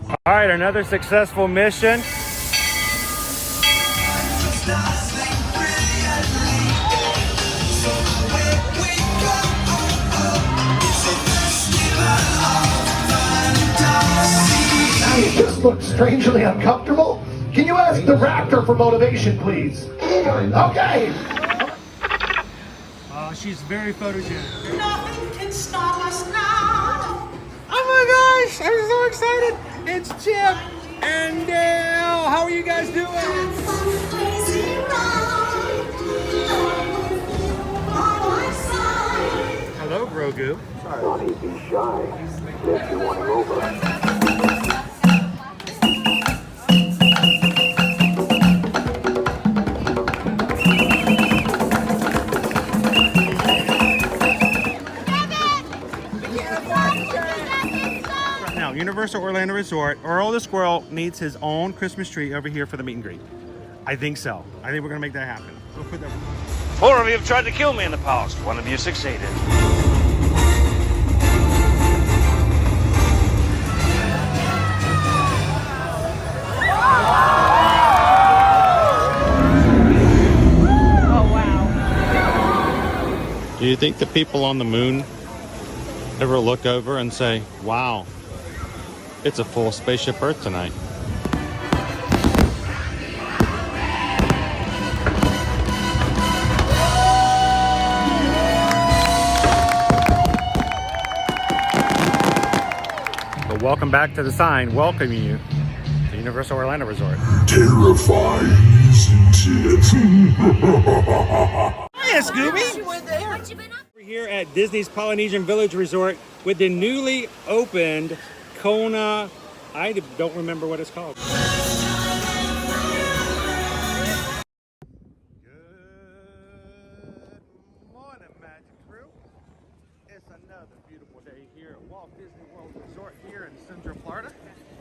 All right, another successful mission. You just look strangely uncomfortable. Can you ask the raptor for motivation, please? Okay. She's very photogenic. Nothing can stop us now. Oh my gosh, I'm so excited. It's Chip and Dale. How are you guys doing? Hello, Grogu. Don't be shy. If you want him over. Universal Orlando Resort, Earl the Squirrel needs his own Christmas tree over here for the meet and greet. I think so. I think we're gonna make that happen. We'll put that. 4 of you have tried to kill me in the past. 1 of you succeeded. Oh wow. Do you think the people on the moon ever look over and say, wow, it's a full spaceship Earth tonight? But welcome back to the sign welcoming you to Universal Orlando Resort. Terrifying, isn't it? Hiya, Scooby! We're here at Disney's Polynesian Village Resort with the newly opened Kona, I don't remember what it's called. Good morning, Magic Crew. It's another beautiful day here at Walt Disney World Resort here in Central Florida.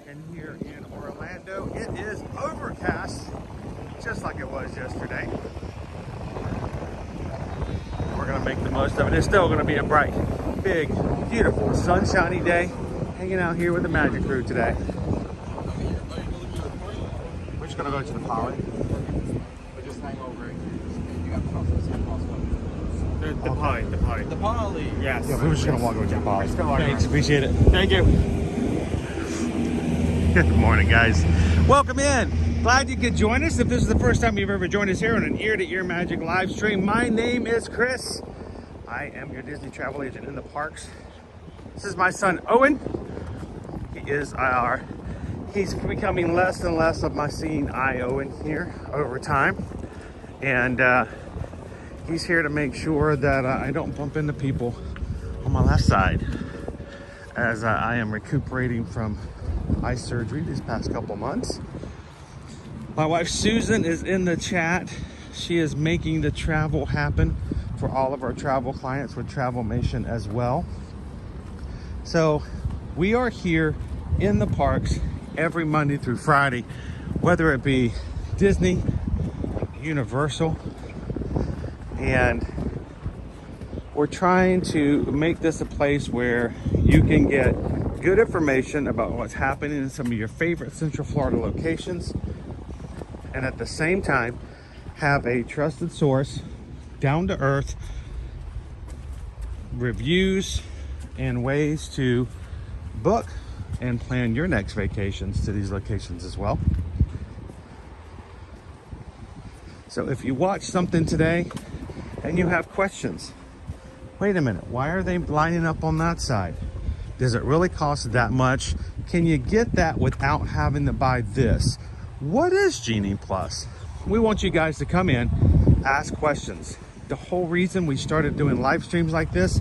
And here in Orlando, it is overcast, just like it was yesterday. We're gonna make the most of it. It's still gonna be a bright, big, beautiful, sunshiny day. Hanging out here with the Magic Crew today. We're just gonna go to the Poly. We just hang over. You got the Poly. the Poly. Yes. Yeah, we're just gonna walk over to the Poly. Thanks, appreciate it. Thank you. Good morning, guys. Welcome in. Glad you could join us. If this is the first time you've ever joined us here on an ear-to-ear magic live stream, my name is Chris. I am your Disney travel agent in the parks. This is my son, Owen. He's becoming less and less of my seeing eye, Owen, here over time. And he's here to make sure that I don't bump into people on my left side as I am recuperating from eye surgery these past couple months. My wife, Susan, is in the chat. She is making the travel happen for all of our travel clients with Travelmation as well. So we are here in the parks every Monday through Friday, whether it be Disney, Universal, and we're trying to make this a place where you can get good information about what's happening in some of your favorite Central Florida locations, and at the same time have a trusted source, down to earth reviews and ways to book and plan your next vacations to these locations as well. So if you watch something today and you have questions, wait a minute, why are they lining up on that side? Does it really cost that much? Can you get that without having to buy this? What is Genie Plus? We want you guys to come in, ask questions. The whole reason we started doing live streams like this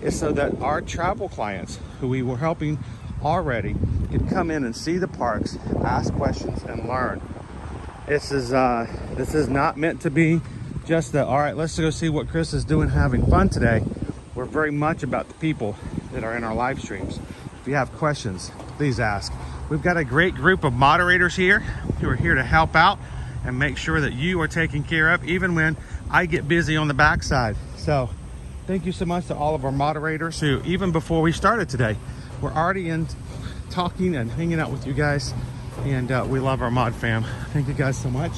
is so that our travel clients who we were helping already could come in and see the parks, ask questions, and learn. This is not meant to be just the, all right, let's go see what Chris is doing, having fun today. We're very much about the people that are in our live streams. If you have questions, please ask. We've got a great group of moderators here who are here to help out and make sure that you are taken care of, even when I get busy on the backside. So thank you so much to all of our moderators who, even before we started today, were already in talking and hanging out with you guys. And we love our mod fam. Thank you guys so much.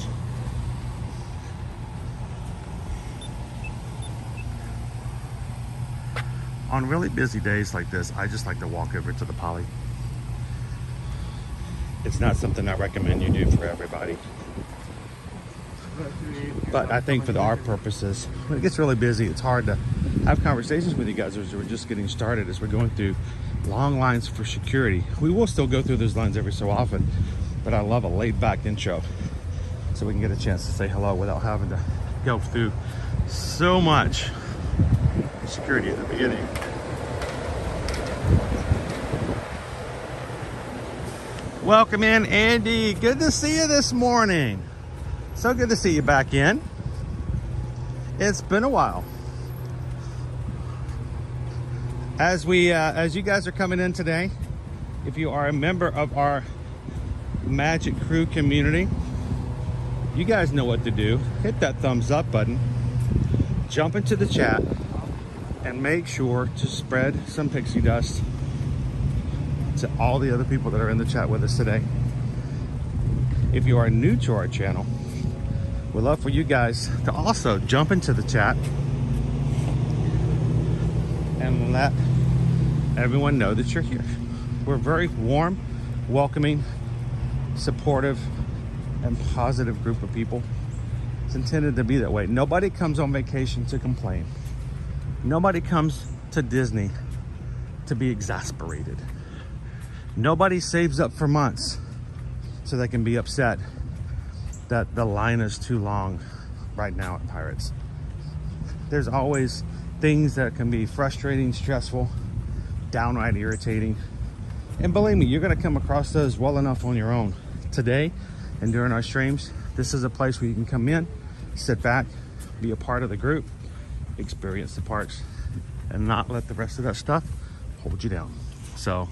On really busy days like this, I just like to walk over to the poly. It's not something I recommend you do for everybody. But I think for our purposes, when it gets really busy, it's hard to have conversations with you guys as we're just getting started, as we're going through long lines for security. We will still go through those lines every so often, but I love a laid back intro so we can get a chance to say hello without having to go through so much security at the beginning. Welcome in, Andy. Good to see you this morning. So good to see you back in. It's been a while. As you guys are coming in today, if you are a member of our Magic Crew community, you guys know what to do. Hit that thumbs up button, jump into the chat, and make sure to spread some pixie dust to all the other people that are in the chat with us today. If you are new to our channel, we'd love for you guys to also jump into the chat and let everyone know that you're here. We're very warm, welcoming, supportive, and positive group of people. It's intended to be that way. Nobody comes on vacation to complain. Nobody comes to Disney to be exasperated. Nobody saves up for months so they can be upset that the line is too long right now at Pirates. There's always things that can be frustrating, stressful, downright irritating. And believe me, you're gonna come across those well enough on your own. Today and during our streams, this is a place where you can come in, sit back, be a part of the group, experience the parks, and not let the rest of that stuff hold you down. So,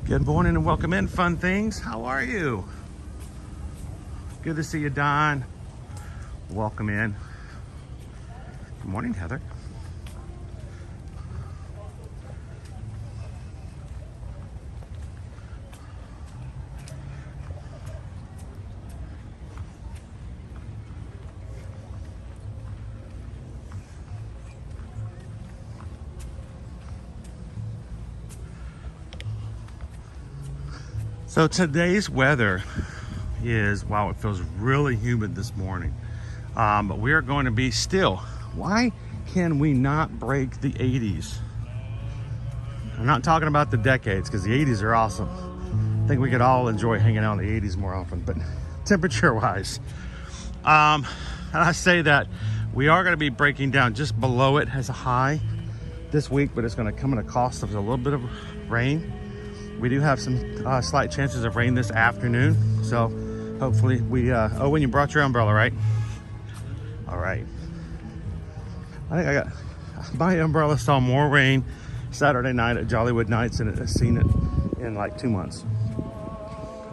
good morning and welcome in, Fun Things. How are you? Good to see you, Don. Welcome in. Good morning, Heather. So today's weather is, wow, it feels really humid this morning. But we are going to be still. Why can we not break the 80s? I'm not talking about the decades, because the 80s are awesome. I think we could all enjoy hanging out in the 80s more often, but temperature wise. And I say that we are going to be breaking down just below it as a high this week, but it's going to come at a cost of a little bit of rain. We do have some slight chances of rain this afternoon, so hopefully we, Owen, you brought your umbrella, right? All right. I think my umbrella saw more rain Saturday night at Jollywood Nights than it has seen it in like 2 months.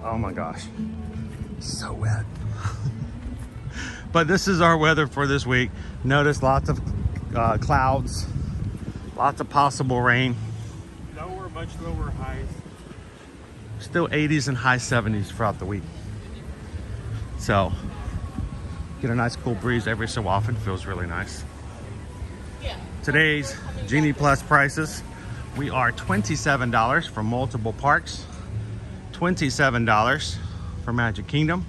Oh my gosh, so wet. But this is our weather for this week. Notice lots of clouds, lots of possible rain. Lower, much lower highs. Still 80s and high 70s throughout the week. So get a nice cool breeze every so often. Feels really nice. Today's Genie Plus prices. We are $27 for multiple parks. $27 for Magic Kingdom.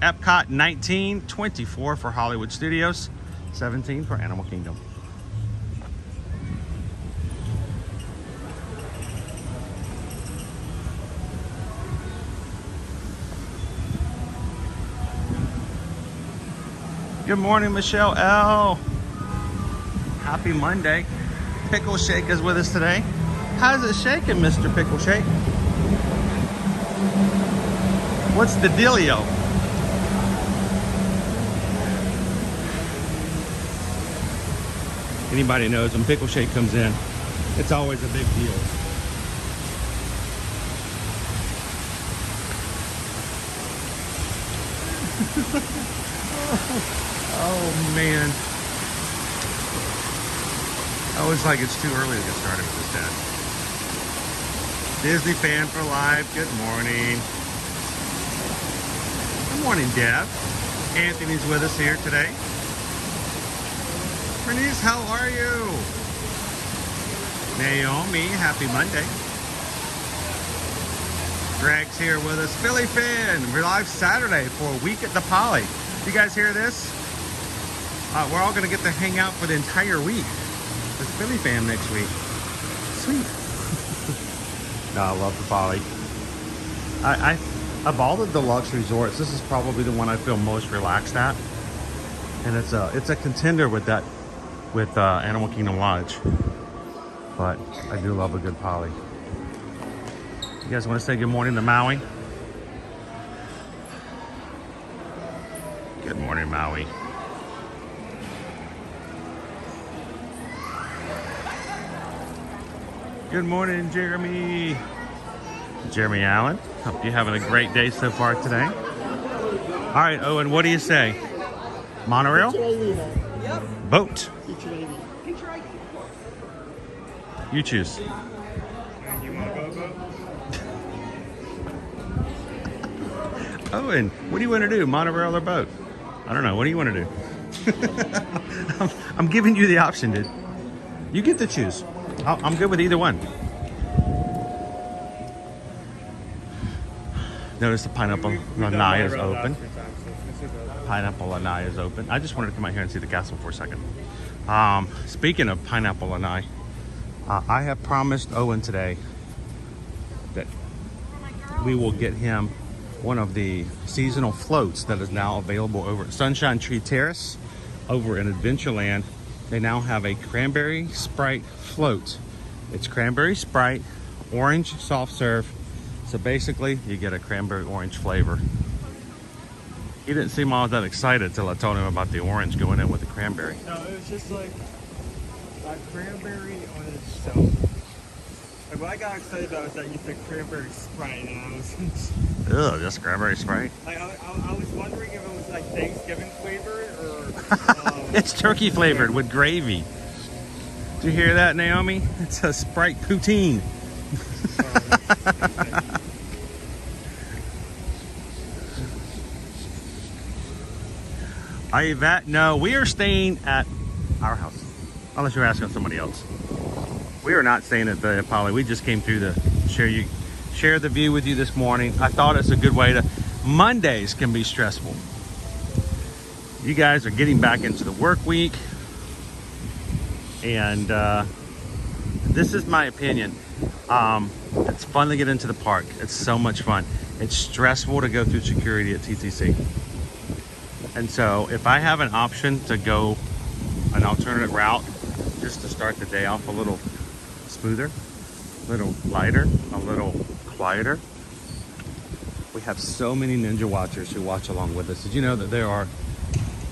Epcot $19, $24 for Hollywood Studios, $17 for Animal Kingdom. Good morning, Michelle L. Happy Monday. Pickle Shake is with us today. How's it shaking, Mr. Pickle Shake? What's the dealio? Anybody knows when Pickle Shake comes in, it's always a big deal. Oh man. I always like it's too early to get started with this, Dad. Disney fan for life. Good morning. Good morning, Deb. Anthony's with us here today. Bernice, how are you? Naomi, happy Monday. Greg's here with us. Philly Finn, we're live Saturday for a week at the Poly. You guys hear this? We're all gonna get to hang out for the entire week. With Philly Fam next week. Sweet. No, I love the Poly. Of all the deluxe resorts, this is probably the one I feel most relaxed at, and it's a contender with that, with Animal Kingdom Lodge. But I do love a good Poly. You guys want to say good morning to Maui? Good morning, Maui. Good morning, Jeremy. Jeremy Allen. Hope you're having a great day so far today. All right, Owen, what do you say? Monorail? Yep. Boat? You choose. You want to go boat? Owen, what do you want to do? Monorail or boat? I don't know. What do you want to do? I'm giving you the option, dude. You get to choose. I'm good with either one. Notice the Pineapple Lanai is open. Pineapple Lanai is open. I just wanted to come out here and see the castle for a second. Speaking of Pineapple Lanai, I have promised Owen today that we will get him one of the seasonal floats that is now available over at Sunshine Tree Terrace over in Adventureland. They now have a cranberry Sprite float. It's cranberry Sprite, orange soft serve. So basically, you get a cranberry orange flavor. He didn't seem all that excited until I told him about the orange going in with the cranberry. No, it was just like a cranberry on itself. Like what I got excited about was that you said cranberry Sprite, and I was Ugh, just cranberry Sprite. like, I was wondering if it was like Thanksgiving flavored or. It's turkey flavored with gravy. Did you hear that, Naomi? It's a Sprite poutine. Are you that? No, we are staying at our house. Unless you're asking somebody else. We are not staying at the Poly. We just came through to share the view with you this morning. I thought it's a good way to. Mondays can be stressful. You guys are getting back into the work week, and this is my opinion. It's fun to get into the park. It's so much fun. It's stressful to go through security at TTC. And so if I have an option to go an alternate route just to start the day off a little smoother, a little lighter, a little quieter. We have so many Ninja Watchers who watch along with us. Did you know that there are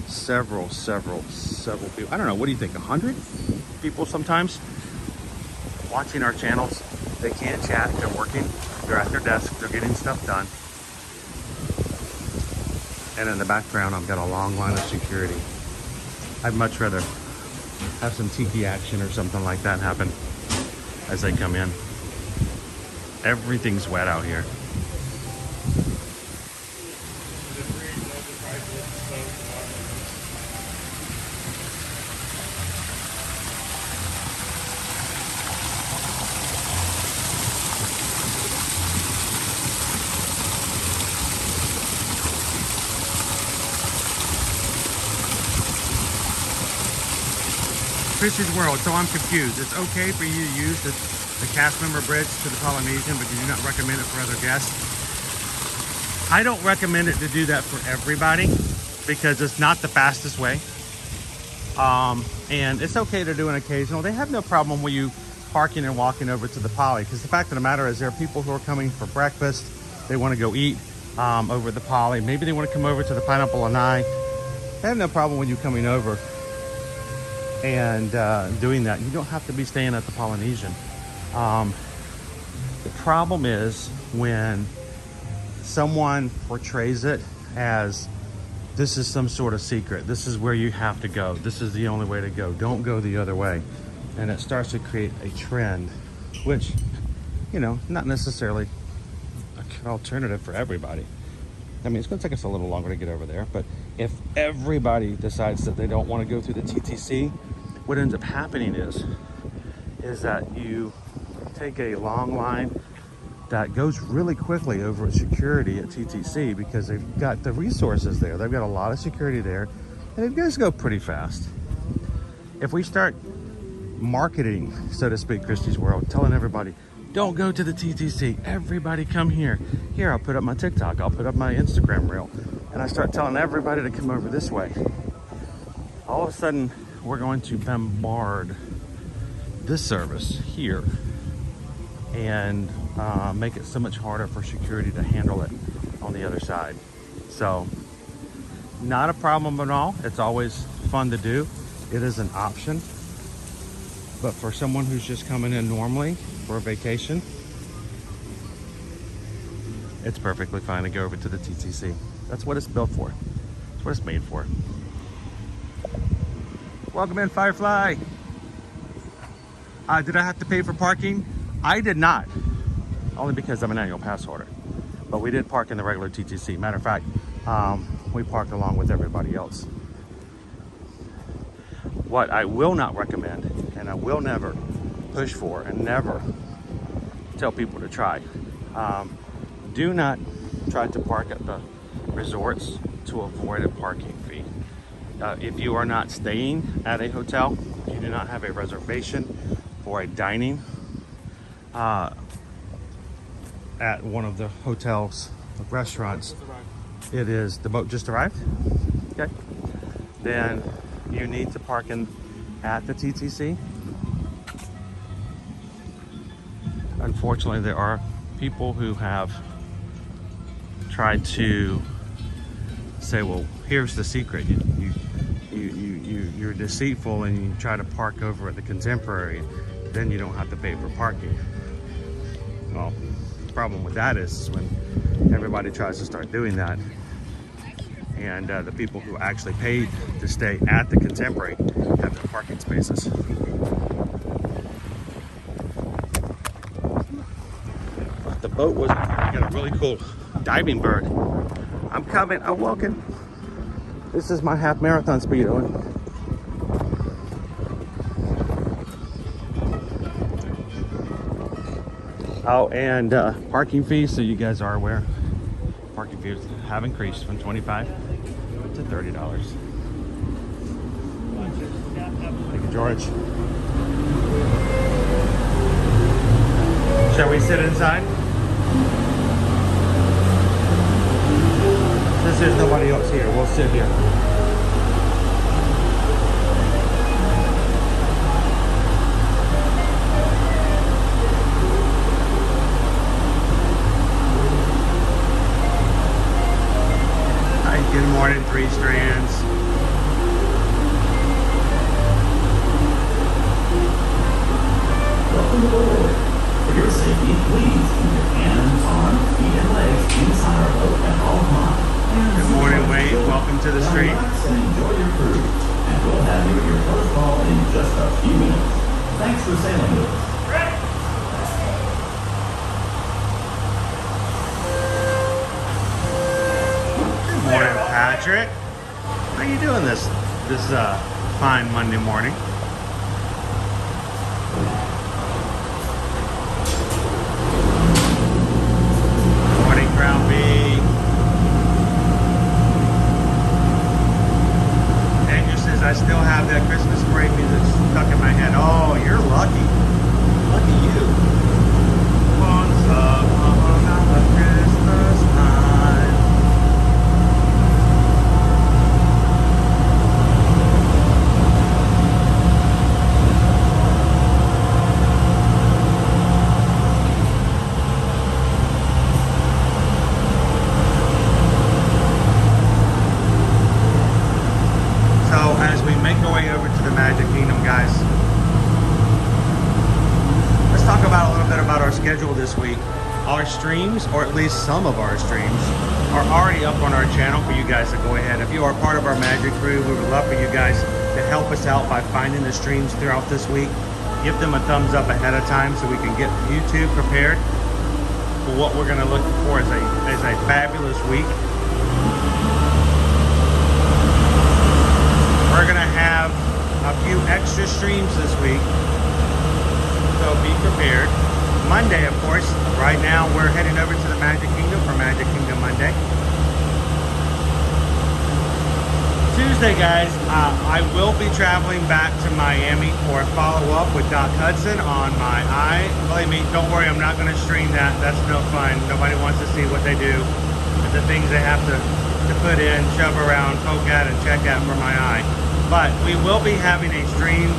several people, I don't know, what do you think, 100 people sometimes watching our channels? They can't chat, they're working, they're at their desk, they're getting stuff done. And in the background, I've got a long line of security. I'd much rather have some tiki action or something like that happen as they come in. Everything's wet out here. Chris's World, so I'm confused. It's okay for you to use the cast member bridge to the Polynesian, but you do not recommend it for other guests. I don't recommend it to do that for everybody because it's not the fastest way. And it's okay to do an occasional. They have no problem with you parking and walking over to the Poly, because the fact of the matter is there are people who are coming for breakfast. They want to go eat over at the Poly. Maybe they want to come over to the Pineapple Lanai. They have no problem with you coming over and doing that. You don't have to be staying at the Polynesian. The problem is when someone portrays it as this is some sort of secret. This is where you have to go. This is the only way to go. Don't go the other way. And it starts to create a trend, which, you know, not necessarily a good alternative for everybody. I mean, it's going to take us a little longer to get over there, but if everybody decides that they don't want to go through the TTC, what ends up happening is that you take a long line that goes really quickly over at security at TTC because they've got the resources there. They've got a lot of security there, and it does go pretty fast. If we start marketing, so to speak, Christie's World, telling everybody, don't go to the TTC, everybody come here. Here, I'll put up my TikTok, I'll put up my Instagram reel, and I start telling everybody to come over this way. All of a sudden, we're going to bombard this service here and make it so much harder for security to handle it on the other side. So, not a problem at all. It's always fun to do. It is an option. But for someone who's just coming in normally for a vacation, it's perfectly fine to go over to the TTC. That's what it's built for. That's what it's made for. Welcome in, Firefly. Did I have to pay for parking? I did not. Only because I'm an annual pass holder. But we did park in the regular TTC. Matter of fact, we parked along with everybody else. What I will not recommend, and I will never push for, and never tell people to try, do not try to park at the resorts to avoid a parking fee. If you are not staying at a hotel, you do not have a reservation for a dining at one of the hotel's restaurants. It is, the boat just arrived? Okay. Then you need to park in at the TTC. Unfortunately, there are people who have tried to say, well, here's the secret. You're deceitful and you try to park over at the Contemporary, then you don't have to pay for parking. Well, the problem with that is when everybody tries to start doing that, and the people who actually paid to stay at the Contemporary have their parking spaces. The boat was, I got a really cool diving bird. I'm coming, I'm walking. This is my half marathon speed, Owen. Oh, and parking fees, so you guys are aware, parking fees have increased from $25 to $30. Thank you, George. Shall we sit inside? Since there's nobody else here, we'll sit here. Good morning, Three Strands. Welcome aboard. For your safety, please keep your hands, arms, feet, and legs inside our boat at all times. Good morning, Wade. Welcome to the street. Relax and enjoy your cruise. And we'll have you at your first call in just a few minutes. Thanks for sailing with us. Morning, Patrick. How you doing this fine Monday morning? Morning, Crown B. Andrew says I still have that Christmas parade music stuck in my head. Oh, you're lucky. Lucky you. Once upon a Christmas time. streams, or at least some of our streams, are already up on our channel for you guys to go ahead. If you are part of our magic crew, we would love for you guys to help us out by finding the streams throughout this week. Give them a thumbs up ahead of time so we can get YouTube prepared for what we're going to look for as a fabulous week. We're going to have a few extra streams this week, so be prepared. Monday, of course, right now we're heading over to the Magic Kingdom for Magic Kingdom Monday. Tuesday, guys, I will be traveling back to Miami for a follow-up with Doc Hudson on my eye. Believe me, don't worry, I'm not going to stream that. That's no fun. Nobody wants to see what they do, the things they have to put in, shove around, poke at, and check at for my eye. But we will be having a stream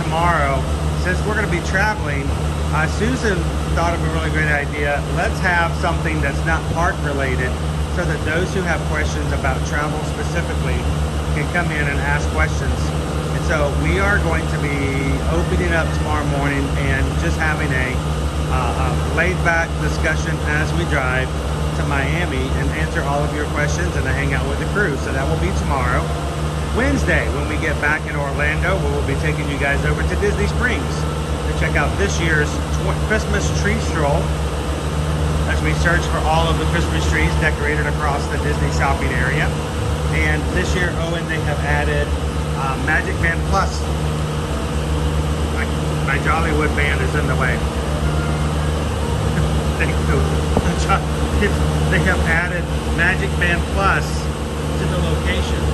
tomorrow. Since we're going to be traveling, Susan thought of a really great idea. Let's have something that's not park related so that those who have questions about travel specifically can come in and ask questions. And so we are going to be opening up tomorrow morning and just having a laid back discussion as we drive to Miami and answer all of your questions and to hang out with the crew. So that will be tomorrow. Wednesday, when we get back in Orlando, we will be taking you guys over to Disney Springs to check out this year's Christmas tree stroll as we search for all of the Christmas trees decorated across the Disney shopping area. And this year, Owen, they have added Magic Band Plus. My Jollywood band is in the way. Thank you. They have added Magic Band Plus to the locations.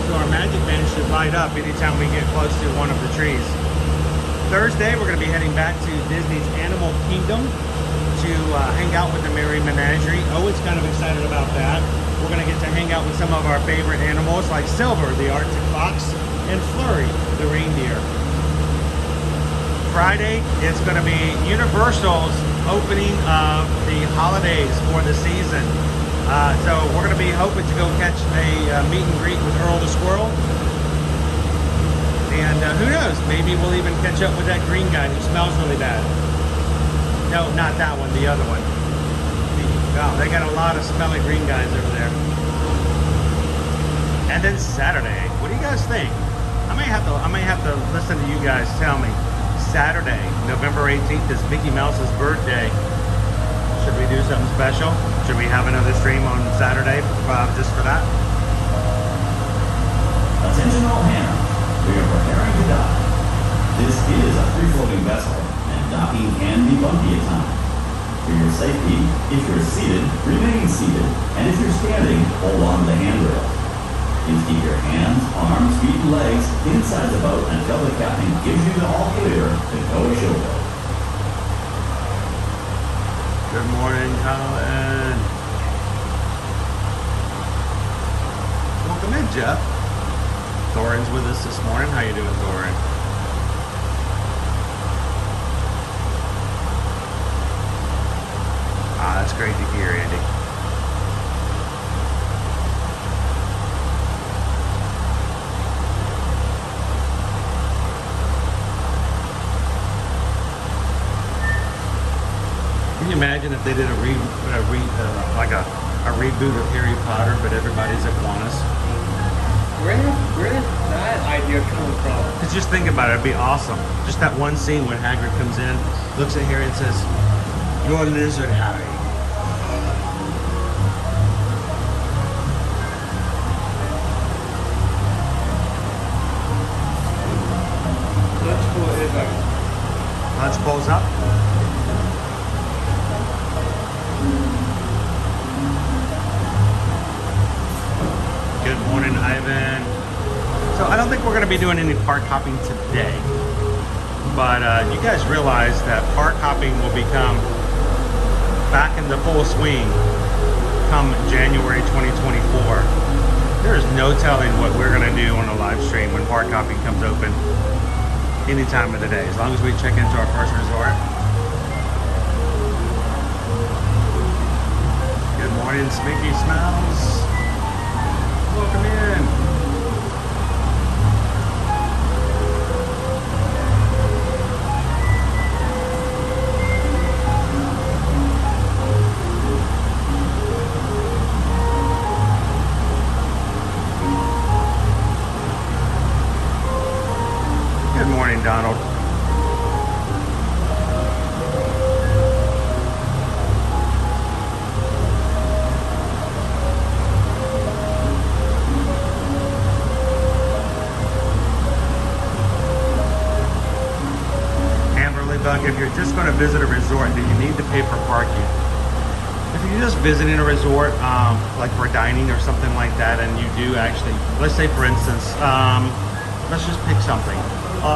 So our Magic Band should light up anytime we get close to one of the trees. Thursday, we're going to be heading back to Disney's Animal Kingdom to hang out with the Merry Menagerie. Owen's kind of excited about that. We're going to get to hang out with some of our favorite animals like Silver, the Arctic fox, and Flurry, the reindeer. Friday, it's going to be Universal's opening of the holidays for the season. So we're going to be hoping to go catch a meet and greet with Earl the Squirrel. And who knows, maybe we'll even catch up with that green guy who smells really bad. No, not that one, the other one. Wow, they got a lot of smelly green guys over there. And then Saturday, what do you guys think? I may have to listen to you guys tell me. Saturday, November 18th is Mickey Mouse's birthday. Should we do something special? Should we have another stream on Saturday just for that? Attention all hands. We are preparing to dock. This is a free-floating vessel, and docking can be bumpy at times. For your safety, if you're seated, remain seated, and if you're standing, hold on to the handrail. Please keep your hands, arms, feet, and legs inside the boat until the captain gives you the all clear to go ashore. Good morning, Colin. Welcome in, Jeff. Thorin's with us this morning. How you doing, Thorin? That's great to hear, Andy. Can you imagine if they did a reboot of Harry Potter, but everybody's iguanas? Where did that idea come from? Cause just think about it, it'd be awesome. Just that one scene when Hagrid comes in, looks at Harry and says, "You're a lizard, Harry." Lunchbowl is up. Lunchbowl's up. Good morning, Ivan. So I don't think we're going to be doing any park hopping today, but you guys realize that park hopping will become back in the full swing come January 2024. There is no telling what we're going to do on a live stream when park hopping comes open any time of the day, as long as we check into our first resort. Good morning, Sminky Smells. Welcome in. if you're just going to visit a resort, do you need to pay for parking? If you're just visiting a resort, like for dining or something like that, and you do actually, let's say for instance, let's just pick something.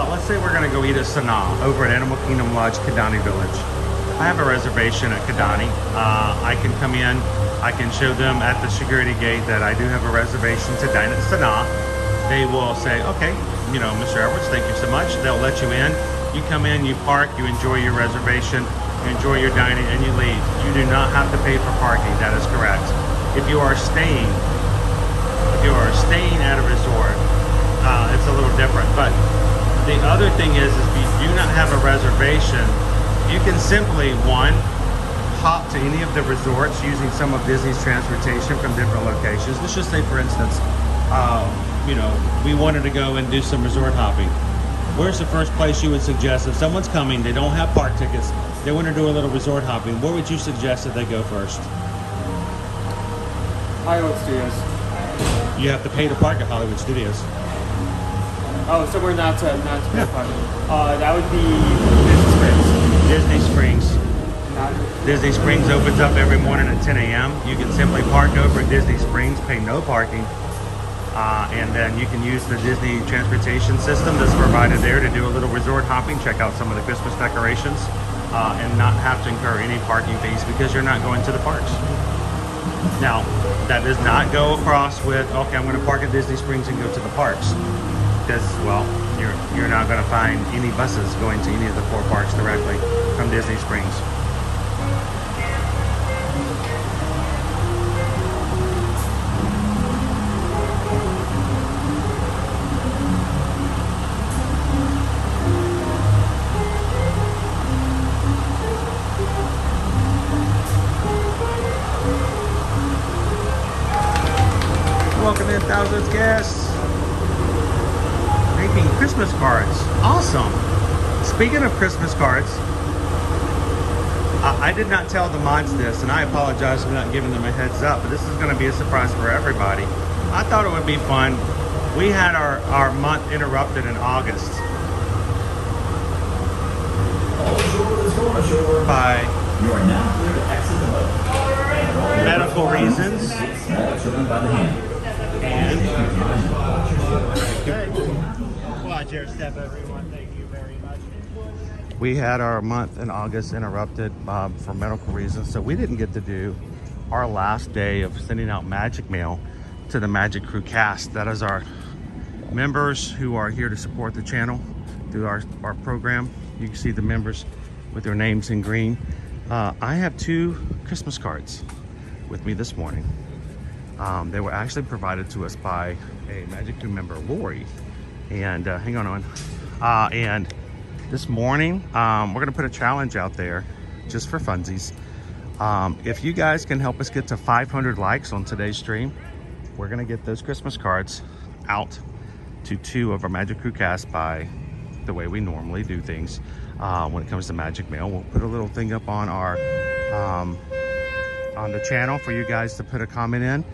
Let's say we're gonna go eat at Sanaa over at Animal Kingdom Lodge, Kidani Village. I have a reservation at Kidani. I can come in, I can show them at the security gate that I do have a reservation to dine at Sanaa. They will say, okay, you know, Mr. Edwards, thank you so much. They'll let you in. You come in, you park, you enjoy your reservation, you enjoy your dining, and you leave. You do not have to pay for parking. That is correct. If you are staying at a resort, it's a little different. But the other thing is if you do not have a reservation, you can simply, one, hop to any of the resorts using some of Disney's transportation from different locations. Let's just say, for instance, you know, we wanted to go and do some resort hopping. Where's the first place you would suggest if someone's coming, they don't have park tickets, they want to do a little resort hopping, where would you suggest that they go first? Hollywood Studios. You have to pay to park at Hollywood Studios. Oh, somewhere not to pay parking. That would be Disney Springs. Disney Springs. Disney Springs opens up every morning at 10 a.m. You can simply park over at Disney Springs, pay no parking, and then you can use the Disney transportation system that's provided there to do a little resort hopping, check out some of the Christmas decorations, and not have to incur any parking fees because you're not going to the parks. Now, that does not go across with, okay, I'm going to park at Disney Springs and go to the parks. Because, well, you're not going to find any buses going to any of the 4 parks directly from Disney Springs. Welcome in, thousands of guests. Making Christmas cards. Awesome. Speaking of Christmas cards, I did not tell the mods this, and I apologize for not giving them a heads up, but this is going to be a surprise for everybody. I thought it would be fun. We had our month interrupted in August by You are now clear to exit the boat. medical reasons. By the hand. Watch your step, everyone. Thank you very much. We had our month in August interrupted for medical reasons, so we didn't get to do our last day of sending out magic mail to the Magic Crew cast. That is our members who are here to support the channel through our program. You can see the members with their names in green. I have 2 Christmas cards with me this morning. They were actually provided to us by a Magic Crew member, Lori. And hang on, Owen. And this morning, we're gonna put a challenge out there just for funsies. If you guys can help us get to 500 likes on today's stream, we're gonna get those Christmas cards out to 2 of our Magic Crew cast by the way we normally do things. When it comes to magic mail, we'll put a little thing up on our on the channel for you guys to put a comment in,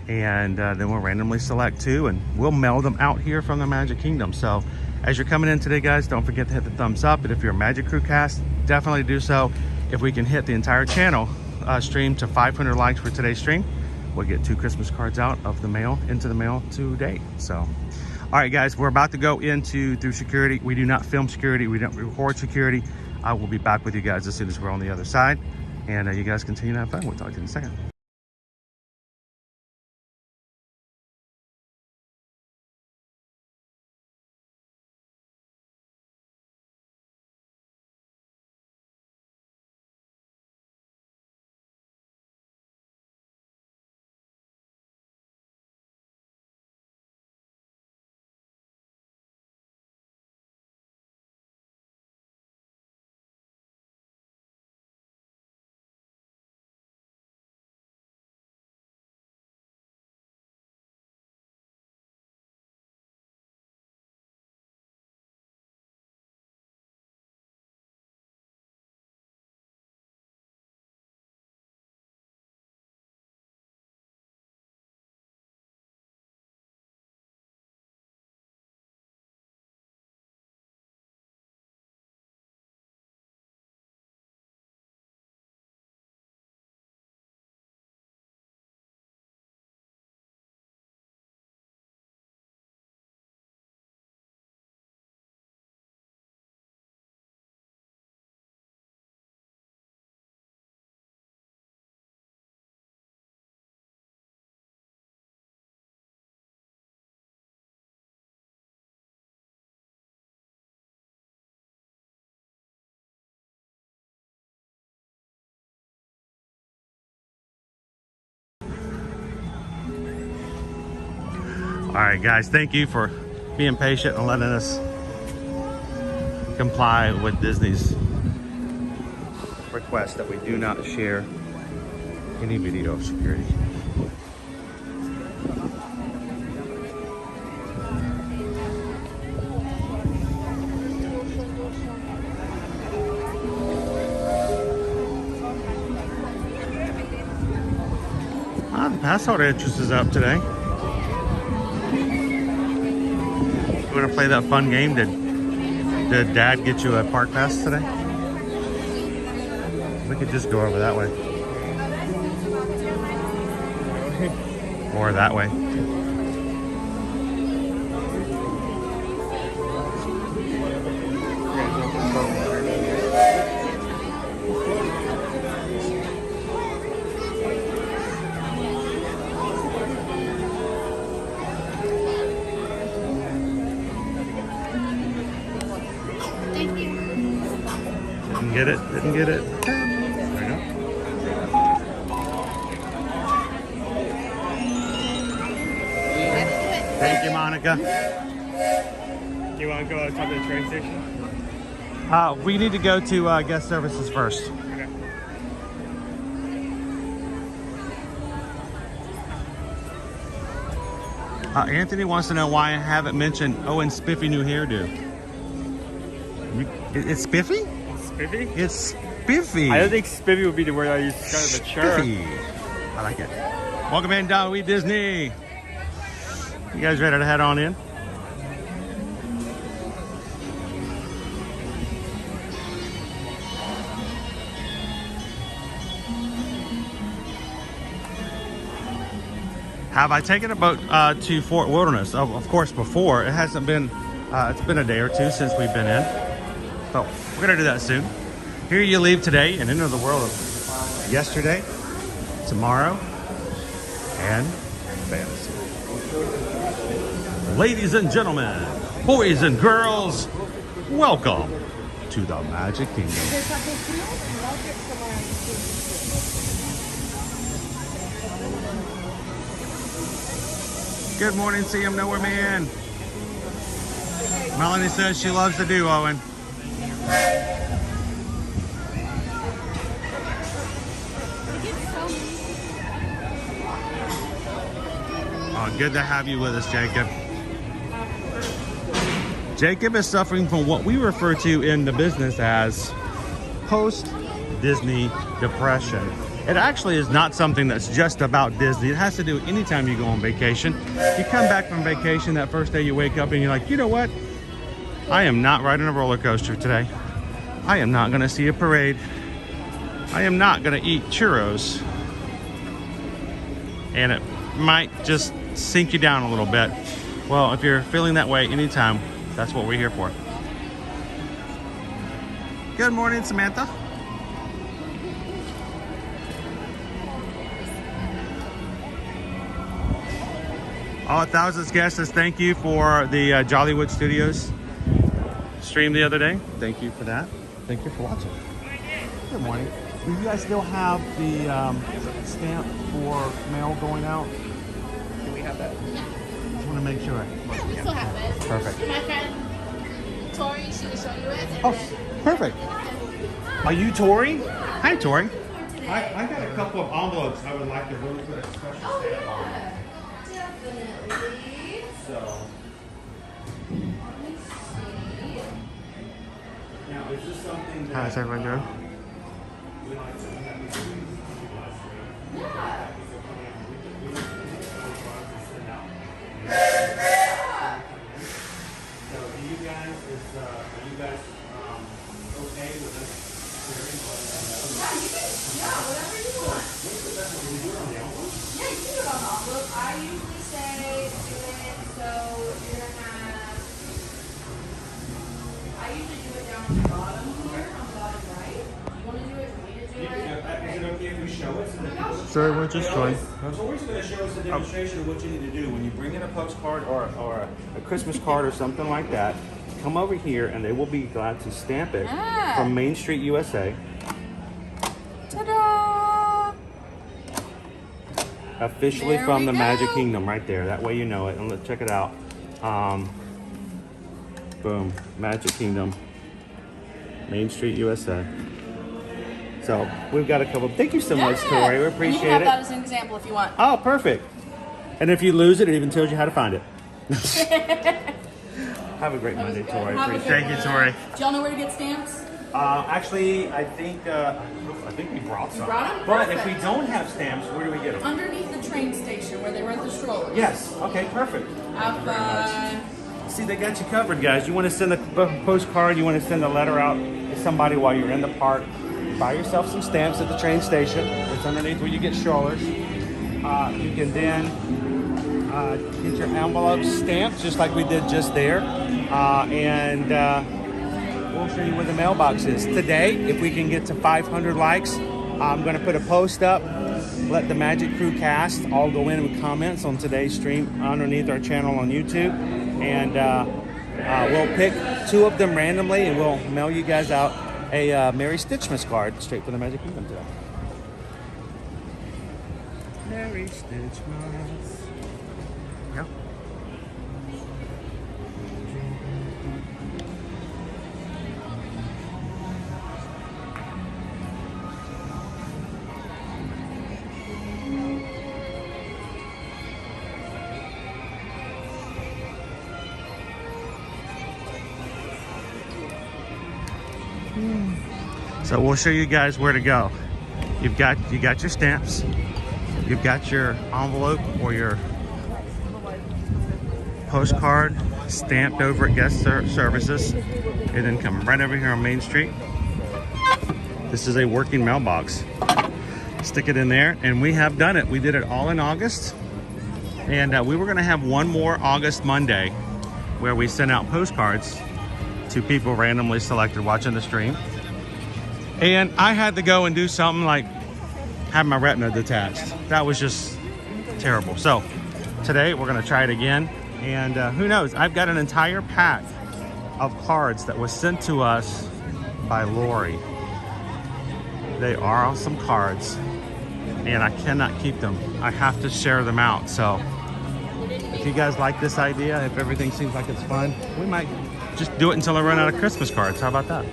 and then we'll randomly select 2 and we'll mail them out here from the Magic Kingdom. So as you're coming in today, guys, don't forget to hit the thumbs up, and if you're a Magic Crew cast, definitely do so. If we can hit the entire channel stream to 500 likes for today's stream, we'll get 2 Christmas cards out of the mail into the mail today. So all right, guys, we're about to go through security. We do not film security, we don't record security. I will be back with you guys as soon as we're on the other side, and you guys continue to have fun. We'll talk to you in a second. All right, guys, thank you for being patient and letting us comply with Disney's request that we do not share any video of security. The pass holder interest is up today. You want to play that fun game? Did Dad get you a park pass today? We could just go over that way. Or that way. Didn't get it. There we go. Thank you, Monica. Do you want to go outside the train station? We need to go to guest services first. Okay. Anthony wants to know why I haven't mentioned Owen's spiffy new hairdo. It's spiffy? Spiffy? It's spiffy. I don't think spiffy would be the word I use to describe it, but sure. Spiffy. I like it. Welcome in, Dolly Disney. You guys ready to head on in? Have I taken a boat to Fort Wilderness? Of course, before. It hasn't been, it's been a day or two since we've been in. So we're gonna do that soon. Here you leave today and enter the world of yesterday, tomorrow, and fantasy. Ladies and gentlemen, boys and girls, welcome to the Magic Kingdom. Good morning, CM Nowhere Man. Melanie says she loves to do, Owen. Oh, good to have you with us, Jacob. Jacob is suffering from what we refer to in the business as post-Disney depression. It actually is not something that's just about Disney. It has to do with anytime you go on vacation. You come back from vacation, that first day you wake up and you're like, you know what? I am not riding a roller coaster today. I am not gonna see a parade. I am not gonna eat churros. And it might just sink you down a little bit. Well, if you're feeling that way anytime, that's what we're here for. Good morning, Samantha. All Thousands guests says thank you for the Jollywood Studios stream the other day. Thank you for that. Thank you for watching. Good morning. Do you guys still have the stamp for mail going out? Do we have that? Just want to make sure. Yeah, we still have it. Perfect. My friend Tori, she will show you it. And Oh, then, perfect. Are you Tori? Hi, Tori. I got a couple of envelopes I would like to really put a special stamp on. definitely. So. Now, is this something that... How's everyone doing? So, do you guys, are you guys okay with us sharing? Yeah, whatever you want. What's the best one? Can we do it on the envelope? Yeah, you can do it on the envelope. I usually say do it so you're gonna have. I usually do it down on the bottom here, on the bottom right. You want to do it for me to do it? Is it okay if we show it? Sorry, we're just joining. Tori's going to show us a demonstration of what you need to do when you bring in a postcard or a Christmas card or something like that. Come over here and they will be glad to stamp it from Main Street USA. Ta-da! Officially There from we the go. Magic Kingdom right there. That way you know it. And let's check it out. Boom, Magic Kingdom, Main Street, USA. So we've got a couple. Thank you so much, Tori. We And appreciate you can have it. that as an example if you want. Oh, perfect. And if you lose it, it even tells you how to find it. Have a great Monday, Tori. Have a good Thank you, one. Tori. Do y'all know where to get stamps? Actually, I think we brought some. brought 'em? But if we Perfect. don't have stamps, where do we get them? Underneath the train station where they rent the strollers. Yes. Okay, perfect. Have fun. See, they got you covered, guys. You want to send a postcard, you want to send a letter out to somebody while you're in the park, buy yourself some stamps at the train station. It's underneath where you get strollers. You can then get your envelopes stamped just like we did just there. And we'll show you where the mailbox is. Today, if we can get to 500 likes, I'm going to put a post up. Let the Magic Crew cast all go in with comments on today's stream underneath our channel on YouTube. And we'll pick 2 of them randomly and we'll mail you guys out a Merry Stitchmas card straight from the Magic Kingdom today. Merry Stitchmas. Yeah. So we'll show you guys where to go. You got your stamps, you've got your envelope or your postcard stamped over at guest services, and then come right over here on Main Street. This is a working mailbox. Stick it in there, and we have done it. We did it all in August, and we were going to have one more August Monday where we sent out postcards to people randomly selected watching the stream. And I had to go and do something like have my retina detached. That was just terrible. So today we're gonna try it again. And who knows, I've got an entire pack of cards that was sent to us by Lori. They are awesome cards and I cannot keep them. I have to share them out. So if you guys like this idea, if everything seems like it's fun, we might just do it until I run out of Christmas cards. How about that?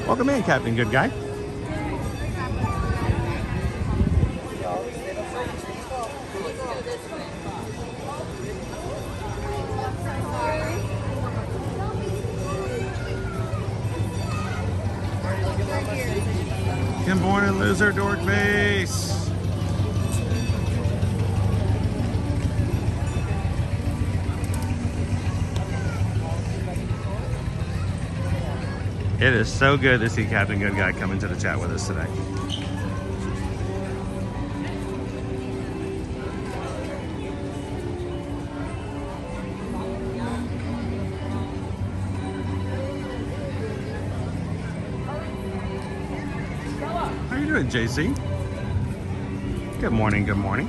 Welcome in, Captain Good Guy. Good morning, loser dork face. It is so good to see Captain Good Guy come into the chat with us today. How you doing, JC? Good morning, good morning.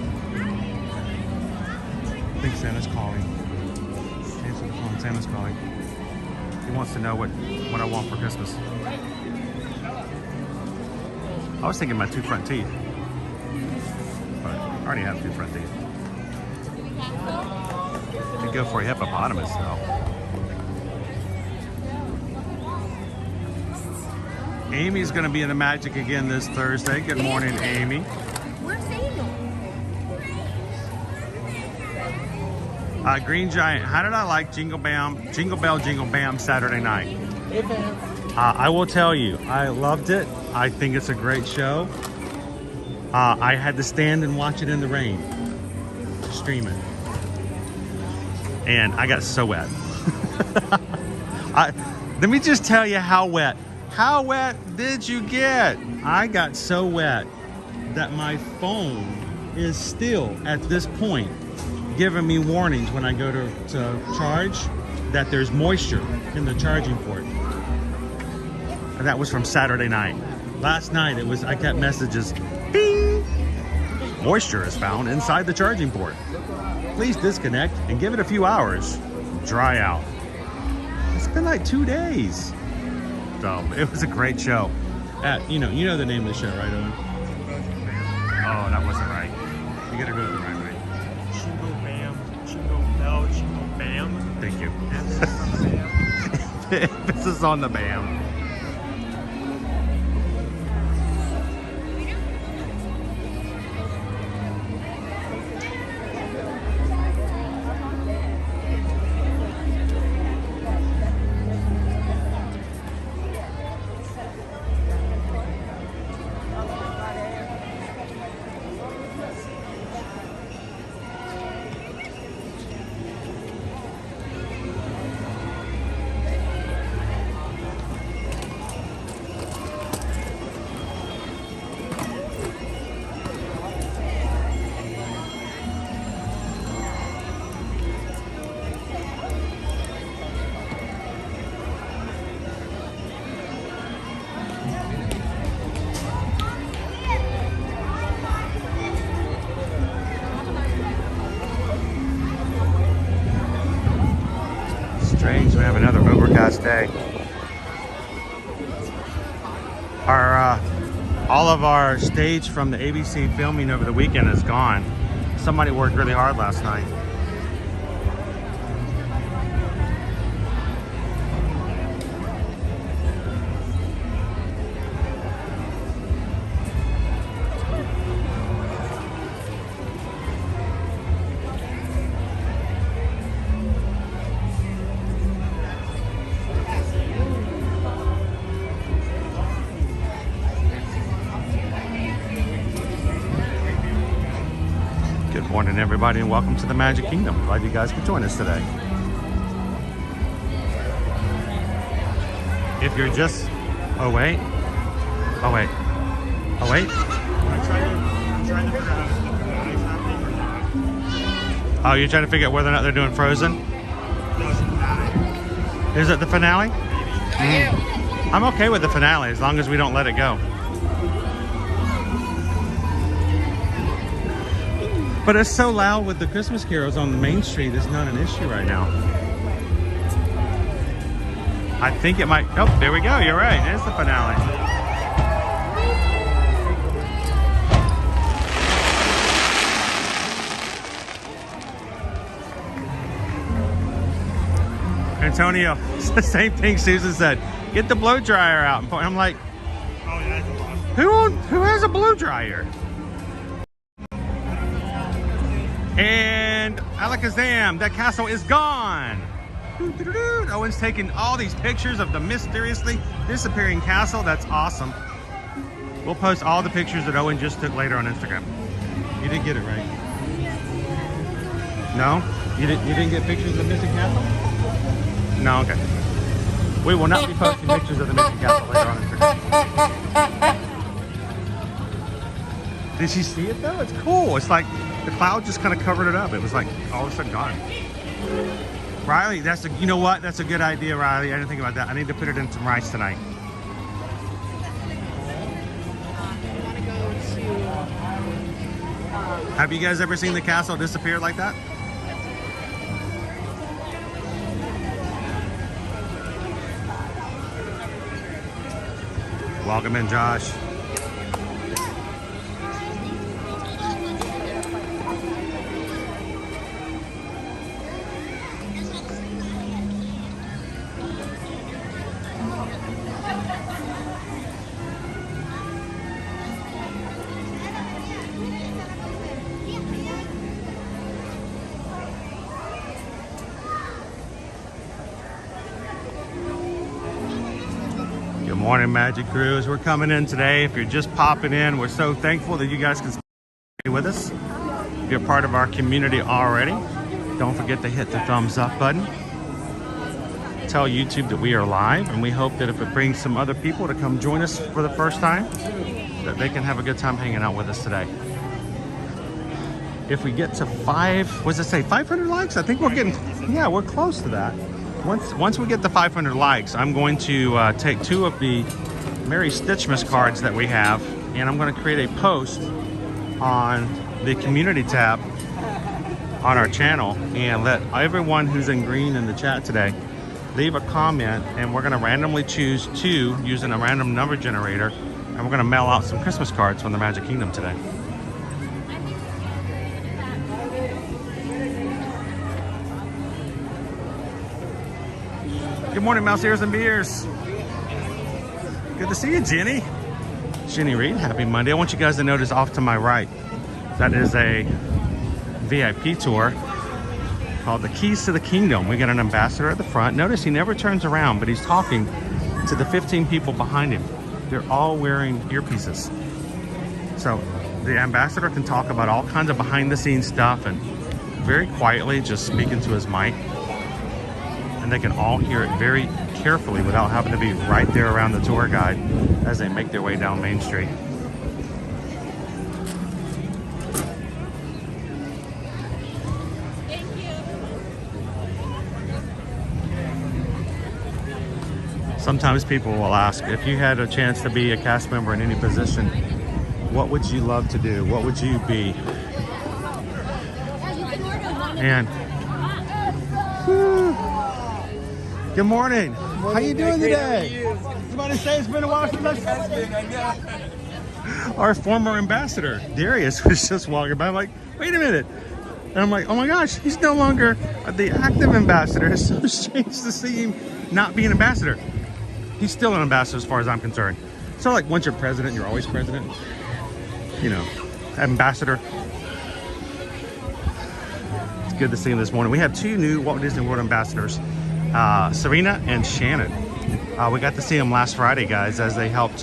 I think Santa's calling. Answer the phone, Santa's calling. He wants to know what I want for Christmas. I was thinking my 2 front teeth, but I already have 2 front teeth. I'd go for a hippopotamus though. Amy's gonna be in the Magic again this Thursday. Good morning, Amy. Green Giant, how did I like Jingle Bell, Jingle Bam Saturday night? I will tell you, I loved it. I think it's a great show. I had to stand and watch it in the rain, stream it. And I got so wet. Let me just tell you how wet. How wet did you get? I got so wet that my phone is still, at this point, giving me warnings when I go to charge that there's moisture in the charging port. And that was from Saturday night. Last night I kept messages, ping! Moisture is found inside the charging port. Please disconnect and give it a few hours. Dry out. It's been like 2 days. So it was a great show. You know the name of the show, right, Owen? Oh, that wasn't right. You gotta go to the right way. Chingo Bam, Chingo Bell, Chingo Bam. Thank you. Emphasis on the bam. Emphasis on the bam. Strange, we have another overcast day. All of our stage from the ABC filming over the weekend is gone. Somebody worked really hard last night. Good morning, everybody, and welcome to the Magic Kingdom. Glad you guys could join us today. If you're just... Oh, wait. Oh, wait. Oh, wait. I'm trying to figure out if the finale's happening or not. Oh, you're trying to figure out whether or not they're doing Frozen? No, it's the finale. Is it the finale? Maybe. I'm okay with the finale as long as we don't let it go. But it's so loud with the Christmas carols on the main street, it's not an issue right now. I think it might... Oh, there we go. You're right. It is the finale. Antonio, it's the same thing Susan said. Get the blow dryer out. And I'm like, Oh, yeah, that's awesome. who has a blow dryer? And Alakazam, that castle is gone. Owen's taking all these pictures of the mysteriously disappearing castle. That's awesome. We'll post all the pictures that Owen just took later on Instagram. You didn't get it right. No? You didn't get pictures of the missing castle? No, okay. We will not be posting pictures of the missing castle later on Instagram. Did you see it though? It's cool. It's like the cloud just kind of covered it up. It was like all of a sudden gone. Riley, you know what? That's a good idea, Riley. I didn't think about that. I need to put it in some rice tonight. Have you guys ever seen the castle disappear like that? Welcome in, Josh. Good morning, Magic Crews. We're coming in today. If you're just popping in, we're so thankful that you guys can stay with us. If you're part of our community already, don't forget to hit the thumbs up button. Tell YouTube that we are live, and we hope that if it brings some other people to come join us for the first time, that they can have a good time hanging out with us today. If we get to 500 likes? I think we're getting, yeah, we're close to that. Once we get to 500 likes, I'm going to take 2 of the Merry Stitchmas cards that we have, and I'm going to create a post on the community tab on our channel and let everyone who's in green in the chat today leave a comment, and we're going to randomly choose 2 using a random number generator And we're gonna mail out some Christmas cards from the Magic Kingdom today. Good morning, Mouse Ears and Beers. Good to see you, Jenny. Jenny Reed, happy Monday. I want you guys to notice off to my right, that is a VIP tour called the Keys to the Kingdom. We got an ambassador at the front. Notice he never turns around, but he's talking to the 15 people behind him. They're all wearing earpieces. So the ambassador can talk about all kinds of behind the scenes stuff and very quietly just speaking to his mic. And they can all hear it very carefully without having to be right there around the tour guide as they make their way down Main Street. Sometimes people will ask, if you had a chance to be a cast member in any position, what would you love to do? What would you be? And good morning. How you doing today? Somebody say it's been a while since I saw you. Our former ambassador, Darius, was just walking by. I'm like, wait a minute. And I'm like, oh my gosh, he's no longer the active ambassador. It's so strange to see him not be an ambassador. He's still an ambassador as far as I'm concerned. So like once you're president, you're always president. You know, ambassador. It's good to see him this morning. We have two new Walt Disney World ambassadors, Serena and Shannon. We got to see them last Friday, guys, as they helped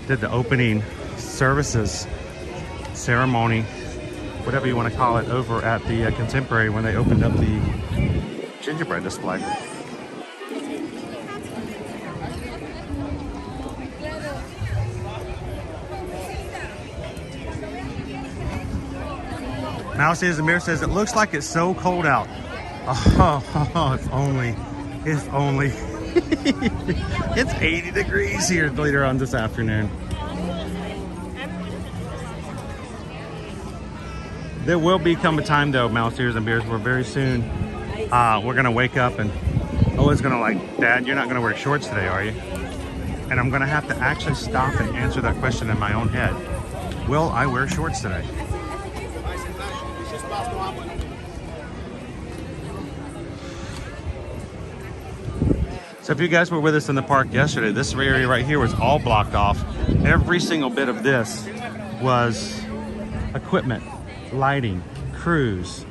did the opening services ceremony, whatever you want to call it, over at the Contemporary when they opened up the gingerbread display. Mouse Ears and Beer says, it looks like it's so cold out. Oh, if only. It's 80 degrees here later on this afternoon. There will become a time though, Mouse Ears and Beers, where very soon we're gonna wake up and Owen's gonna like, Dad, you're not gonna wear shorts today, are you? And I'm gonna have to actually stop and answer that question in my own head. Will I wear shorts today? So if you guys were with us in the park yesterday, this area right here was all blocked off. Every single bit of this was equipment, lighting, crews,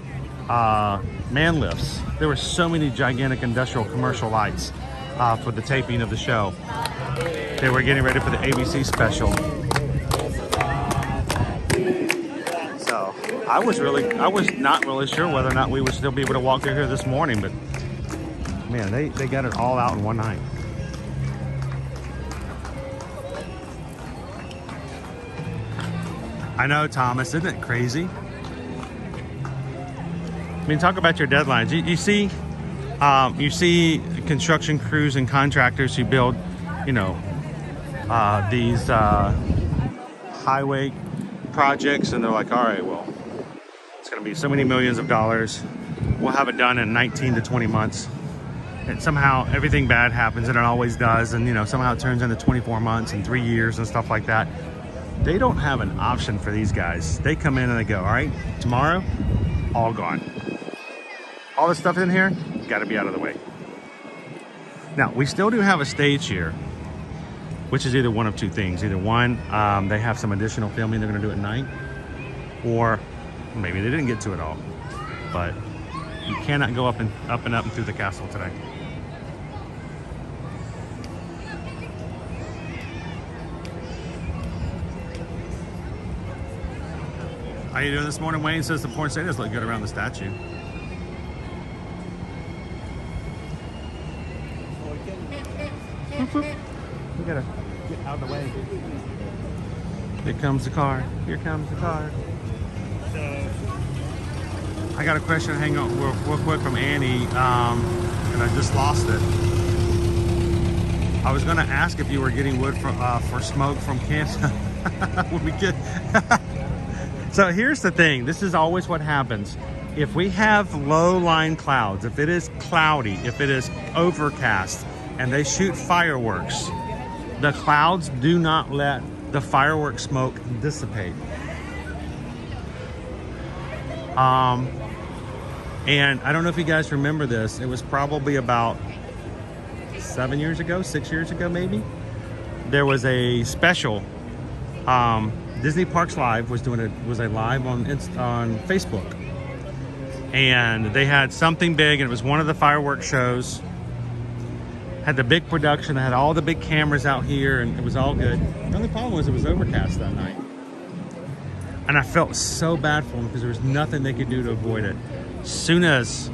man lifts. There were so many gigantic industrial commercial lights for the taping of the show. They were getting ready for the ABC special. So I was not really sure whether or not we would still be able to walk through here this morning, but man, they got it all out in one night. I know, Thomas, isn't it crazy? I mean, talk about your deadlines. You see construction crews and contractors who build, you know, these highway projects, and they're like, all right, well, it's going to be so many millions of dollars. We'll have it done in 19 to 20 months. And somehow everything bad happens, and it always does, and you know, somehow it turns into 24 months and 3 years and stuff like that. They don't have an option for these guys. They come in and they go, all right, tomorrow, all gone. All this stuff in here, got to be out of the way. Now, we still do have a stage here, which is either one of two things. Either one, they have some additional filming they're going to do at night, or maybe they didn't get to it all. But you cannot go up and through the castle today. How you doing this morning? Wayne says the poinsettias look good around the statue. We gotta get out of the way. Here comes the car. Here comes the car. I got a question to hang on real quick from Annie, and I just lost it. I was gonna ask if you were getting wood for smoke from Canada. Would be good. So here's the thing. This is always what happens. If we have low-lying clouds, if it is cloudy, if it is overcast, and they shoot fireworks, the clouds do not let the fireworks smoke dissipate. And I don't know if you guys remember this. It was probably about 7 years ago, 6 years ago maybe. There was a special. Disney Parks Live was doing a live on Facebook, and they had something big, and it was one of the fireworks shows. Had the big production, had all the big cameras out here, and it was all good. The only problem was it was overcast that night, and I felt so bad for them because there was nothing they could do to avoid it. As soon as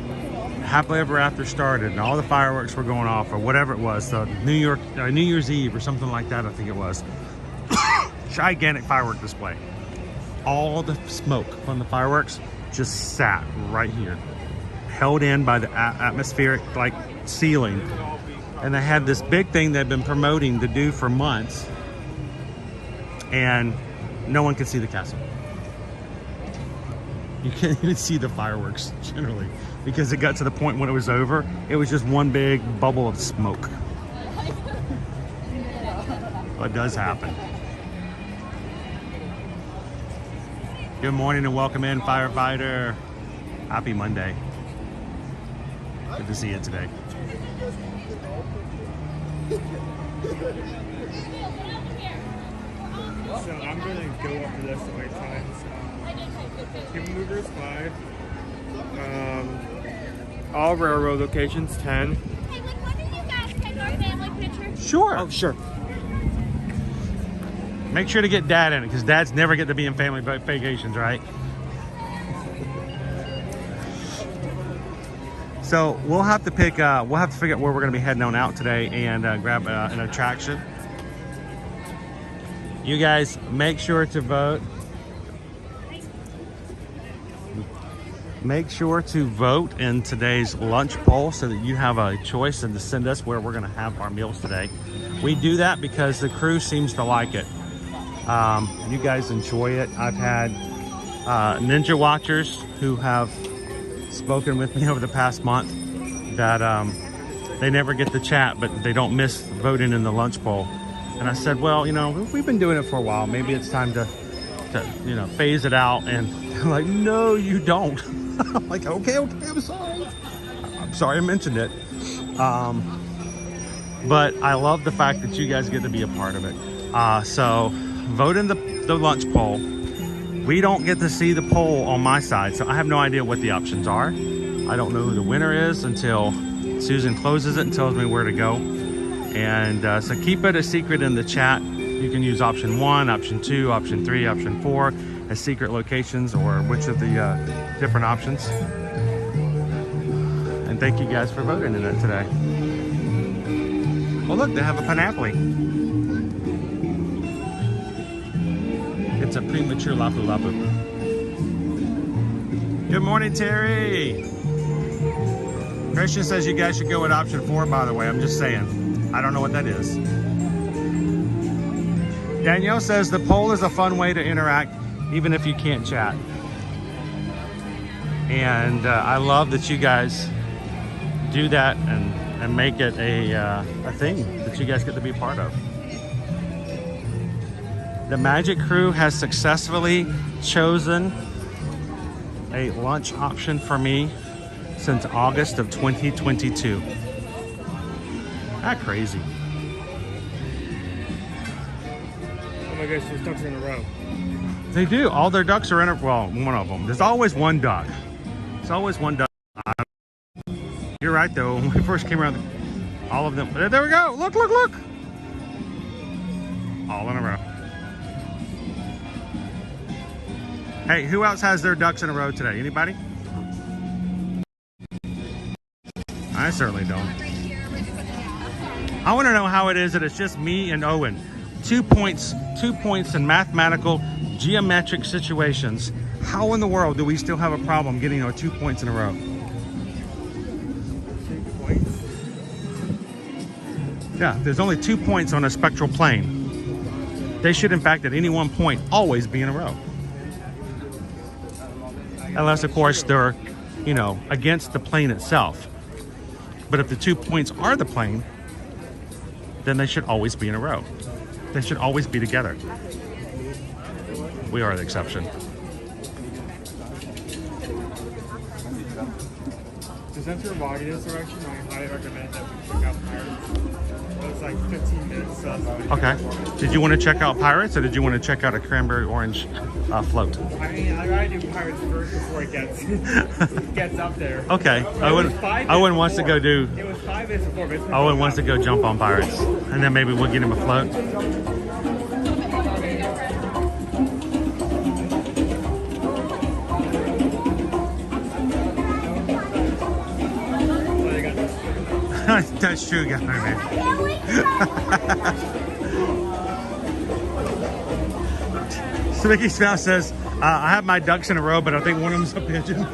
Happily Ever After started and all the fireworks were going off, or whatever it was, the New Year's Eve or something like that, I think it was. Gigantic firework display. All the smoke from the fireworks just sat right here, held in by the atmospheric like ceiling. And they had this big thing they've been promoting to do for months, and no one could see the castle. You can't even see the fireworks generally, because it got to the point when it was over, it was just one big bubble of smoke. Well, it does happen. Good morning and welcome in, firefighter. Happy Monday. Good to see you today. So I'm going to go up to this wait times. PeopleMover's 5. All railroad locations 10. Hey, like, when did you guys take our family picture? Sure. Oh, sure. Make sure to get Dad in it, because Dads never get to be in family vacations, right? So we'll have to pick. We'll have to figure out where we're going to be heading on out today and grab an attraction. You guys make sure to vote. Make sure to vote in today's lunch poll so that you have a choice and to send us where we're going to have our meals today. We do that because the crew seems to like it. You guys enjoy it. I've had Ninja Watchers who have spoken with me over the past month that they never get the chat, but they don't miss voting in the lunch poll. And I said, well, you know, we've been doing it for a while. Maybe it's time to you know, phase it out. And they're like, no, you don't. I'm like, okay, I'm sorry. I'm sorry I mentioned it. But I love the fact that you guys get to be a part of it. So vote in the lunch poll. We don't get to see the poll on my side, so I have no idea what the options are. I don't know who the winner is until Susan closes it and tells me where to go. And so keep it a secret in the chat. You can use option 1, option 2, option 3, option 4 as secret locations, or which of the different options. And thank you guys for voting in it today. Oh look, they have a pineapple. It's a premature Lapu Lapu. Good morning, Terry. Christian says you guys should go with option 4, by the way. I'm just saying. I don't know what that is. Danielle says the poll is a fun way to interact, even if you can't chat. And I love that you guys do that and make it a thing that you guys get to be part of. The Magic Crew has successfully chosen a lunch option for me since August of 2022. Not crazy. Oh my gosh, there's ducks in a row. They do. All their ducks are in a, well, one of them. There's always one duck. It's always one duck. You're right though. When we first came around, all of them. There we go. Look, look, look. All in a row. Hey, who else has their ducks in a row today? Anybody? I certainly don't. I want to know how it is that it's just me and Owen. 2 points in mathematical, geometric situations. How in the world do we still have a problem getting our 2 points in a row? 2 points? Yeah, there's only 2 points on a spectral plane. They should, in fact, at any one point, always be in a row. Unless, of course, they're, you know, against the plane itself. But if the 2 points are the plane, then they should always be in a row. They should always be together. We are the exception. So since we're walking this direction, I highly recommend that we check out Pirates. It's like 15 minutes. So Okay. Did you want to check out Pirates or did you want to check out a cranberry orange float? I mean, I gotta do Pirates first before it gets up there. Okay. Owen wants to go do. It was 5 minutes before. But Owen wants to go jump on Pirates, and then maybe we'll get him a float. That's true, guy, man. So Mickey's spouse says, I have my ducks in a row, but I think one of them's a pigeon.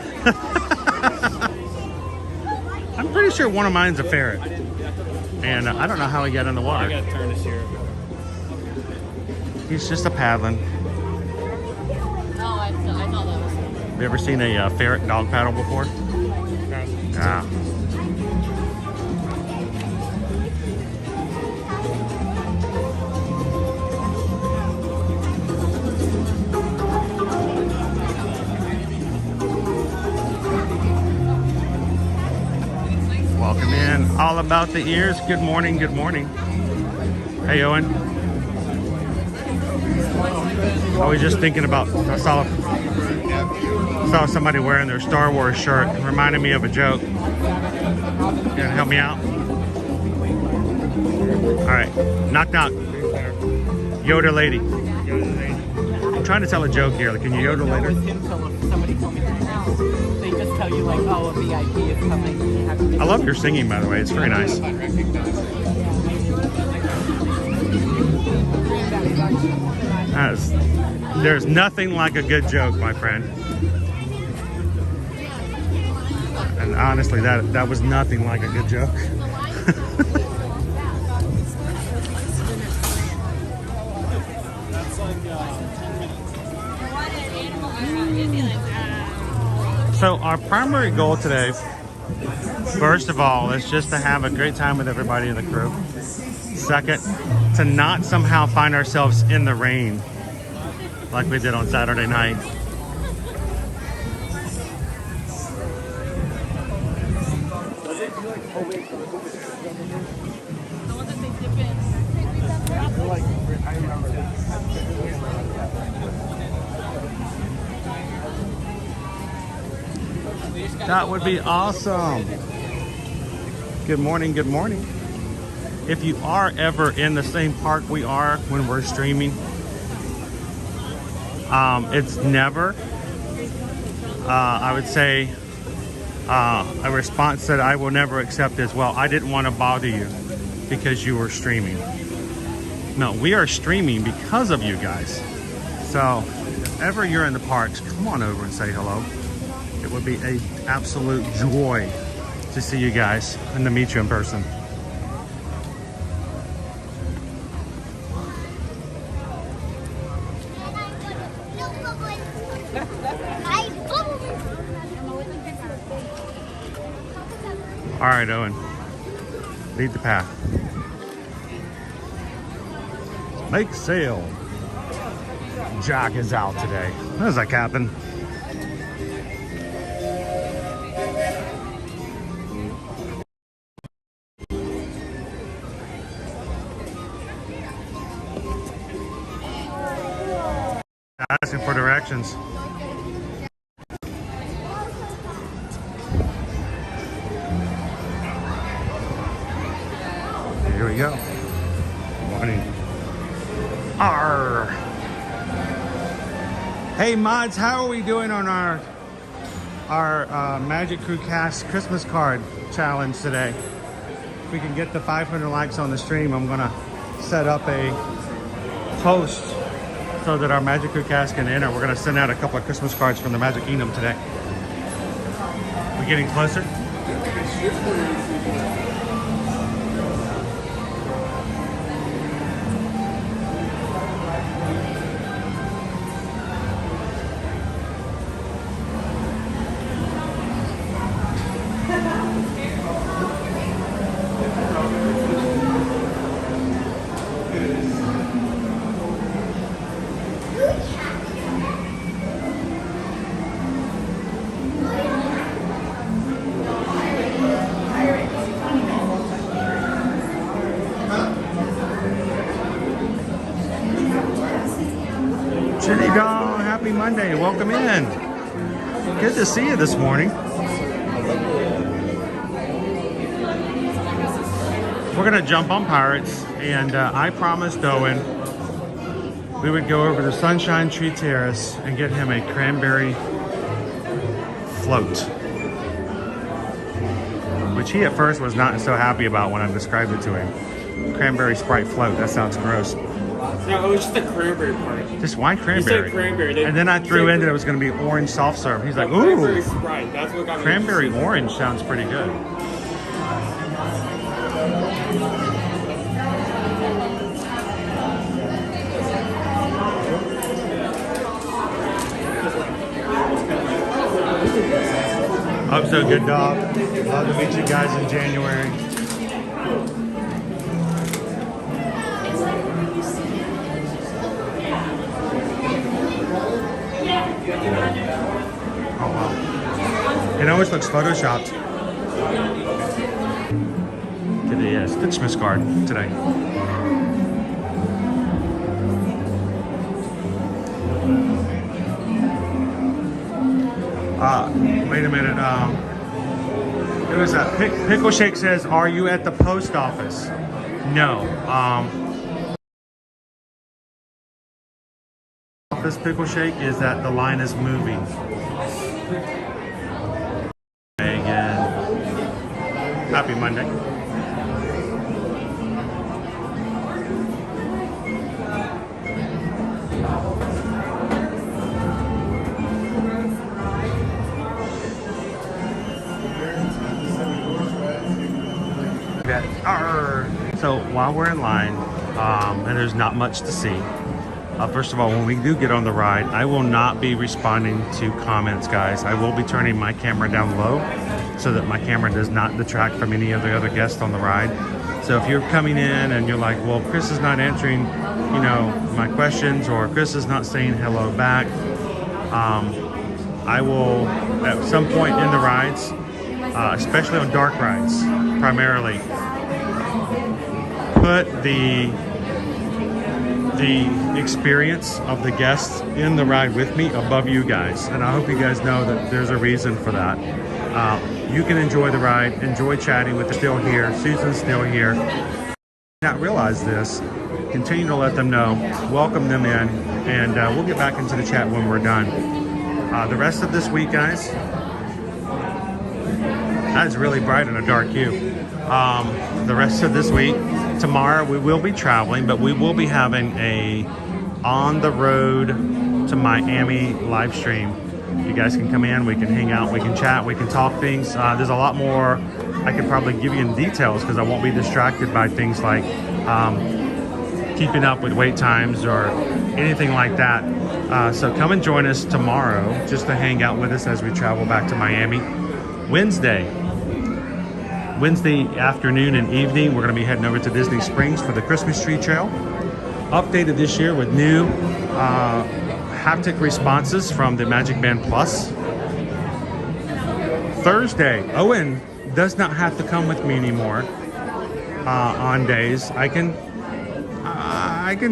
I'm pretty sure one of mine's a ferret. And I don't know how he got in the water. I gotta turn this here. He's just a paddling. Oh, I thought that was. Have you ever seen a ferret dog paddle before? Yeah. Welcome in. All about the ears. Good morning. Good morning. Hey, Owen. I was just thinking about, I saw somebody wearing their Star Wars shirt. It reminded me of a joke. You gonna help me out? All right. Knock, knock. Yoda lady. I'm trying to tell a joke here. Can you yodel later? Somebody told me they just tell you like, oh, a VIP is coming. You have to I love your singing, by the way. It's very nice. There's nothing like a good joke, my friend. And honestly, that was nothing like a good joke. So our primary goal today, first of all, is just to have a great time with everybody in the crew. Second, to not somehow find ourselves in the rain like we did on Saturday night. That would be awesome. Good morning, good morning. If you are ever in the same park we are when we're streaming, it's never, I would say, a response that I will never accept is, well, I didn't want to bother you because you were streaming. No, we are streaming because of you guys. So if ever you're in the parks, come on over and say hello. It would be an absolute joy to see you guys and to meet you in person. All right, Owen, lead the path. Make sail. Jack is out today. There's a captain. Asking for directions. Here we go. Morning. Arr. Hey mods, how are we doing on our Magic Crew Cast Christmas card challenge today? If we can get the 500 likes on the stream, I'm gonna set up a post so that our Magic Crew Cast can enter. We're gonna send out a couple of Christmas cards from the Magic Kingdom today. We're getting closer. Jenny Doll, happy Monday. Welcome in. Good to see you this morning. We're going to jump on Pirates, and I promised Owen we would go over to Sunshine Tree Terrace and get him a cranberry float, which he at first was not so happy about when I described it to him. Cranberry Sprite float, that sounds gross. No, it was just the cranberry part. Just why cranberry? You said cranberry. And then I threw in that it was going to be orange soft serve. He's like, ooh, cranberry Sprite. That's what got me cranberry interested. orange sounds pretty good. I'm so good, dog. Love to meet you guys in January. Oh wow! It always looks photoshopped. To the Stitchmas card today. Wait a minute. It was a Pickle Shake says, "Are you at the post office?" No. Office Pickle Shake is that the line is moving. Again. Happy Monday. So while we're in line, and there's not much to see, first of all, when we do get on the ride, I will not be responding to comments, guys. I will be turning my camera down low so that my camera does not detract from any of the other guests on the ride. So if you're coming in and you're like, well, Chris is not answering, you know, my questions, or Chris is not saying hello back, I will, at some point in the rides, especially on dark rides, primarily, put the experience of the guests in the ride with me above you guys, and I hope you guys know that there's a reason for that. You can enjoy the ride, enjoy chatting with the still here. Susan's still here. Not realize this, continue to let them know, welcome them in, and we'll get back into the chat when we're done. The rest of this week, guys, that's really bright in a dark hue. The rest of this week, tomorrow we will be traveling, but we will be having a on the road to Miami live stream. You guys can come in, we can hang out, we can chat, we can talk things. There's a lot more I could probably give you in details because I won't be distracted by things like keeping up with wait times or anything like that. So come and join us tomorrow just to hang out with us as we travel back to Miami. Wednesday afternoon and evening, we're going to be heading over to Disney Springs for the Christmas tree trail. Updated this year with new haptic responses from the Magic Band Plus. Thursday, Owen does not have to come with me anymore on days. I can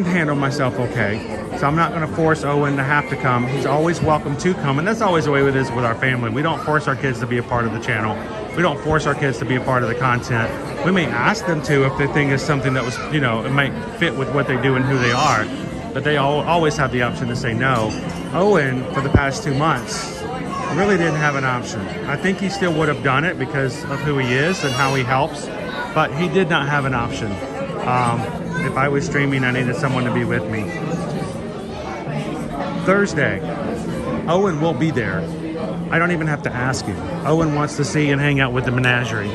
handle myself okay. So I'm not going to force Owen to have to come. He's always welcome to come, and that's always the way it is with our family. We don't force our kids to be a part of the channel. We don't force our kids to be a part of the content. We may ask them to if they think it's something that was, you know, it might fit with what they do and who they are, but they always have the option to say no. Owen, for the past 2 months, really didn't have an option. I think he still would have done it because of who he is and how he helps, but he did not have an option. If I was streaming, I needed someone to be with me. Thursday, Owen will be there. I don't even have to ask him. Owen wants to see and hang out with the menagerie.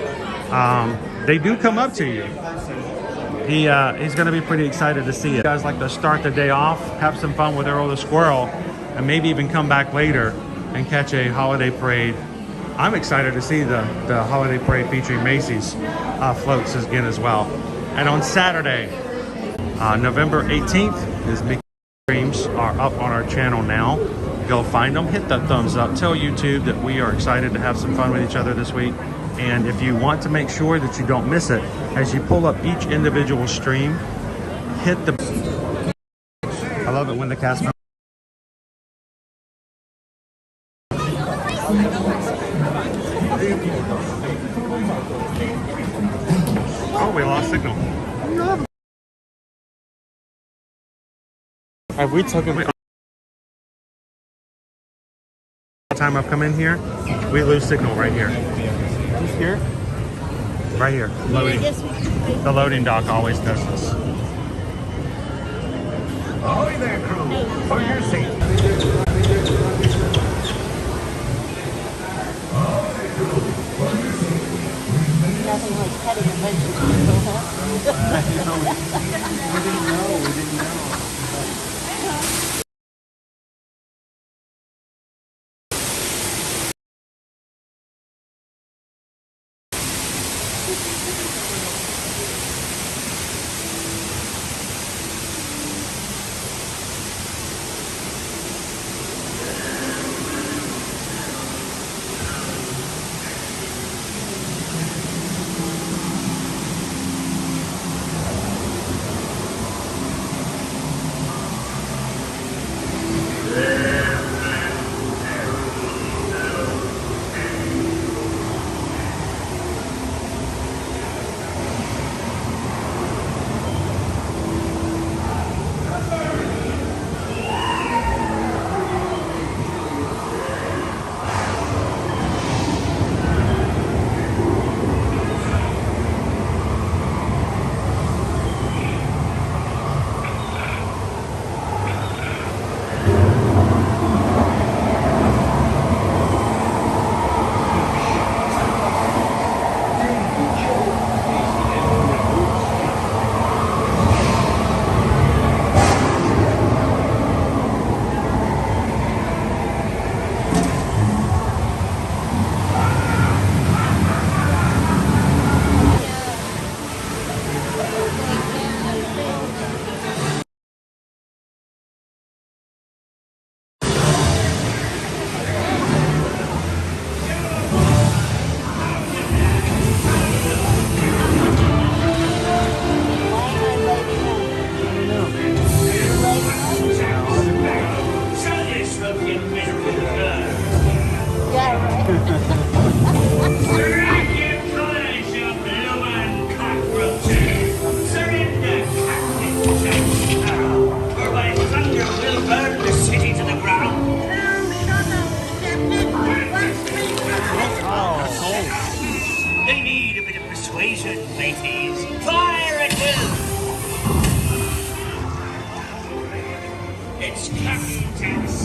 They do come up to you. He's going to be pretty excited to see it. You guys like to start the day off, have some fun with Earl the Squirrel, and maybe even come back later and catch a holiday parade. I'm excited to see the holiday parade featuring Macy's floats again as well. And on Saturday, November 18th, is Mickey streams are up on our channel now. Go find them, hit that thumbs up, tell YouTube that we are excited to have some fun with each other this week. And if you want to make sure that you don't miss it, as you pull up each individual stream, hit the... I love it when the cast members We took him. Time I've come in here, we lose signal right here. Just here? Right here. Loading. The loading dock always does this. Ahoy there, crew. For your safety. Nothing like petting a bunch of people, huh? We didn't know.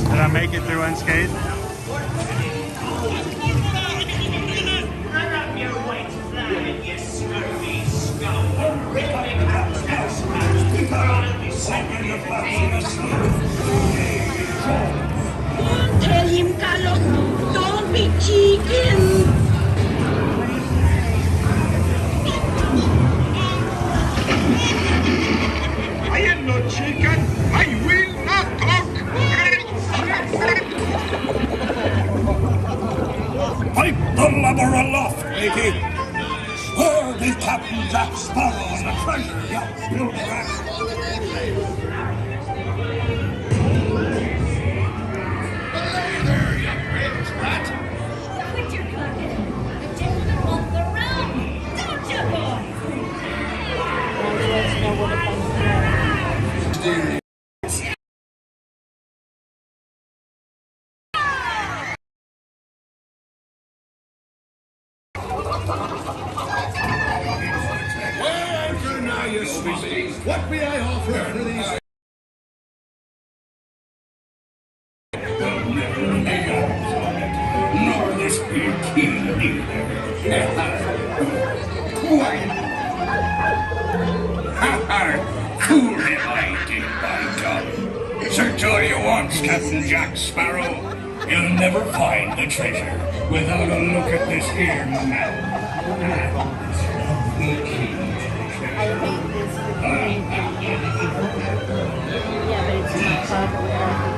Did I make it through unscathed? Don't tell him, Carlos. Don't be cheeky. I am not chicken. I will not talk. Pipe the lubber aloft, matey. Where is Captain Jack Sparrow and the treasure yacht still crashed? Belay there, you rich rat. Quit your cooking. The gentlemen want the room. Don't you, boy? Well, anchor now, you sweeties. What may I offer for these? Nor this here key either. Quiet. Coolly lighted, by God. Search all you want, Captain Jack Sparrow. You'll never find the treasure without a look at this here map. I hate this. Yeah, but it's not popular.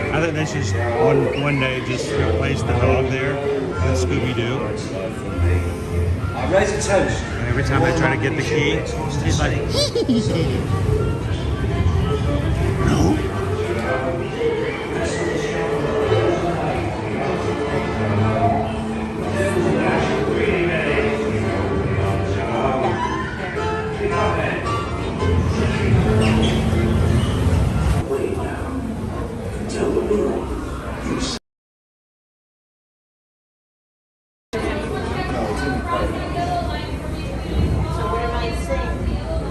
I think they should one day just replace the dog there with Scooby-Doo. I raise a toast. And every time they try to get the key, he's like, no.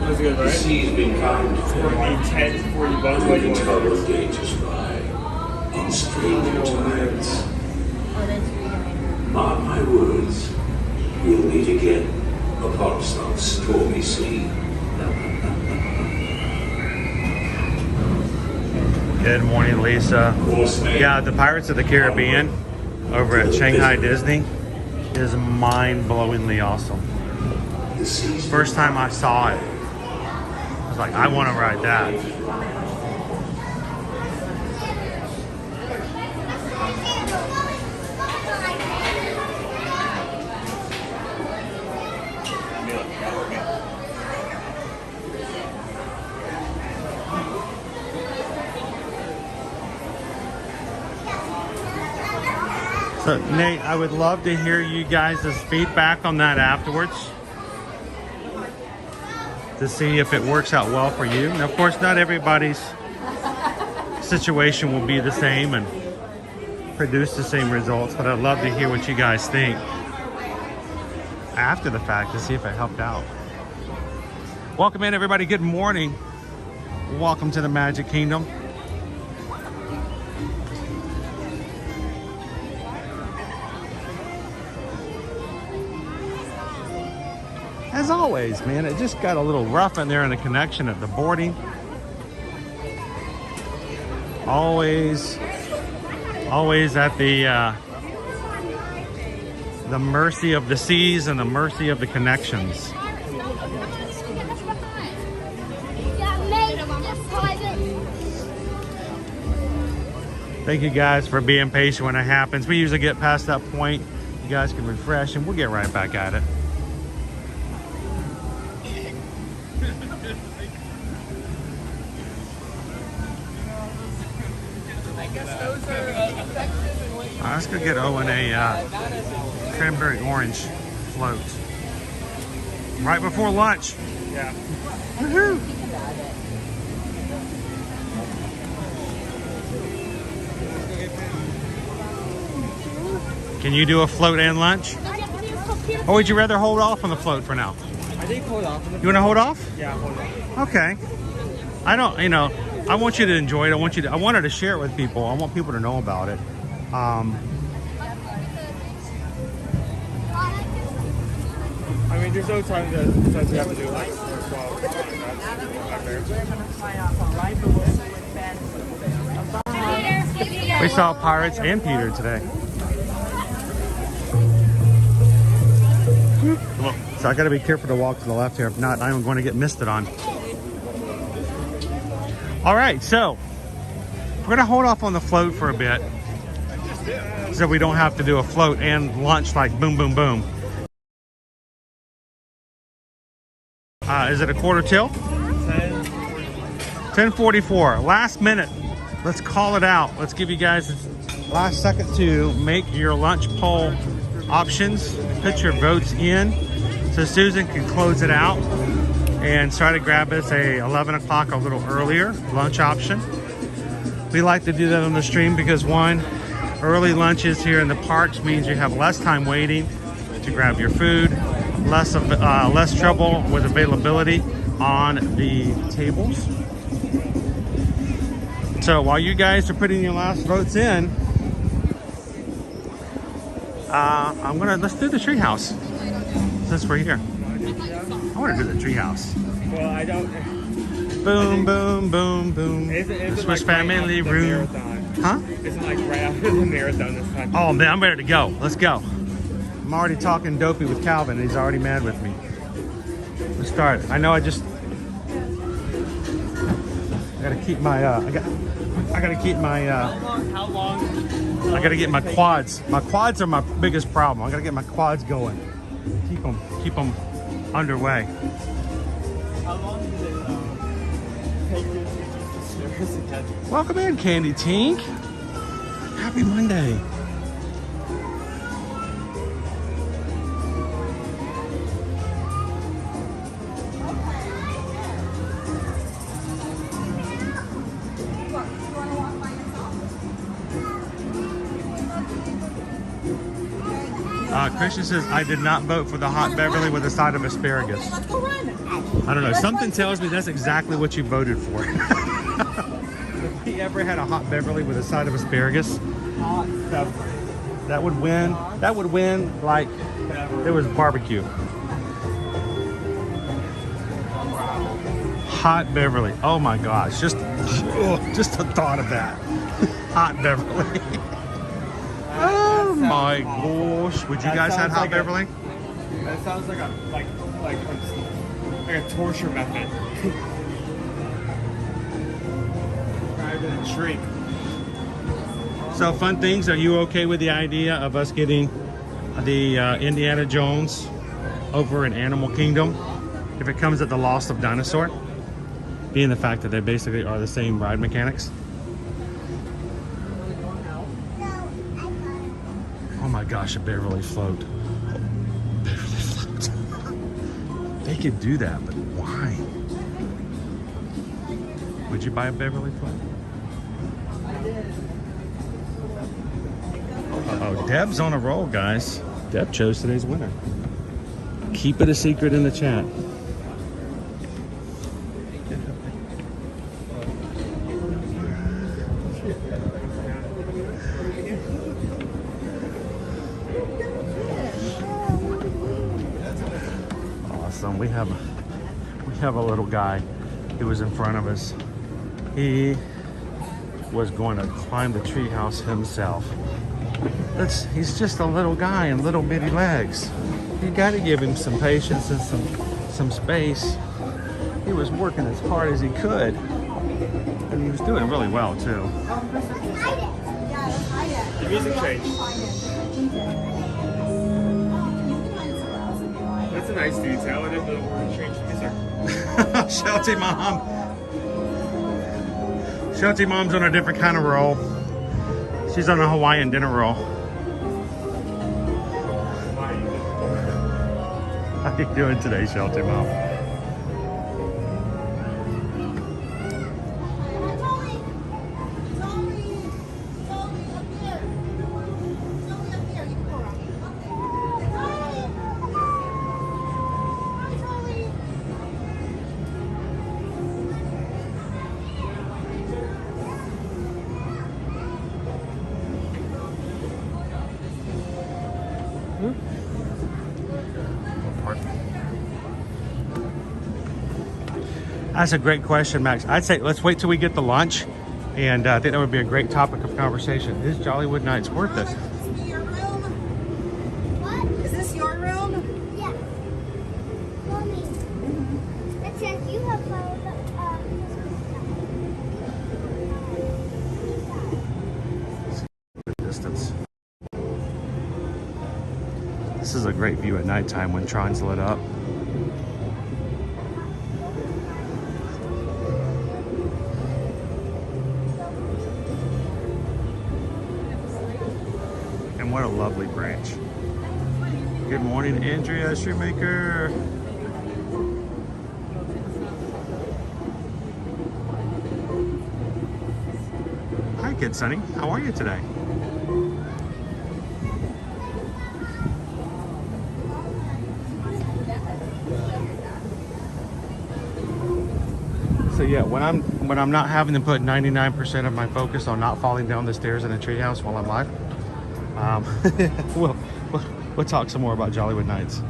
That's good, right? He's been kind. 40 bucks. We can tolerate just by in strange times. Mark my words, we'll meet again upon some stormy sea. Good morning, Lisa. Yeah, the Pirates of the Caribbean over at Shanghai Disney is mind-blowingly awesome. First time I saw it, I was like, I want to ride that. So, Nate, I would love to hear you guys' feedback on that afterwards to see if it works out well for you. And of course, not everybody's situation will be the same and produce the same results, but I'd love to hear what you guys think after the fact to see if it helped out. Welcome in, everybody. Good morning. Welcome to the Magic Kingdom. As always, man, it just got a little rough in there in the connection of the boarding. Always at the mercy of the seas and the mercy of the connections. Thank you guys for being patient when it happens. We usually get past that point. You guys can refresh and we'll get right back at it. Let's go get Owen a cranberry orange float. Right before lunch. Yeah. Woohoo! Can you do a float and lunch? Or would you rather hold off on the float for now? I think hold off. You want to hold off? Yeah, hold off. Okay. I don't, you know, I want you to enjoy it. I wanted to share it with people. I want people to know about it. I mean, there's no time that says we have to do like 12. We saw Pirates and Peter today. So I got to be careful to walk to the left here. If not, I'm going to get misted on. All right, so we're going to hold off on the float for a bit so we don't have to do a float and lunch like boom, boom, boom. Is it a quarter till? 10:44. Last minute. Let's call it out. Let's give you guys the last second to make your lunch poll options. Put your votes in so Susan can close it out and try to grab us a 11 o'clock a little earlier lunch option. We like to do that on the stream because one, Early lunches here in the parks means you have less time waiting to grab your food, less trouble with availability on the tables. So while you guys are putting your last votes in, let's do the treehouse since we're here. I want to do the treehouse. Well, I don't. Boom, boom, boom, boom. Is it Swiss like family right room. Huh? Isn't like right after the marathon this time? Oh man, I'm ready to go. Let's go. I'm already talking dopey with Calvin, and he's already mad with me. Let's start. I know I gotta keep my I gotta keep my How long? I gotta get my quads. My quads are my biggest problem. I gotta get my quads going. Keep them underway. How long did it take you to use the stairs again? Welcome in, Candy Tink. Happy Monday. Christian says, I did not vote for the hot Beverly with a side of asparagus. I don't know. Something tells me that's exactly what you voted for. If we ever had a hot Beverly with a side of asparagus, that would win. That would win like it was barbecue. Hot Beverly. Oh my gosh. Just the thought of that. Hot Beverly. Oh my gosh. Would you guys have hot Beverly? That sounds like a torture method. Rather than a treat. So fun things, are you okay with the idea of us getting the Indiana Jones over in Animal Kingdom if it comes at the loss of Dinosaur? Being the fact that they basically are the same ride mechanics. Oh my gosh, a Beverly float. Beverly float. They could do that, but why? Would you buy a Beverly float? Uh-oh, Deb's on a roll, guys. Deb chose today's winner. Keep it a secret in the chat. Awesome. We have a little guy who was in front of us. He was going to climb the treehouse himself. He's just a little guy and little bitty legs. You got to give him some patience and some space. He was working as hard as he could, and he was doing really well too. The music changed. That's a nice detail. I didn't know we changed music. Shelty Mom. Shelty Mom's on a different kind of roll. She's on a Hawaiian dinner roll. How you doing today, Shelty Mom? That's a great question, Max. I'd say let's wait till we get the lunch, and I think that would be a great topic of conversation. Is Jollywood Nights worth it? Is this your room? Yeah. Mommy. It says you have Distance. This is a great view at nighttime when Tron's lit up. And what a lovely branch. Good morning, Andrea Shoemaker. Hi, Kid Sunny. How are you today? yeah, when I'm not having to put 99% of my focus on not falling down the stairs in a treehouse while I'm live, we'll talk some more about Jollywood Nights.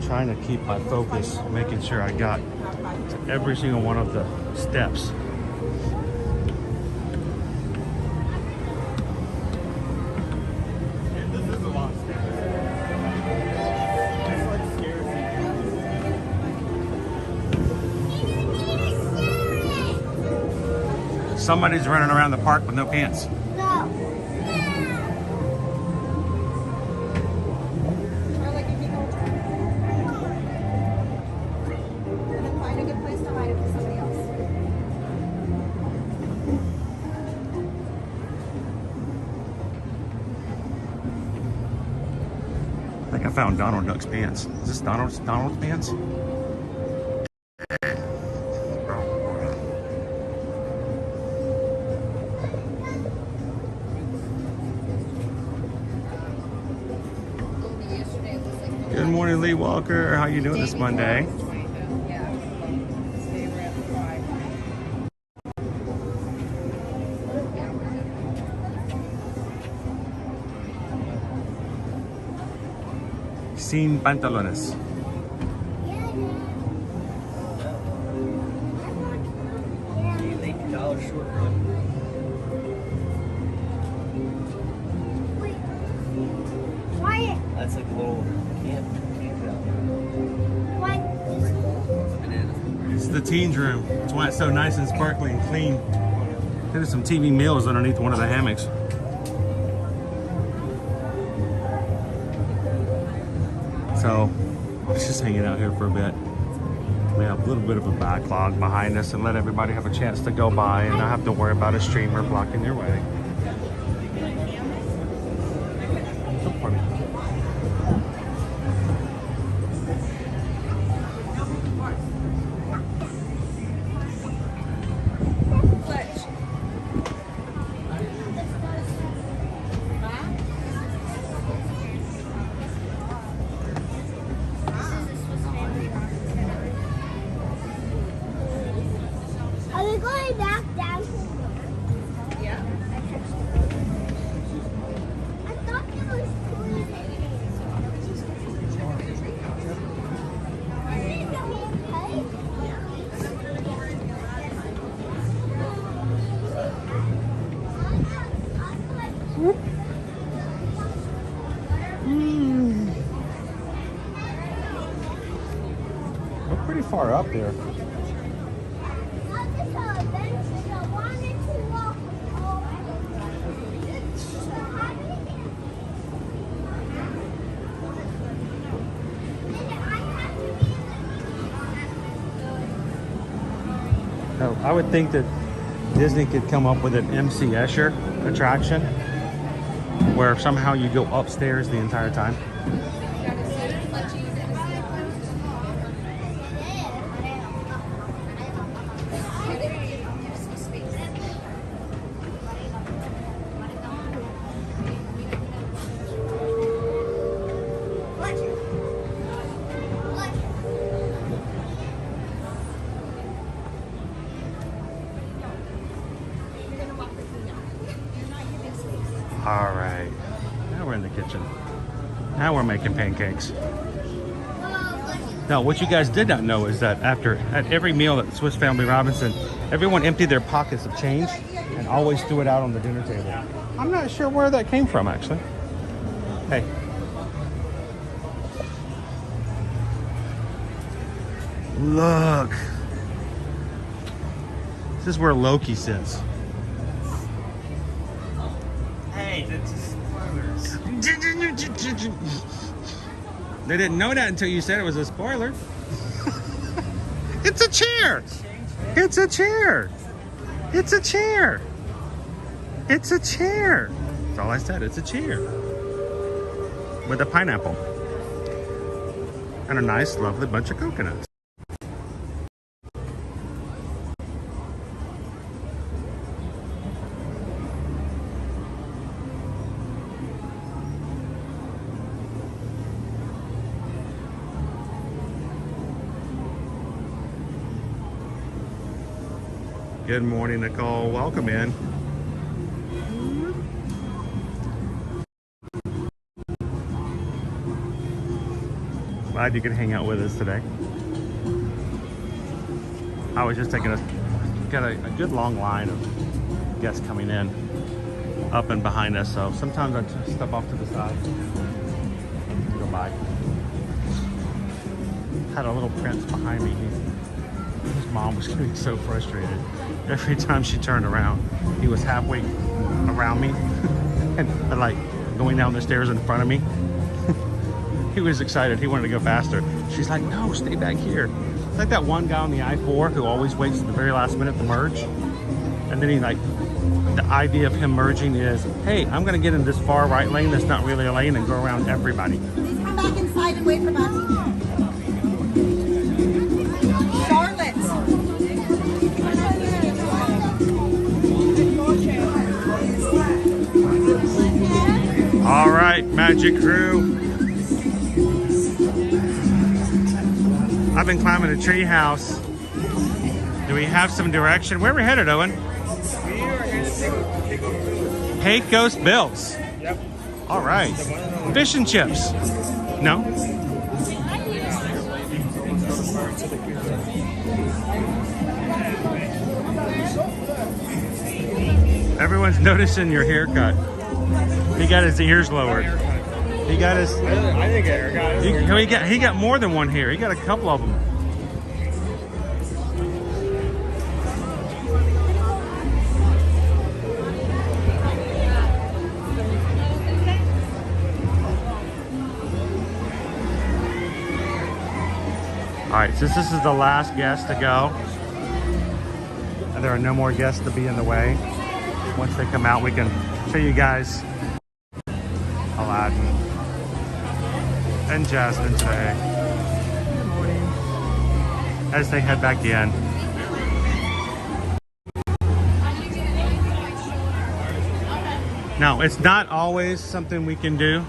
Trying to keep my focus, making sure I got to every single one of the steps. This is a lot of stairs. It's like scary. Somebody's running around the park with no pants. I think I found Donald Duck's pants. Is this Donald's pants? Good morning, Lee Walker. How you doing this Monday? Sin pantalones. That's like a little camp It's the teens room. That's why it's so nice and sparkly and clean. There's some TV meals underneath one of the hammocks. So, let's just hanging out here for a bit. We have a little bit of a backlog behind us and let everybody have a chance to go by and not have to worry about a streamer blocking their way. So funny. Are we going back down? Yeah. I thought it was We're pretty far up there. So I would think that Disney could come up with an MC Escher attraction where somehow you go upstairs the entire time. All right, now we're in the kitchen. Now we're making pancakes. Now, what you guys did not know is that at every meal at Swiss Family Robinson, everyone emptied their pockets of change and always threw it out on the dinner table. I'm not sure where that came from, actually. Hey. Look. This is where Loki sits. Hey, that's just spoilers. They didn't know that until you said it was a spoiler. It's a chair. It's a chair. It's a chair. It's a chair. That's all I said. It's a chair. With a pineapple. And a nice, lovely bunch of coconuts. Good morning, Nicole. Welcome in. Glad you could hang out with us today. I was just got a good long line of guests coming in up and behind us, so sometimes I just step off to the side and go by. Had a little prince behind me. His mom was getting so frustrated. Every time she turned around, he was halfway around me and like going down the stairs in front of me. He was excited. He wanted to go faster. She's like, no, stay back here. It's like that one guy on the I-4 who always waits at the very last minute to merge. And then he the idea of him merging is, hey, I'm going to get in this far right lane that's not really a lane and go around everybody. Please come back inside and wait for Betsy. Charlotte. All right, Magic Crew. I've been climbing a treehouse. Do we have some direction? Where are we headed, Owen? We are going to take Pecos Bills. Yep. All right. Fish and chips. No? Everyone's noticing your haircut. He got his ears lowered. He got his. I think He got more than one hair. He got a couple of them. All right, since this is the last guest to go, and there are no more guests to be in the way, once they come out, we can show you guys Aladdin and Jasmine today as they head back in. Now, it's not always something we can do,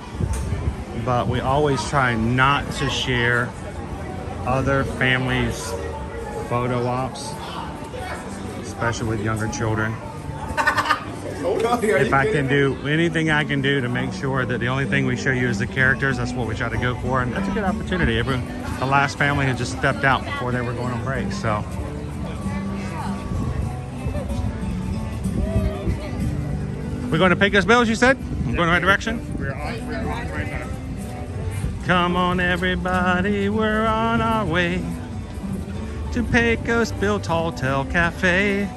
but we always try not to share other families' photo ops, especially with younger children. If I can do anything I can do to make sure that the only thing we show you is the characters, that's what we try to go for, and that's a good opportunity. The last family had just stepped out before they were going on break, so. We're going to Pecos Bills, you said? I'm going the right direction? We're on the right side. Come on, everybody, we're on our way to Pecos Bill Hotel Cafe.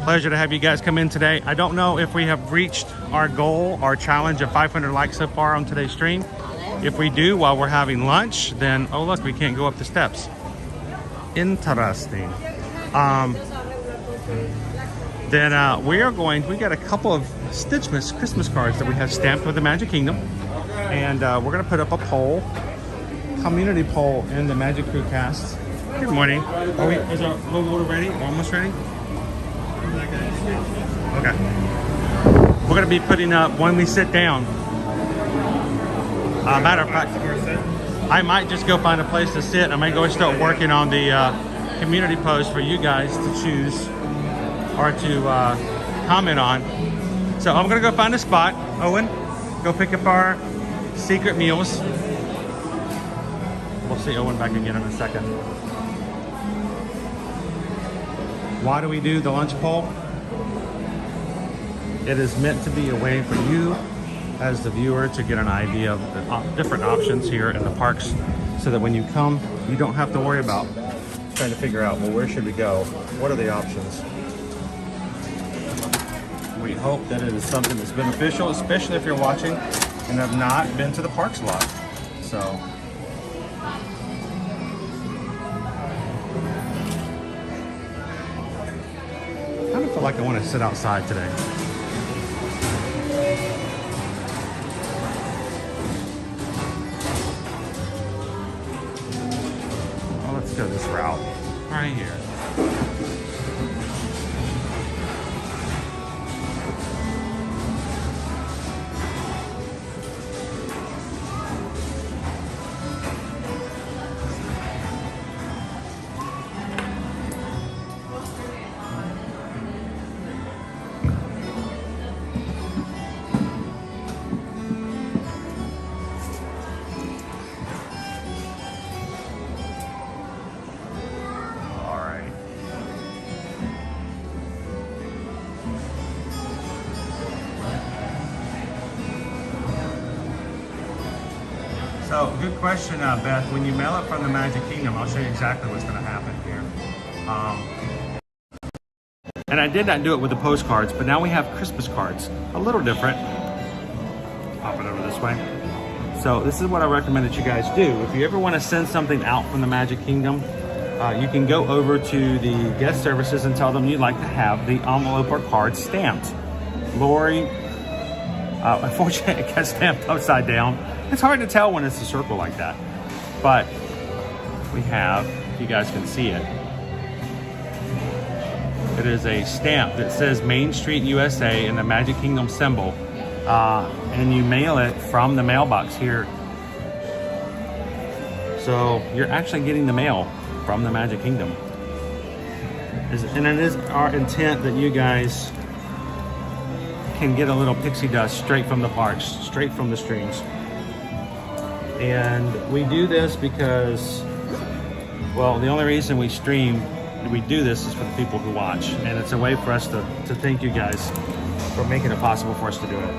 Pleasure to have you guys come in today. I don't know if we have reached our goal, our challenge of 500 likes so far on today's stream. If we do while we're having lunch, then, oh look, we can't go up the steps. Interesting. Then we got a couple of Stitchmas Christmas cards that we have stamped with the Magic Kingdom. And we're gonna put up a poll, community poll in the Magic Crew cast. Good morning. Is our logo ready? Almost ready? Okay. We're gonna be putting up when we sit down. Matter of fact, I might just go find a place to sit. I might go and start working on the community post for you guys to choose or to comment on. So I'm gonna go find a spot. Owen, go pick up our secret meals. We'll see Owen back again in a second. Why do we do the lunch poll? It is meant to be a way for you as the viewer to get an idea of the different options here in the parks, so that when you come, you don't have to worry about trying to figure out, well, where should we go? What are the options? We hope that it is something that's beneficial, especially if you're watching and have not been to the parks a lot. So, I kind of feel like I want to sit outside today. Well, let's go this route right here. So, good question, Beth. When you mail it from the Magic Kingdom, I'll show you exactly what's going to happen here. And I did not do it with the postcards, but now we have Christmas cards. A little different. Pop it over this way. So this is what I recommend that you guys do. If you ever want to send something out from the Magic Kingdom, you can go over to the guest services and tell them you'd like to have the envelope or card stamped. Lori, unfortunately, it got stamped upside down. It's hard to tell when it's a circle like that. But we have, if you guys can see it, it is a stamp that says Main Street USA and the Magic Kingdom symbol. And you mail it from the mailbox here. So you're actually getting the mail from the Magic Kingdom. And it is our intent that you guys can get a little pixie dust straight from the parks, straight from the streams. And we do this because, well, the only reason we do this is for the people who watch. And it's a way for us to thank you guys for making it possible for us to do it.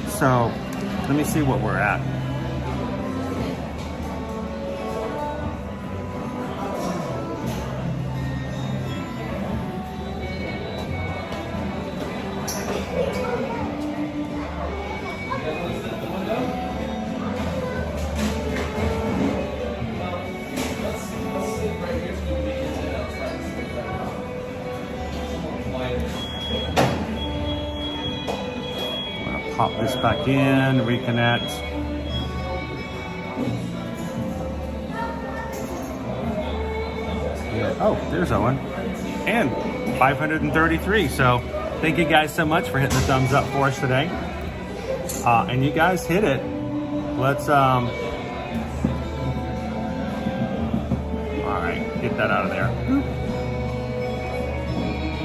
So, let me see what we're at. Pop this back in, reconnect. Yeah. Oh, there's Owen. And 533. So thank you guys so much for hitting the thumbs up for us today. And you guys hit it. Let's all right, get that out of there.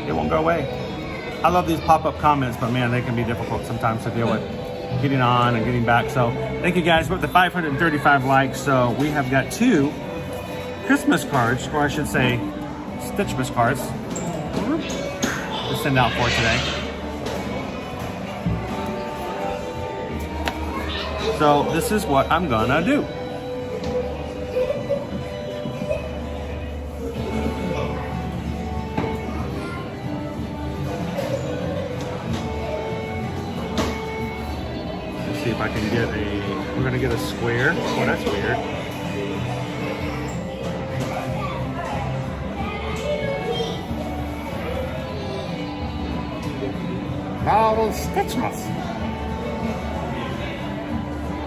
It won't go away. I love these pop-up comments, but man, they can be difficult sometimes to deal with getting on and getting back. So thank you guys. We're up to 535 likes. So we have got 2 Christmas cards, or I should say Stitchmas cards, to send out for today. So this is what I'm gonna do. See if I can get we're gonna get a square. Oh, that's weird. Novel Stitchmas.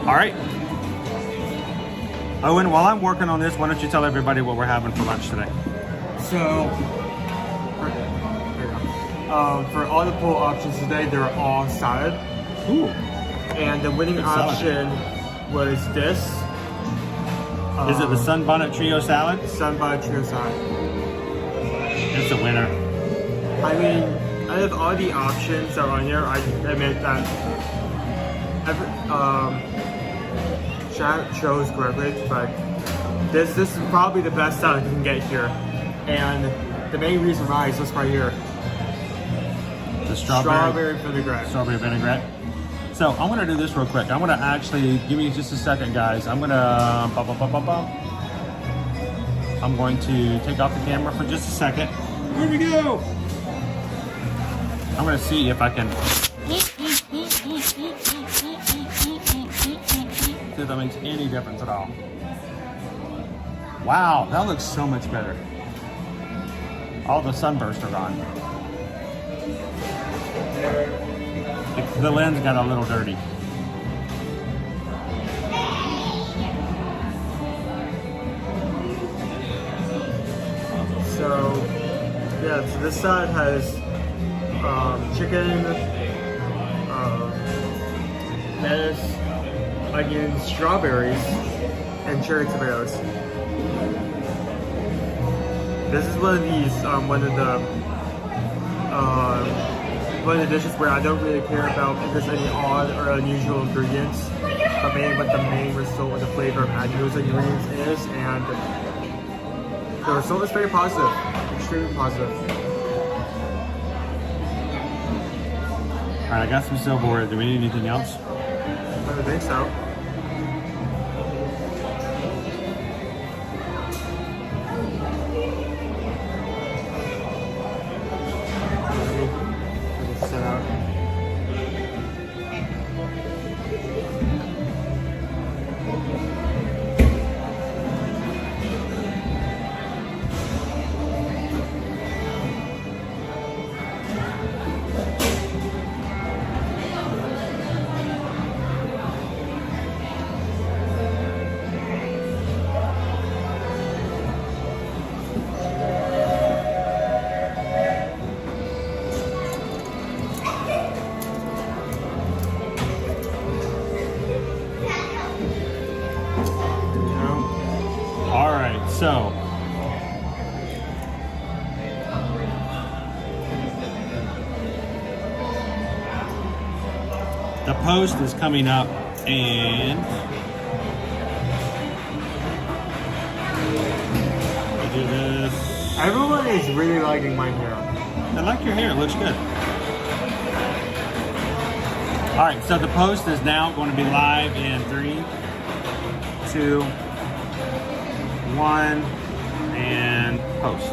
All right. Owen, while I'm working on this, why don't you tell everybody what we're having for lunch today? So, for all the pool options today, they're all salad. Ooh. And the winning option was this. Is it the Sunbonnet Trio salad? Sunbonnet Trio salad. It's a winner. I mean, out of all the options that are on here, I admit that Shannon chose garbage, but this is probably the best salad you can get here. And the main reason why is this right here. The strawberry vinaigrette. Strawberry vinaigrette. So I'm gonna do this real quick. I'm gonna actually, give me just a second, guys. I'm gonna, I'm going to take off the camera for just a second. Here we go. I'm gonna see if I can, see if that makes any difference at all. Wow, that looks so much better. All the sunbursts are gone. The lens got a little dirty. So, yeah, so this side has chicken, lettuce, onions, strawberries, and cherry tomatoes. This is one of these, one of the dishes where I don't really care about if there's any odd or unusual ingredients, but mainly what the main result or the flavor of adding those ingredients is, and the result is very positive, extremely positive. All right, I got some silverware. Do we need anything else? I think so. Set out. So, the post is coming up, and we do this. Everyone is really liking my hair. I like your hair, it looks good. All right, so the post is now going to be live in 3, 2, 1, and post.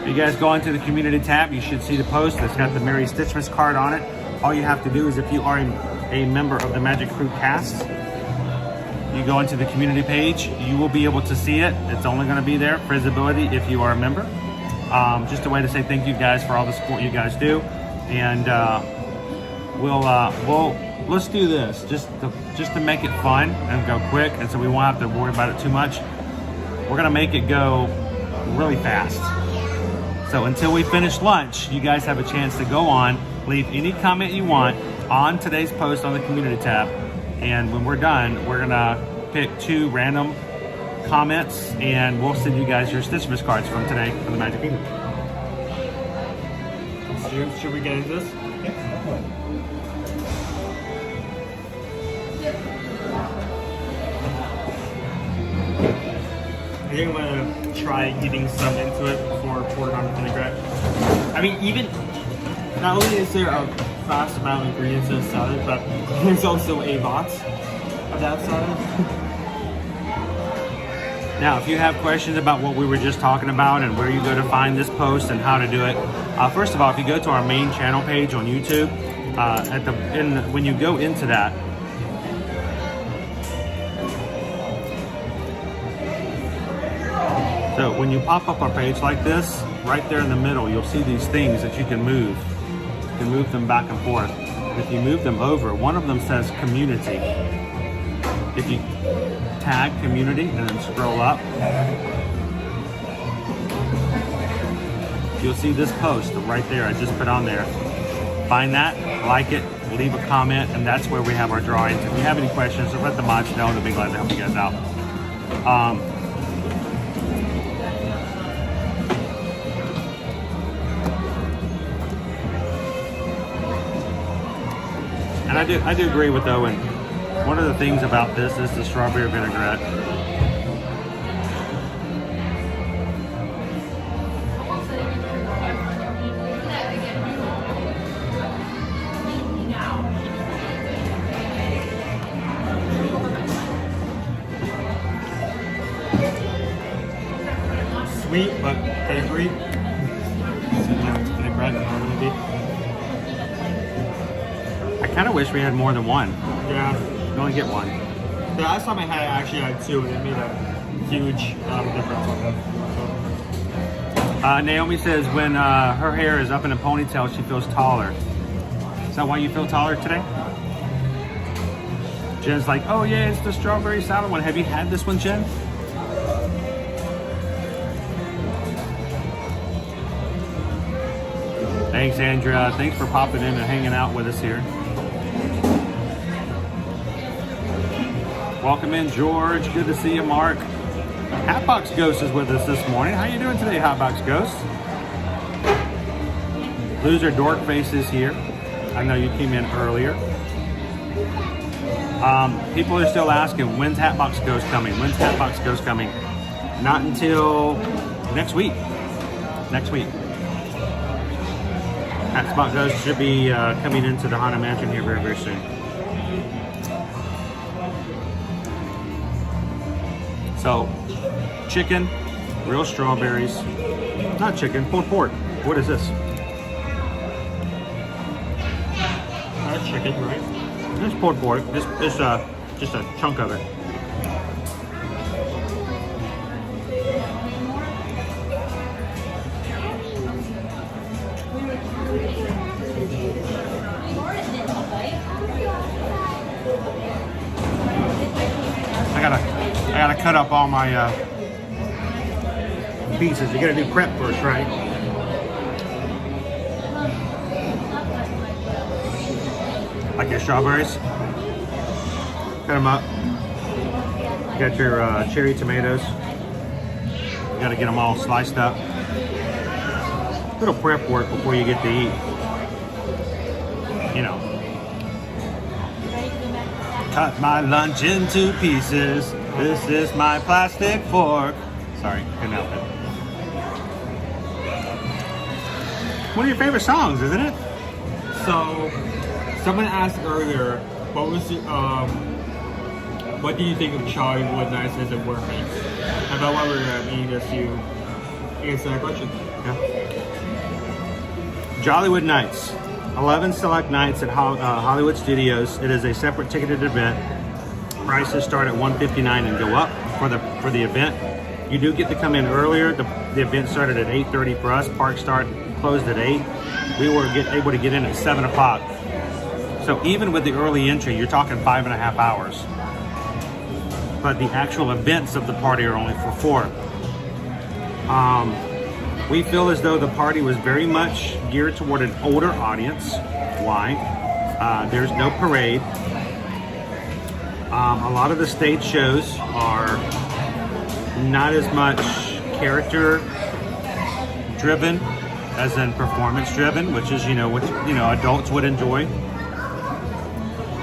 If you guys go into the community tab, you should see the post that's got the Merry Stitchmas card on it. All you have to do is, if you are a member of the Magic Crew cast, you go into the community page, you will be able to see it. It's only going to be there for visibility if you are a member. Just a way to say thank you guys for all the support you guys do. And let's do this just to make it fun and go quick, and so we won't have to worry about it too much. We're gonna make it go really fast. So until we finish lunch, you guys have a chance to go on, leave any comment you want on today's post on the community tab, and when we're done, we're gonna pick 2 random comments, and we'll send you guys your Stitchmas cards from today for the Magic Kingdom. Should we get into this? I think I'm gonna try eating some into it before pouring on the vinaigrette. I mean, even not only is there a vast amount of ingredients in the salad, but there's also a lot of that salad. Now, if you have questions about what we were just talking about and where you go to find this post and how to do it, first of all, if you go to our main channel page on YouTube, when you go into that, so when you pop up our page like this, right there in the middle, you'll see these things that you can move. You can move them back and forth. If you move them over, one of them says community. If you tag community and then scroll up, you'll see this post right there I just put on there. Find that, like it, leave a comment, and that's where we have our drawings. If you have any questions, just let the mods know, and they'll be glad to help you guys out. And I do agree with Owen. One of the things about this is the strawberry vinaigrette. Sweet, but savory. Vinaigrette normally be. I kind of wish we had more than one. Yeah. You only get one. The last time I had it, I actually had 2, and it made a huge difference on them. Naomi says when her hair is up in a ponytail, she feels taller. Is that why you feel taller today? Jen's like, oh yeah, it's the strawberry salad one. Have you had this one, Jen? Thanks, Andrea. Thanks for popping in and hanging out with us here. Welcome in, George. Good to see you, Mark. Hatbox Ghost is with us this morning. How you doing today, Hatbox Ghost? Loser Dork Face is here. I know you came in earlier. People are still asking, when's Hatbox Ghost coming? When's Hatbox Ghost coming? Not until next week. Next week. That spot ghost should be coming into the Haunted Mansion here very, very soon. So, chicken, real strawberries, not chicken, pulled pork. What is this? That's chicken, right? It's pulled pork. This is just a chunk of it. I gotta cut up all my pieces. You gotta do prep first, right? Like your strawberries. Cut them up. You got your cherry tomatoes. You gotta get them all sliced up. Little prep work before you get to eat. You know. Cut my lunch into pieces. This is my plastic fork. Sorry, couldn't help it. One of your favorite songs, isn't it? So, someone asked earlier, what was the, what do you think of Jollywood Nights as a work mix? About what we're eating as you answer that question. Yeah. Jollywood Nights. 11 select nights at Hollywood Studios. It is a separate ticketed event. Prices start at $159 and go up for the event. You do get to come in earlier. The event started at 8:30 for us. Park closed at 8. We were able to get in at 7 o'clock. So even with the early entry, you're talking 5.5 hours. But the actual events of the party are only for 4. We feel as though the party was very much geared toward an older audience. Why? There's no parade. A lot of the stage shows are not as much character driven as in performance driven, which is, what adults would enjoy.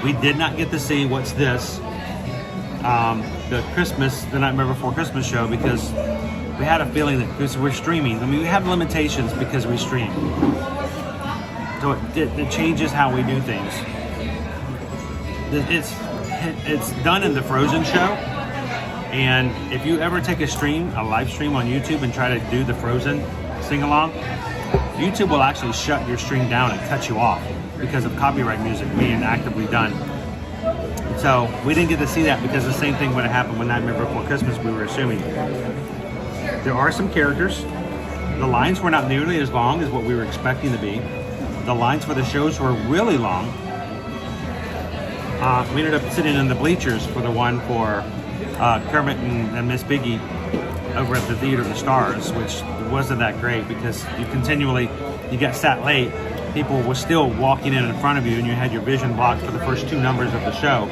We did not get to see What's This, the Nightmare Before Christmas show, because we had a feeling that because we're streaming, we have limitations because we stream. So it changes how we do things. It's done in the Frozen show, and if you ever take a live stream on YouTube and try to do the Frozen sing-along, YouTube will actually shut your stream down and cut you off because of copyright music being actively done. So we didn't get to see that because the same thing would have happened with Nightmare Before Christmas, we were assuming. There are some characters. The lines were not nearly as long as what we were expecting to be. The lines for the shows were really long. We ended up sitting in the bleachers for the one for Kermit and Miss Piggy over at the Theater of the Stars, which wasn't that great because you got sat late. People were still walking in front of you and you had your vision blocked for the first 2 numbers of the show.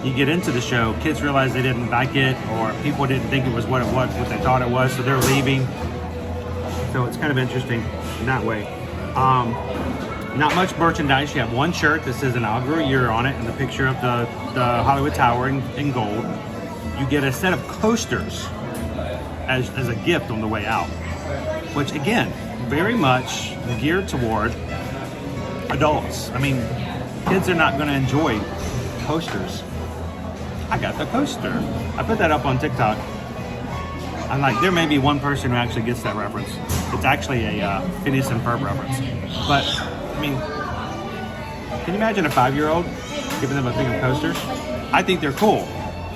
You get into the show, kids realize they didn't like it, or people didn't think it was what they thought it was, so they're leaving. So it's kind of interesting in that way. Not much merchandise. You have one shirt that says Inaugural Year on it and the picture of the Hollywood Tower in gold. You get a set of coasters as a gift on the way out, which again, very much geared toward adults. I mean, kids are not going to enjoy coasters. I got the coaster. I put that up on TikTok. I'm like, there may be one person who actually gets that reference. It's actually a Phineas and Ferb reference. But, I mean, can you imagine a 5-year-old giving them a thing of coasters? I think they're cool,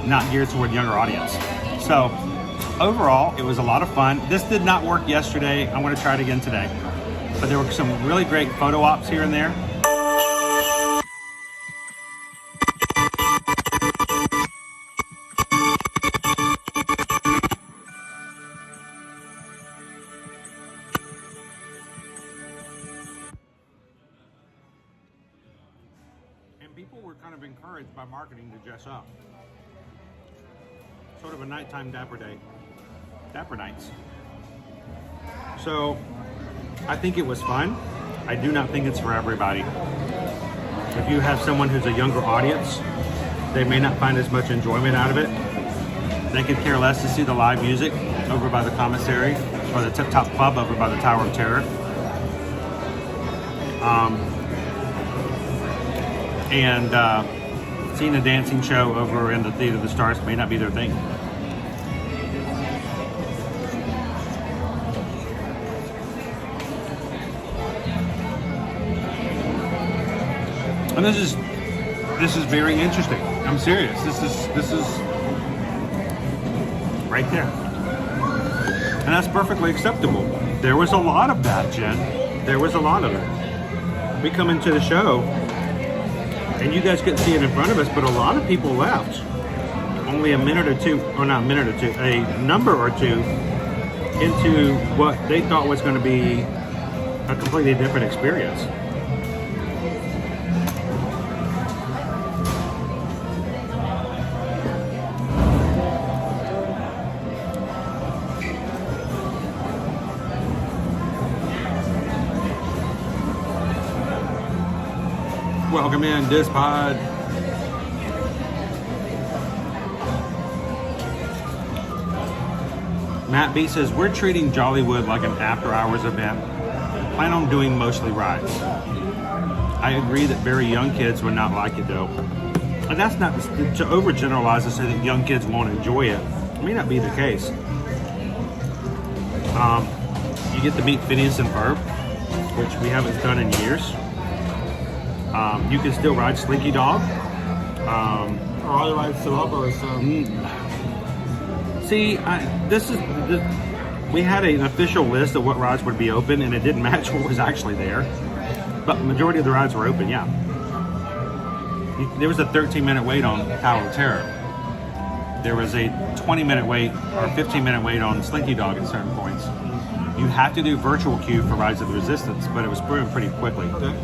not geared toward younger audience. So, overall, it was a lot of fun. This did not work yesterday. I'm going to try it again today. But there were some really great photo ops here and there. People were kind of encouraged by marketing to dress up. Sort of a nighttime Dapper Nights. So, I think it was fun. I do not think it's for everybody. If you have someone who's a younger audience, they may not find as much enjoyment out of it. They could care less to see the live music over by the commissary or the Tip Top Pub over by the Tower of Terror. And seeing a dancing show over in the Theater of the Stars may not be their thing. And this is very interesting. I'm serious. This is right there. And that's perfectly acceptable. There was a lot of that, Jen. There was a lot of it. We come into the show, and you guys couldn't see it in front of us, but a lot of people left. Only a minute or two, or not a minute or two, a number or two into what they thought was going to be a completely different experience. Welcome in, Dispod. Matt B says, we're treating Jollywood like an after-hours event. Plan on doing mostly rides. I agree that very young kids would not like it though. And that's not to overgeneralize and say that young kids won't enjoy it. It may not be the case. You get to meet Phineas and Ferb, which we haven't done in years. You can still ride Slinky Dog. Are all the rides still up or some? See, we had an official list of what rides would be open, and it didn't match what was actually there. But the majority of the rides were open, yeah. There was a 13-minute wait on Tower of Terror. There was a 20-minute wait or 15-minute wait on Slinky Dog at certain points. You have to do virtual queue for Rides of the Resistance, but it was proven pretty quickly. Okay.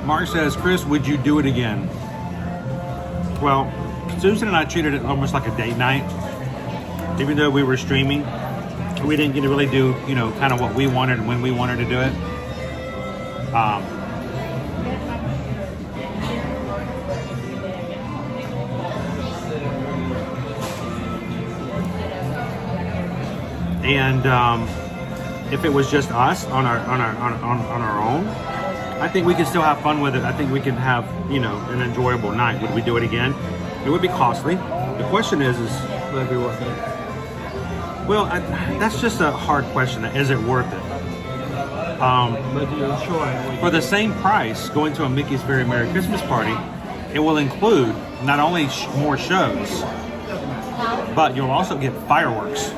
Mark says, Chris, would you do it again? Well, Susan and I treated it almost like a date night. Even though we were streaming, we didn't get to really do, kind of what we wanted and when we wanted to do it. If it was just us on our own, I think we can still have fun with it. I think we can have, an enjoyable night. Would we do it again? It would be costly. The question is would it be worth it? Well, that's just a hard question. Is it worth it? But do you enjoy for the same price, going to a Mickey's Very Merry Christmas Party, it will include not only more shows, but you'll also get fireworks.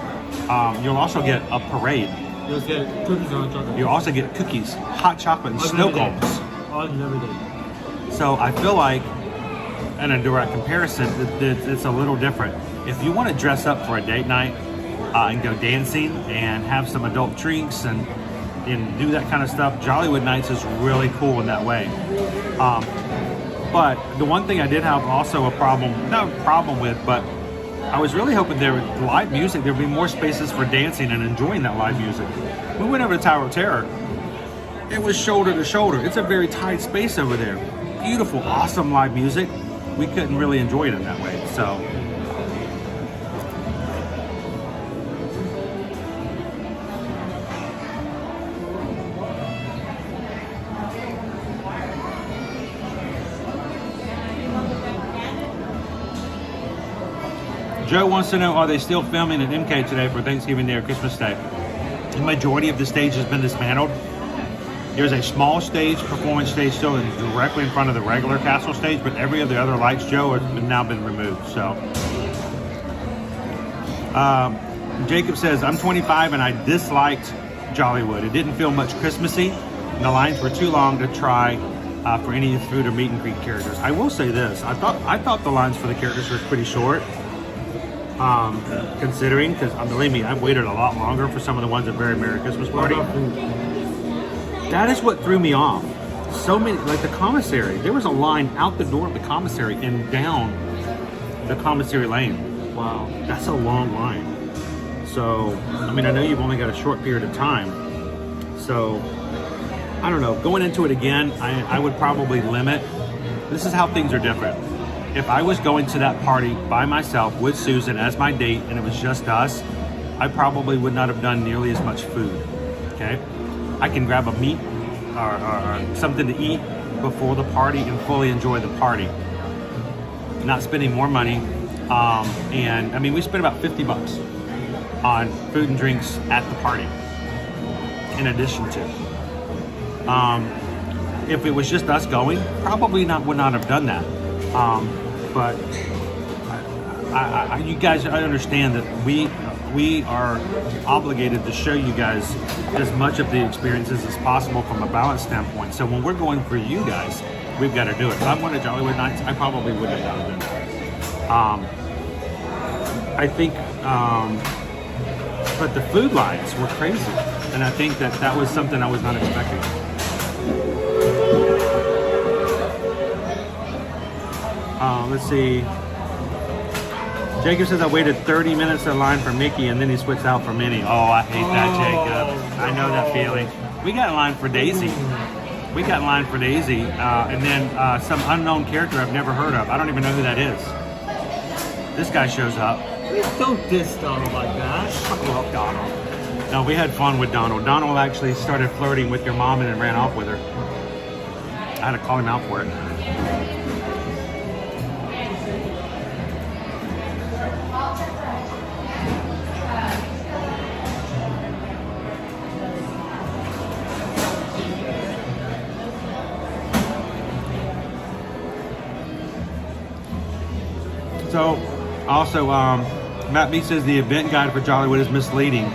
You'll also get a parade. You'll get cookies and hot chocolate. You also get cookies, hot chocolate, and snow cones. All every day. So I feel like, in a direct comparison, it's a little different. If you want to dress up for a date night and go dancing and have some adult treats and do that kind of stuff, Jollywood Nights is really cool in that way. But the one thing I did have also not a problem with, but I was really hoping there was live music. There'd be more spaces for dancing and enjoying that live music. We went over to Tower of Terror. It was shoulder to shoulder. It's a very tight space over there. Beautiful, awesome live music. We couldn't really enjoy it in that way. So, Joe wants to know, are they still filming at MK today for Thanksgiving Day or Christmas Day? The majority of the stage has been dismantled. There's a small stage, performance stage, still directly in front of the regular castle stage, but every of the other lights, Joe, have now been removed. So, Jacob says, I'm 25 and I disliked Jollywood. It didn't feel much Christmassy, and the lines were too long to try for any food or meet and greet characters. I will say this: I thought the lines for the characters were pretty short. Considering, because believe me, I've waited a lot longer for some of the ones at Very Merry Christmas Party. That is what threw me off. So many, like the commissary, there was a line out the door of the commissary and down the commissary lane. Wow, that's a long line. So, I know you've only got a short period of time. So, I I don't know, going into it again, I would probably limit. This is how things are different. If I was going to that party by myself with Susan as my date and it was just us, I probably would not have done nearly as much food, okay? I can grab a meat or something to eat before the party and fully enjoy the party. Not spending more money. And I mean, we spent about 50 bucks on food and drinks at the party, in addition to. If it was just us going, probably would not have done that. But you guys, I understand that we are obligated to show you guys as much of the experiences as possible from a balance standpoint. So when we're going for you guys, we've got to do it. If I wanted Jollywood Nights, I probably wouldn't have done it. I think, but the food lines were crazy, and I think that was something I was not expecting. Let's see. Jacob says I waited 30 minutes in line for Mickey and then he switched out for Minnie. Oh, I hate that, Jacob. I know that feeling. We got in line for Daisy. And then some unknown character I've never heard of. I don't even know who that is. This guy shows up. Don't diss Donald like that. I love Donald. No, we had fun with Donald. Donald actually started flirting with your mom and then ran off with her. I had to call him out for it. So, also, Matt B says the event guide for Jollywood is misleading.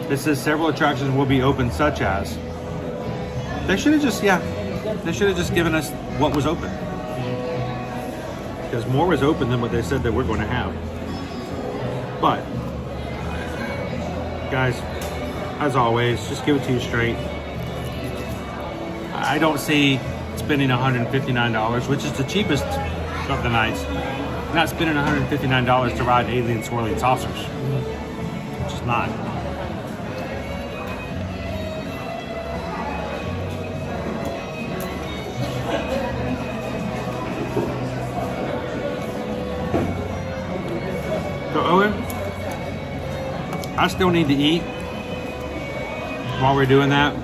It says several attractions will be open, such as. They should have just given us what was open. Because more was open than what they said that we're going to have. But, guys, as always, just give it to you straight. I don't see spending $159, which is the cheapest of the nights. Not spending $159 to ride alien swirling saucers. Just not. So Owen, I still need to eat while we're doing that.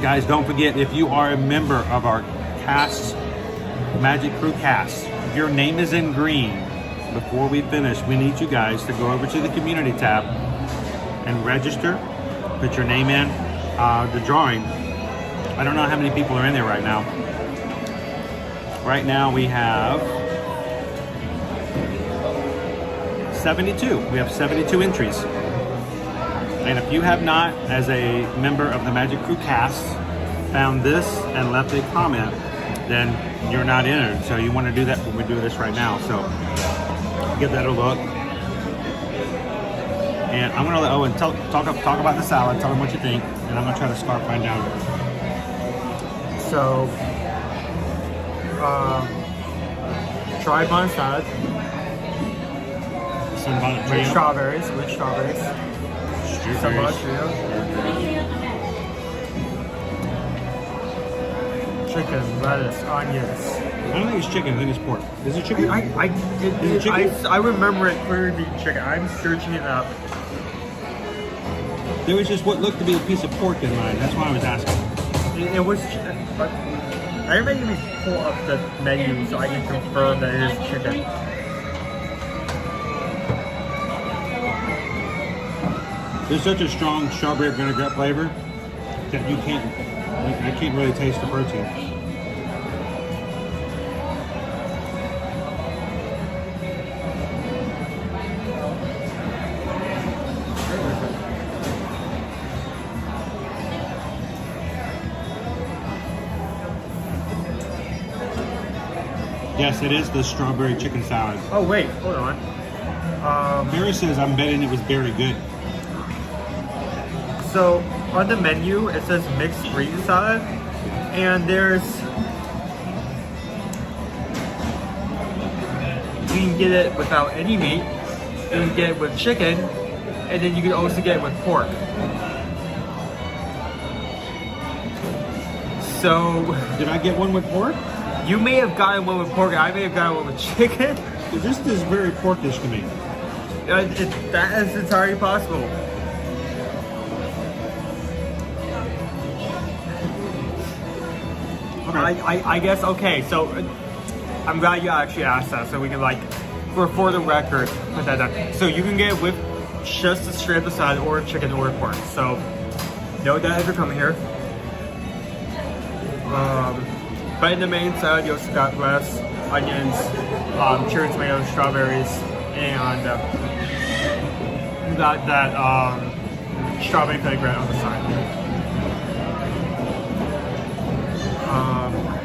Guys, don't forget, if you are a member of our cast, Magic Crew cast, if your name is in green, before we finish, we need you guys to go over to the community tab and register, put your name in, the drawing. I don't know how many people are in there right now. Right now we have 72. We have 72 entries. And if you have not, as a member of the Magic Crew cast, found this and left a comment, then you're not entered. So you want to do that when we do this right now. So give that a look. And I'm going to let Owen talk about the salad, tell him what you think, and I'm going to try to scarf mine down. So, try bun salad. With strawberries. Sunbonnet trio. Chicken, lettuce, onions. I don't think it's chicken, I think it's pork. Is it chicken? I remember it clearly being chicken. I'm searching it up. There was just what looked to be a piece of pork in mine. That's why I was asking. It was chicken, but I remember me pull up the menu so I can confirm that it is chicken. There's such a strong strawberry vinaigrette flavor that I can't really taste the protein. Yes, it is the strawberry chicken salad. Oh wait, hold on. Barry says, I'm betting it was very good. So on the menu it says mixed green salad, and you can get it without any meat, you can get it with chicken, and then you can also get it with pork. So did I get one with pork? You may have gotten one with pork. I may have gotten one with chicken. This is very porkish to me. That is entirely possible. Okay. I guess, okay, so I'm glad you actually asked that, so we can like, for the record, put that down. So you can get it with just a straight up salad or chicken or pork. So note that if you're coming here. But in the main salad, you also got lettuce, onions, cherry tomatoes, strawberries, and you got that strawberry vinaigrette on the side.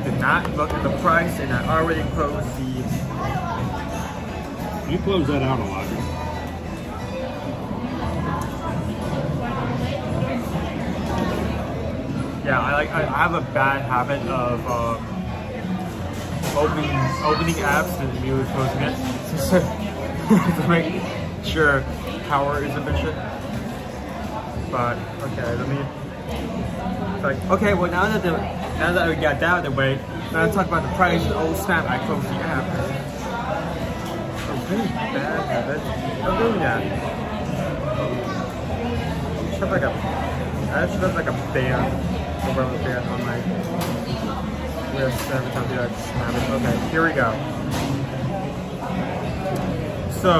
Did not look at the price, and I already closed the. You close that out a lot. Yeah, I have a bad habit of opening apps and immediately closing it to make sure power is efficient. But okay, let me. Okay, well now that we got that out of the way, now let's talk about the price. Oh snap! I closed the app. A really bad habit of doing that. I should have like a band. Over on my wrist every time I just snap it. Okay, here we go. So,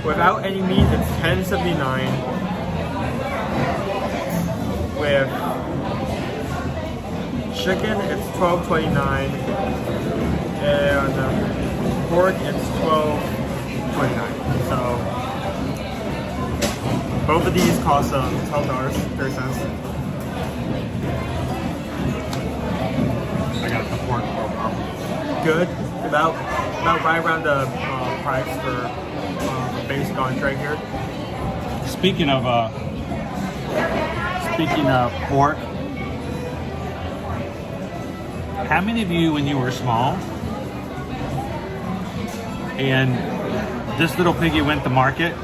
without any meat, it's $10.79. With chicken, it's $12.29, and pork, it's $12.29. So, both of these cost $12.30. I got the pork. Good. About right around the price for basic entree here. Speaking of pork, how many of you, when you were small, and this little piggy went to market?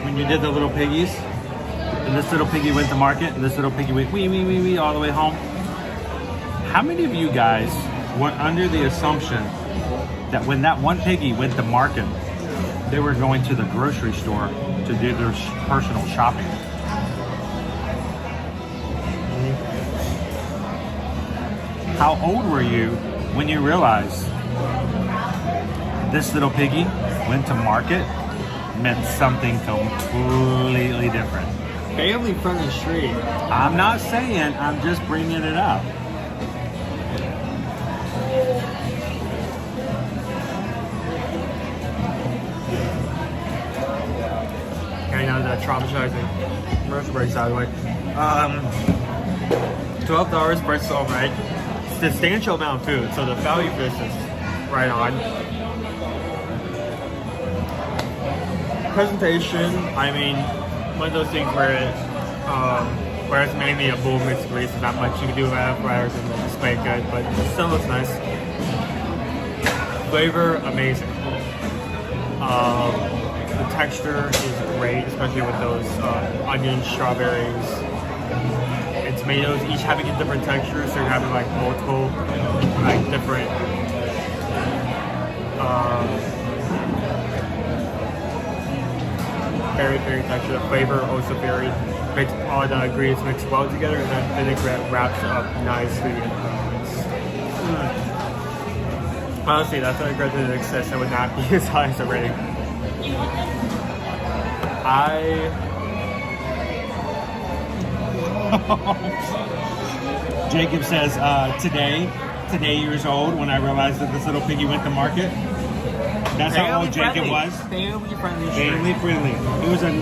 When you did the little piggies, and this little piggy went to market, and this little piggy went wee wee wee wee all the way home. How many of you guys were under the assumption that when that one piggy went to market, they were going to the grocery store to do their personal shopping? How old were you when you realized this little piggy went to market meant something completely different? Family friendly street. I'm not saying, I'm just bringing it up. Okay, now that traumatizing commercial breaks out of the way. $12 price is all right. Substantial amount of food, so the value for this is right on. Presentation, I mean, one of those things where it's mainly a bowl mixed grease, there's not much you can do about it rather than display it good, but it still looks nice. Flavor, amazing. The texture is great, especially with those onions, strawberries, and tomatoes, each having a different texture, so you're having like multiple, like different very texture. The flavor also very makes all the ingredients mix well together, and then vinaigrette wraps it up nicely. Honestly, that's a vinaigrette that exists and would not be as high as a rating. Jacob says, today years old, when I realized that this little piggy went to market. That's how old Jacob was. Family friendly. Family friendly.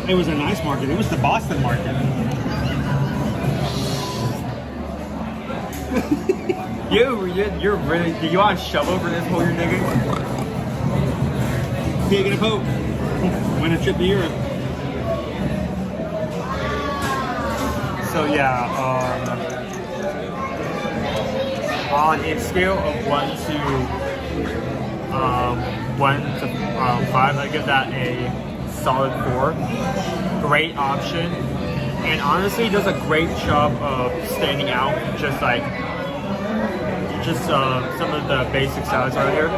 It was a nice market. It was the Boston market. You're really. Do you want to shovel for this hole you're digging? Taking a poke. Win a trip to Europe. So yeah, on a scale of 1 to 5, I give that a solid 4. Great option. And honestly, it does a great job of standing out. Just some of the basic salads right here.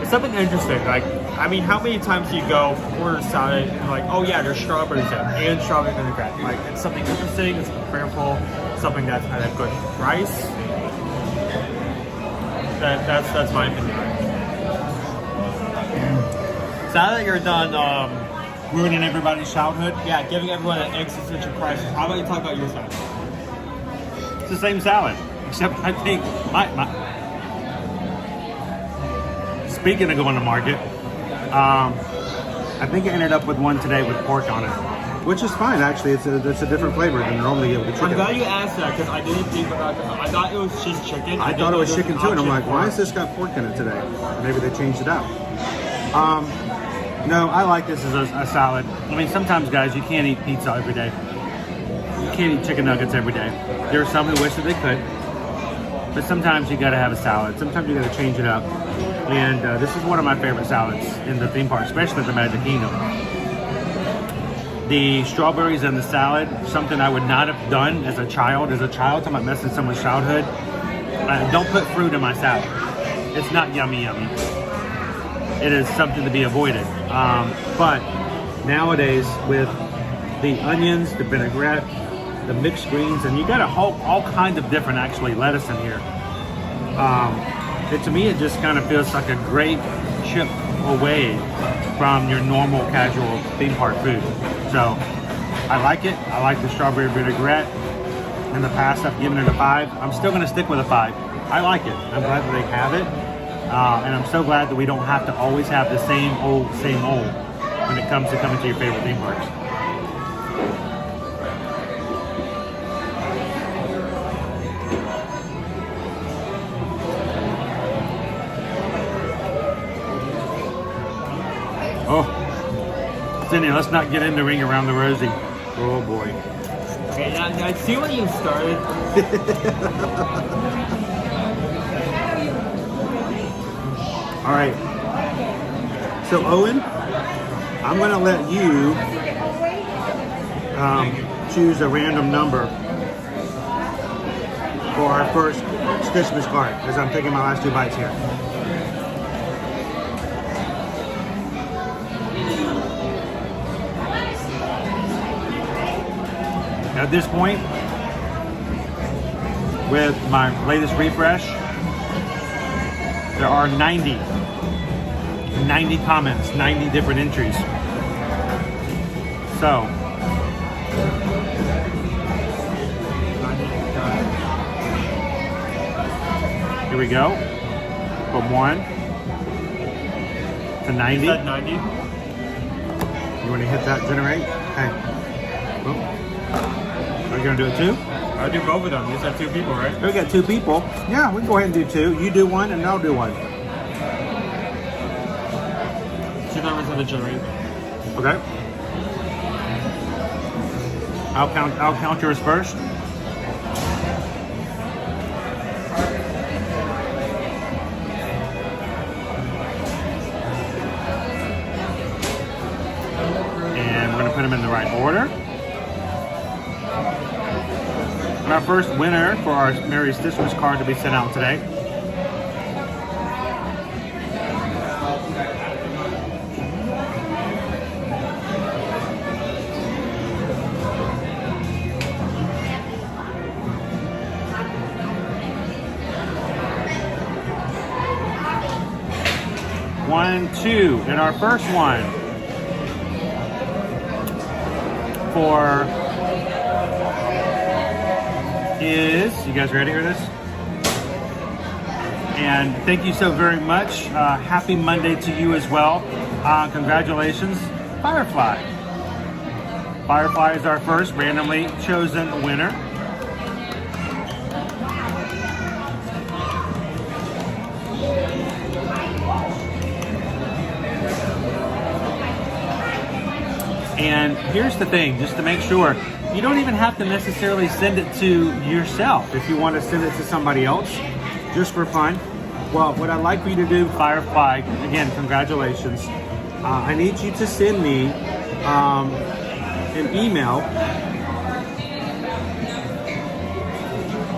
It's something interesting. Like, I mean, how many times do you go order salad and like, oh yeah, there's strawberries in and strawberry vinaigrette. Like, it's something interesting. It's flavorful. Something that's at a good price. That's my opinion. So now that you're done ruining everybody's childhood, yeah, giving everyone an existential crisis, how about you talk about your salad? It's the same salad, except I think speaking of going to market, I think I ended up with one today with pork on it, which is fine actually. It's a different flavor than normally get with the chicken. I'm glad you asked that because I didn't think about it. I thought it was just chicken. I thought it was chicken too, and I'm like, why has this got pork in it today? Maybe they changed it out. No, I like this as a salad. I mean, sometimes, guys, you can't eat pizza every day. You can't eat chicken nuggets every day. There are some who wish that they could. But sometimes you got to have a salad. Sometimes you got to change it up. And this is one of my favorite salads in the theme park, especially at the Magic Kingdom. The strawberries in the salad, something I would not have done as a child. As a child, talking about messing someone's childhood. Don't put fruit in my salad. It's not yummy. It is something to be avoided. But nowadays, with the onions, the vinaigrette, the mixed greens, and you got all kinds of different actually lettuce in here. To me, it just kind of feels like a great chip away from your normal casual theme park food. So I like it. I like the strawberry vinaigrette. In the past, I've given it a 5. I'm still going to stick with a 5. I like it. I'm glad that they have it. And I'm so glad that we don't have to always have the same old when it comes to coming to your favorite theme parks. Oh, Cindy, let's not get in the ring around the rosy. Oh boy. Okay, I see what you started. All right. So Owen, I'm going to let you choose a random number for our first Christmas card, as I'm taking my last 2 bites here. At this point, with my latest refresh, there are 90 comments, 90 different entries. So, here we go. From 1 to 90. You said 90? You want to hit that generate? Okay. Boom. Are you going to do it too? I'll do both of them. You said 2 people, right? We got 2 people. Yeah, we can go ahead and do 2. You do 1 and I'll do 1. 2 numbers of the generate. Okay. I'll count yours first. And we're going to put them in the right order. And our first winner for our Merry Christmas card to be sent out today . One, 2, and our first one for is, you guys ready for this? And thank you so very much. Happy Monday to you as well. Congratulations, Firefly. Firefly is our first randomly chosen winner. And here's the thing, just to make sure, you don't even have to necessarily send it to yourself. If you want to send it to somebody else, just for fun. Well, what I'd like for you to do, Firefly, again, congratulations. I need you to send me an email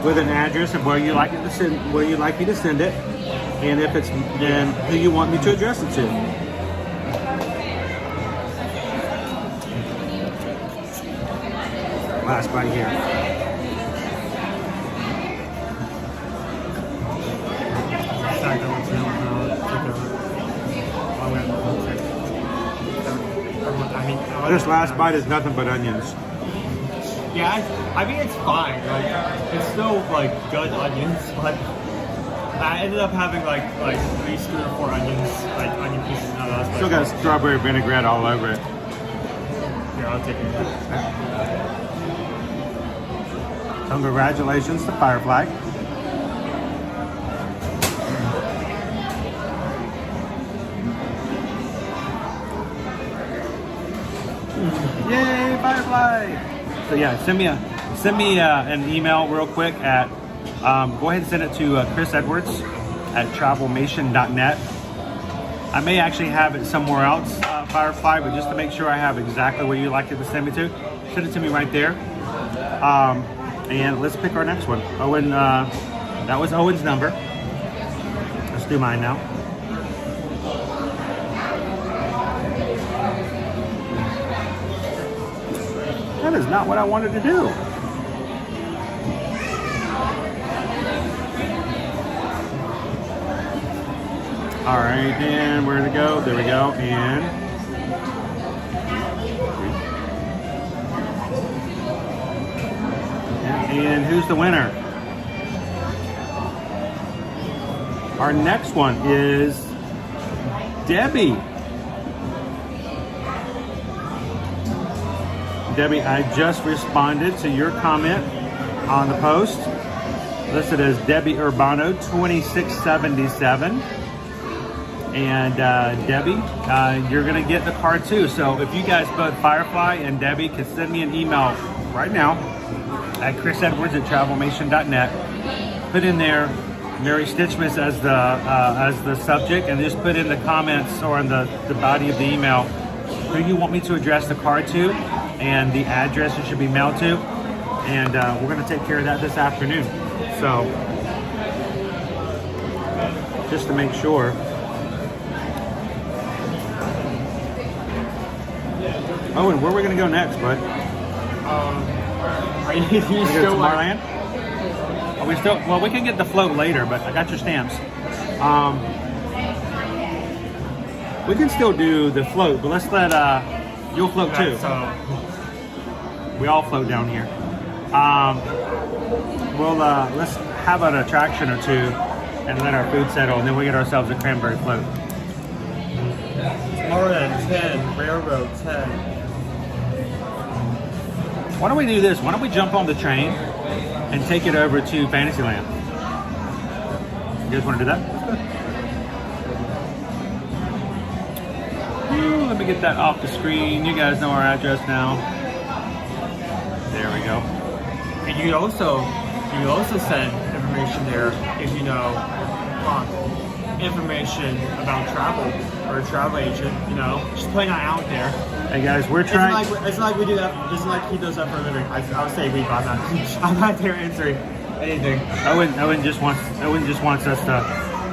with an address of where you like it to send, where you like me to send it, and if it's then who you want me to address it to. Last bite here. This last bite is nothing but onions. Yeah, I mean it's fine. Like it's still like good onions, but I ended up having like at least 3 or 4 onions, like onion pieces. No, that's Still got strawberry vinaigrette all over it. Here, I'll take it. So congratulations to Firefly. Yay, Firefly! So yeah, send me an email real quick at go ahead and send it to Chris Edwards at travelmation.net. I may actually have it somewhere else, Firefly, but just to make sure I have exactly where you'd like it to send me to, send it to me right there. And let's pick our next one. Owen, that was Owen's number. Let's do mine now. That is not what I wanted to do. All right, and where to go? There we go. And who's the winner? Our next one is Debbie. Debbie, I just responded to your comment on the post, listed as Debbie Urbano 2677. And Debbie, you're gonna get the card too. So if you guys both, Firefly and Debbie, can send me an email right now at chrisedwards at travelmation.net. Put in there Mary Stitchmas as the subject, and just put in the comments or in the body of the email who you want me to address the card to and the address it should be mailed to. And we're gonna take care of that this afternoon. So just to make sure. Owen, where are we going to go next, bud? Are you still to Tomorrowland? Are we still? Well, we can get the float later, but I got your stamps. We can still do the float, but let's let you'll float too. We all float down here. We'll let's have an attraction or two and let our food settle, and then we get ourselves a cranberry float. Tomorrowland 10, Railroad 10. Why don't we do this? Why don't we jump on the train and take it over to Fantasyland? You guys want to do that? Ooh, let me get that off the screen. You guys know our address now. There we go. And you also send information there if you know information about travel or a travel agent, you know, just putting that out there. Hey guys, we're trying. It's not like we do that. It's not like he does that for a living. I would say we got that. I'm not there answering anything. Owen just wants us to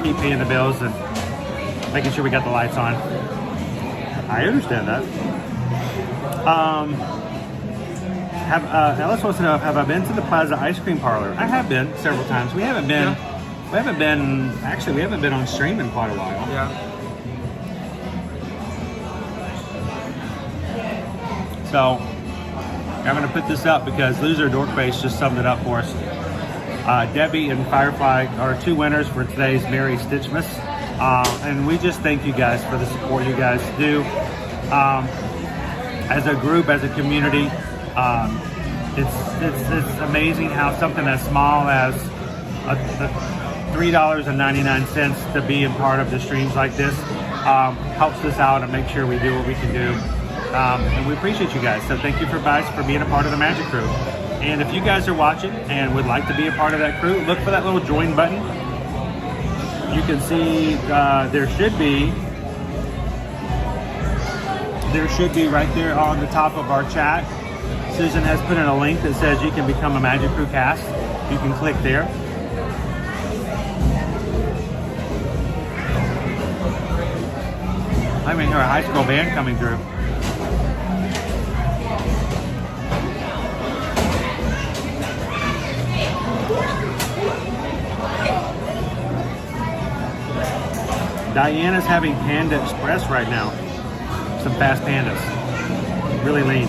keep paying the bills and making sure we got the lights on. I understand that. Alice wants to know, have I been to the Plaza Ice Cream Parlor? I have been several times. We haven't been. Yeah. We haven't been on stream in quite a while. Yeah. So I'm going to put this up because Loser Dorkface just summed it up for us. Debbie and Firefly are 2 winners for today's Mary Stitchmas. And we just thank you guys for the support you guys do. As a group, as a community, it's amazing how something as small as $3.99 to be a part of the streams like this helps us out and make sure we do what we can do. And we appreciate you guys. So thank you for being a part of the Magic Crew. And if you guys are watching and would like to be a part of that crew, look for that little join button. You can see there should be right there on the top of our chat. Susan has put in a link that says you can become a Magic Crew cast. You can click there. I even hear a high school band coming through. Diana's having Panda Express right now. Some fast pandas. Really lean.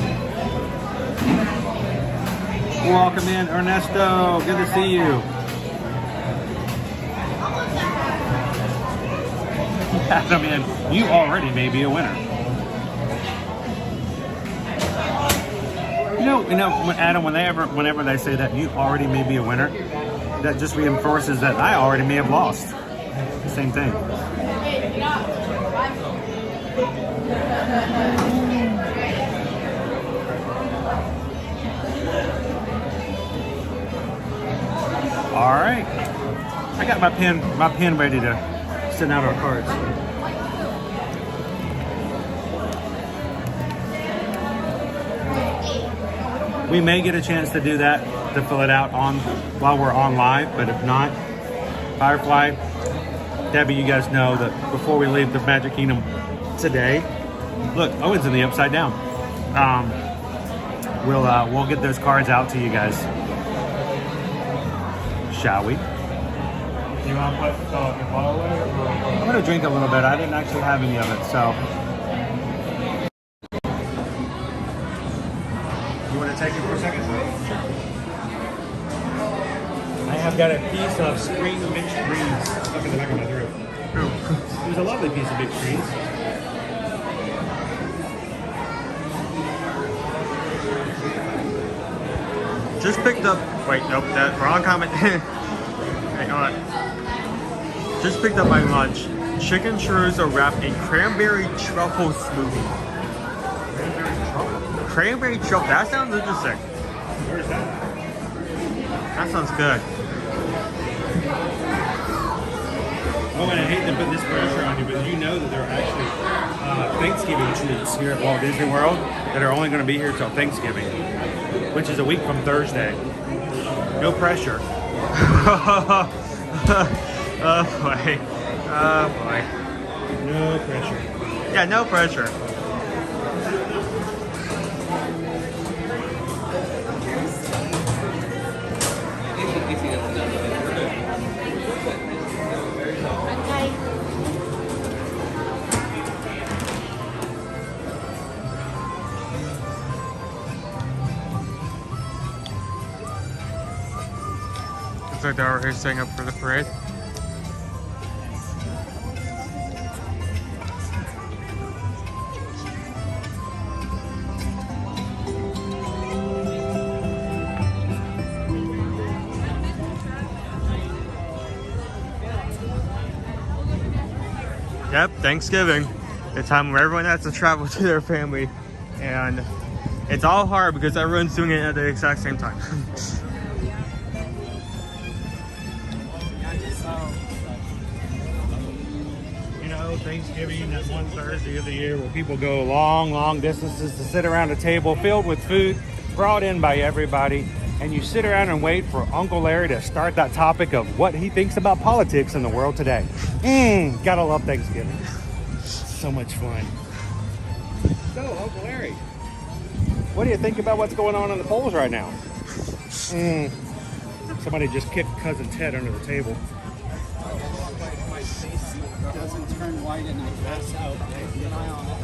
Welcome in, Ernesto. Good to see you. Adam in. You already may be a winner. You know, Adam, whenever they say that you already may be a winner, that just reinforces that I already may have lost. Same thing. All right, I got my pen ready to send out our cards. We may get a chance to do that, to fill it out while we're on live, but if not, Firefly, Debbie, you guys know that before we leave the Magic Kingdom today, look, Owen's in the upside down. We'll get those cards out to you guys. Shall we? You want to put the bottle away? I'm gonna drink a little bit. I didn't actually have any of it, so. You want to take it for a second? I have got a piece of spring mixed greens up in the back of my throat. It was a lovely piece of mixed greens. Just picked up. Wait, nope, that wrong comment. Hang on. Just picked up my lunch. Chicken chorizo wrapped in cranberry truffle smoothie. Cranberry truffle? Cranberry truffle. That sounds interesting. Where's that? That sounds good. Oh, and I hate to put this pressure on you, but you know that there are actually Thanksgiving treats here at Walt Disney World that are only going to be here till Thanksgiving, which is a week from Thursday. No pressure. Oh boy. Oh boy. No pressure. Yeah, no pressure. Looks like they're already setting up for the parade. Yep, Thanksgiving. The time where everyone has to travel to their family. And it's all hard because everyone's doing it at the exact same time. Thanksgiving, that one Thursday of the year where people go long distances to sit around a table filled with food brought in by everybody, and you sit around and wait for Uncle Larry to start that topic of what he thinks about politics in the world today. Gotta love Thanksgiving. So much fun. So, Uncle Larry, what do you think about what's going on in the polls right now? Somebody just kicked Cousin Ted under the table. Doesn't turn white and I pass out. Keep an eye on it.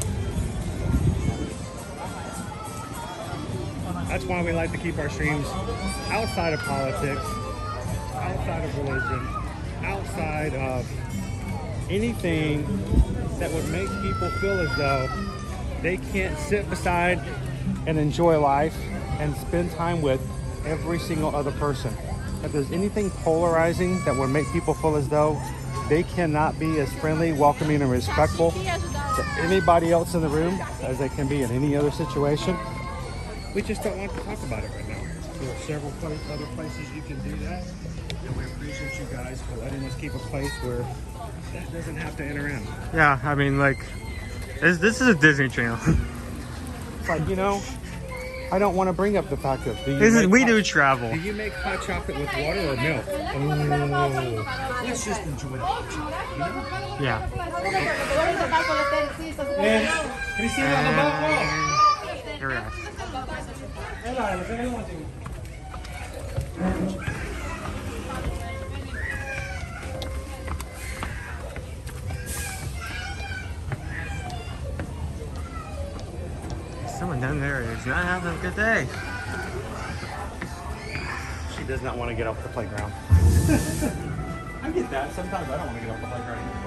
That's why we like to keep our streams outside of politics, outside of religion, outside of anything that would make people feel as though they can't sit beside and enjoy life and spend time with every single other person. If there's anything polarizing that would make people feel as though they cannot be as friendly, welcoming, and respectful to anybody else in the room as they can be in any other situation, we just don't want to talk about it right now. There are several other places you can do that, and we appreciate you guys for letting us keep a place where that doesn't have to enter in. Yeah, I mean, like, this is a Disney Channel. It's like, you know, I don't want to bring up the fact of We do travel. Do you make hot chocolate with water or milk? Let's just enjoy the hot chocolate, you know? Yeah. And Cristina on the back wall. Here we are. Someone down there is not having a good day. She does not want to get off the playground. I get that. Sometimes I don't want to get off the playground either.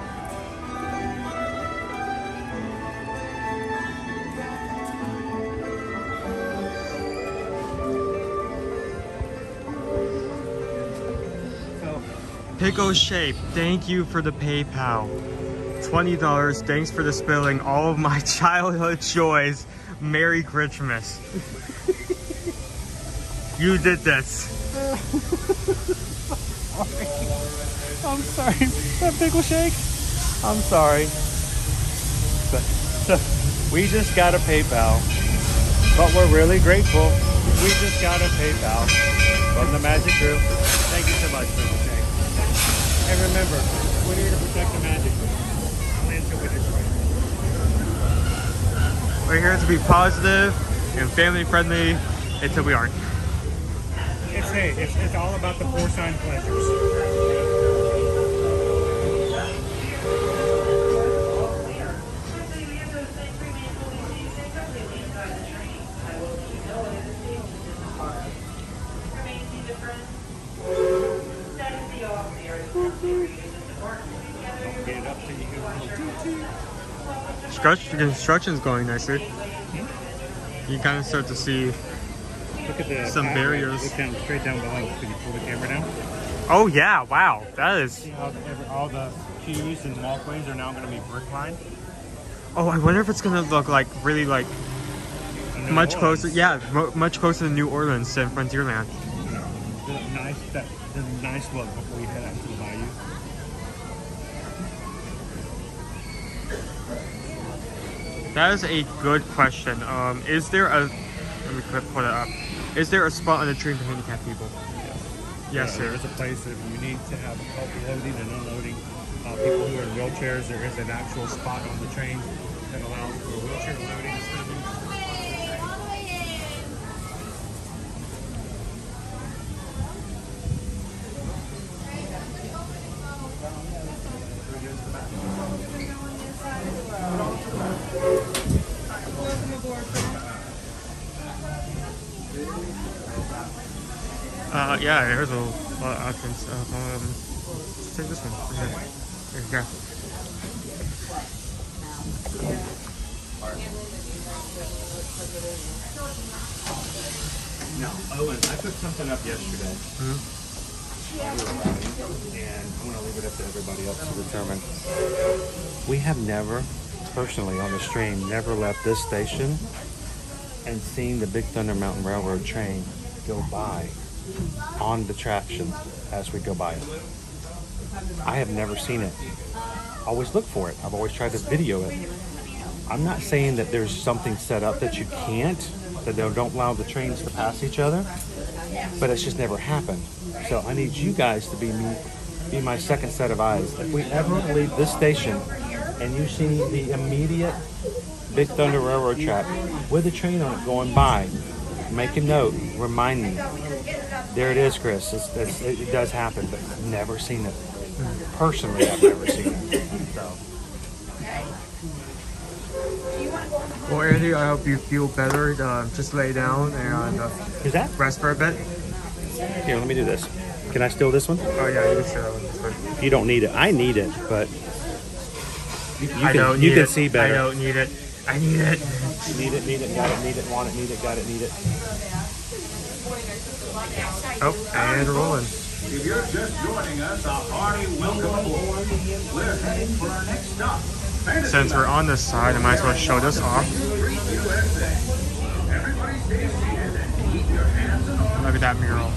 Pickle Shape, thank you for the PayPal. $20, thanks for the spilling all of my childhood joys. Merry Christmas. You did this. I'm sorry. That pickle shake? I'm sorry. But, we just got a PayPal. But we're really grateful. We just got a PayPal from the Magic Crew. Thank you so much, pickle shake. And remember, we're here to protect the magic. Until we destroy it. We're here to be positive and family friendly until we aren't. It's all about the porcine pleasures. The construction's going nicely. You kind of start to see Look at some barriers. Look down, straight down below. Can you pull the camera down? Oh yeah! Wow, that is. See how all the queues and walkways are now going to be brick lined? Oh, I wonder if it's gonna look like really like much closer. Yeah, much closer to New Orleans than Frontierland. The nice look before you head out to the bayou. That is a good question. Is there a? Let me put it up. Is there a spot on the train for handicapped people? Yes, there is a place that you need to have help loading and unloading people who are in wheelchairs. There is an actual spot on the train that allows for wheelchair loading. Yeah, there's a lot of options. Let's take this one. Here you go. Now, Owen, I put something up yesterday. And I'm going to leave it up to everybody else to determine. We have never, personally on the stream, never left this station and seen the Big Thunder Mountain Railroad train go by on the traction as we go by it. I have never seen it. I always look for it. I've always tried to video it. I'm not saying that there's something set up that you can't, that they don't allow the trains to pass each other, but it's just never happened. So I need you guys to be my second set of eyes. If we ever leave this station and you see the immediate Big Thunder Railroad track with a train on it going by, make a note, remind me. There it is, Chris. It does happen, but I've never seen it. Personally, I've never seen it. So. Well, Andy, I hope you feel better. Just lay down and rest for a bit. Here, let me do this. Can I steal this one? Oh yeah, you can steal that one. You don't need it. I need it, but you can see better. I don't need it. I need it. Need it, got it, need it, want it, need it, got it, need it. Oh, and rolling. If you're just joining us, a hearty welcome aboard. We're heading for our next stop. Since we're on this side, I might as well show this off. Look at that mural.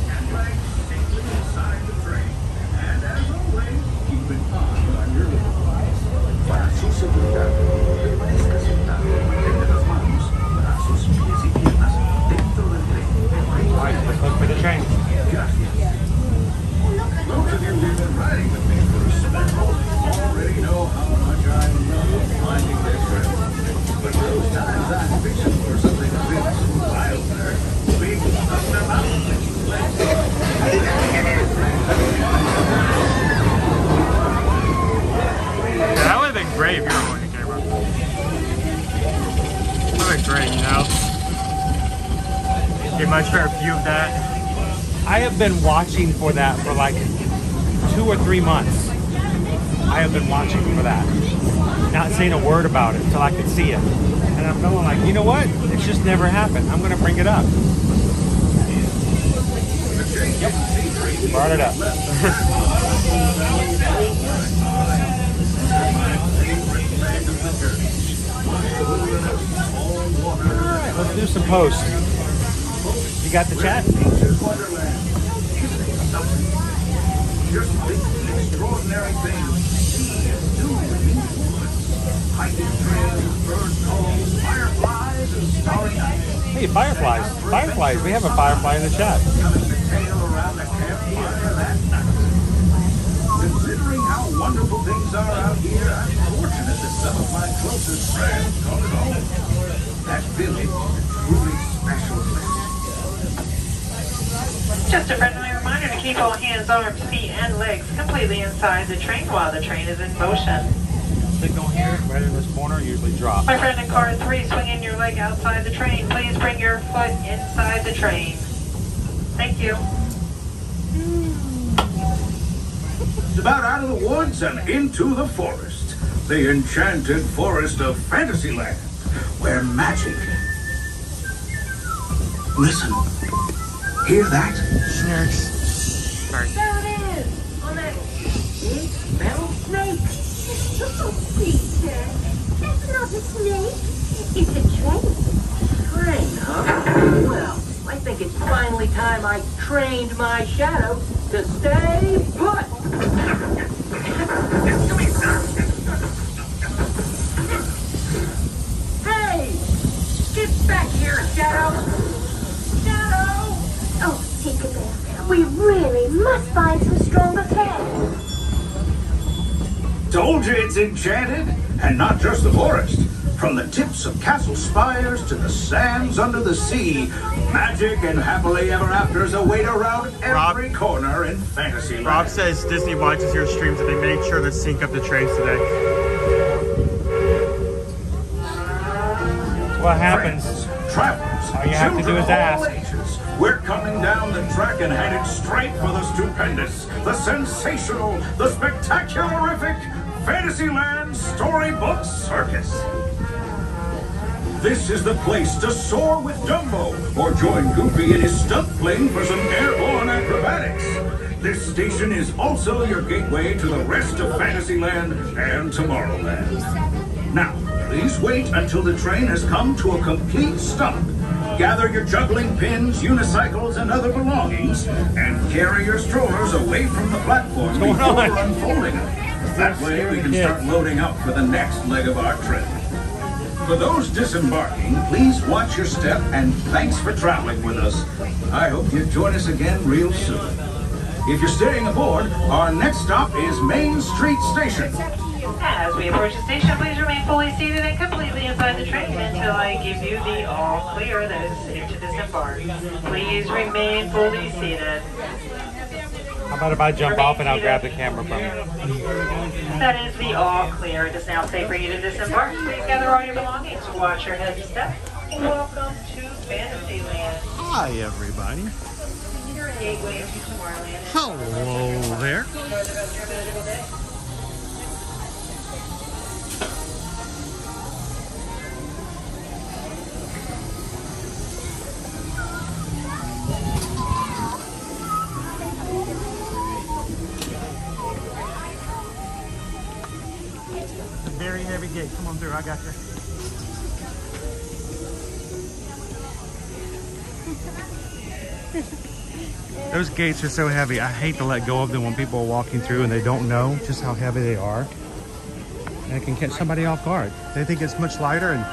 train. Most of you who've been riding with me for a spell already know how much I love finding this trail. But those times I'm fishing for something a bit wilder, big thunder mountains. That would have been great if you were holding the camera. That would have been great, you know? Get much better view of that. I have been watching for that for like 2 or 3 months. I have been watching for that. Not saying a word about it until I could see it. And I'm feeling like, you know what? It's just never happened. I'm gonna bring it up. Yep. Brought it up. Alright, let's do some posts. You got the chat? Just think the extraordinary things he is doing in these woods. Hiking trails, bird calls, fireflies, and starry nights. Hey, fireflies. Fireflies. We have a firefly in the chat. Telling the tale around the campfire that night. Considering how wonderful things are out here, I'm fortunate that some of my closest friends call it home. That village is a truly special place. Just a friendly reminder to keep all hands, arms, feet, and legs completely inside the train while the train is in motion. Signal here, right in this corner, usually drop. My friend in car 3, swinging your leg outside the train. Please bring your foot inside the train. Thank you. It's about out of the woods and into the forest. The enchanted forest of Fantasyland, where magic... Listen. Hear that? Snarks. Sorry. There it is! On that big metal snake. Oh, Peter, that's not a snake. It's a train. Train, huh? Well, I think it's finally time I trained my shadow to stay put. Hey! Get back here, Shadow! Shadow! Oh, Tinkerbell, we really must find some stronger cats. Told you it's enchanted, and not just the forest. From the tips of castle spires to the sands under the sea, magic and happily ever afters await around every corner in Fantasyland. Rob says Disney watches your streams and they made sure to sync up the trains today. What happens? Friends, travelers, all you have to do is ask. ages, we're coming down the track and headed straight for the stupendous, the sensational, the spectacularific Fantasyland Storybook Circus. This is the place to soar with Dumbo or join Goofy in his stunt plane for some airborne acrobatics. This station is also your gateway to the rest of Fantasyland and Tomorrowland. Now, please wait until the train has come to a complete stop. Gather your juggling pins, unicycles, and other belongings, and carry your strollers away from the platform before unfolding them. That way we can start loading up for the next leg of our trip. For those disembarking, please watch your step and thanks for traveling with us. I hope you join us again real soon. If you're staying aboard, our next stop is Main Street Station. As we approach the station, please remain fully seated and completely inside the train until I give you the all clear that is safe to disembark. Please remain fully seated. How about if I jump off and I'll grab the camera from you? That is the all clear. It is now safe for you to disembark. Please gather all your belongings, watch your head and step. Welcome to Fantasyland. Hi, everybody. Your gateway to Tomorrowland. Hello there. Very heavy gate. Come on through. I got you. Those gates are so heavy. I hate to let go of them when people are walking through and they don't know just how heavy they are. And it can catch somebody off guard. They think it's much lighter and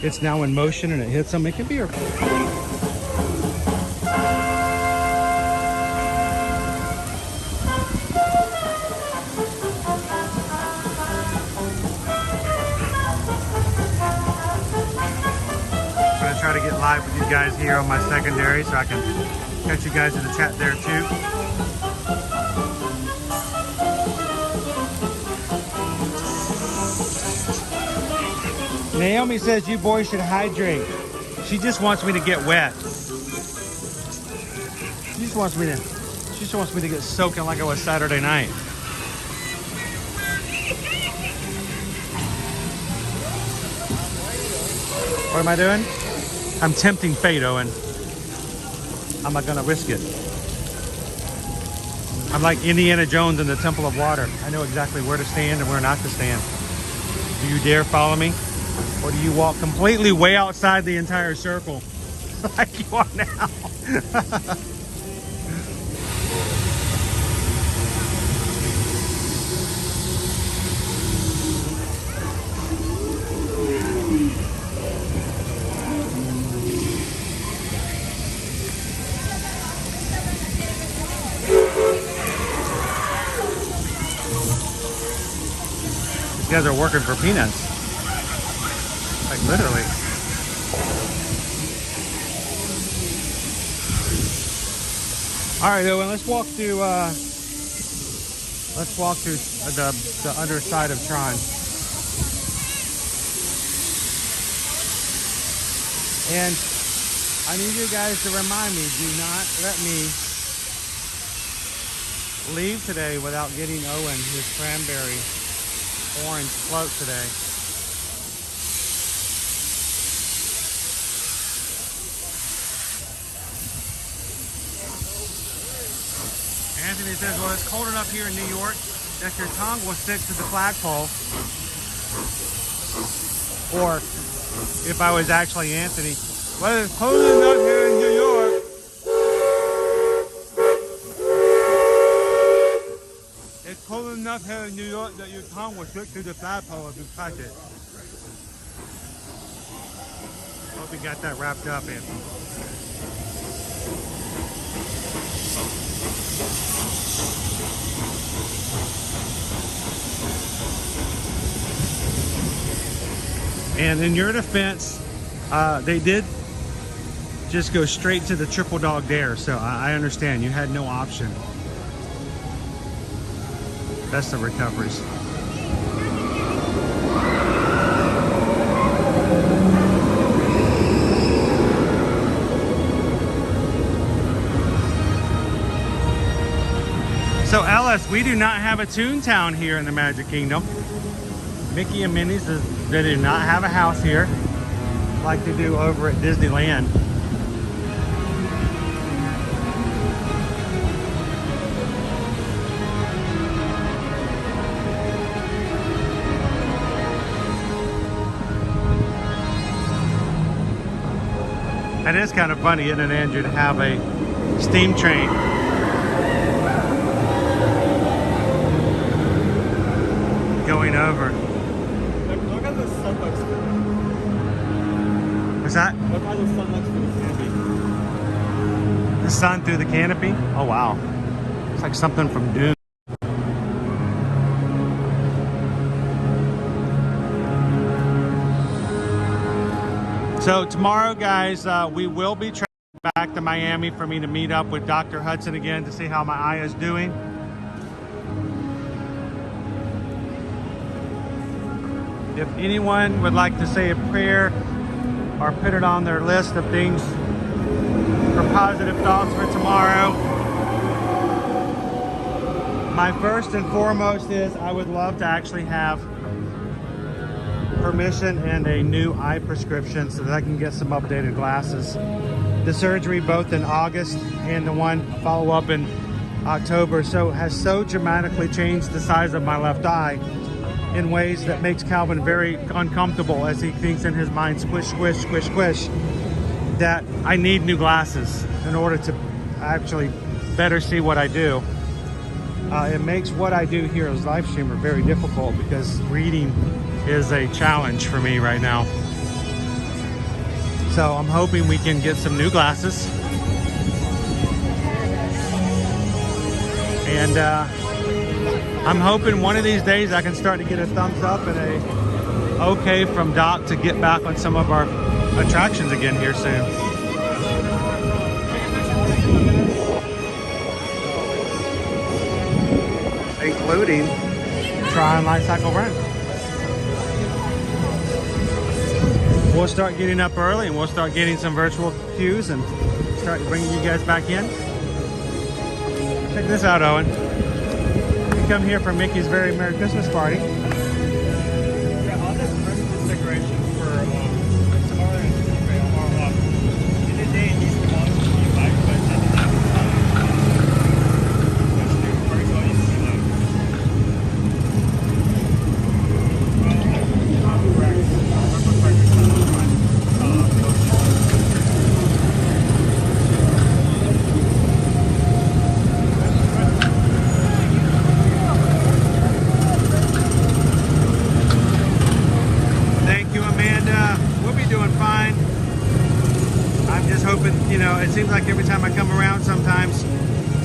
it's now in motion and it hits them. It can be a... guys here on my secondary so I can catch you guys in the chat there too. Naomi says you boys should hydrate. She just wants me to get wet. She just wants me to get soaking like it was Saturday night. What am I doing? I'm tempting fate, Owen. I'm not gonna risk it. I'm like Indiana Jones in the Temple of Water. I know exactly where to stand and where not to stand. Do you dare follow me? Or do you walk completely way outside the entire circle? Like you are now. These guys are working for peanuts. Like literally. All right, Owen, let's walk through the underside of Tron. And I need you guys to remind me, do not let me leave today without getting Owen his cranberry orange float today. Anthony says, well, it's cold enough here in New York that your tongue will stick to the flagpole. Or, if I was actually Anthony, well, it's cold enough here in New York. It's cold enough here in New York that your tongue will stick to the flagpole if you touch it. Hope you got that wrapped up, Anthony. And in your defense, they did just go straight to the triple dog dare, so I understand you had no option. That's the recoveries. So Ellis, we do not have a Toontown here in the Magic Kingdom. Mickey and Minnie's, they do not have a house here like they do over at Disneyland. That is kind of funny, isn't it, Andrew, to have a steam train going over. Look at the sun looks good. What's that? Look how the sun looks through the canopy. The sun through the canopy? Oh wow. It's like something from Dune. So tomorrow, guys, we will be traveling back to Miami for me to meet up with Dr. Hudson again to see how my eye is doing. If anyone would like to say a prayer or put it on their list of things for positive thoughts for tomorrow, my first and foremost is I would love to actually have permission and a new eye prescription so that I can get some updated glasses. The surgery both in August and the one follow-up in October has so dramatically changed the size of my left eye in ways that makes Calvin very uncomfortable as he thinks in his mind, squish, squish, squish, squish, that I need new glasses in order to actually better see what I do. It makes what I do here as live streamer very difficult because reading is a challenge for me right now. So I'm hoping we can get some new glasses. And I'm hoping one of these days I can start to get a thumbs up and a okay from Doc to get back on some of our attractions again here soon. including Try and Light Cycle Run. We'll start getting up early and we'll start getting some virtual queues and start bringing you guys back in. Check this out, Owen. You come here for Mickey's Very Merry Christmas Party. Yeah, all this Christmas decorations for Tomorrowland are in the day these ones you like, but at the time you know, it seems like every time I come around sometimes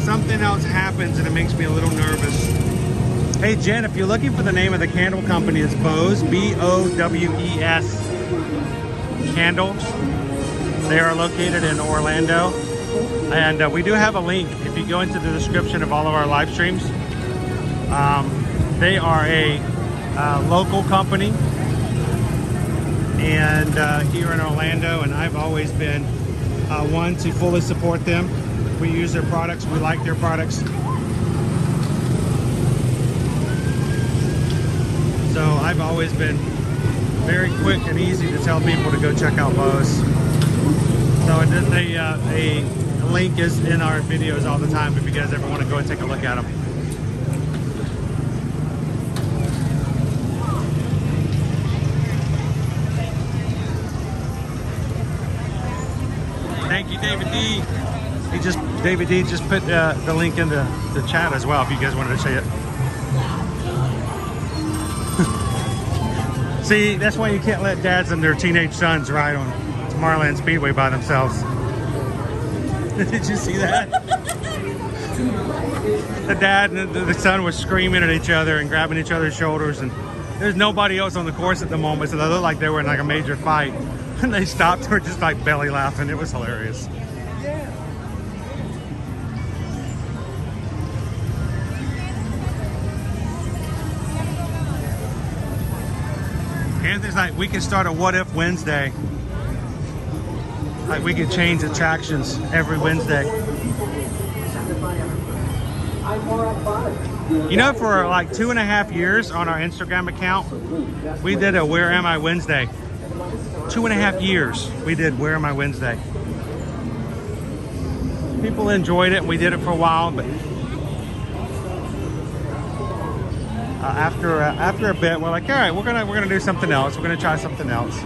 something else happens and it makes me a little nervous. Hey Jen, if you're looking for the name of the candle company, it's Bowes, B-O-W-E-S Candles. They are located in Orlando, and we do have a link if you go into the description of all of our live streams. They are a local company and here in Orlando, and I've always been one to fully support them. We use their products, we like their products. So I've always been very quick and easy to tell people to go check out Bowes. So a link is in our videos all the time if you guys ever want to go and take a look at them. Thank you, David D. David D just put the link in the chat as well if you guys wanted to see it. See, that's why you can't let dads and their teenage sons ride on Tomorrowland Speedway by themselves. Did you see that? The dad and the son was screaming at each other and grabbing each other's shoulders, and there's nobody else on the course at the moment, so they looked like they were in like a major fight. And they stopped and were just like belly laughing. It was hilarious. Anthony's like, we can start a What If Wednesday. Like we could change attractions every Wednesday. You know, for like 2.5 years on our Instagram account, we did a Where Am I Wednesday. 2.5 years we did Where Am I Wednesday. People enjoyed it. We did it for a while, but after a bit, we're like, all right, we're gonna do something else. We're gonna try something else.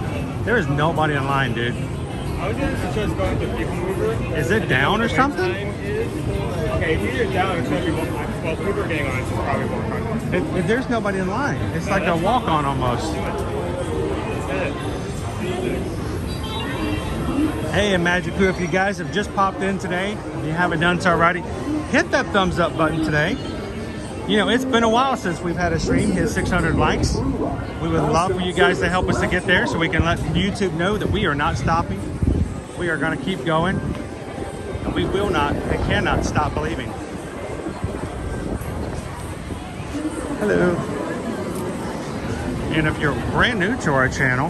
There is nobody in line, dude. I was just going to PeopleMover. Is it down or something? Okay, if you're down, it's going to be more. Well, people are getting on, so it's probably more fun. There's nobody in line. It's like a walk-on almost. Hey, and Magic Crew, if you guys have just popped in today, if you haven't done so already, hit that thumbs up button today. You know, it's been a while since we've had a stream hit 600 likes. We would love for you guys to help us to get there so we can let YouTube know that we are not stopping. We are going to keep going. And we will not and cannot stop believing. Hello. And if you're brand new to our channel,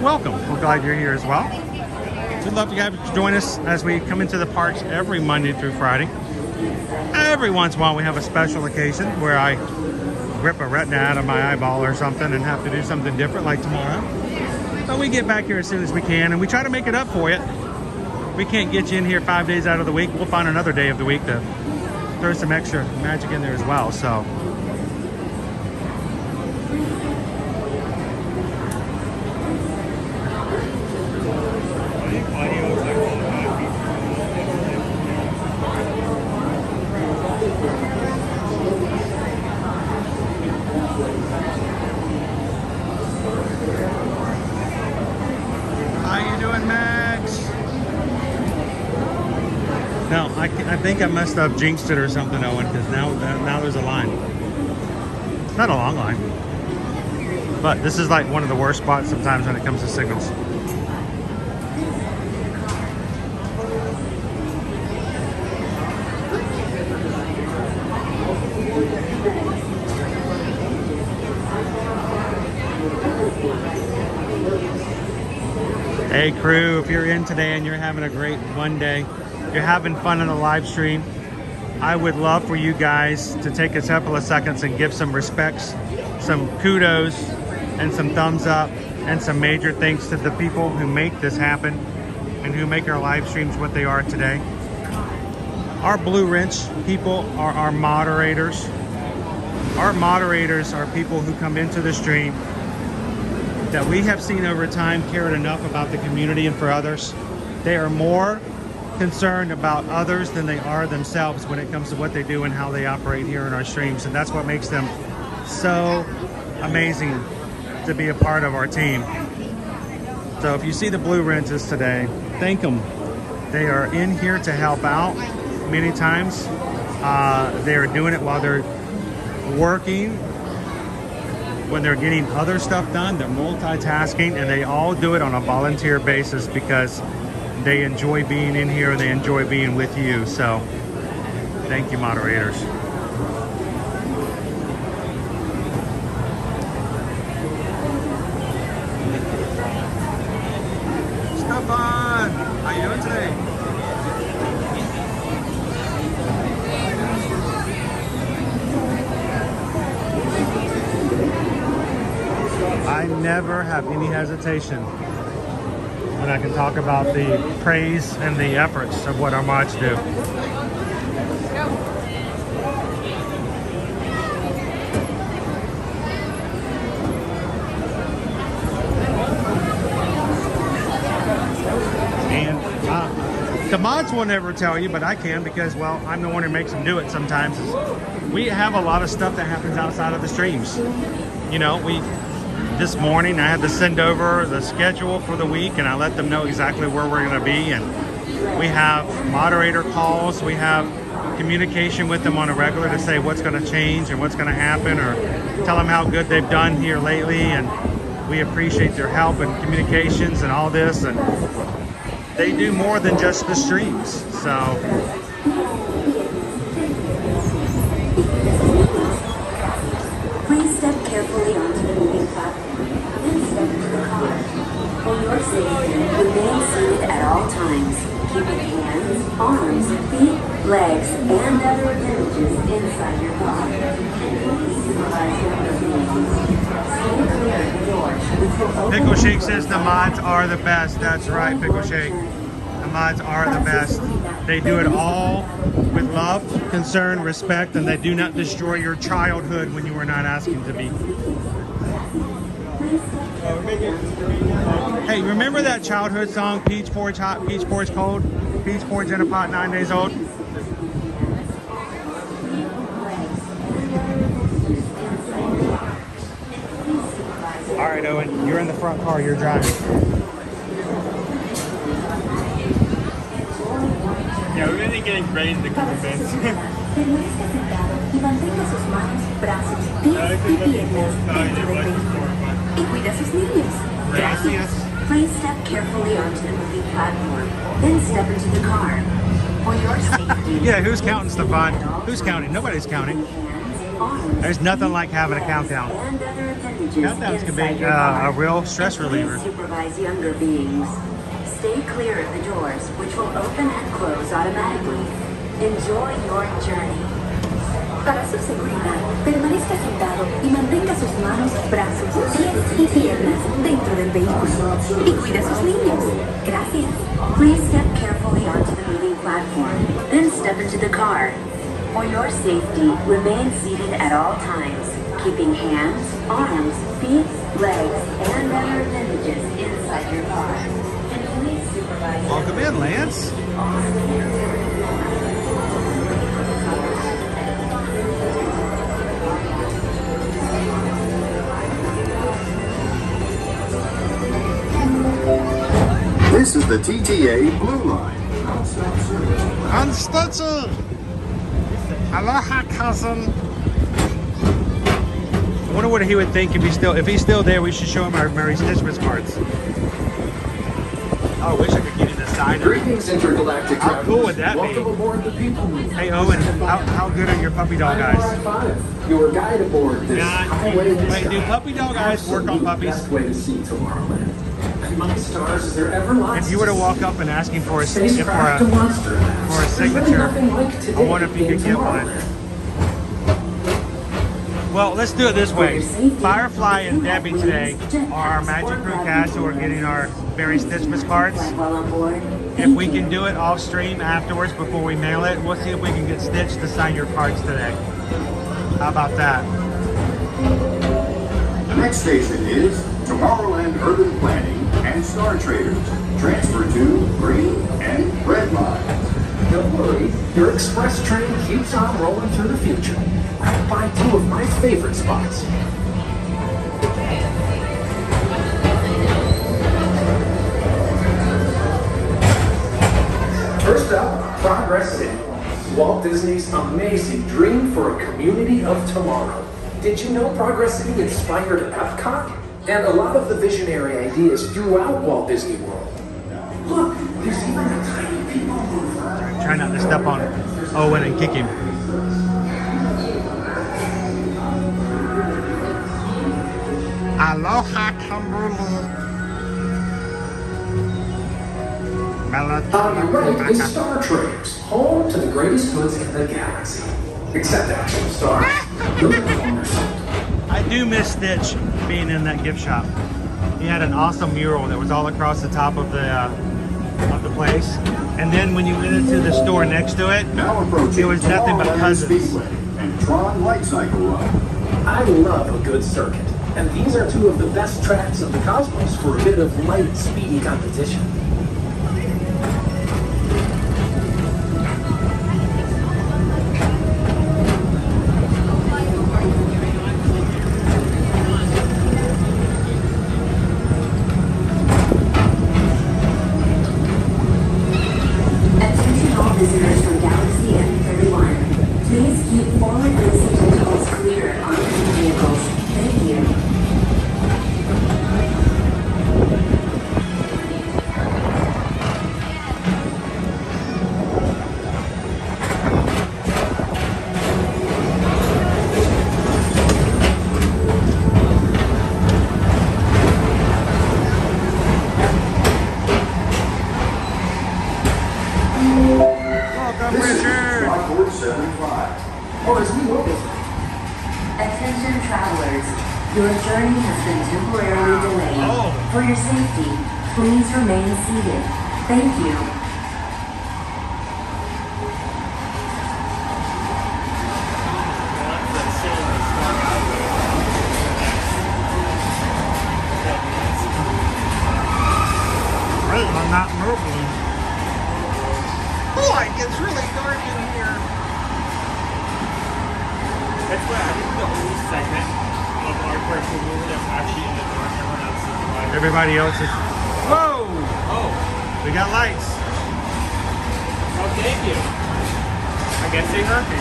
welcome. We're glad you're here as well. We'd love to have you join us as we come into the parks every Monday through Friday. Every once in a while we have a special occasion where I rip a retina out of my eyeball or something and have to do something different like tomorrow. But we get back here as soon as we can and we try to make it up for you. We can't get you in here 5 days out of the week. We'll find another day of the week to throw some extra magic in there as well. So I think I must have jinxed it or something, Owen, because now there's a line. Not a long line. But this is like one of the worst spots sometimes when it comes to signals. Hey crew, if you're in today and you're having a great Monday, you're having fun on the live stream, I would love for you guys to take a couple of seconds and give some respects, some kudos, and some thumbs up, and some major thanks to the people who make this happen and who make our live streams what they are today. Our Blue Wrench people are our moderators. Our moderators are people who come into the stream that we have seen over time cared enough about the community and for others. They are more concerned about others than they are themselves when it comes to what they do and how they operate here in our streams. And that's what makes them so amazing to be a part of our team. So if you see the Blue Wrenches today, thank them. They are in here to help out. Many times they are doing it while they're working, when they're getting other stuff done. They're multitasking, and they all do it on a volunteer basis because they enjoy being in here and they enjoy being with you. So thank you, moderators. Stefan, how you doing today? I never have any hesitation when I can talk about the praise and the efforts of what our mods do. And the mods will never tell you, but I can because, well, I'm the one who makes them do it sometimes. We have a lot of stuff that happens outside of the streams. You know, this morning I had to send over the schedule for the week, and I let them know exactly where we're going to be. And we have moderator calls. We have communication with them on a regular to say what's going to change and what's going to happen, or tell them how good they've done here lately. And we appreciate their help and communications and all this. And they do more than just the streams. So please step carefully onto the moving platform. Then step into the car. For your safety, remain seated at all times, keeping hands, arms, feet, legs, and other appendages inside your car. And please supervise your movements. Stay clear of the doors, which will open. Pickle Shake says the mods are the best. That's right, Pickle Shake. The mods are the best. They do it all with love, concern, respect, and they do not destroy your childhood when you were not asking to be. Hey, remember that childhood song, Peach Porridge Hot, Peach Porridge Cold, Peach Porridge in a Pot, 9 days old? All right, Owen, you're in the front car, you're driving. Yeah, we're really getting great in the comments. Y mantenga sus manos, brazos, pies y piernas dentro del vehículo. Y cuida a sus niños. Gracias. Please step carefully onto the moving platform. Then step into the car. For your safety. Yeah, who's counting, Stefan? Who's counting? Nobody's counting. There's nothing like having a countdown. Countdowns can be a real stress reliever. Supervise younger beings. Stay clear of the doors, which will open and close automatically. Enjoy your journey. Para su seguridad, permanezca sentado y mantenga sus manos, brazos, pies y piernas dentro del vehículo. Y cuide a sus niños. Gracias. Please step carefully onto the moving platform, then step into the car. For your safety, remain seated at all times, keeping hands, arms, feet, legs, and other appendages inside your car. And please supervise. Welcome in, Lance. This is the TTA Blue Line. Unstutzer! Aloha, cousin. I wonder what he would think if he's still there. We should show him our Merry Christmas cards. Oh, I wish I could give you the sign. Greetings, intergalactic How cool would that Welcome be? aboard the PeopleMover. Hey Owen, how good are your puppy dog eyes? Your guide aboard this highway. Wait, do puppy dog eyes work on puppies? Best way to see Tomorrowland. humongous stars as there ever lots. If you were to walk up and ask him for a signature, I wonder if you could get one. Well, let's do it this way. Firefly and Debbie today are our Magic Crew cast who are getting our Very Stitchmas cards. If we can do it off stream afterwards before we mail it, we'll see if we can get Stitch to sign your cards today. How about that? The next station is Tomorrowland Urban Planning and Star Traders. Transfer to green and red lines. Don't worry, your express train keeps on rolling through the future. Right by two of my favorite spots. First up, Progress City. Walt Disney's amazing dream for a community of tomorrow. Did you know Progress City inspired Epcot? And a lot of the visionary ideas throughout Walt Disney World. Look, there's even a tiny PeopleMover. Try not to step on Owen and kick him. Aloha Kamuru. On your right is Star Traders, home to the greatest goods in the galaxy. Except actual stars. I do miss Stitch being in that gift shop. He had an awesome mural that was all across the top of the place. And then when you went into the store next to it, it was nothing but cousins. And Tron Light Cycle Run. I love a good circuit. And these are two of the best tracks of the cosmos for a bit of light, speedy competition. Attention all visitors from Galaxy M31. Please keep forward-facing vehicles clear on empty vehicles. Thank you. This is Rockport 75. Oh, it's me, what is it? Attention travelers. Your journey has been temporarily delayed. For your safety, please remain seated. Thank you. I'm not moving. Boy, it gets really dark in here. That's why I think the only segment of our PeopleMover that's actually in the dark. Everyone else is light. Everybody else is. Whoa! Oh. We got lights. Oh, thank you. I guess they heard me.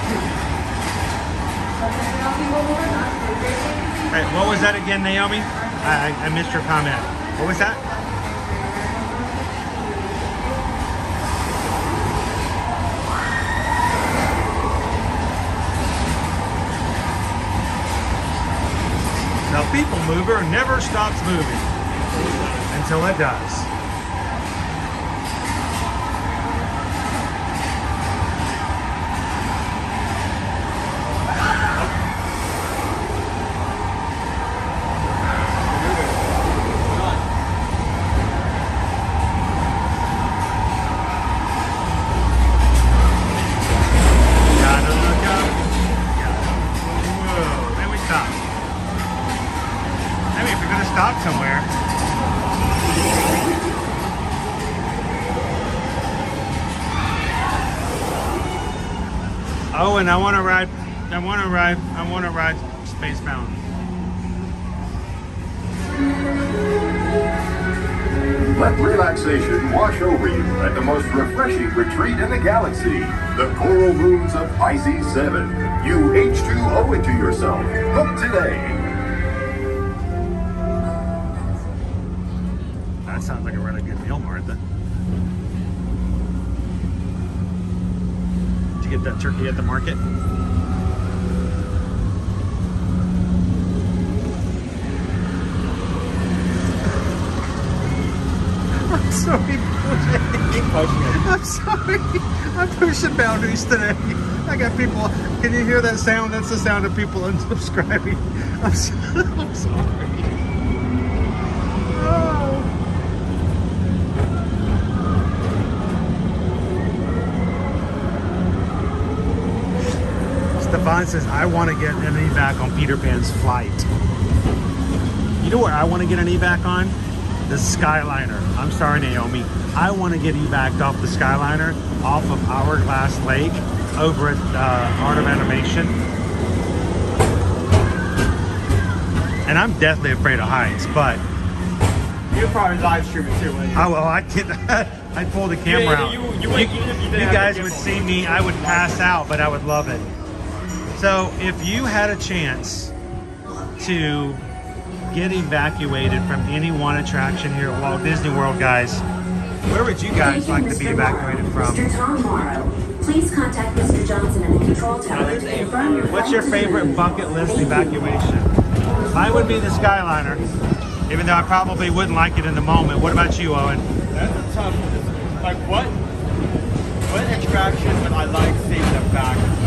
Hey, what was that again, Naomi? I missed your comment. What was that? The PeopleMover never stops moving until it does. Gotta look up. Whoa, then we stop. I mean, if you're gonna stop somewhere. Oh, and I want to ride Space Mountain. Let relaxation wash over you at the most refreshing retreat in the galaxy, the Coral Moons of Pisces 7. You H2O it to yourself. Book today. That sounds like a really good meal, Martha. Did you get that turkey at the market? pushing it. I'm sorry. I'm pushing boundaries today. I got people. Can you hear that sound? That's the sound of people unsubscribing. I'm sorry. Oh. Stefan says, I want to get an evac on Peter Pan's flight. You know where I want to get an evac on? The Skyliner. I'm sorry, Naomi. I want to get evac off the Skyliner off of Hourglass Lake over at Art of Animation. And I'm deathly afraid of heights, but You probably live stream it too. oh well, I can. I'd pull the camera out. You guys would see me. I would pass out, but I would love it. So if you had a chance to get evacuated from any one attraction here at Walt Disney World, guys, where would you guys like to be evacuated from? Mr. Tom Morrow, please contact Mr. Johnson at the control tower to confirm your What's your favorite bucket list evacuation? Mine would be the Skyliner, even though I probably wouldn't like it in the moment. What about you, Owen? That's a tough one. Like what attraction would I like seeing the back of?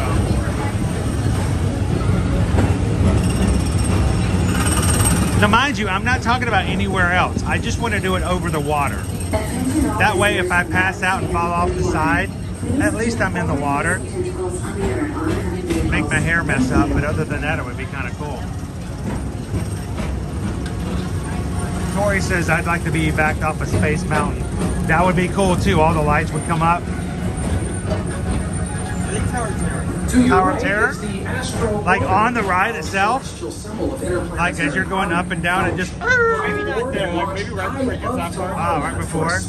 Now, mind you, I'm not talking about anywhere else. I just want to do it over the water. That way, if I pass out and fall off the side, at least I'm in the water. Make my hair mess up, but other than that, it would be kind of cool. Tori says, I'd like to be backed off of Space Mountain. That would be cool, too. All the lights would come up. Tower of Terror? Like on the ride itself? Like as you're going up and down and just... Maybe not there, like maybe right before it gets that far. Oh, right before?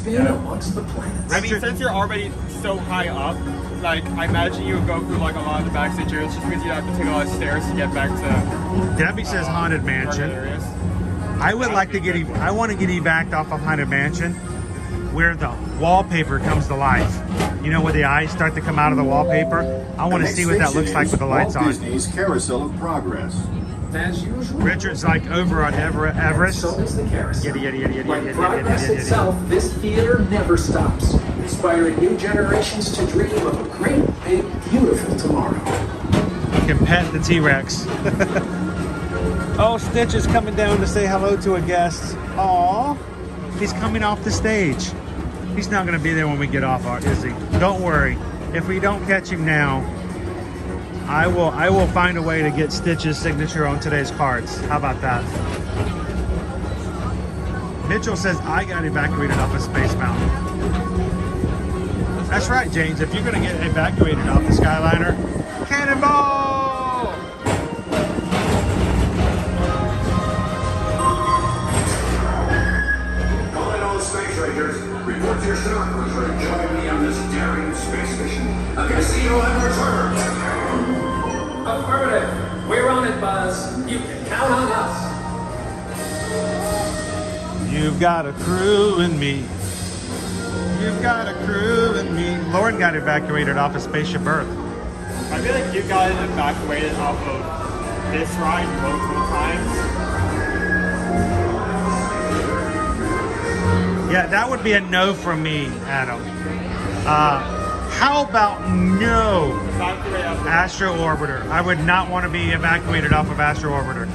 I mean, since you're already so high up, like I imagine you would go through like a lot of the backstage areas just because you have to take a lot of stairs to get back to... Debbie says Haunted Mansion. I would like to get... I want to get evac'd off of Haunted Mansion where the wallpaper comes to life. You know, where the eyes start to come out of the wallpaper? I want to see what that looks like with the lights on. Disney's Carousel of Progress. As usual, Richard's like over on Everest. So does the carousel. Yiddy. Like progress itself, this theater never stops, inspiring new generations to dream of a great, big, beautiful tomorrow. You can pet the T-Rex. Oh, Stitch is coming down to say hello to a guest. Aw, he's coming off the stage. He's not going to be there when we get off, is he? Don't worry. If we don't catch him now, I will find a way to get Stitch's signature on today's cards. How about that? Mitchell says, I got evacuated off of Space Mountain. That's right, James. If you're going to get evacuated off the Skyliner, cannonball! Calling all space rangers. Report to your star crews ready to join me on this daring space mission. A casino and return. Affirmative. We're on it, Buzz. You can count on us. You've got a crew in me. You've got a crew in me. Lauren got evacuated off of Spaceship Earth. I feel like you got evacuated off of this ride multiple times. Yeah, that would be a no from me, Adam. How about no Astro Orbiter? I would not want to be evacuated off of Astro Orbiter.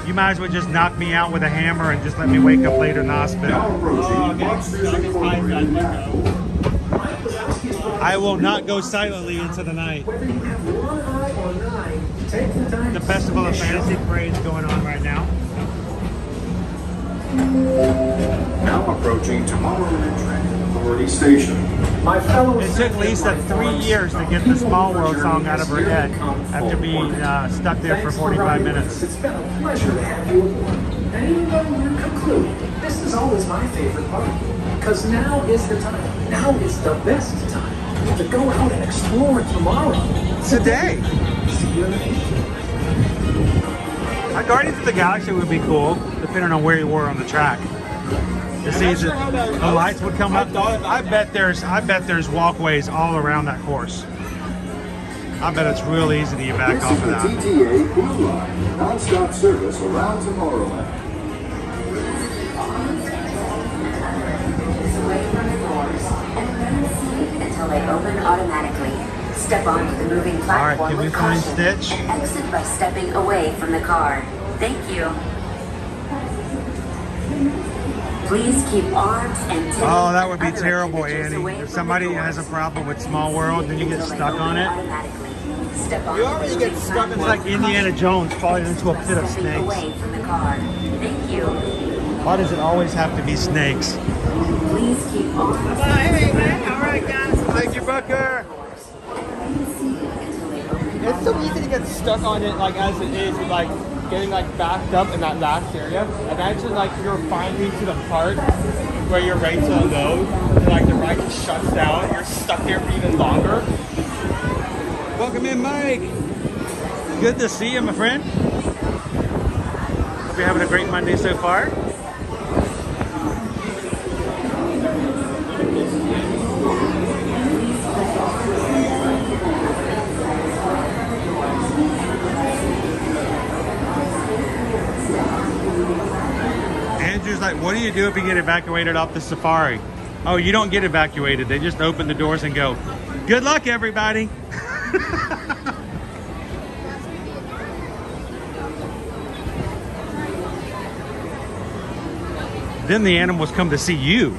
You might as well just knock me out with a hammer and just let me wake up later in the hospital. I will not go silently into the night. The Festival of Fantasy Parade's going on right now. Now approaching Tomorrowland Transit Authority Station. My fellow It took Lisa 3 years to get the Small World song out of her head after being stuck there for 45 minutes. It's been a pleasure to have you aboard. And even though you're concluding, this is always my favorite part. Because now is the time. Now is the best time to go out and explore tomorrow. Today. See you in the future. Guardians of the Galaxy would be cool, depending on where you were on the track. To see the lights would come up. I bet there's walkways all around that course. I bet it's real easy to get back This off is of the that. TTA Blue Line, non-stop service around Tomorrowland. Away from the doors and then they open automatically. Step onto the moving platform. All right, can we with find caution Stitch? And exit by stepping away from the car. Thank you. Please keep arms and tail Oh, that would be and other terrible, appendages Annie. away If from somebody the has a doors. problem with Small World, then you get Until they stuck on open it. automatically. Step onto You the already moving get stuck in It's platform like with Indiana caution Jones falling into a by pit of stepping snakes. away from the car. Thank you. Why does it always have to be snakes? Please keep arms. All right, guys. Thank you, Booker. It's so easy to get stuck on it, like as it is, with like getting like backed up in that last area. Imagine like you're finally to the part where you're ready to unload, and like the ride just shuts down. You're stuck there for even longer. Welcome in, Mike. Good to see you, my friend. Hope you're having a great Monday so far. Andrew's like, what do you do if you get evacuated off the safari? Oh, you don't get evacuated. They just open the doors and go, good luck, everybody. Then the animals come to see you.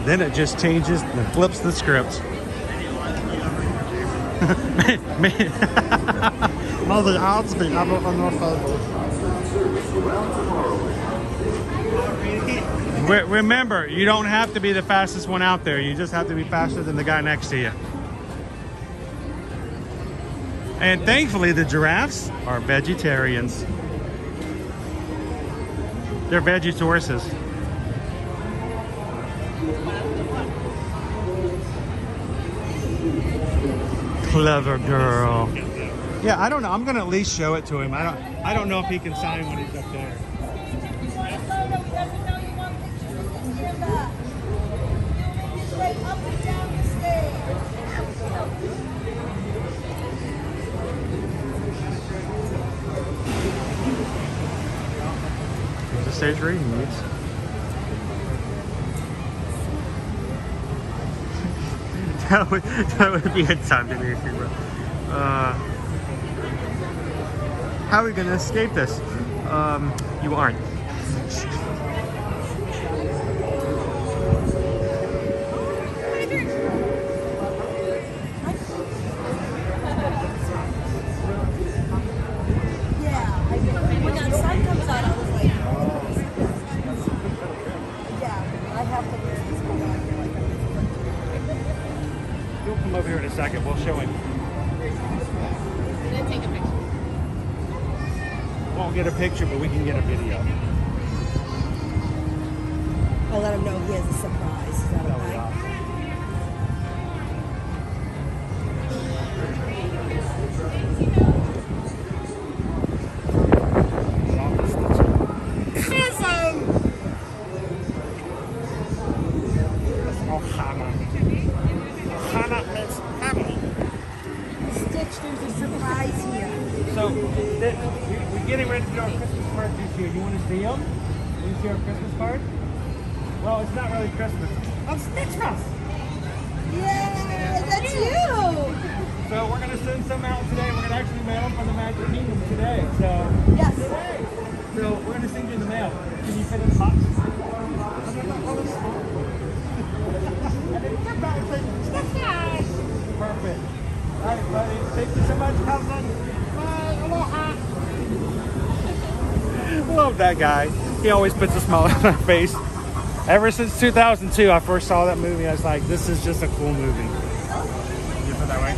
Then it just changes and flips the script. Mother Altsby, aber Remember, you don't have to be the fastest one out there. You just have to be faster than the guy next to you. And thankfully, the giraffes are vegetarians. They're veggie-sauruses. Clever girl. Yeah, I don't know. I'm gonna at least show it to him. I don't know if he can sign when he's up there. There's a stage reading needs. That would be a time to be, bro. How are we gonna escape this? You aren't. When that sun comes out, I was like, yeah, I have to wear this one out here like You'll come over here in a second. We'll show him. Then take a picture. Won't get a picture, but we can get a video. I'll let him know he has a surprise. Is that okay? Stitch, there's a surprise here. So, we're getting ready to do our Christmas card this year. You want to see them? You see our Christmas card? Well, it's not really Christmas. Oh, Stitchmas! Yay, that's you! So we're going to send some out today. We're going to actually mail them from the Magic Kingdom today. So, yes. Today. So we're going to send you in the mail. Can you fit in the box? Perfect. All right, buddy. Thank you so much, cousin. Bye. Aloha. Love that guy. He always puts a smile on my face. Ever since 2002, I first saw that movie. I was like, this is just a cool movie. You put that way?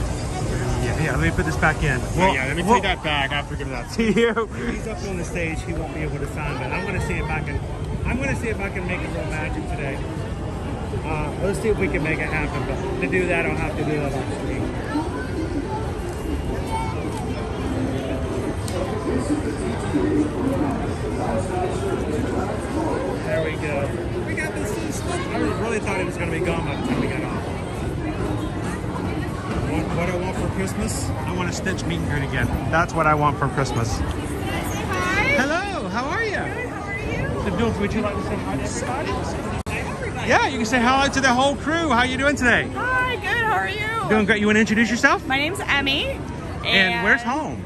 Yeah, let me put this back in. Let me take that back after giving that to you. He's up on the stage. He won't be able to sign, but I'm going to see if I can make a little magic today. Let's see if we can make it happen. But to do that, I'll have to do that on stream. There we go. We got this. I really thought it was going to be gone by the time we got off. What I want for Christmas? I want a Stitch meet and greet again. That's what I want for Christmas. Hi. Hello, how are you? Good, how are you? Would you like to say hi to everybody? Yeah, you can say hello to the whole crew. How you doing today? Hi, good, how How are you? Doing great. You want to introduce yourself? My name's Emmy. And where's home?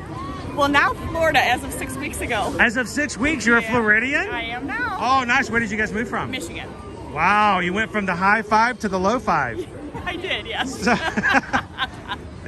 Well, now Florida as of 6 weeks ago. As of 6 weeks, you're a Floridian? I am now. Oh, nice. Where did you guys move from? Michigan. Wow, you went from the high five to the low five. I did, yes.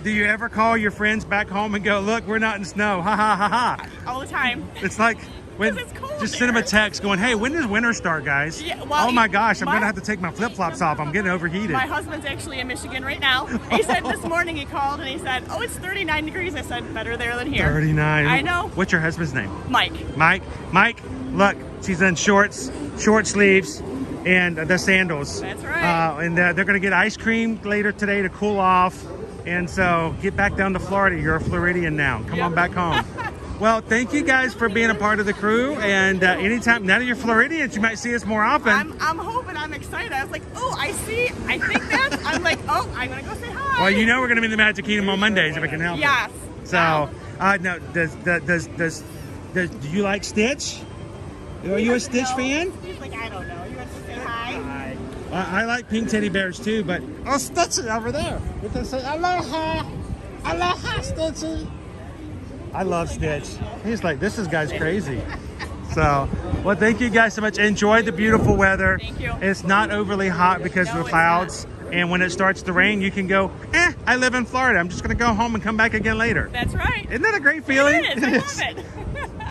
Do you ever call your friends back home and go, look, we're not in snow, ha ha ha ha? All the time. It's like, when, just send them a text going, hey, when does winter start, guys? Yeah, well, oh my gosh, I'm going to have to take my flip-flops off. I'm getting overheated. My husband's actually in Michigan right now. He said this morning he called and he said, oh, it's 39 degrees. I said, better there than here. 39. I know. What's your husband's name? Mike. Mike, look, she's in shorts, short sleeves, and the sandals. That's right. And they're going to get ice cream later today to cool off. And so get back down to Florida. You're a Floridian now. Come on back home. Well, thank you guys for being a part of the crew. And anytime, now that you're Floridians, you might see us more often. I'm hoping, I'm excited. I was like, oh, I think that. I'm like, oh, I'm going to go say hi. Well, you know we're going to be in the Magic Kingdom on Mondays if we can help it. Yes. So, no, do you like Stitch? Are you a Stitch fan? He's like, I don't know. You want to say hi? I like pink teddy bears too, but oh, Stitchy over there. We can say aloha, aloha, Stitchy. I love Stitch. He's like, this guy's crazy. So, well, thank you guys so much. Enjoy the beautiful weather. Thank you. It's not overly hot because of the clouds. And when it starts to rain, you can go, I live in Florida. I'm just going to go home and come back again later. That's right. Isn't that a great feeling? It is. I love it.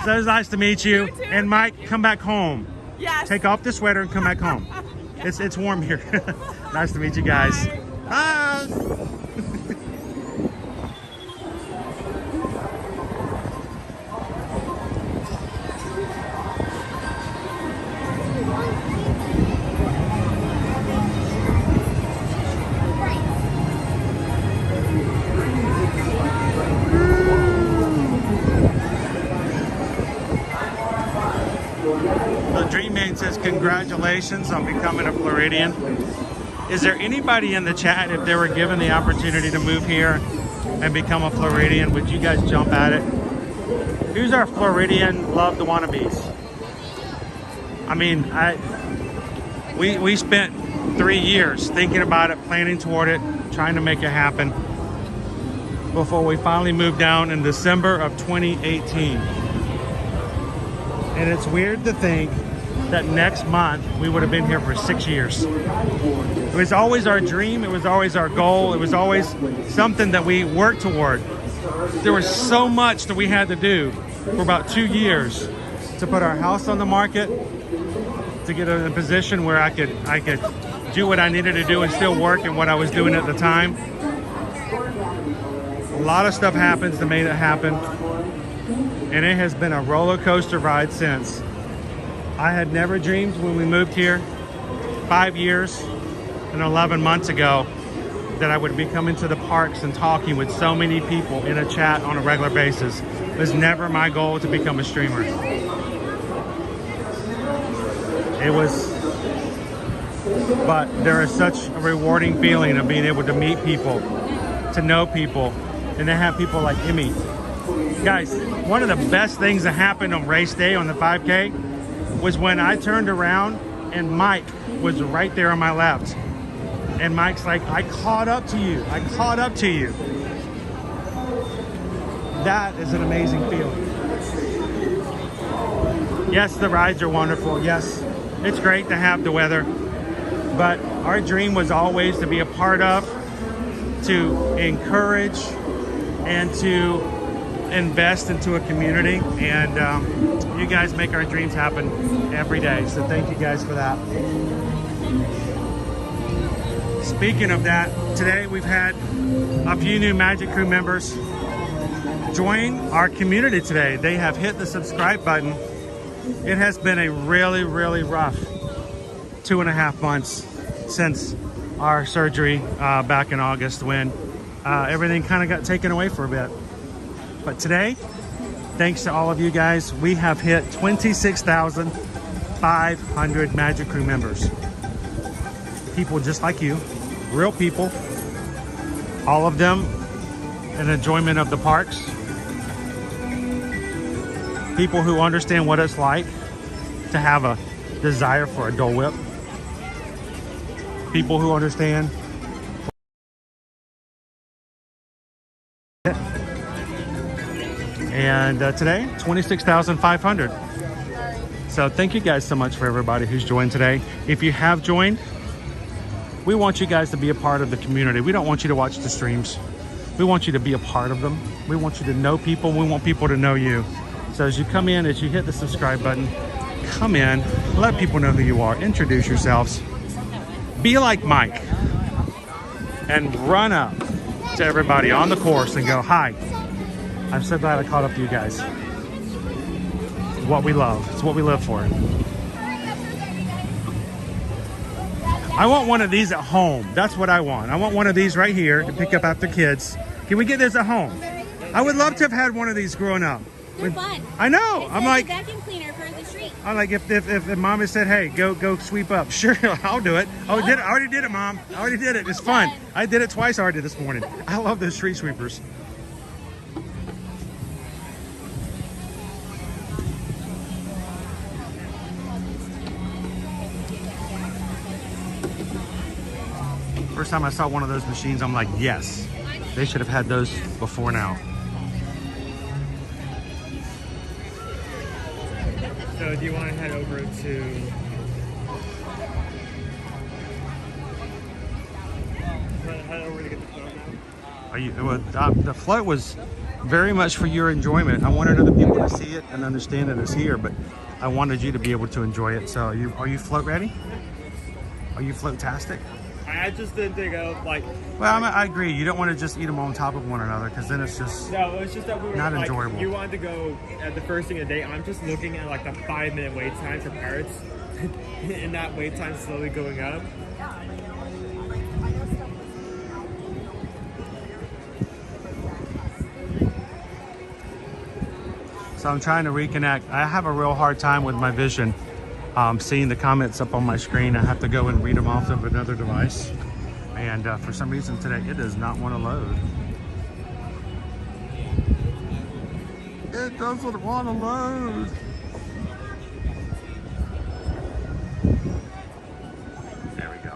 So it's nice to meet you. You too. And Mike, come back home. Yes. Take off the sweater and come back home. It's warm here. Nice to meet you guys. Bye. Says congratulations on becoming a Floridian. Is there anybody in the chat, if they were given the opportunity to move here and become a Floridian, would you guys jump at it? Who's our Floridian loved wannabes? I mean, we spent 3 years thinking about it, planning toward it, trying to make it happen before we finally moved down in December of 2018. And it's weird to think that next month we would have been here for 6 years. It was always our dream, it was always our goal, it was always something that we worked toward. There was so much that we had to do for about 2 years to put our house on the market, to get in a position where I could do what I needed to do and still work in what I was doing at the time. A lot of stuff happens that made it happen, and it has been a roller coaster ride since. I had never dreamed when we moved here 5 years and 11 months ago that I would be coming to the parks and talking with so many people in a chat on a regular basis. It was never my goal to become a streamer. It was, but there is such a rewarding feeling of being able to meet people, to know people, and to have people like Emmy. Guys, one of the best things that happened on race day on the 5K was when I turned around and Mike was right there on my left. And Mike's like, I caught up to you. I caught up to you. That is an amazing feeling. Yes, the rides are wonderful. Yes, it's great to have the weather. But our dream was always to be a part of, to encourage, and to invest into a community. And you guys make our dreams happen every day. So thank you guys for that. Speaking of that, today we've had a few new Magic Crew members join our community today. They have hit the subscribe button. It has been a really, really rough 2.5 months since our surgery back in August, when everything kind of got taken away for a bit. But today, thanks to all of you guys, we have hit 26,500 Magic Crew members. People just like you, real people, all of them in enjoyment of the parks. People who understand what it's like to have a desire for a Dole Whip. People who understand And today, 26,500. So thank you guys so much for everybody who's joined today. If you have joined, we want you guys to be a part of the community. We don't want you to watch the streams. We want you to be a part of them. We want you to know people. We want people to know you. So as you come in, as you hit the subscribe button, come in, let people know who you are, introduce yourselves, be like Mike, and run up to everybody on the course and go, hi, I'm so glad I caught up to you guys. It's what we love. It's what we live for. I want one of these at home. That's what I want. I want one of these right here to pick up after kids. Can we get this at home? I would love to have had one of these growing up. They're fun. I know. I'm like, vacuum cleaner for the street. I'm like, if mom had said, hey, go sweep up. Sure, I'll do it. Oh, I already did it, mom. I already did it. It's fun. I did it twice already this morning. I love those street sweepers. First time I saw one of those machines, I'm like, yes, they should have had those before now. So do you want to head over to... head over to get the float now? The float was very much for your enjoyment. I wanted other people to see it and understand that it's here, but I wanted you to be able to enjoy it. So are you float ready? Are you float-tastic? I just didn't think of like... Well, I agree. You don't want to just eat them on top of one another because then it's just no, it's just that we were not like, enjoyable. You wanted to go at the first thing of the day. I'm just looking at like the 5-minute wait time for Pirates and that wait time slowly going up. So I'm trying to reconnect. I have a real hard time with my vision. Seeing the comments up on my screen, I have to go and read them off of another device. And for some reason today, it does not want to load. It doesn't want to load. There we go.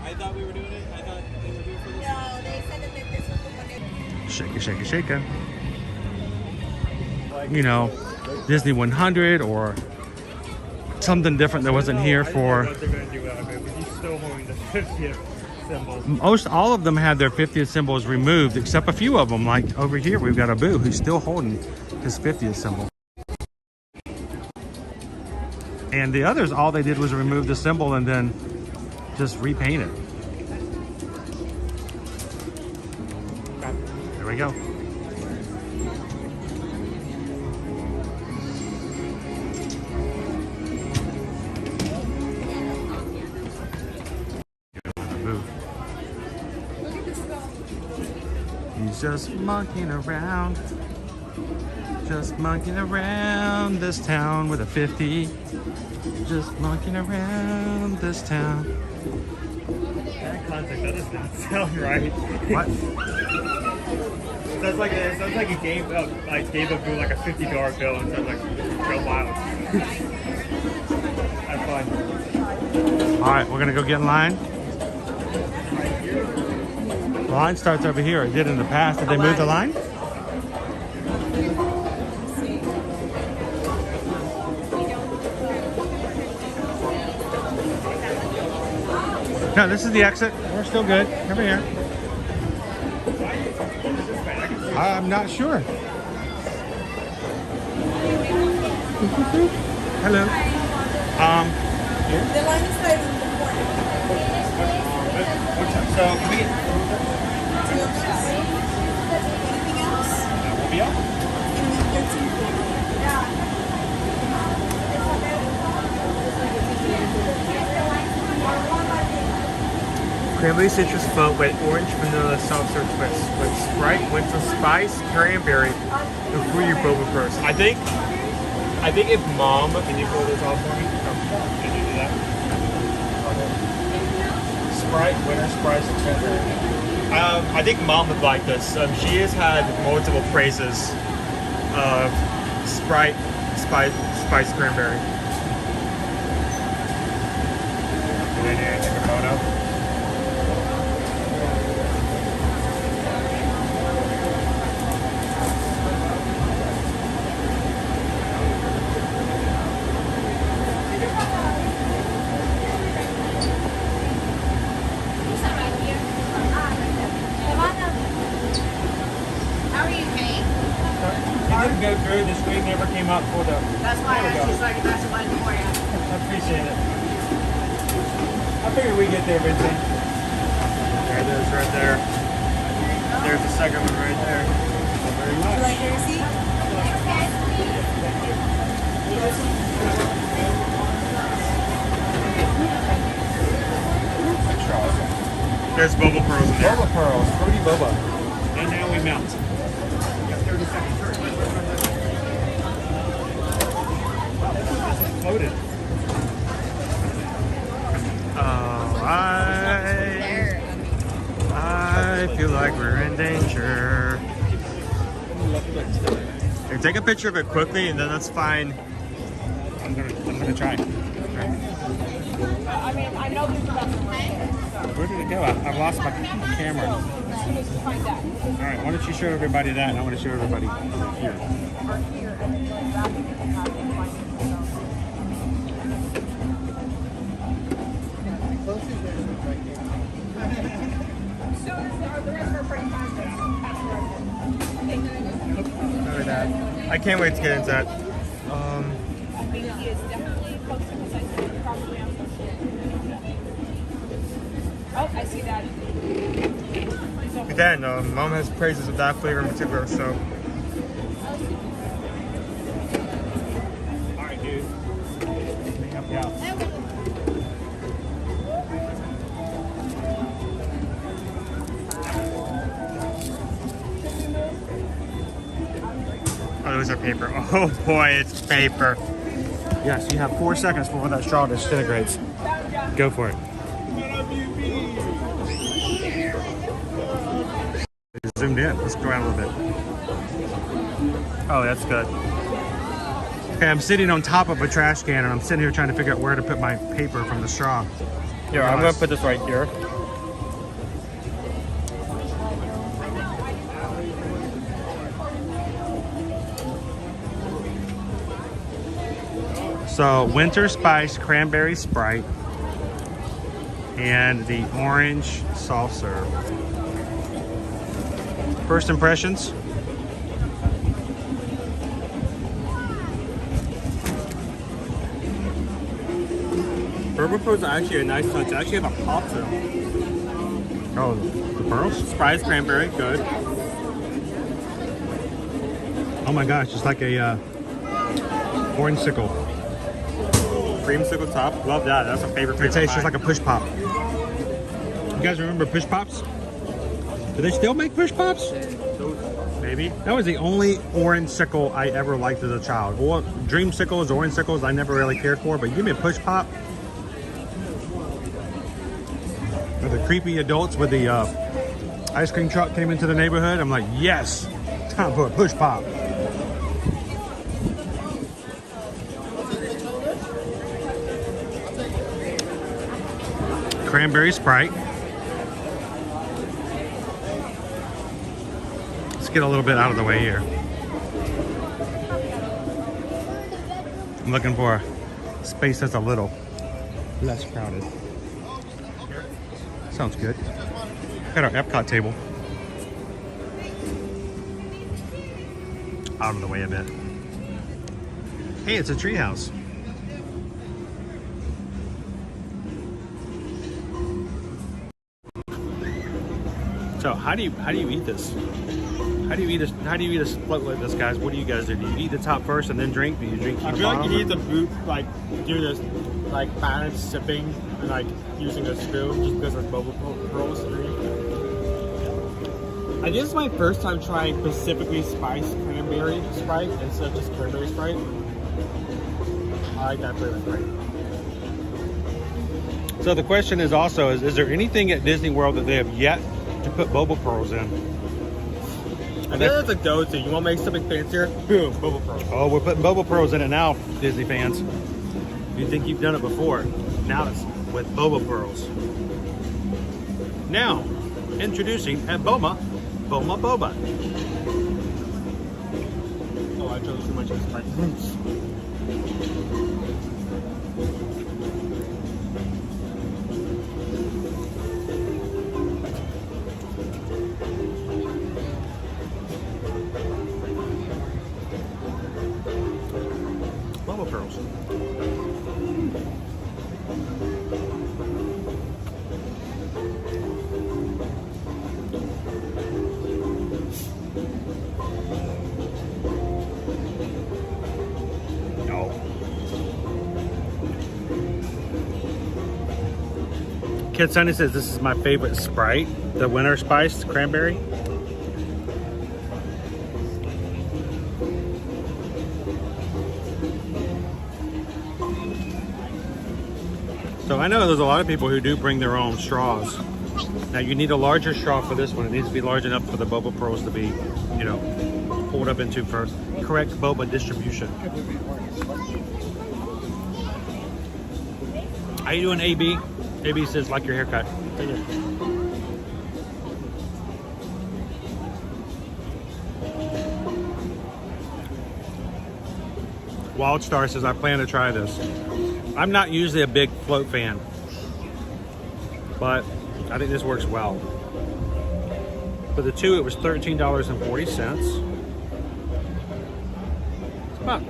I thought we were doing it. I thought they were doing it for this. No, they said that this was the one. Shake it, shake it, shake it. You know, Disney 100 or something different that wasn't here for. Most all of them had their 50th symbols removed, except a few of them. Like over here, we've got Abu who's still holding his 50th symbol. And the others, all they did was remove the symbol and then just repaint it. There we go. He's just monkeying around this town with a 50. Just monkeying around this town. That context, that does not sound right. What? Sounds like a game of like gave Abu like a $50 bill and sounds like real wild. Have fun. All right, we're gonna go get in line. The line starts over here. It did in the past. Did they move the line? No, this is the exit. We're still good. Over here. I'm not sure. Hello. Here? The line is right in the corner. So can we get Anything else? we'll be up? Cranberry citrus float with orange vanilla soft serve twist with Sprite, winter spice, cranberry, and fruity boba first. I think if mom, can you pull this off for me? Can you do that? Sprite, winter spice, and cranberry. I think mom would like this. She has had multiple praises of Sprite, spice, cranberry. Take a photo. tried to go through, the screen never came up for the... That's why I asked you so I could pass it by for you. I appreciate it. I figured we'd get there, Vincent. There it is, right there. There's the second one right there. Thank you very much. Would you like your receipt? There's boba pearls in there. Boba pearls, fruity boba. And now we melt. You have 30 seconds. Loaded. I feel like we're in danger. Here, take a picture of it quickly, and then that's fine. I'm gonna try. I mean, I know there's about some right there. Where did it go? I've lost my camera. As soon as you find that. All right, why don't you show everybody that, and I want to show everybody here. Or here, and then like that, you can have it and find it. So the rest of our pretty fine. Look at that. I can't wait to get into that. I mean, he is definitely posting this. I think probably on social media. Oh, I see that. Again, Mom has praises of that flavor in particular, so. Alright, dude. Let me help you out. Oh, those are paper. Oh boy, it's paper. Yes, you have 4 seconds before that straw disintegrates. Go for it. Zoomed in. Let's go around a little bit. Oh, that's good. Okay, I'm sitting on top of a trash can and I'm sitting here trying to figure out where to put my paper from the straw. Here, I'm gonna put this right here. So, winter spice cranberry Sprite and the orange soft serve. First impressions? Bourbon pearls are actually a nice touch. They actually have a pop to them. Oh, the pearls? Surprise cranberry, good. Oh my gosh, it's like a orange sickle. Creamsicle top, love that. That's a favorite. It tastes just like a push pop. You guys remember push pops? Do they still make push pops? Maybe. That was the only orange sickle I ever liked as a child. Or dream sickles, orange sickles, I never really cared for, but give me a push pop. Or the creepy adults with the ice cream truck came into the neighborhood. I'm like, yes, time for a push pop. Cranberry Sprite. Let's get a little bit out of the way here. I'm looking for a space that's a little less crowded. Sounds good. Got our Epcot table. Out of the way a bit. Hey, it's a Treehouse. So how do you eat this? How do you eat a split like this, guys? What do you guys do? Do you eat the top first and then drink? Do you drink? I feel like you need to do this like balanced sipping and like using a spoon just because of boba pearls. I think this is my first time trying specifically spiced cranberry Sprite instead of just cranberry Sprite. I like that flavor great. So the question is also, is there anything at Disney World that they have yet to put boba pearls in? I think that's a go-to. You want to make something fancier? Boom, boba pearls. Oh, we're putting boba pearls in it now, Disney fans. You think you've done it before? Now it's with boba pearls. Now, introducing at Boma Boba. Oh, I chose too much of this Sprite. pearls. Kid Sunny says this is my favorite Sprite, the winter spiced cranberry. So I know there's a lot of people who do bring their own straws. Now you need a larger straw for this one. It needs to be large enough for the boba pearls to be, you know, pulled up into for correct boba distribution. How you doing, AB? AB says, like your haircut. Wild Star says, I plan to try this. I'm not usually a big float fan, but I think this works well. For the two, it was $13.40. About,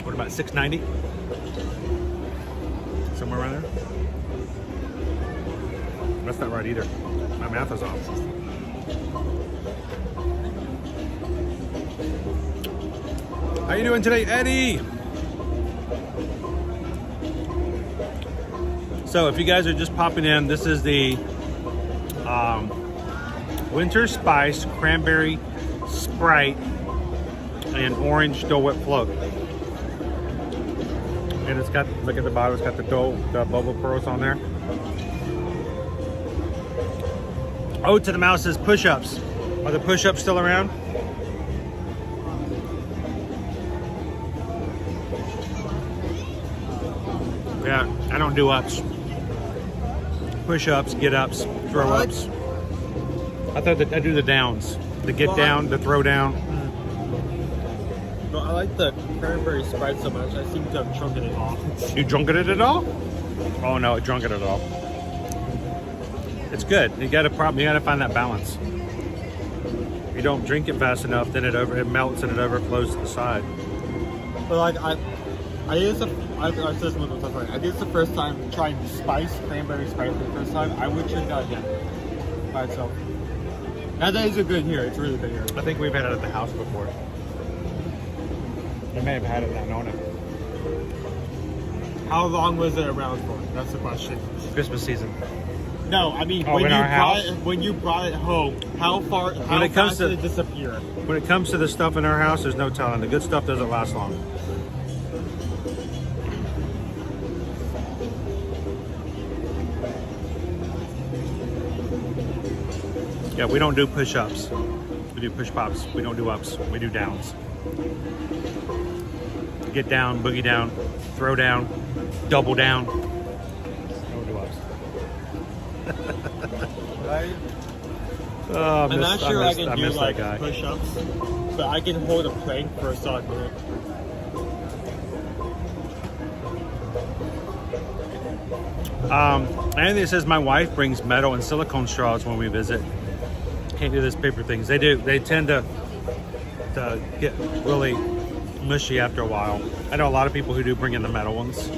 what about $6.90? Somewhere around there? That's not right either. My math is off. How you doing today, Eddie? So if you guys are just popping in, this is the Winter Spice Cranberry Sprite and Orange Dole Whip Float. And it's got, look at the bottom, it's got the bubble pearls on there. Oh, to the mouse says push-ups. Are the push-ups still around? Yeah, I don't do ups. Push-ups, get-ups, throw-ups. I thought that I do the downs. The get down, the throw down. No, I like the cranberry Sprite so much, I seem to have drunken it all. You drunken it at all? Oh no, it drunken it at all. It's good. You got a problem. You got to find that balance. If you don't drink it fast enough, then it melts and it overflows to the side. But like I did this the first time trying cranberry Sprite for the first time. I would drink that again by itself. And that is a good here. It's really good here. I think we've had it at the house before. You may have had it not known it. How long was it around for? That's the question. Christmas season. No, I mean when you brought it home, how fast did it disappear? When it comes to the stuff in our house, there's no telling. The good stuff doesn't last long. Yeah, we don't do push-ups. We do push-pops. We don't do ups. We do downs. Get down, boogie down, throw down, double down. Don't do ups. Right? Oh, I'm not sure I can do like guy. push-ups, but I can hold a plank for a solid minute. Anthony says my wife brings metal and silicone straws when we visit. Can't do this paper things. They do. They tend to get really mushy after a while. I know a lot of people who do bring in the metal ones.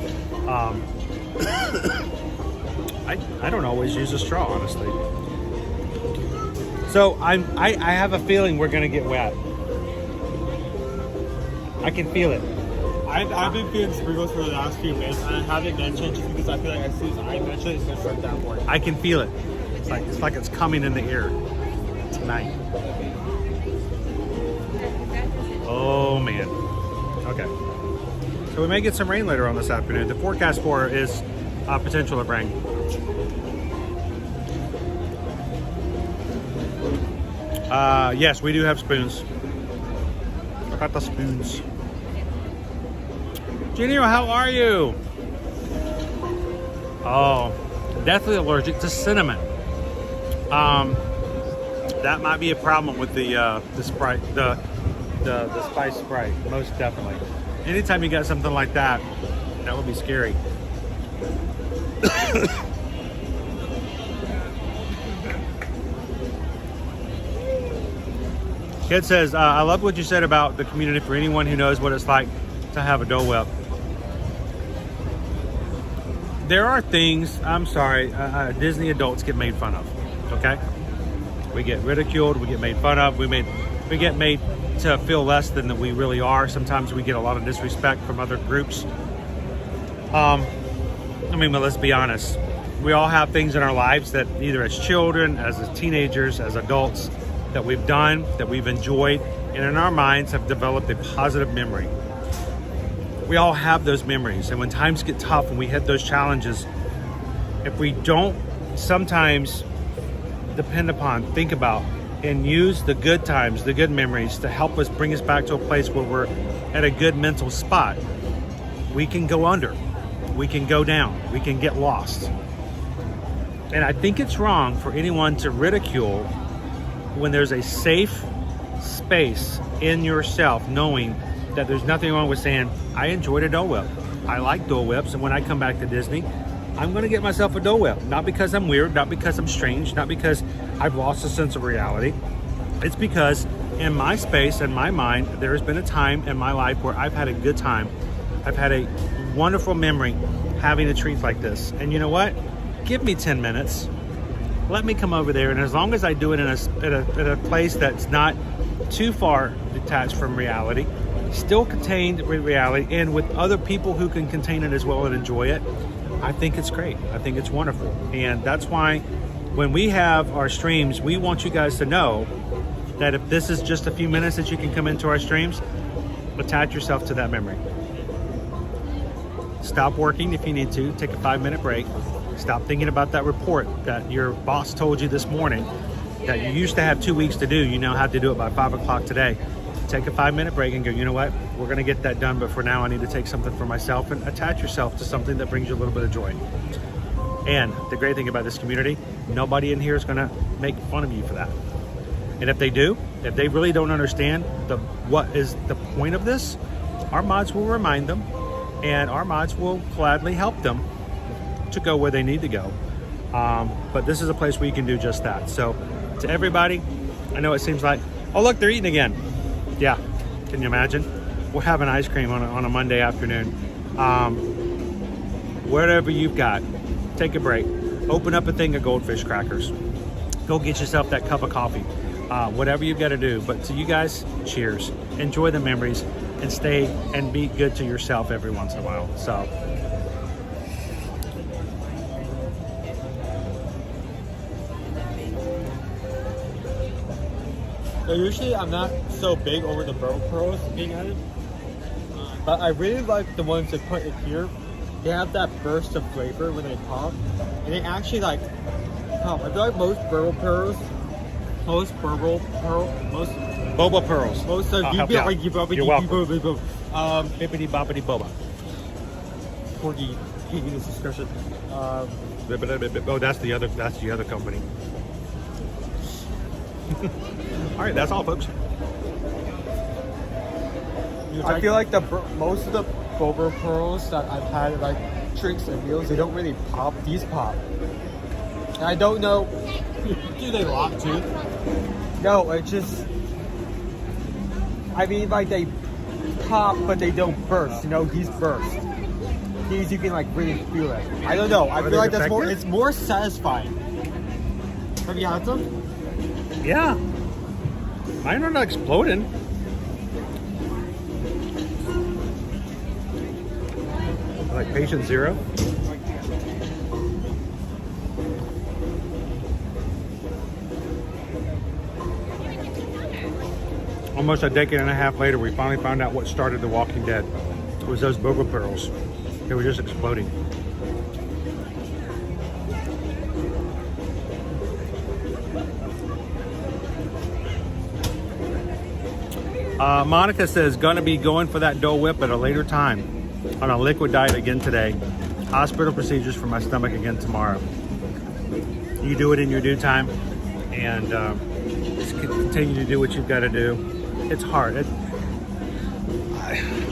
I don't always use a straw, honestly. So I have a feeling we're gonna get wet. I can feel it. I've been feeling sprinkles for the last few minutes, and I haven't mentioned just because I feel like as soon as I mention it, it's gonna start downpouring. I can feel it. It's like it's coming in the air tonight. Oh man. Okay. So we may get some rain later on this afternoon. The forecast for is potential of rain. Yes, we do have spoons. I got the spoons. Genio, how are you? Oh, definitely allergic to cinnamon. That might be a problem with the Sprite, the spice Sprite, most definitely. Anytime you got something like that, that would be scary. Kid says, I love what you said about the community for anyone who knows what it's like to have a Dole Whip. There are things, I'm sorry, Disney adults get made fun of, okay? We get ridiculed, we get made fun of, we get made to feel less than that we really are. Sometimes we get a lot of disrespect from other groups. I mean, but let's be honest. We all have things in our lives that either as children, as teenagers, as adults, that we've done, that we've enjoyed, and in our minds have developed a positive memory. We all have those memories, and when times get tough and we hit those challenges, if we don't sometimes depend upon, think about, and use the good times, the good memories to help us bring us back to a place where we're at a good mental spot, we can go under, we can go down, we can get lost. And I think it's wrong for anyone to ridicule when there's a safe space in yourself, knowing that there's nothing wrong with saying, I enjoyed a Dole Whip. I like Dole Whips, and when I come back to Disney, I'm gonna get myself a Dole Whip. Not because I'm weird, not because I'm strange, not because I've lost a sense of reality. It's because in my space and my mind, there has been a time in my life where I've had a good time. I've had a wonderful memory having a treat like this. And you know what? Give me 10 minutes. Let me come over there, and as long as I do it in a place that's not too far detached from reality, still contained with reality, and with other people who can contain it as well and enjoy it, I think it's great. I think it's wonderful. And that's why when we have our streams, we want you guys to know that if this is just a few minutes that you can come into our streams, attach yourself to that memory. Stop working if you need to, take a 5-minute break. Stop thinking about that report that your boss told you this morning that you used to have 2 weeks to do. You now have to do it by 5 o'clock today. Take a 5-minute break and go, you know what? We're gonna get that done, but for now I need to take something for myself, and attach yourself to something that brings you a little bit of joy. And the great thing about this community, nobody in here is gonna make fun of you for that. And if they do, if they really don't understand what is the point of this, our mods will remind them, and our mods will gladly help them to go where they need to go. But this is a place where you can do just that. So to everybody, I know it seems like, oh look, they're eating again. Yeah, can you imagine? We're having ice cream on a Monday afternoon. Whatever you've got, take a break. Open up a thing of goldfish crackers. Go get yourself that cup of coffee. Whatever you've got to do. But to you guys, cheers. Enjoy the memories, and stay and be good to yourself every once in a while. So. Usually I'm not so big over the burro pearls being added, but I really like the ones that put it here. They have that burst of flavor when they pop, and they actually like pop. I feel like most boba pearls, most of you be like You're welcome. Bippity boppity boba. Corgi, this discussion. Oh, that's the other company. All right, that's all, folks. I feel like most of the boba pearls that I've had at like drinks and meals, they don't really pop. These pop. And I don't know. Do they lock too? No, it just. I mean, like they pop, but they don't burst. You know, these burst. These you can like really feel it. I don't know. I feel like that's more. It's more satisfying. Have you had them? Yeah. Mine are not exploding. Like patient zero. Almost a decade and a half later, we finally found out what started The Walking Dead. It was those boba pearls. They were just exploding. Monica says, gonna be going for that Dole Whip at a later time. On a liquid diet again today. Hospital procedures for my stomach again tomorrow. You do it in your due time, and just continue to do what you've got to do. It's hard.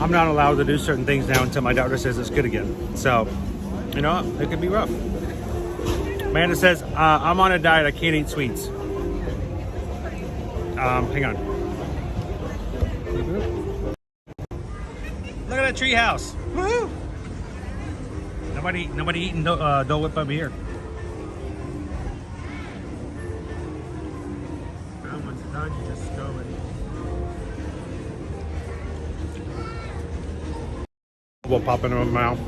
I'm not allowed to do certain things now until my doctor says it's good again. So, you know, it could be rough. Amanda says, I'm on a diet. I can't eat sweets. Hang on. Look at that treehouse. Woohoo! Nobody eating Dole Whip over here. And once it's done, you just go and we'll pop into my mouth.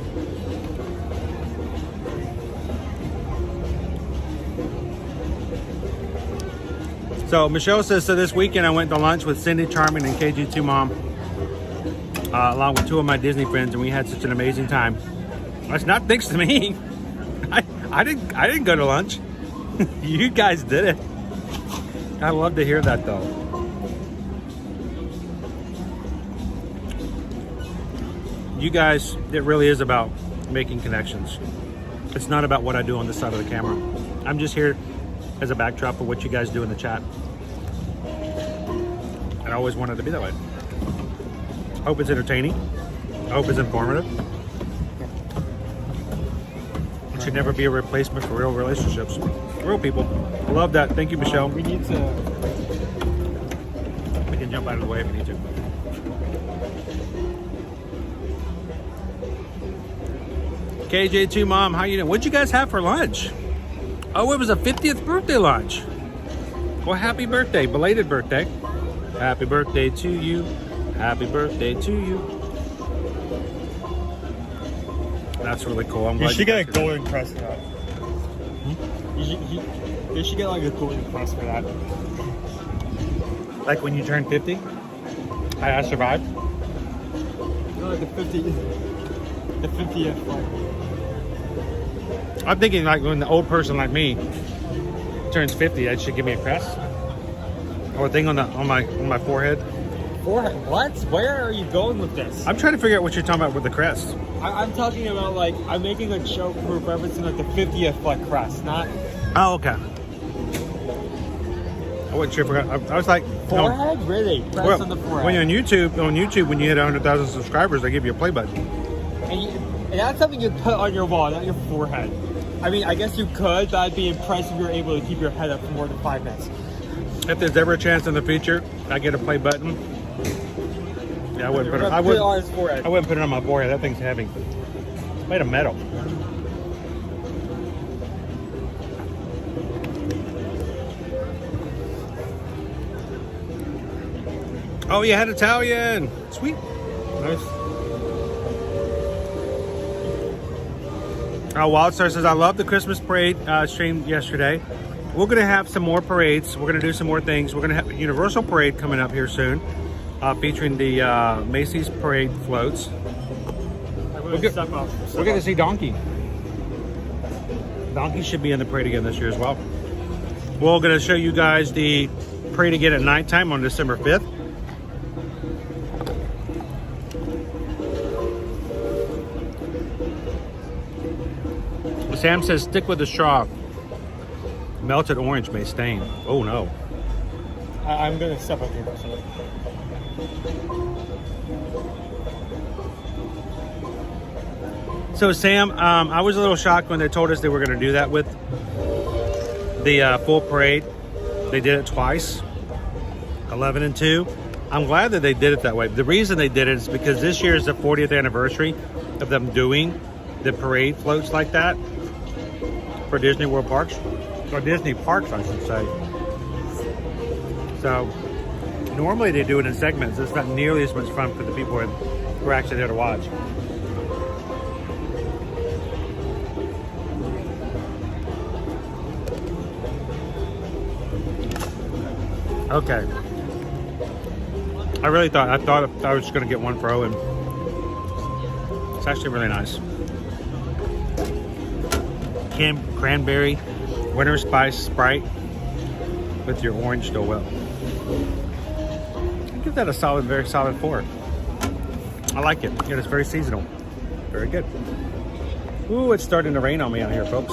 So Michelle says, so this weekend I went to lunch with Cindy, Charming, and KG2 Mom, along with 2 of my Disney friends, and we had such an amazing time. That's not thanks to me. I didn't go to lunch. You guys did it. I love to hear that though. You guys, it really is about making connections. It's not about what I do on this side of the camera. I'm just here as a backdrop of what you guys do in the chat. I always wanted to be that way. I hope it's entertaining. I hope it's informative. It should never be a replacement for real relationships. Real people. I love that. Thank you, Michelle. We need to... We can jump out of the way if we need to. KJ2 Mom, how you doing? What'd you guys have for lunch? Oh, it was a 50th birthday lunch. Well, happy birthday. Belated birthday. Happy birthday to you. Happy birthday to you. That's really cool. I'm glad you should get a golden crest for that. You should get like a golden crest for that. Like when you turn 50? I survived? No, like the 50th like. I'm thinking like when the old person like me turns 50, that should give me a crest or a thing on my forehead. Forehead? What? Where are you going with this? I'm trying to figure out what you're talking about with the crest. I'm talking about like I'm making a joke for referencing like the 50th like crest, not. Oh, okay. I wasn't sure. I was like forehead, no. Really? Crest on the forehead. When you're on YouTube, when you hit 100,000 subscribers, they give you a play button. And that's something you put on your wall, not your forehead. I mean, I guess you could, but I'd be impressed if you were able to keep your head up for more than 5 minutes. If there's ever a chance in the future I get a play button, yeah, I wouldn't put it. I wouldn't put it on my forehead. That thing's heavy. It's made of metal. Oh, you had Italian. Sweet. Nice. Wildstar says, I love the Christmas parade stream yesterday. We're going to have some more parades. We're going to do some more things. We're going to have a Universal parade coming up here soon, featuring the Macy's parade floats. We're going to see Donkey. Donkey should be in the parade again this year as well. We're going to show you guys the parade again at nighttime on December 5th. Sam says, stick with the straw. Melted orange may stain. Oh no. I'm gonna step up here. So Sam, I was a little shocked when they told us they were gonna do that with the full parade. They did it twice, 11 and 2. I'm glad that they did it that way. The reason they did it is because this year is the 40th anniversary of them doing the parade floats like that for Disney World Parks, or Disney Parks, I should say. So normally they do it in segments. It's not nearly as much fun for the people who are actually there to watch. Okay. I thought I was going to get one for Owen. It's actually really nice. Cranberry, winter spice Sprite with your orange Dole Whip. I give that a solid, very solid 4. I like it. It is very seasonal. Very good. Ooh, it's starting to rain on me out here, folks.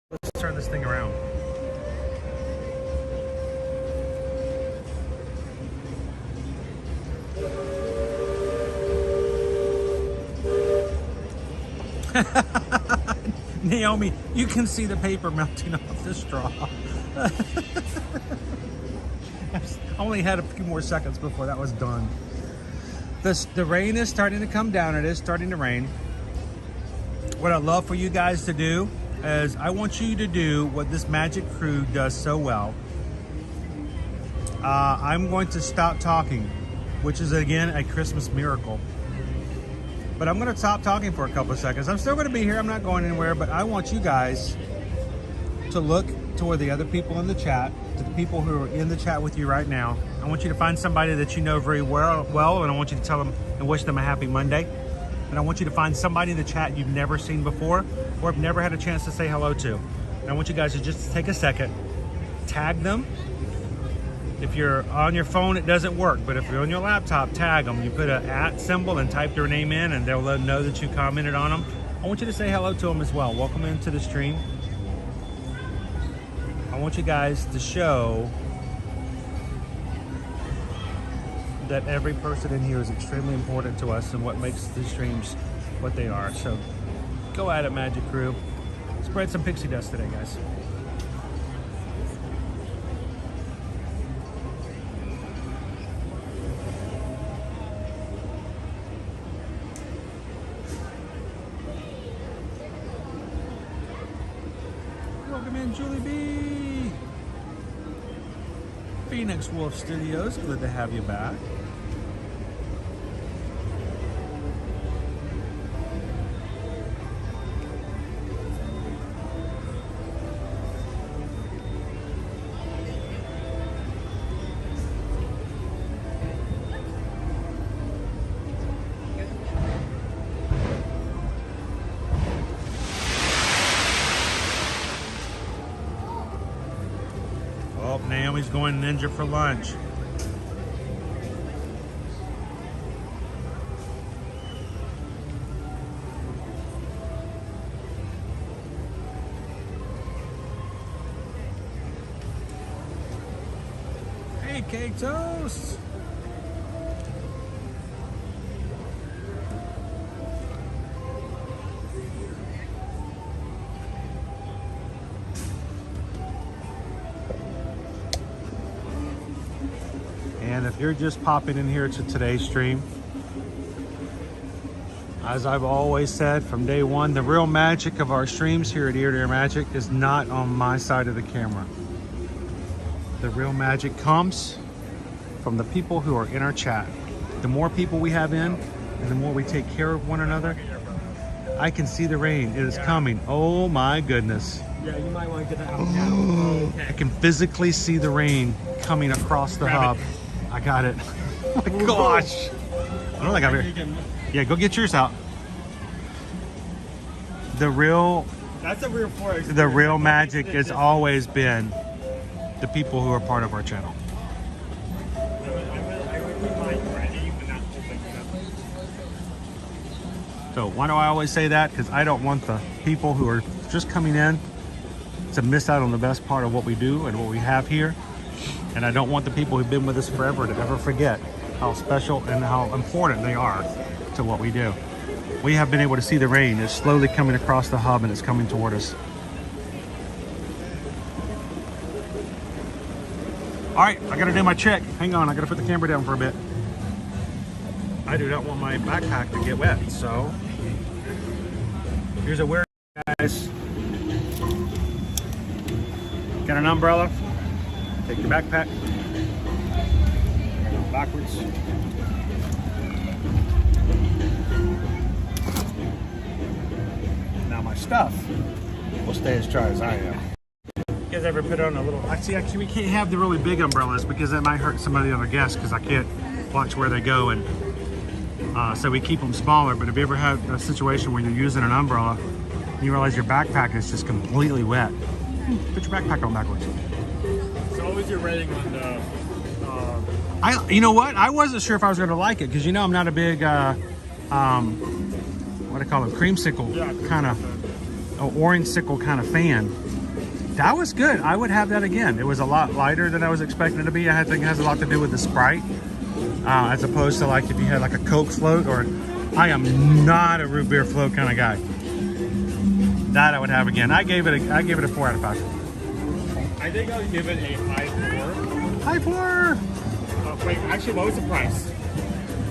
Let's turn this thing around. Naomi, you can see the paper melting off the straw. I only had a few more seconds before that was done. The rain is starting to come down. It is starting to rain. What I'd love for you guys to do is I want you to do what this magic crew does so well. I'm going to stop talking, which is again a Christmas miracle. But I'm going to stop talking for a couple of seconds. I'm still going to be here. I'm not going anywhere, but I want you guys to look toward the other people in the chat, to the people who are in the chat with you right now. I want you to find somebody that you know very well, and I want you to tell them and wish them a happy Monday. And I want you to find somebody in the chat you've never seen before or have never had a chance to say hello to. And I want you guys to just take a second, tag them. If you're on your phone, it doesn't work, but if you're on your laptop, tag them. You put an @ symbol and type their name in, and they'll know that you commented on them. I want you to say hello to them as well. Welcome into the stream. I want you guys to show that every person in here is extremely important to us and what makes the streams what they are. So go at it, Magic Crew. Spread some pixie dust today, guys. Welcome in, Julie B. Phoenix Wolf Studios, good to have you back. Oh, Naomi's going ninja for lunch. Hey, Cake Toast. And if you're just popping in here to today's stream, as I've always said from day one, the real magic of our streams here at Ear to Ear Magic is not on my side of the camera. The real magic comes from the people who are in our chat. The more people we have in, and the more we take care of one another, I can see the rain. It is coming. Oh my goodness. Yeah, you might want to get that out now. Okay. I can physically see the rain coming across the hub. I got it. Oh my gosh. I don't think I've here. Yeah, go get yours out. The real magic has always been the people who are part of our channel. So why do I always say that? Because I don't want the people who are just coming in to miss out on the best part of what we do and what we have here. And I don't want the people who've been with us forever to ever forget how special and how important they are to what we do. We have been able to see the rain. It's slowly coming across the hub and it's coming toward us. All right, I gotta do my check. Hang on, I gotta put the camera down for a bit. I do not want my backpack to get wet, so here's a wear, guys. Got an umbrella. Take your backpack. Go backwards. Now my stuff will stay as dry as I am. You guys ever put on a little? Actually, we can't have the really big umbrellas because that might hurt some of the other guests because I can't watch where they go, and so we keep them smaller. But have you ever had a situation where you're using an umbrella and you realize your backpack is just completely wet? Put your backpack on backwards. So what was your rating on the... You know what? I wasn't sure if I was going to like it because, you know, I'm not a big, what do I call it, creamsicle kind of, orange sickle kind of fan. That was good. I would have that again. It was a lot lighter than I was expecting it to be. I think it has a lot to do with the Sprite, as opposed to like if you had like a Coke float, or I am not a root beer float kind of guy. That I would have again. I gave it a 4 out of 5. I think I'll give it a high 4. Hi, Fleur. Wait, actually, what was the price?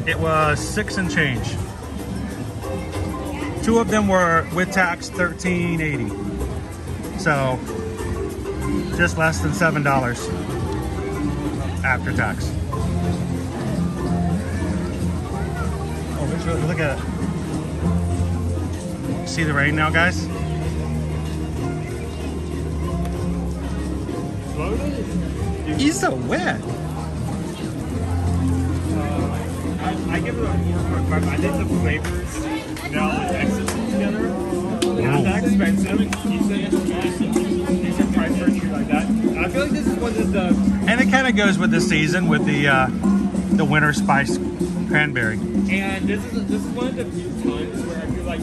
It was 6 and change. 2 of them were with tax $13.80. So just less than $7 after tax. Oh, look at it. See the rain now, guys? He's so wet. I give it a 4.5. I think the flavors now mix it together. Not that expensive. Decent price for a treat like that. I feel like this is one of the. And it kind of goes with the season with the winter spice cranberry. And this is one of the few times where I feel like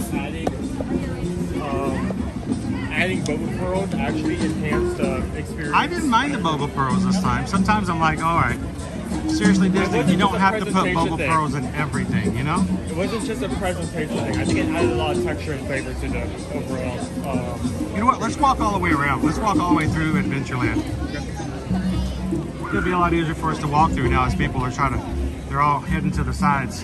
adding boba pearls actually enhanced the experience. I didn't mind the boba pearls this time. Sometimes I'm like, all right, seriously, Disney, you don't have to put boba pearls in everything, you know? It wasn't just a presentation thing. I think it added a lot of texture and flavor to the overall. You know what? Let's walk all the way around. Let's walk all the way through Adventureland. It'll be a lot easier for us to walk through now as people are they're all heading to the sides.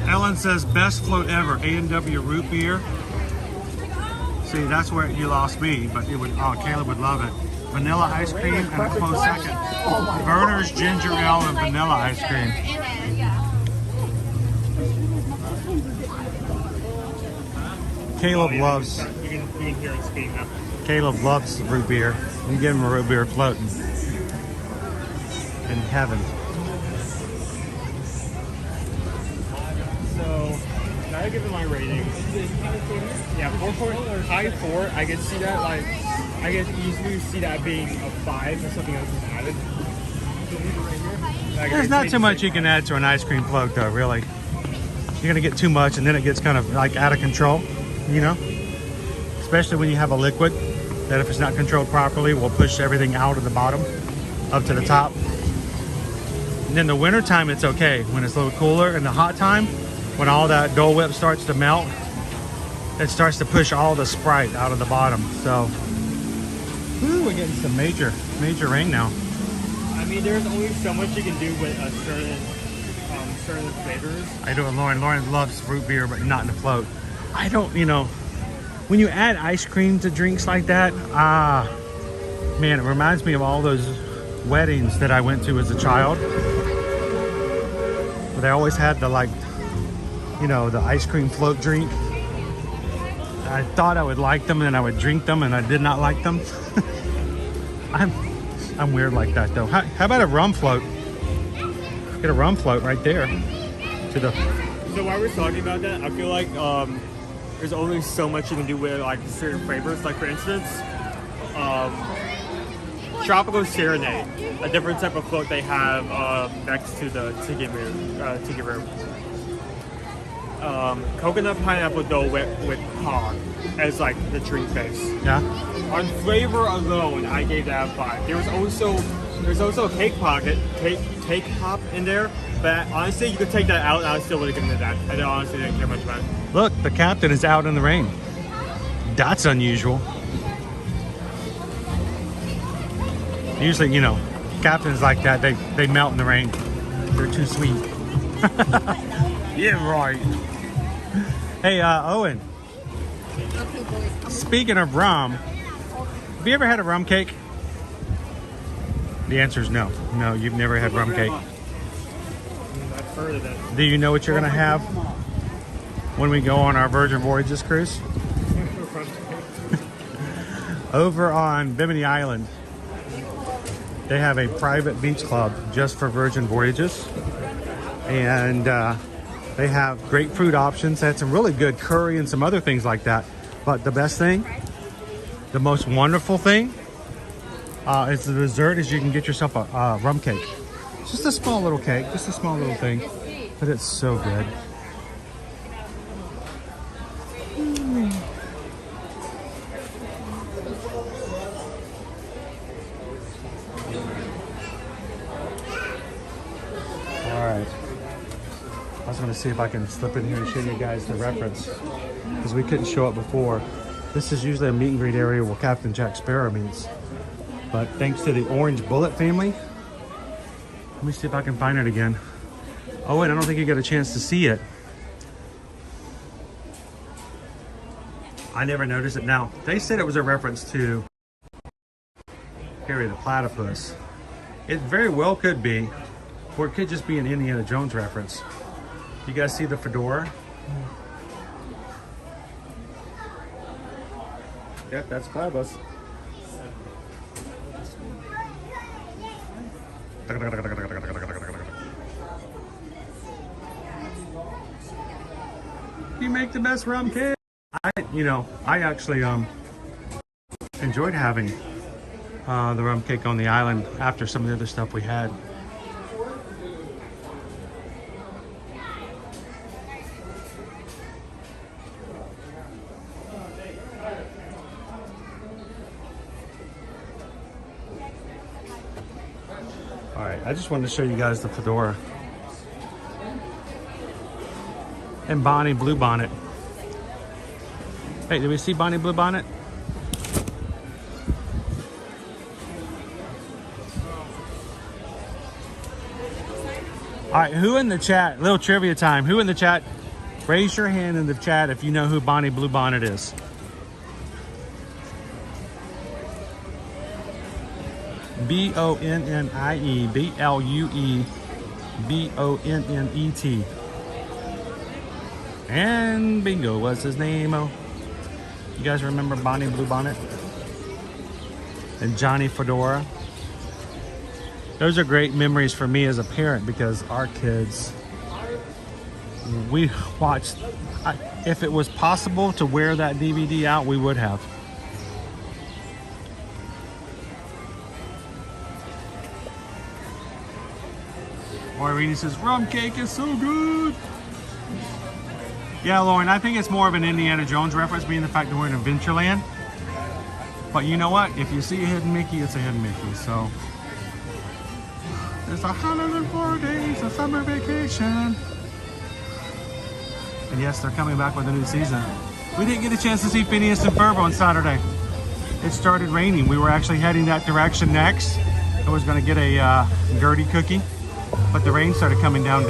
Ellen says best float ever, A&W root beer. See, that's where you lost me, but it would. Oh, Caleb would love it. Vanilla ice cream and a close second. Verner's ginger ale and vanilla ice cream. Caleb loves. You can hear it speaking now. Caleb loves root beer. You give him a root beer floating in heaven. I give it my rating. Yeah, 4.4, high 4. I could see that, like, I could easily see that being a 5 if something else is added. There's not too much you can add to an ice cream float, though, really. You're gonna get too much, and then it gets kind of like out of control, you know? Especially when you have a liquid that, if it's not controlled properly, will push everything out of the bottom up to the top. And in the winter time, it's okay. When it's a little cooler, in the hot time, when all that Dole Whip starts to melt, it starts to push all the Sprite out of the bottom. So, woo, we're getting some major rain now. I mean, there's only so much you can do with a certain flavors. I do it, Lauren. Lauren loves root beer, but not in the float. I don't, you know, when you add ice cream to drinks like that, man, it reminds me of all those weddings that I went to as a child. But they always had the, like, you know, the ice cream float drink. I thought I would like them and I would drink them, and I did not like them. I'm weird like that, though. How about a rum float? Get a rum float right there. So while we're talking about that, I feel like there's only so much you can do with, like, certain flavors. Like, for instance, Tropical Serenade, a different type of float they have next to the tiki room. Coconut pineapple Dole Whip with hog as, like, the drink base. Yeah. On flavor alone, I gave that a 5. There's also a cake pop in there, but honestly, you could take that out and I still would have given it that. I honestly didn't care much about it. Look, the captain is out in the rain. That's unusual. Usually, you know, captains like that, they melt in the rain. They're too sweet. Yeah, right. Hey, Owen. Speaking of rum, have you ever had a rum cake? The answer is no. No, you've never had rum cake. I've heard of it. Do you know what you're gonna have when we go on our Virgin Voyages cruise? Over on Bimini Island, they have a private beach club just for Virgin Voyages. And they have grapefruit options. They had some really good curry and some other things like that. But the best thing, the most wonderful thing, is the dessert is you can get yourself a rum cake. It's just a small little cake, just a small little thing. But it's so good. All right. I was going to see if I can slip in here and show you guys the reference, because we couldn't show it before. This is usually a meet and greet area where Captain Jack Sparrow meets. But thanks to the Orange Bullet family, let me see if I can find it again. Oh, and I don't think you got a chance to see it. I never noticed it. Now, they said it was a reference to Harry the Platypus. It very well could be, or it could just be an Indiana Jones reference. You guys see the fedora? Yep, that's Platypus. You make the best rum cake. I actually enjoyed having the rum cake on the island after some of the other stuff we had. All right, I just wanted to show you guys the fedora. And Bonnie Bluebonnet. Hey, did we see Bonnie Bluebonnet? All right, who in the chat, little trivia time, who in the chat, raise your hand in the chat if you know who Bonnie Bluebonnet is. B-O-N-N-I-E, B-L-U-E-B-O-N-N-E-T. And bingo, what's his name? Oh, you guys remember Bonnie Bluebonnet? And Johnny Fedora? Those are great memories for me as a parent, because our kids, we watched, if it was possible to wear that DVD out, we would have. Irene says, rum cake is so good. Yeah, Lauren, I think it's more of an Indiana Jones reference, being the fact that we're in Adventureland. But you know what? If you see a hidden Mickey, it's a hidden Mickey. So there's 104 days of summer vacation. And yes, they're coming back with a new season. We didn't get a chance to see Phineas and Ferb on Saturday. It started raining. We were actually heading that direction next. I was going to get a Gertie cookie, but the rain started coming down.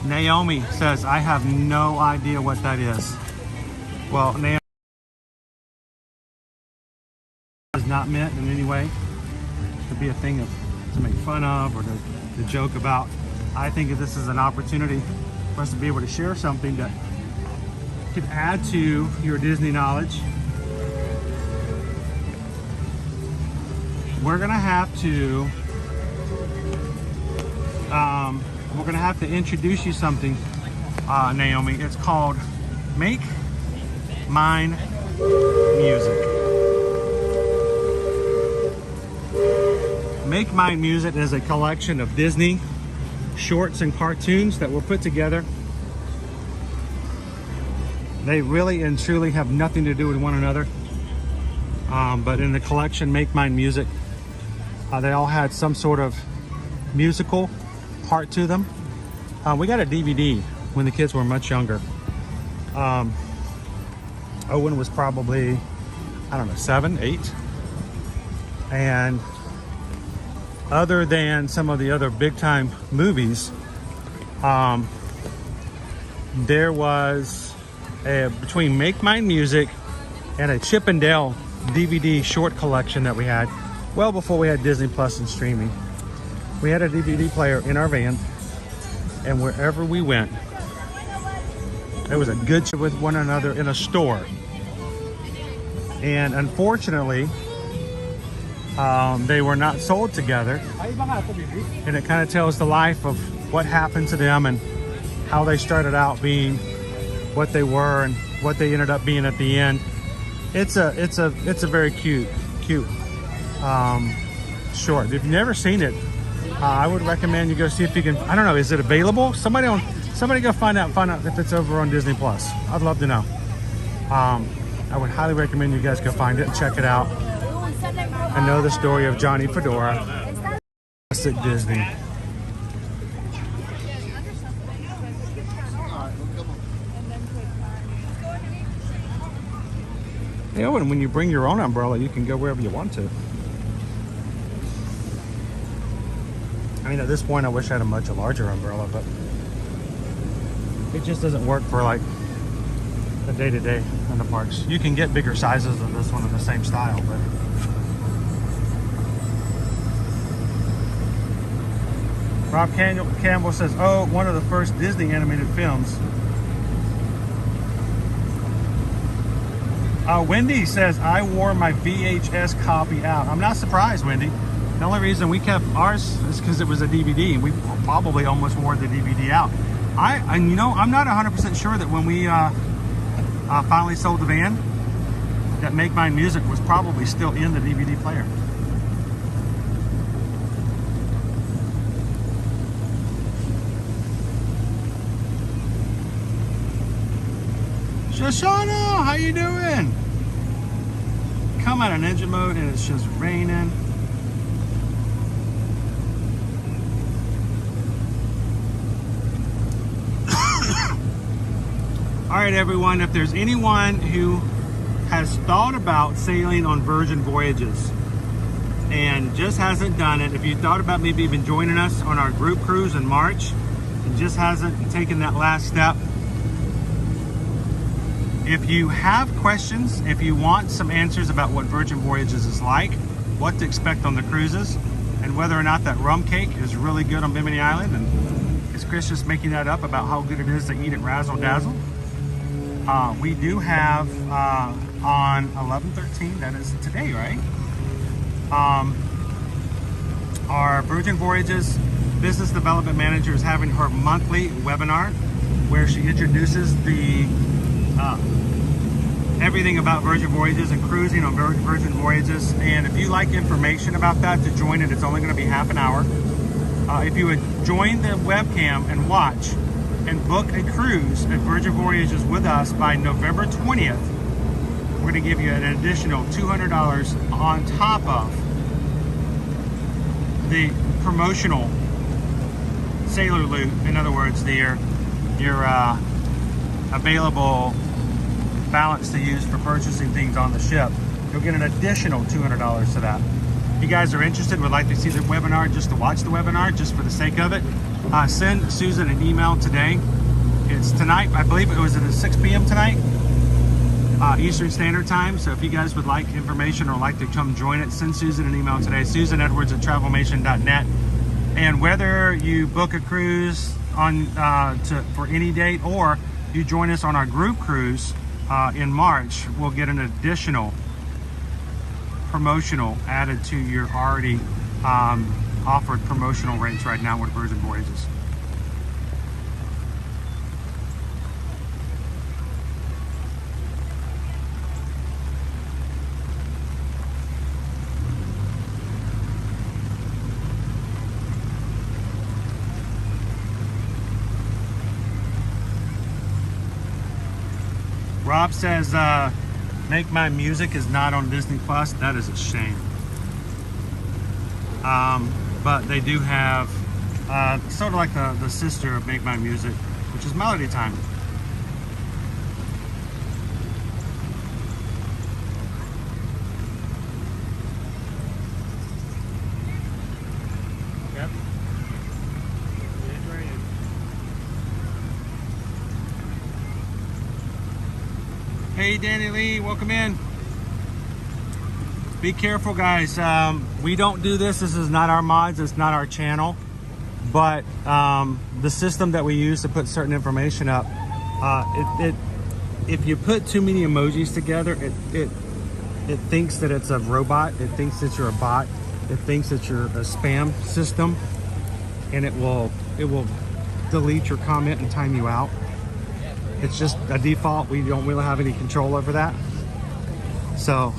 Naomi says, I have no idea what that is. Well, Naomi is not meant in any way to be a thing to make fun of or to joke about. I think that this is an opportunity for us to be able to share something that could add to your Disney knowledge. We're gonna have to introduce you something, Naomi. It's called Make Mine Music. Make Mine Music is a collection of Disney shorts and cartoons that were put together. They really and truly have nothing to do with one another. But in the collection Make Mine Music, they all had some sort of musical part to them. We got a DVD when the kids were much younger. Owen was probably, I don't know, 7, 8. And other than some of the other big time movies, there was between Make Mine Music and a Chip and Dale DVD short collection that we had well before we had Disney Plus and streaming. We had a DVD player in our van, and wherever we went, there was a good shit with one another in a store. And unfortunately, they were not sold together, and it kind of tells the life of what happened to them and how they started out being what they were and what they ended up being at the end. It's a very cute short. If you've never seen it, I would recommend you go see if you can. I don't know, is it available? Somebody go find out if it's over on Disney Plus. I'd love to know. I I would highly recommend you guys go find it and check it out and know the story of Johnny Fedora. Classic Disney. You know, and when you bring your own umbrella, you can go wherever you want to. I mean, at this point, I wish I had a much larger umbrella, but it just doesn't work for like the day-to-day in the parks. You can get bigger sizes of this one in the same style, but Rob Campbell says, oh, one of the first Disney animated films. Wendy says, I wore my VHS copy out. I'm not surprised, Wendy. The only reason we kept ours is because it was a DVD. We probably almost wore the DVD out. You know, I'm not 100% sure that when we finally sold the van, that Make Mine Music was probably still in the DVD player. Shoshana, how you doing? Come out in engine mode and it's just raining. All right, everyone, if there's anyone who has thought about sailing on Virgin Voyages and just hasn't done it, if you thought about maybe even joining us on our group cruise in March and just hasn't taken that last step, if you have questions, if you want some answers about what Virgin Voyages is like, what to expect on the cruises, and whether or not that rum cake is really good on Bimini Island, and is Chris just making that up about how good it is to eat at Razzle Dazzle? We do have on 11/13, that is today, right? Our Virgin Voyages Business Development Manager is having her monthly webinar where she introduces the everything about Virgin Voyages and cruising on Virgin Voyages. And if you like information about that, to join it, it's only going to be half an hour. If you would join the webcam and watch and book a cruise at Virgin Voyages with us by November 20th, we're going to give you an additional $200 on top of the promotional Sailor Loot. In other words, your available balance to use for purchasing things on the ship. You'll get an additional $200 to that. If you guys are interested, would like to see the webinar, just to watch the webinar, just for the sake of it, send Susan an email today. It's tonight, I believe it was at 6 p.m. tonight, Eastern Standard Time. So if you guys would like information or like to come join it, send Susan an email today, susanedwards@travelmation.net. And whether you book a cruise on for any date, or you join us on our group cruise in March, we'll get an additional promotional added to your already offered promotional rates right now with Virgin Voyages. Rob says, Make My Music is not on Disney Plus. That is a shame. But they do have sort of like the sister of Make My Music, which is Melody Time. Yep. Hey, Danny Lee, welcome in. Be careful, guys. We don't do this. This is not our mods. It's not our channel. But the system that we use to put certain information up, if you put too many emojis together, it thinks that it's a robot. It thinks that you're a bot. It thinks that you're a spam system, and it will delete your comment and time you out. It's just a default. We don't really have any control over that. So,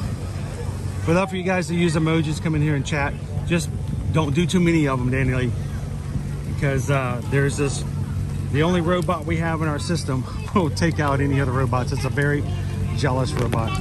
we'd love for you guys to use emojis, come in here and chat. Just don't do too many of them, Daniel, because there's the only robot we have in our system will take out any other robots. It's a very jealous robot.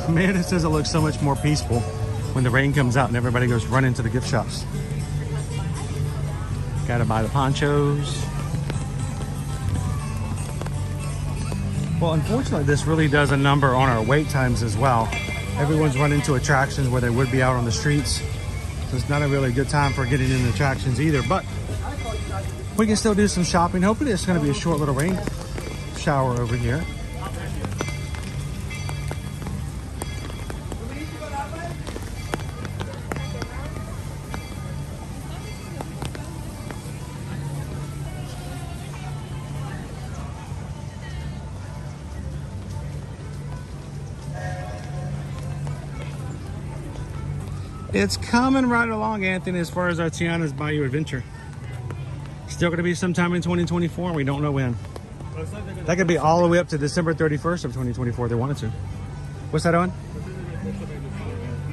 Man, it says it looks so much more peaceful when the rain comes out and everybody goes running to the gift shops. Gotta buy the ponchos. Well, unfortunately, this really does a number on our wait times as well. Everyone's running to attractions where they would be out on the streets. So it's not a really good time for getting in attractions either, but we can still do some shopping. Hopefully it's gonna be a short little rain shower over here. It's coming right along, Anthony, as far as our Tiana's Bayou Adventure. Still going to be sometime in 2024. We don't know when. That could be all the way up to December 31st of 2024 if they wanted to. What's that on?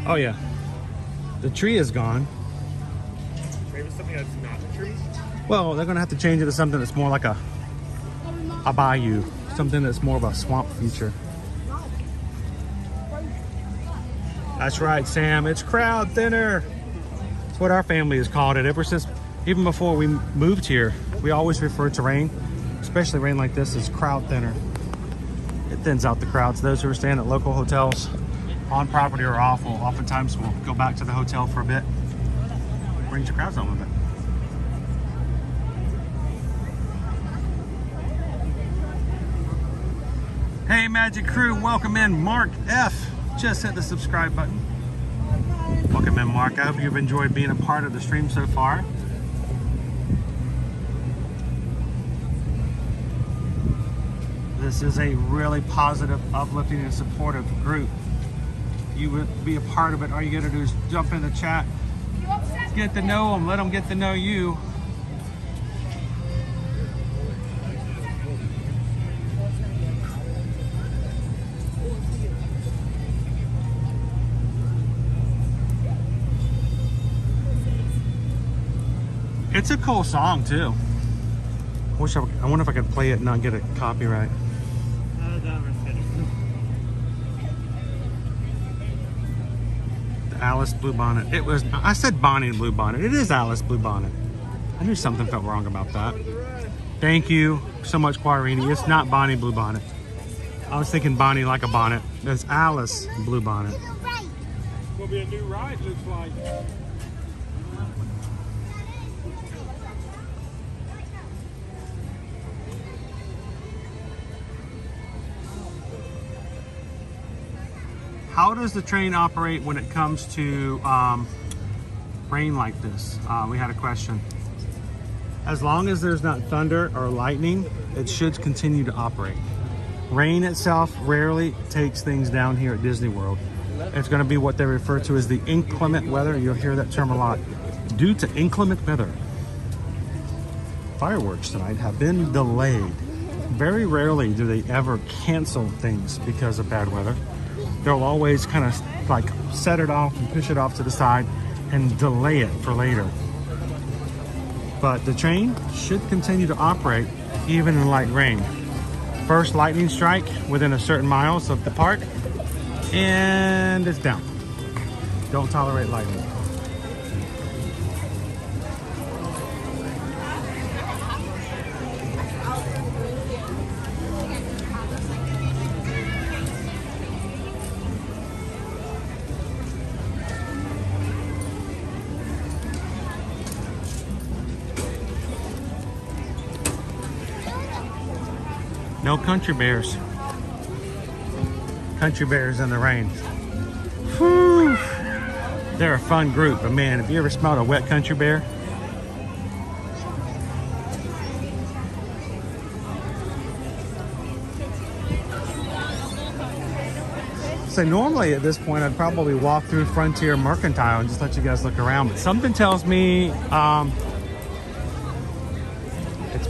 Oh, yeah. The tree is gone. Maybe something that's not a tree? Well, they're going to have to change it to something that's more like a bayou. Something that's more of a swamp feature. That's right, Sam. It's crowd thinner. That's what our family has called it ever since, even before we moved here. We always referred to rain, especially rain like this, as crowd thinner. It thins out the crowds. Those who are staying at local hotels on property are awful. Oftentimes we'll go back to the hotel for a bit. Brings the crowds home a bit. Hey, Magic Crew, welcome in. Mark F. Just hit the subscribe button. Welcome in, Mark. I hope you've enjoyed being a part of the stream so far. This is a really positive, uplifting, and supportive group. You would be a part of it. All you gotta do is jump in the chat, get to know them, let them get to know you. It's a cool song too. I wonder if I could play it and not get a copyright. The Alice Bluebonnet. It was, I said Bonnie Bluebonnet. It is Alice Bluebonnet. I knew something felt wrong about that. Thank you so much, Quarini. It's not Bonnie Bluebonnet. I was thinking Bonnie like a bonnet. It's Alice Bluebonnet. Will be a new ride, looks like. How does the train operate when it comes to rain like this? We had a question. As long as there's not thunder or lightning, it should continue to operate. Rain itself rarely takes things down here at Disney World. It's going to be what they refer to as the inclement weather. You'll hear that term a lot. Due to inclement weather, fireworks tonight have been delayed. Very rarely do they ever cancel things because of bad weather. They'll always kind of like set it off and push it off to the side and delay it for later. But the train should continue to operate even in light rain. First lightning strike within a certain miles of the park and it's down. Don't tolerate lightning. No country bears. Country bears in the rain. Whew. They're a fun group, but man, have you ever smelled a wet country bear? So normally at this point, I'd probably walk through Frontier Mercantile and just let you guys look around. But something tells me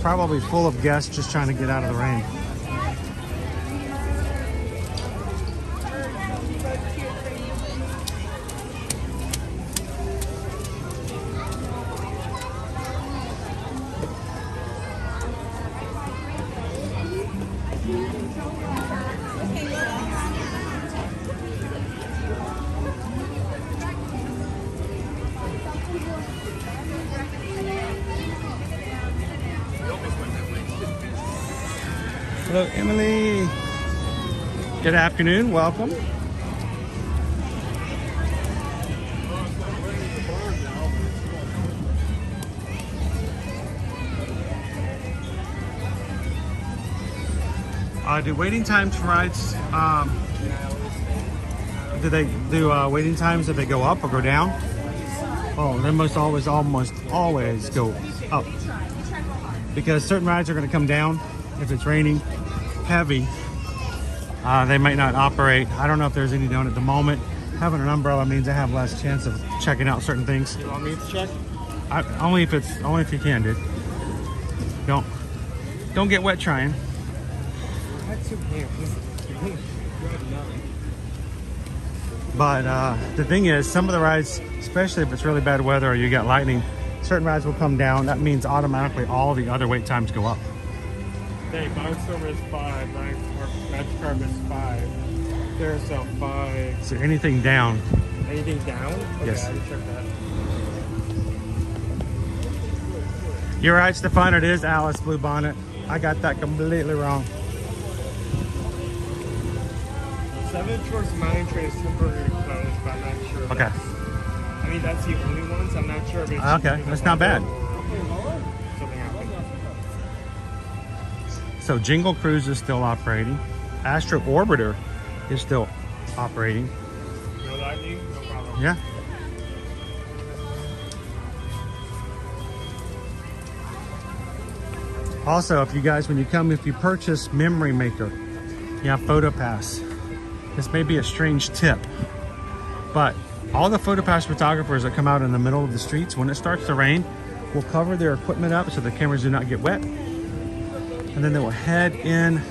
probably full of guests just trying to get out of the rain. Hello, Emily. Good afternoon. Welcome. Do waiting times for rides? Do they do waiting times if they go up or go down? Oh, they must almost always go up, because certain rides are going to come down if it's raining heavy. They might not operate. I don't know if there's any down at the moment. Having an umbrella means I have less chance of checking out certain things. You want me to check? Only if you can, dude. Don't get wet trying. But the thing is, some of the rides, especially if it's really bad weather or you get lightning, certain rides will come down. That means automatically all the other wait times go up. Hey, Bouncer is 5, Magic Carp is 5. There's a 5. Is there anything down? Anything down? Okay, Yes. I can check that. You're right, Stefan. It is Alice Bluebonnet. I got that completely wrong. 7 Shores Mountain Train is temporarily closed, but I'm not sure. Okay. I mean, that's the only one, so I'm not sure if it's... Okay, that's not bad. Something happened. So Jingle Cruise is still operating. Astro Orbiter is still operating. No lightning? No problem. Yeah. Also, if you guys, when you come, if you purchase Memory Maker, you have PhotoPass. This may be a strange tip, but all the PhotoPass photographers that come out in the middle of the streets, when it starts to rain, will cover their equipment up so the cameras do not get wet. And then they will head in,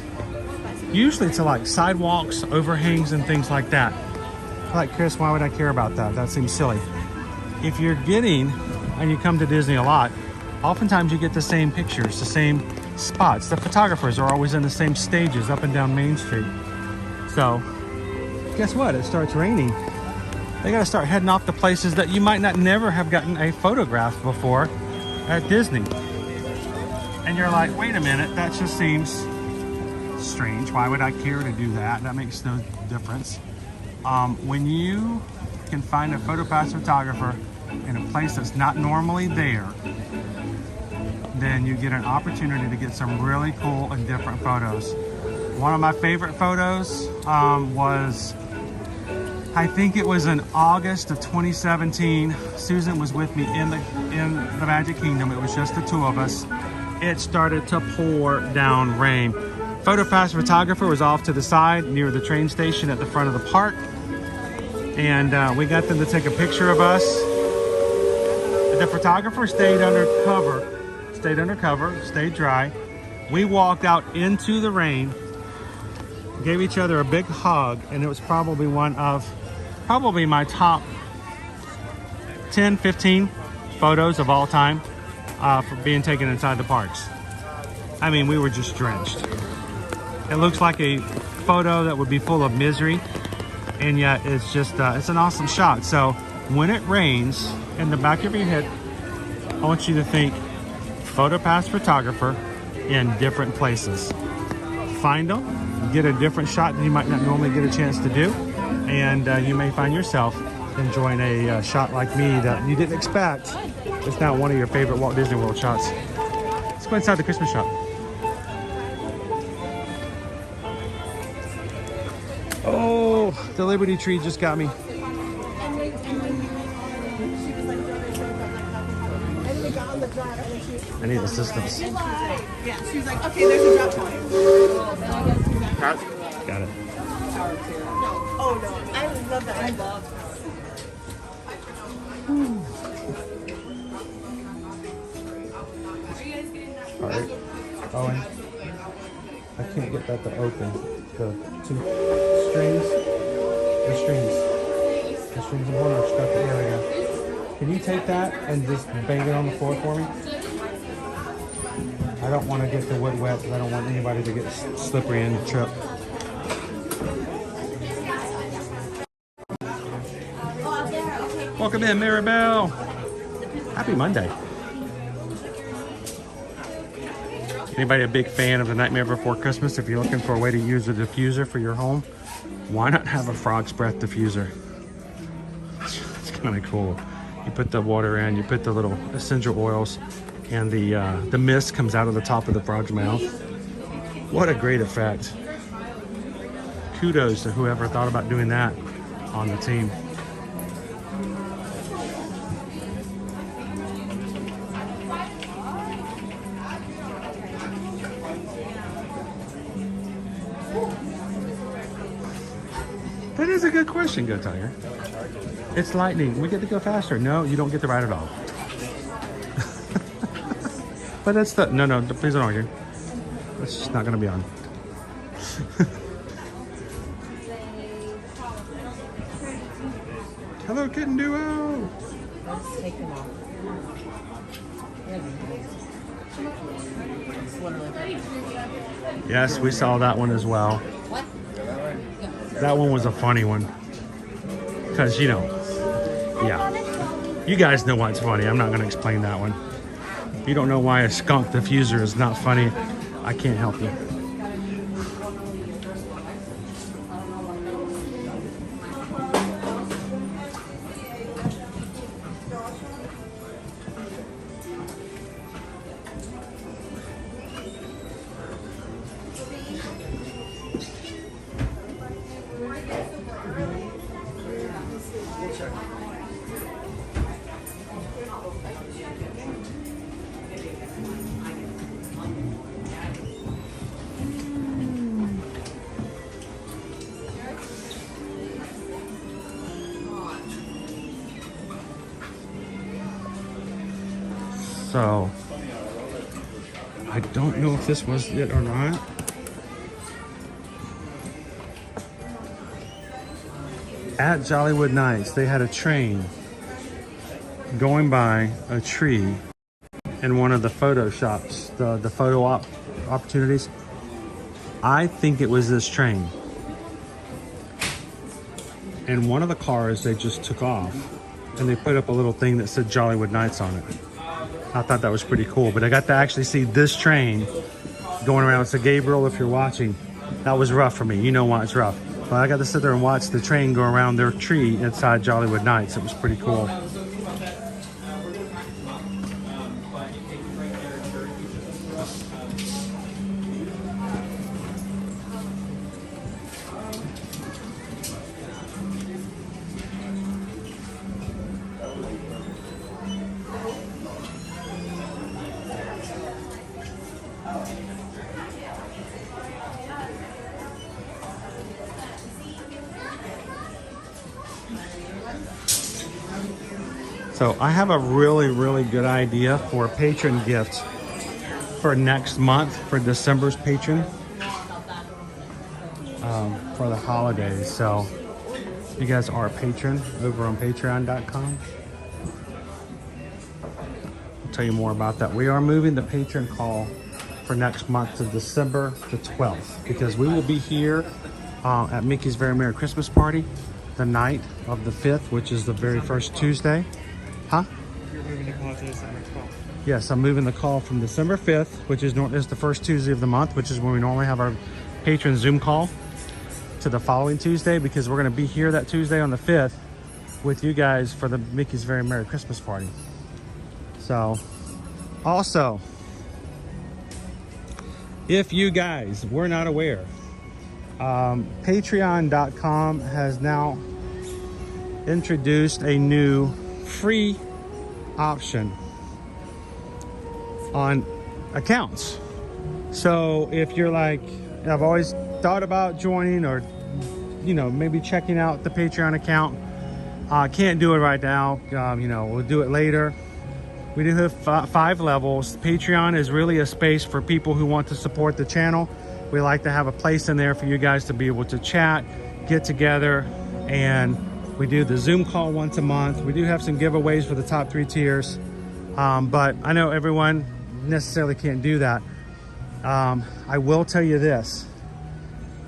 usually to like sidewalks, overhangs, and things like that. Like, Chris, why would I care about that? That seems silly. If you're getting, and you come to Disney a lot, oftentimes you get the same pictures, the same spots. The photographers are always in the same stages up and down Main Street. So, guess what? It starts raining. They got to start heading off to places that you might not never have gotten a photograph before at Disney. And you're like, wait a minute, that just seems strange. Why would I care to do that? That makes no difference. When you can find a PhotoPass photographer in a place that's not normally there, then you get an opportunity to get some really cool and different photos. One of my favorite photos was, I think it was in August of 2017. Susan was with me in the Magic Kingdom. It was just the two of us. It started to pour down rain. PhotoPass photographer was off to the side near the train station at the front of the park. And we got them to take a picture of us. The photographer stayed undercover, stayed dry. We walked out into the rain, gave each other a big hug, and it was probably one of my top 10, 15 photos of all time for being taken inside the parks. I mean, we were just drenched. It looks like a photo that would be full of misery, and yet it's just, it's an awesome shot. So when it rains, in the back of your head, I want you to think PhotoPass photographer in different places. Find them, get a different shot that you might not normally get a chance to do, and you may find yourself enjoying a shot like me that you didn't expect. It's now one of your favorite Walt Disney World shots. Let's go inside the Christmas shop. Oh, the Liberty Tree just got me. I need assistance. Yeah, she's like, okay, there's a drop point. Got it. Oh no, I love that. I love All right. Owen. I can't get that to open. The two strings. The strings. The strings. Hold on, stuck. There we go. Can you take that and just bang it on the floor for me? I don't want to get the wood wet because I don't want anybody to get slippery and trip. Welcome in, Maribel. Happy Monday. Anybody a big fan of The Nightmare Before Christmas? If you're looking for a way to use a diffuser for your home, why not have a frog's breath diffuser? It's kind of cool. You put the water in, you put the little essential oils, and the mist comes out of the top of the frog's mouth. What a great effect. Kudos to whoever thought about doing that on the team. That is a good question, Go Tiger. It's lightning. We get to go faster. No, you don't get to ride it all. But that's the... No, please don't argue. That's just not going to be on. Hello, Kitten Duo. Let's take them off. Yes, we saw that one as well. What? That one was a funny one. Because, you know, yeah. You guys know what's funny. I'm not going to explain that one. If you don't know why a skunk diffuser is not funny, I can't help you. So, I don't know if this was it or not. At Jollywood Nights, they had a train going by a tree in one of the photo shops, the photo opportunities. I think it was this train. And one of the cars they just took off and they put up a little thing that said Jollywood Nights on it. I thought that was pretty cool, but I got to actually see this train going around. So Gabriel, if you're watching, that was rough for me. You know why it's rough. But I got to sit there and watch the train go around their tree inside Jollywood Nights. It was pretty cool. So I have a really good idea for a patron gift for next month, for December's patron, for the holidays. So if you guys are a patron over on patreon.com, I'll tell you more about that. We are moving the patron call for next month to December the 12th, because we will be here at Mickey's Very Merry Christmas Party the night of the 5th, which is the very first Tuesday. Huh? You're moving the call to December 12th. Yes, I'm moving the call from December 5th, which is the first Tuesday of the month, which is when we normally have our patron Zoom call, to the following Tuesday, because we're going to be here that Tuesday on the 5th with you guys for the Mickey's Very Merry Christmas Party. So, also, if you guys were not aware, patreon.com has now introduced a new free option on accounts. So if you're like, I've always thought about joining, or you know, maybe checking out the Patreon account, can't do it right now, you know, we'll do it later. We do have 5 levels. Patreon is really a space for people who want to support the channel. We like to have a place in there for you guys to be able to chat, get together, and we do the Zoom call once a month. We do have some giveaways for the top 3 tiers, but I know everyone necessarily can't do that. I will tell you this.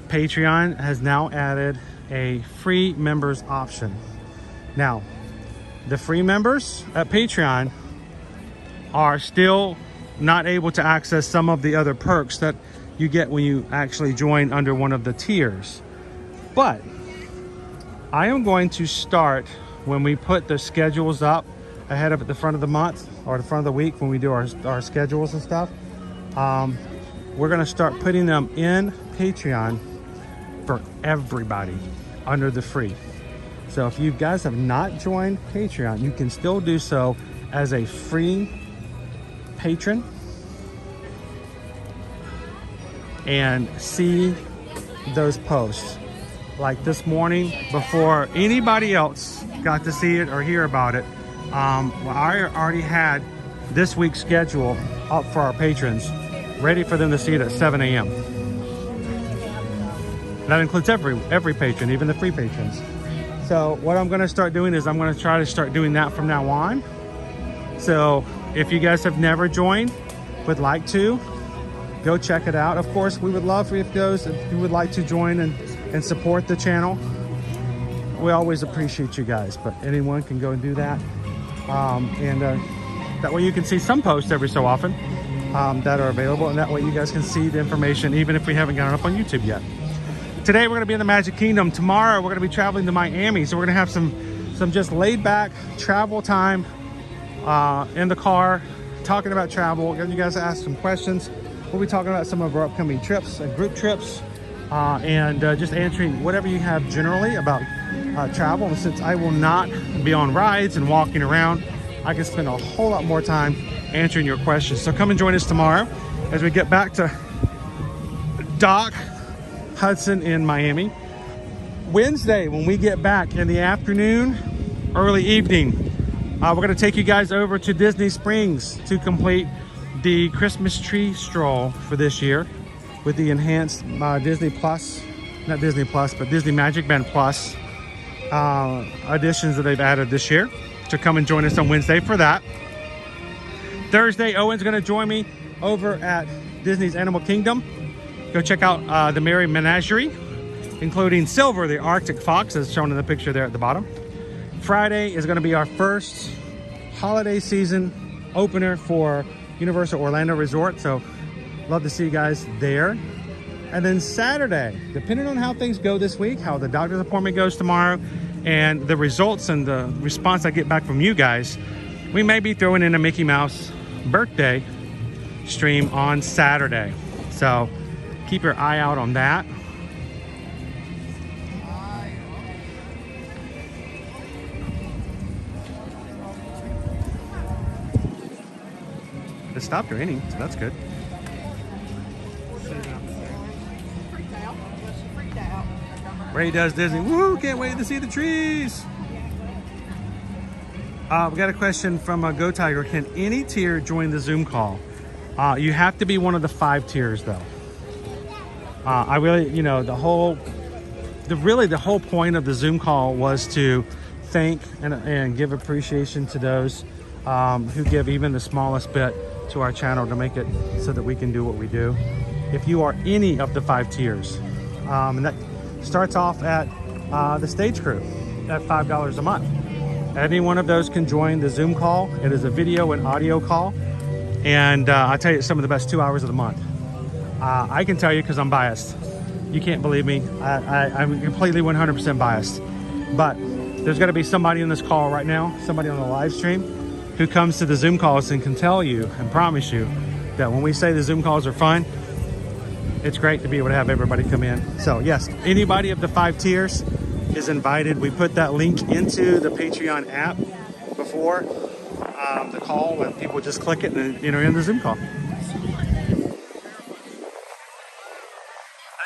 Patreon has now added a free members option. Now, the free members at Patreon are still not able to access some of the other perks that you get when you actually join under one of the tiers. But I am going to start, when we put the schedules up ahead of at the front of the month or the front of the week when we do our schedules and stuff, we're going to start putting them in Patreon for everybody under the free. So if you guys have not joined Patreon, you can still do so as a free patron and see those posts. Like this morning, before anybody else got to see it or hear about it, I already had this week's schedule up for our patrons, ready for them to see it at 7 a.m. That includes every patron, even the free patrons. So what I'm going to start doing is I'm going to try to start doing that from now on. So if you guys have never joined, would like to, go check it out. Of course, we would love if you would like to join and support the channel. We always appreciate you guys, but anyone can go and do that. That way you can see some posts every so often that are available, and that way you guys can see the information even if we haven't got it up on YouTube yet. Today we're going to be in the Magic Kingdom. Tomorrow we're going to be traveling to Miami, so we're going to have some just laid back travel time in the car, talking about travel. You guys ask some questions. We'll be talking about some of our upcoming trips and group trips, and just answering whatever you have generally about travel. And since I will not be on rides and walking around, I can spend a whole lot more time answering your questions. So come and join us tomorrow as we get back to Dock Hudson in Miami. Wednesday, when we get back in the afternoon, early evening, we're going to take you guys over to Disney Springs to complete the Christmas tree stroll for this year with the enhanced Disney Plus, not Disney Plus, but Disney Magic Band Plus additions that they've added this year. So come and join us on Wednesday for that. Thursday, Owen's going to join me over at Disney's Animal Kingdom. Go check out the Merry Menagerie, including Silver, the Arctic fox, as shown in the picture there at the bottom. Friday is going to be our first holiday season opener for Universal Orlando Resort, so love to see you guys there. And then Saturday, depending on how things go this week, how the doctor's appointment goes tomorrow, and the results and the response I get back from you guys, we may be throwing in a Mickey Mouse birthday stream on Saturday. So keep your eye out on that. It stopped raining, so that's good. Ray does Disney. Woo! Can't wait to see the trees. We got a question from Go Tiger. Can any tier join the Zoom call? You have to be one of the 5 tiers, though. I really, you know, the whole point of the Zoom call was to thank and give appreciation to those who give even the smallest bit to our channel to make it so that we can do what we do. If you are any of the 5 tiers, and that starts off at the stage crew at $5 a month. Any one of those can join the Zoom call. It is a video and audio call, and I'll tell you, it's some of the best 2 hours of the month. I can tell you because I'm biased. You can't believe me. I'm completely 100% biased. But there's got to be somebody in this call right now, somebody on the live stream, who comes to the Zoom calls and can tell you and promise you that when we say the Zoom calls are fun, it's great to be able to have everybody come in. So yes, anybody of the 5 tiers is invited. We put that link into the Patreon app before the call, when people just click it and you're in the Zoom call. I think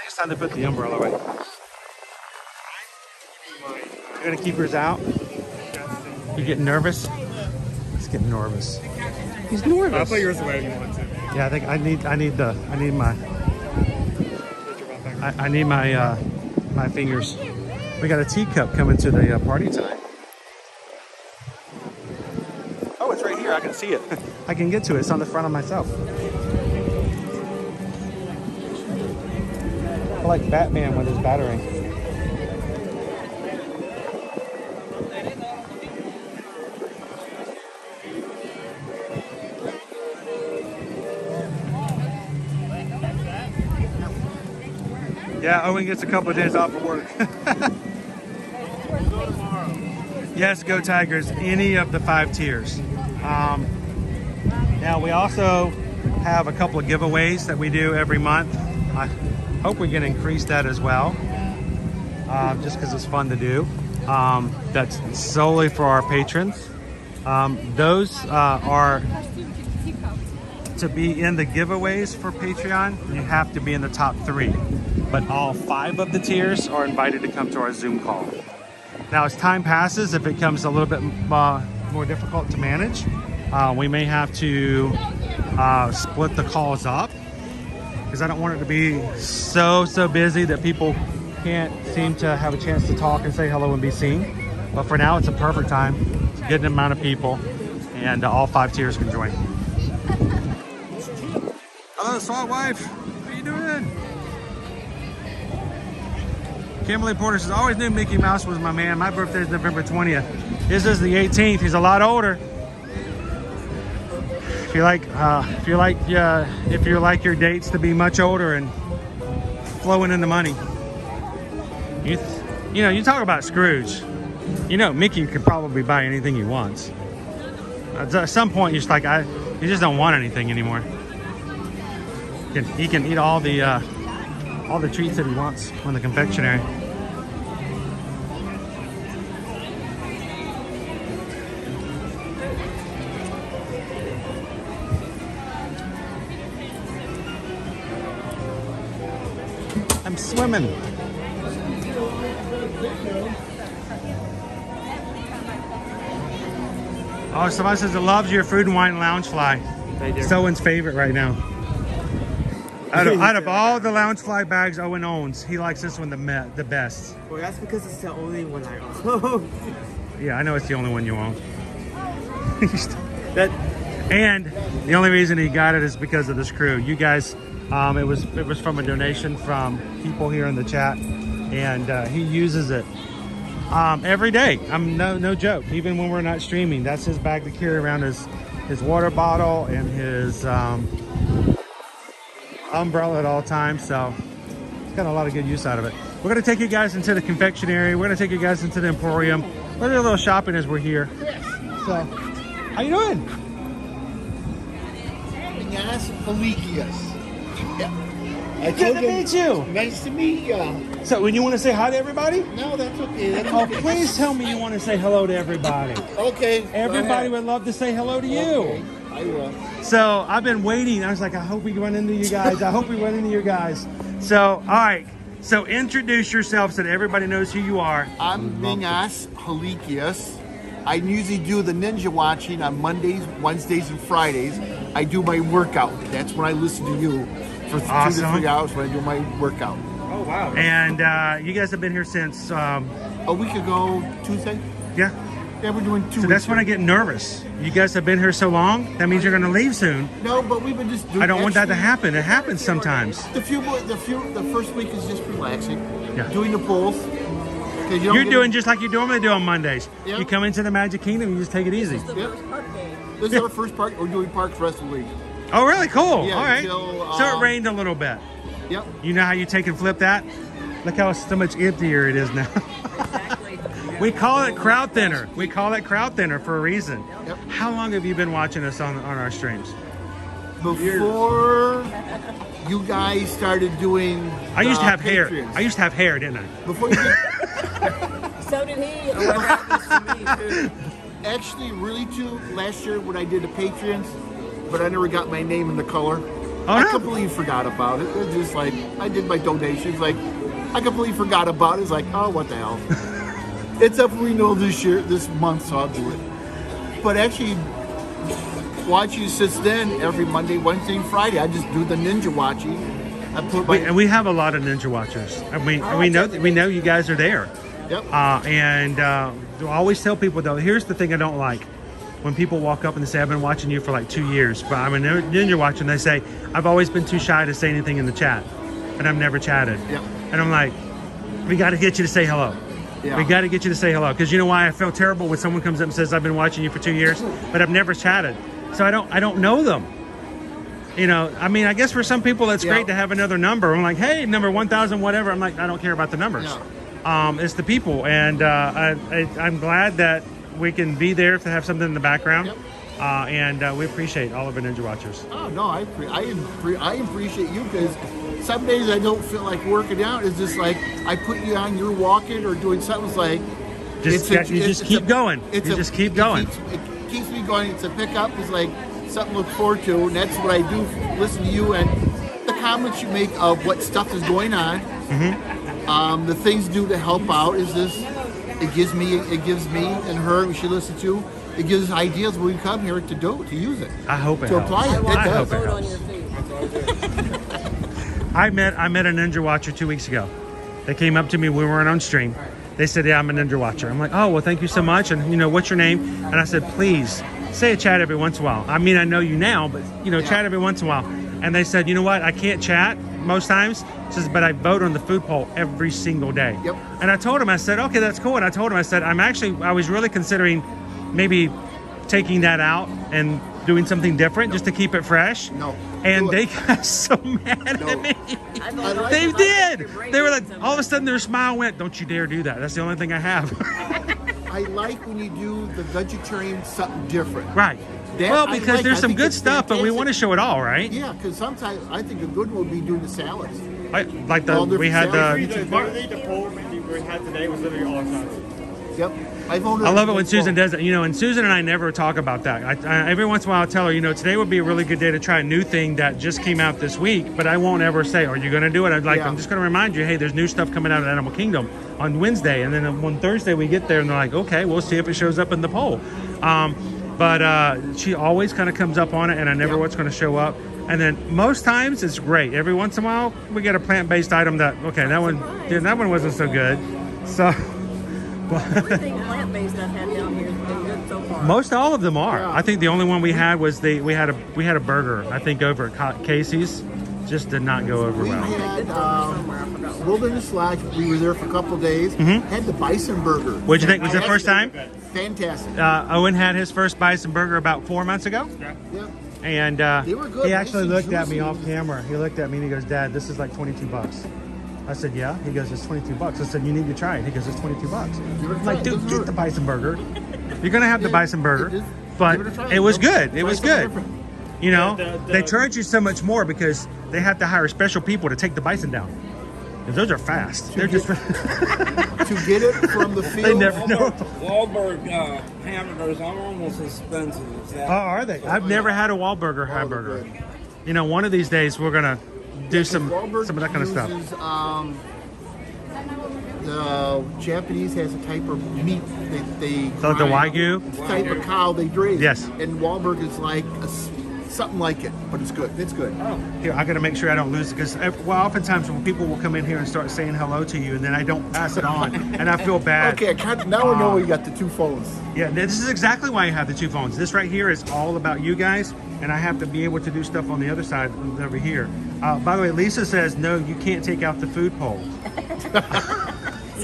it's time to put the umbrella away. You're gonna keep yours out? You getting nervous? It's getting nervous. He's nervous. I'll put yours away if you want to. Yeah, I think I need my fingers. We got a teacup coming to the party time. Oh, it's right here. I can see it. I can get to it. It's on the front of myself. I like Batman with his battering. Yeah, Owen gets a couple of days off of work. Yes, go Tigers. Any of the 5 tiers. Now we also have a couple of giveaways that we do every month. I hope we can increase that as well, just because it's fun to do. That's solely for our patrons. Those are to be in the giveaways for Patreon. You have to be in the top 3. But all 5 of the tiers are invited to come to our Zoom call. Now, as time passes, if it becomes a little bit more difficult to manage, we may have to split the calls up, because I don't want it to be so busy that people can't seem to have a chance to talk and say hello and be seen. But for now, it's a perfect time. It's a good amount of people, and all 5 tiers can join. Hello, Swat Wife. What are you doing? Kimberly Porter says, always knew Mickey Mouse was my man. My birthday is November 20th. His is the 18th. He's a lot older. If you like your dates to be much older and flowing into money, you know, you talk about Scrooge. You know, Mickey could probably buy anything he wants. At some point, you're just like, you just don't want anything anymore. He can eat all the treats that he wants from the confectionery. I'm swimming. Oh, somebody says it loves your Food and Wine Loungefly. It's Owen's favorite right now. Out of all the Loungefly bags Owen owns, he likes this one the best. Well, that's because it's the only one I own. Yeah, I know it's the only one you own. And the only reason he got it is because of this crew. You guys, it was from a donation from people here in the chat, and he uses it every day. I'm no joke. Even when we're not streaming, that's his bag to carry around, his water bottle and his umbrella at all times. So it's got a lot of good use out of it. We're going to take you guys into the confectionery. We're going to take you guys into the Emporium. We're going to do a little shopping as we're here. So, how you doing? Yes, Pelikius. Good to meet you. Nice to meet you. So, when you want to say hi to everybody? No, that's okay. That's okay. Please tell me you want to say hello to everybody. Okay. Everybody would love to say hello to you. Okay, I will. So, I've been waiting. I was like, I hope we run into you guys. I hope we run into you guys. So, all right. So, introduce yourself so that everybody knows who you are. I'm Mingas Halikius. I usually do the ninja watching on Mondays, Wednesdays, and Fridays. I do my workout. That's when I listen to you for 2 to 3 hours when I do my workout. Oh, wow. And you guys have been here since... a week ago, Tuesday? Yeah. Yeah, we're doing 2 weeks. So that's when I get nervous. You guys have been here so long, that means you're going to leave soon. No, but we've been just doing... I don't want that to happen. It happens sometimes. The first week is just relaxing. Yeah. Doing the pulls. You're doing just like you normally do on Mondays. Yep. You come into the Magic Kingdom, you just take it easy. Yep. This is our first park. We're doing parks the rest of the week. Oh, really? Cool. Yeah, all right. Until, so it rained a little bit. Yep. You know how you take and flip that? Look how so much emptier it is now. Exactly. We call it crowd thinner. We call it crowd thinner for a reason. Yep. How long have you been watching us on our streams? Before you guys started doing I used to have Patreons. hair. I used to have hair, didn't I? Before you did, So did he. actually, really too, last year when I did the Patreons, but I never got my name in the color. I completely forgot about it. It's just like, I did my donations, like, I completely forgot about it. It's like, oh, what the hell. It's up for renewal this month, so I'll do it. But actually, watching you since then. Every Monday, Wednesday, and Friday, I just do the ninja watching. I put my We have a lot of ninja watchers. We know you guys are there. Yep. And I always tell people though, here's the thing I don't like. When people walk up and they say, I've been watching you for like 2 years, but I'm a ninja watcher, and they say, I've always been too shy to say anything in the chat, and I've never chatted. Yep. And I'm like, we got to get you to say hello. Yeah. We got to get you to say hello, because you know why I felt terrible when someone comes up and says, I've been watching you for 2 years, but I've never chatted. So I don't know them. You know, I mean, I guess for some people it's great to have another number. I'm like, hey, number 1,000, whatever. I'm like, I don't care about the numbers. Yeah. It's the people, and I'm glad that we can be there to have something in the background. Yep. And we appreciate all of our ninja watchers. Oh no, I appreciate you, because some days I don't feel like working out. It's just like I put you on, you're walking or doing something. It's like you just keep going. It keeps me going. It's a pickup. It's like something to look forward to, and that's what I do. Listen to you and the comments you make of what stuff is going on. Mm-hmm. The things you do to help out is this. It gives me and her, we should listen to. It gives us ideas when we come here to use it. I hope it to helps. apply it. I hope it helps. I met a ninja watcher 2 weeks ago. They came up to me. We weren't on stream. They said, "Yeah, I'm a ninja watcher." I'm like, "Oh, well, thank you so much." And what's your name? And I said, "Please say a chat every once in a while. I mean, I know you now, but chat every once in a while." And they said, "You know what? I can't chat most times." Says, "But I vote on the food poll every single day." Yep. And I told him, I said, "Okay, that's cool." And I told him, I said, I was really considering maybe taking that out and doing something different just to keep it fresh. No. And they got so mad at me. They did. They were like, all of a sudden their smile went, "Don't you dare do that. That's the only thing I have." I like when you do the vegetarian something different. Right. Because there's some good stuff, but we want to show it all, right? Yeah, because sometimes I think a good one would be doing the salads. We had the Literally the poll we had today was literally all salads. Yep. I love it when Susan does it. And Susan and I never talk about that. I every once in a while I'll tell her, today would be a really good day to try a new thing that just came out this week, but I won't ever say, "Are you going to do it?" I'm just going to remind you, hey, there's new stuff coming out of Animal Kingdom on Wednesday, and then on Thursday we get there and they're like, "Okay, we'll see if it shows up in the poll." But she always kind of comes up on it, and I never know what's going to show up. And then most times it's great. Every once in a while we get a plant-based item that that one wasn't so good. So everything plant-based I've had down here has been good so far. Most all of them are. Yeah. I think the only one we had was we had a burger. I think over at Casey's, just did not go over well. We had Wilderness Lodge. We were there for a couple of days. Mm-hmm. Had the bison burger. What'd you think? Was it the first time? Fantastic. Owen had his first bison burger about 4 months ago. Yeah. And they were good. He actually looked at me off camera. He looked at me and he goes, "Dad, this is like $22." I said, "Yeah." He goes, "It's $22." I said, "You need to try it." He goes, "It's $22." I'm like, "Dude, get the bison burger. You're gonna have the bison burger." But it was good. It was good. They charge you so much more because they have to hire special people to take the bison down. And those are fast. They're just to get it from the field. They never know. Wahlburg hamburgers are almost as expensive as that. Oh, are they? I've never had a Wahlburger hamburger. One of these days we're gonna do some of that kind of stuff. The Japanese has a type of meat they so the Wagyu? It's a type of cow they raise. Yes. And Wahlburg is like something like it, but it's good. It's good. Oh. Here, I got to make sure I don't lose it because oftentimes when people will come in here and start saying hello to you and then I don't pass it on and I feel bad. Okay, now we know we got the two phones. Yeah, this is exactly why you have the two phones. This right here is all about you guys, and I have to be able to do stuff on the other side over here. By the way, Lisa says, "No, you can't take out the food poll."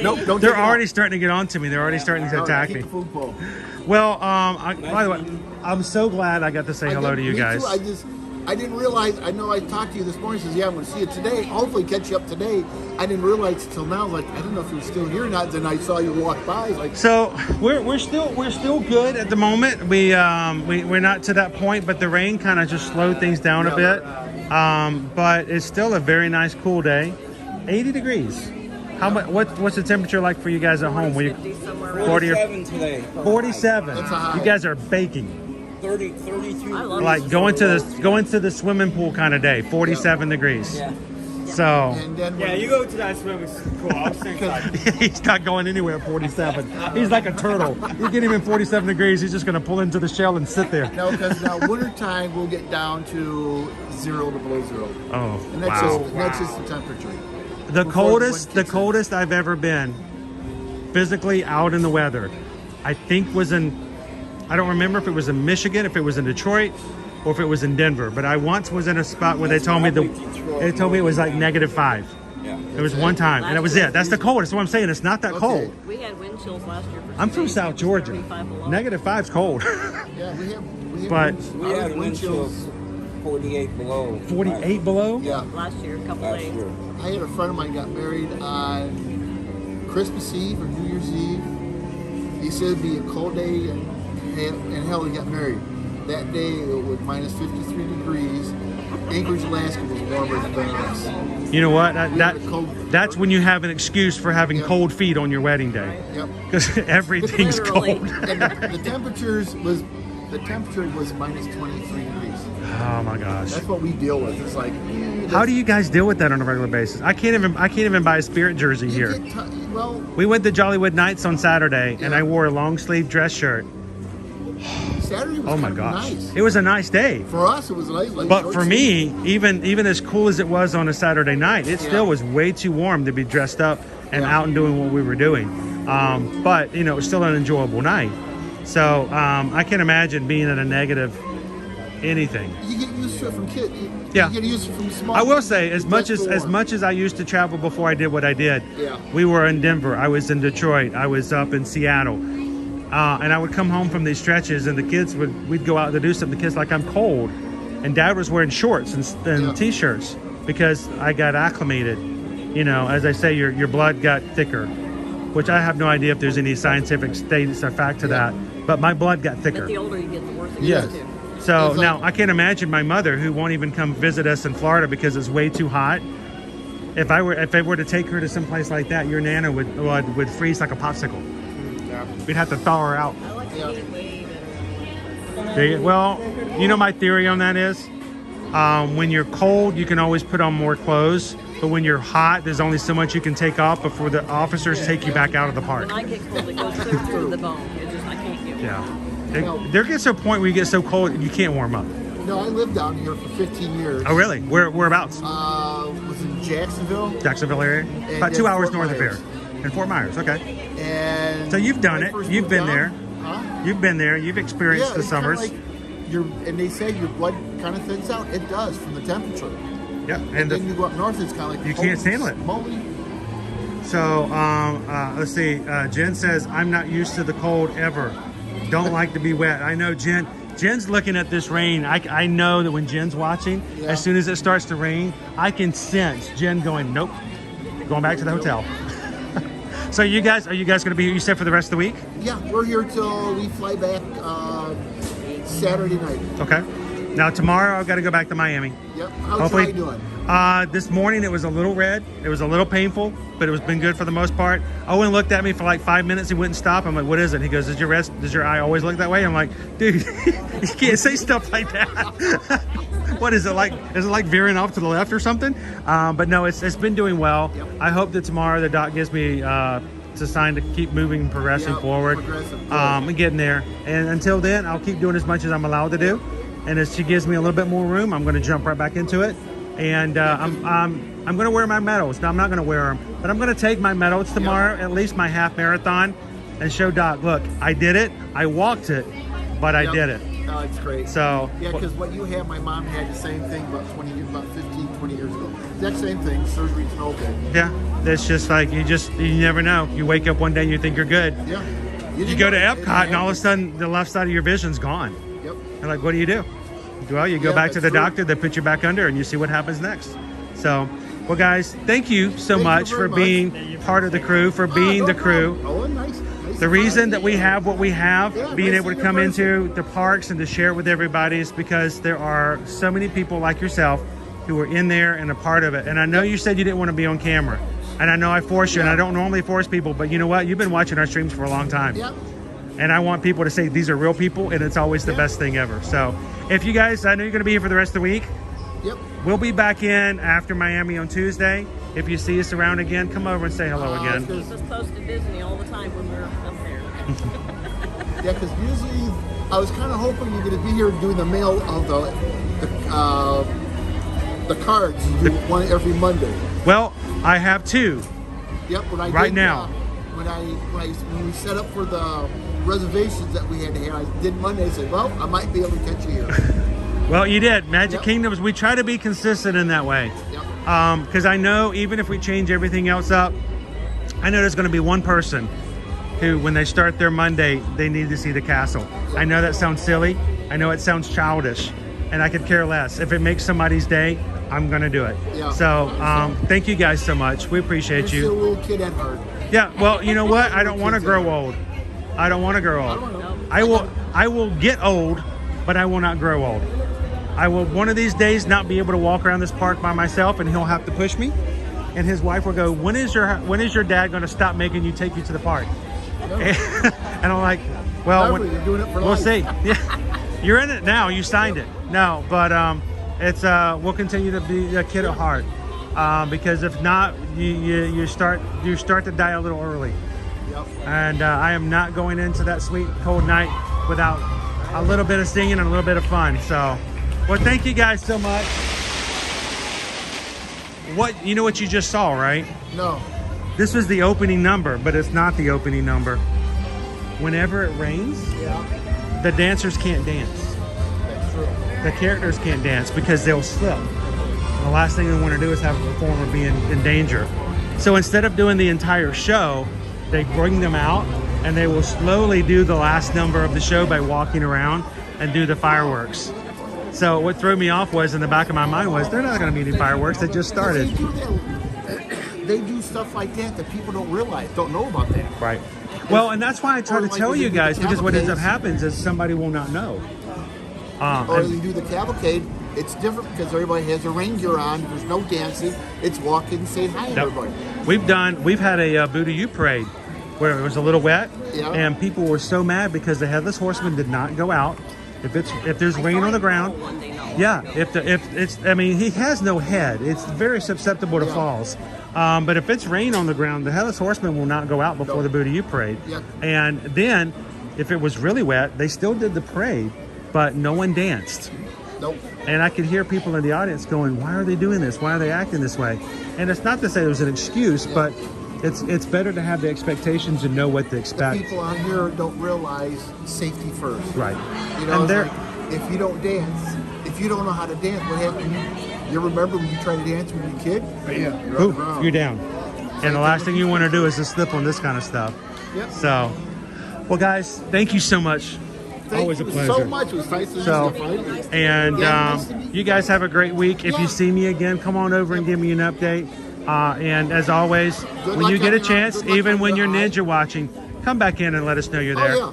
Nope, don't. They're already starting to get on to me. They're already starting to attack me. Food poll. Well, by the way, I'm so glad I got to say hello to you guys. Too. I didn't realize. I know I talked to you this morning. Says, "Yeah, I'm going to see you today. Hopefully, catch you up today." I didn't realize until now. Like, I didn't know if you were still here or not. Then I saw you walk by. So we're still good at the moment. We're not to that point, but the rain kind of just slowed things down a bit. But it's still a very nice, cool day. 80 degrees. How much? What's the temperature like for you guys at home? 47 today. 47. You guys are baking. 32. Like going to the swimming pool kind of day. 47 degrees. Yeah. So And then Yeah, you go to that swimming pool. I'll stay inside. he's not going anywhere at 47. He's like a turtle. You get him in 47 degrees, he's just going to pull into the shell and sit there. No, because now wintertime we'll get down to 0 to below 0. Oh, And that's wow. that's just the temperature. The Before coldest I've ever been physically out in the weather, I think was in, I don't remember if it was in Michigan, if it was in Detroit, or if it was in Denver. But I once was in a spot where they told me it was like -5. Yeah. It was one time, and that was it. That's the coldest. What I'm saying, it's not that cold. We had wind chills last year. I'm from South Georgia. -5's cold. Yeah, we have But We had wind chills 48 below. 48 below? Yeah. Last year, a couple Last days. year. I had a friend of mine got married on Christmas Eve or New Year's Eve. He said it'd be a cold day, and hell, he got married. That day it was minus 53 degrees. Anchorage, Alaska was warmer than us. You know what? We had a cold. That's when you have an excuse for having cold feet on your wedding day. Yep. Because everything's Literally. cold. And the temperature was minus 23 degrees. Oh my gosh. That's what we deal with. It's like, How do you guys deal with that on a regular basis? I can't even buy a Spirit jersey here. well, We went to Jollywood Nights on Saturday, and I wore a long sleeve dress shirt. Saturday was Oh my kind of gosh, nice. it was a nice day. For us, it was nice. Like But short for sleeve. me, even as cool as it was on a Saturday night, it still was way too warm to be dressed up and out and doing what we were doing. But you know, it was still an enjoyable night. So I can't imagine being at a negative anything. You get used to it from kids. Yeah. You get used to it from small. I will say, as kids, much that's as warm. much as I used to travel before I did what I did, Yeah. we were in Denver, I was in Detroit, I was up in Seattle, and I would come home from these stretches, and the kids we'd go out to do something. The kids like, I'm cold, and Dad was wearing shorts and t-shirts because I got acclimated. You know, as I say, your blood got thicker, which I have no idea if there's any scientific status or fact to that, but my blood got thicker. But the older you get, the worse it Yes. gets too. So now I can't imagine my mother, who won't even come visit us in Florida because it's way too hot. If I were to take her to some place like that, your Nana would freeze like a popsicle. Yeah. We'd have to thaw her out. I like the heated wave. Well, you know my theory on that is, when you're cold, you can always put on more clothes. But when you're hot, there's only so much you can take off before the officers take you back out of the park. When I get cold, it goes clear through the bone. It just, I can't get Yeah. There gets to a point where you get so cold you can't warm up. No, I lived down here for 15 years. Oh, really? Whereabouts? Was in Jacksonville. Jacksonville area? And About then 2 hours Fort north Myers. of here. In Fort Myers, okay. And So you've done when I it. first You've moved been down- there. Huh? You've been there. You've experienced the it's kinda summers. like and they say your blood kind of thins out. It does from the temperature. Yeah, And then you go up north, it's kind of like you can't handle it. Moly. So let's see. Jen says, I'm not used to the cold ever. Don't like to be wet. I know Jen. Jen's looking at this rain. I know that when Jen's watching, as soon as it starts to rain, I can sense Jen going, nope, going back to the hotel. So are you guys going to be, you said, for the rest of the week? Yeah, we're here till we fly back Saturday night. Okay. Now tomorrow I've got to go back to Miami. Yep. How's Ty doing? This morning it was a little red. It was a little painful, but it was been good for the most part. Owen looked at me for like 5 minutes. He wouldn't stop. I'm like, what is it? He goes, does your eye always look that way? I'm like, dude, you can't say stuff like that. What is it like? Is it like veering off to the left or something? But no, it's been doing well. Yep. I hope that tomorrow the doc gives me it's a sign to keep moving, progressing forward, and getting there. And until then, I'll keep doing as much as I'm allowed to do. And as she gives me a little bit more room, I'm going to jump right back into it. And I'm going to wear my medals. Now, I'm not going to wear them, but I'm going to take my medals tomorrow, at least my half marathon, and show Doc, look, I did it. I walked it, but I did it. Oh, it's great. So yeah, because what you have, my mom had the same thing about 15, 20 years ago. Exact same thing. Surgery's no good. Yeah, it's just like you never know. You wake up one day and you think you're good. Yeah. You go to Epcot and all of a sudden the left side of your vision's gone. Yep. And like, what do you do? Well, you go back to the doctor, they put you back under, and you see what happens next. So, well, guys, thank you so much for being part of the crew, for being the crew. Oh, nice. The reason that we have what we have, being able to come into the parks and to share it with everybody, is because there are so many people like yourself who are in there and a part of it. And I know you said you didn't want to be on camera, and I know I forced you, and I don't normally force people, but you know what? You've been watching our streams for a long time. Yep. And I want people to say these are real people, and it's always the best thing ever. So if you guys, I know you're going to be here for the rest of the week. Yep. We'll be back in after Miami on Tuesday. If you see us around again, come over and say hello again. Keeps us close to Disney all the time when we're up there. Yeah, because usually I was kind of hoping you're going to be here doing the mail of the cards. You do one every Monday. Well, I have 2. Yep. When we set up for the reservations that we had to have, I did Monday. I said, well, I might be able to catch you here. Well, you did. Magic Kingdoms, we try to be consistent in that way. Yep. Because I know even if we change everything else up, I know there's going to be one person who, when they start their Monday, they need to see the castle. I know that sounds silly. I know it sounds childish. And I could care less. If it makes somebody's day, I'm going to do it. Yeah. So thank you guys so much. We appreciate you. You're still a little kid at heart. Yeah, well, you know what? I don't want to grow old. I don't want to grow old. I will get old, but I will not grow old. I will one of these days not be able to walk around this park by myself, and he'll have to push me. And his wife will go, when is your dad going to stop making you take you to the park? And I'm like, well, you're doing it for we'll life. see. Yeah, you're in it now. You signed it. No, but it's we'll continue to be a kid at heart. Because if not, you start to die a little early. Yep. And I am not going into that sweet cold night without a little bit of singing and a little bit of fun. So, well, thank you guys so much. You know what you just saw, right? No. This was the opening number, but it's not the opening number. Whenever it rains, the dancers can't dance. That's true. The characters can't dance because they'll slip. The last thing they want to do is have a performer be in danger. So instead of doing the entire show, they bring them out and they will slowly do the last number of the show by walking around and do the fireworks. So what threw me off was, in the back of my mind, was they're not going to be any fireworks. They just started. They do stuff like that people don't know about that. Right. Well, and that's why I try to tell you guys, because what ends up happens is somebody will not know. Or you do the cavalcade. It's different because everybody has their rain gear on. There's no dancing. It's walking and saying hi to everybody. We've had a Boo to You parade where it was a little wet, and people were so mad because the Headless Horseman did not go out. If there's rain on the ground, he has no head. It's very susceptible to falls. But if it's rain on the ground, the Headless Horseman will not go out before the Boo to You parade. Yep. And then, if it was really wet, they still did the parade, but no one danced. Nope. And I could hear people in the audience going, why are they doing this? Why are they acting this way? And it's not to say there's an excuse, but it's better to have the expectations and know what to expect. The people on here don't realize safety first. Right. You know, and like, if you don't dance, if you don't know how to dance, what happened? You remember when you tried to dance when you were a kid? Boom, you're down. And the last thing you want to do is to slip on this kind of stuff. Yep. So, well, guys, thank you so much. Always a pleasure. So much. It was nice to you. And you guys have a great week. If you see me again, come on over and give me an update. And as always, when you get a chance, even when you're ninja watching, come back in and let us know you're there.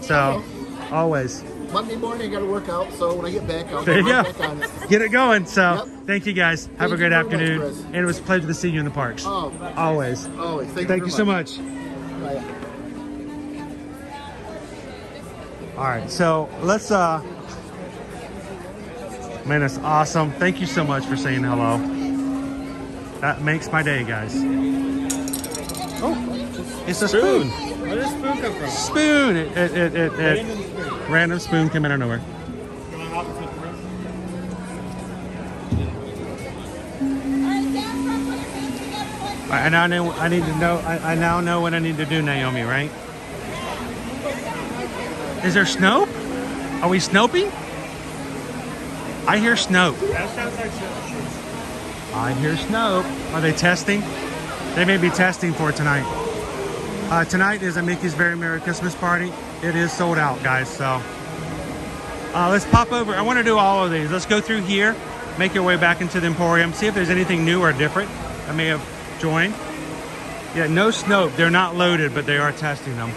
So, always. Monday morning, I got to work out. So when I get back, I'll there get you right go. back on it. Get it going. So, thank you guys. Have a great very afternoon. much, Chris. And it was a pleasure to see you in the parks. Oh, always. Always. Thank you so much. Bye. All right, so let's man, that's awesome. Thank you so much for saying hello. That makes my day, guys. Oh, it's a spoon. Where does spoon come from? Spoon. Random spoon came out of nowhere. I now know what I need to do, Naomi, right? Is there Snope? Are we Snoping? I hear Snope. That sounds like Snoop. I hear Snope. Are they testing? They may be testing for tonight. Tonight is a Mickey's Very Merry Christmas Party. It is sold out, guys, so. Let's pop over. I want to do all of these. Let's go through here, make your way back into the Emporium, see if there's anything new or different I may have joined. Yeah, no Snope. They're not loaded, but they are testing them.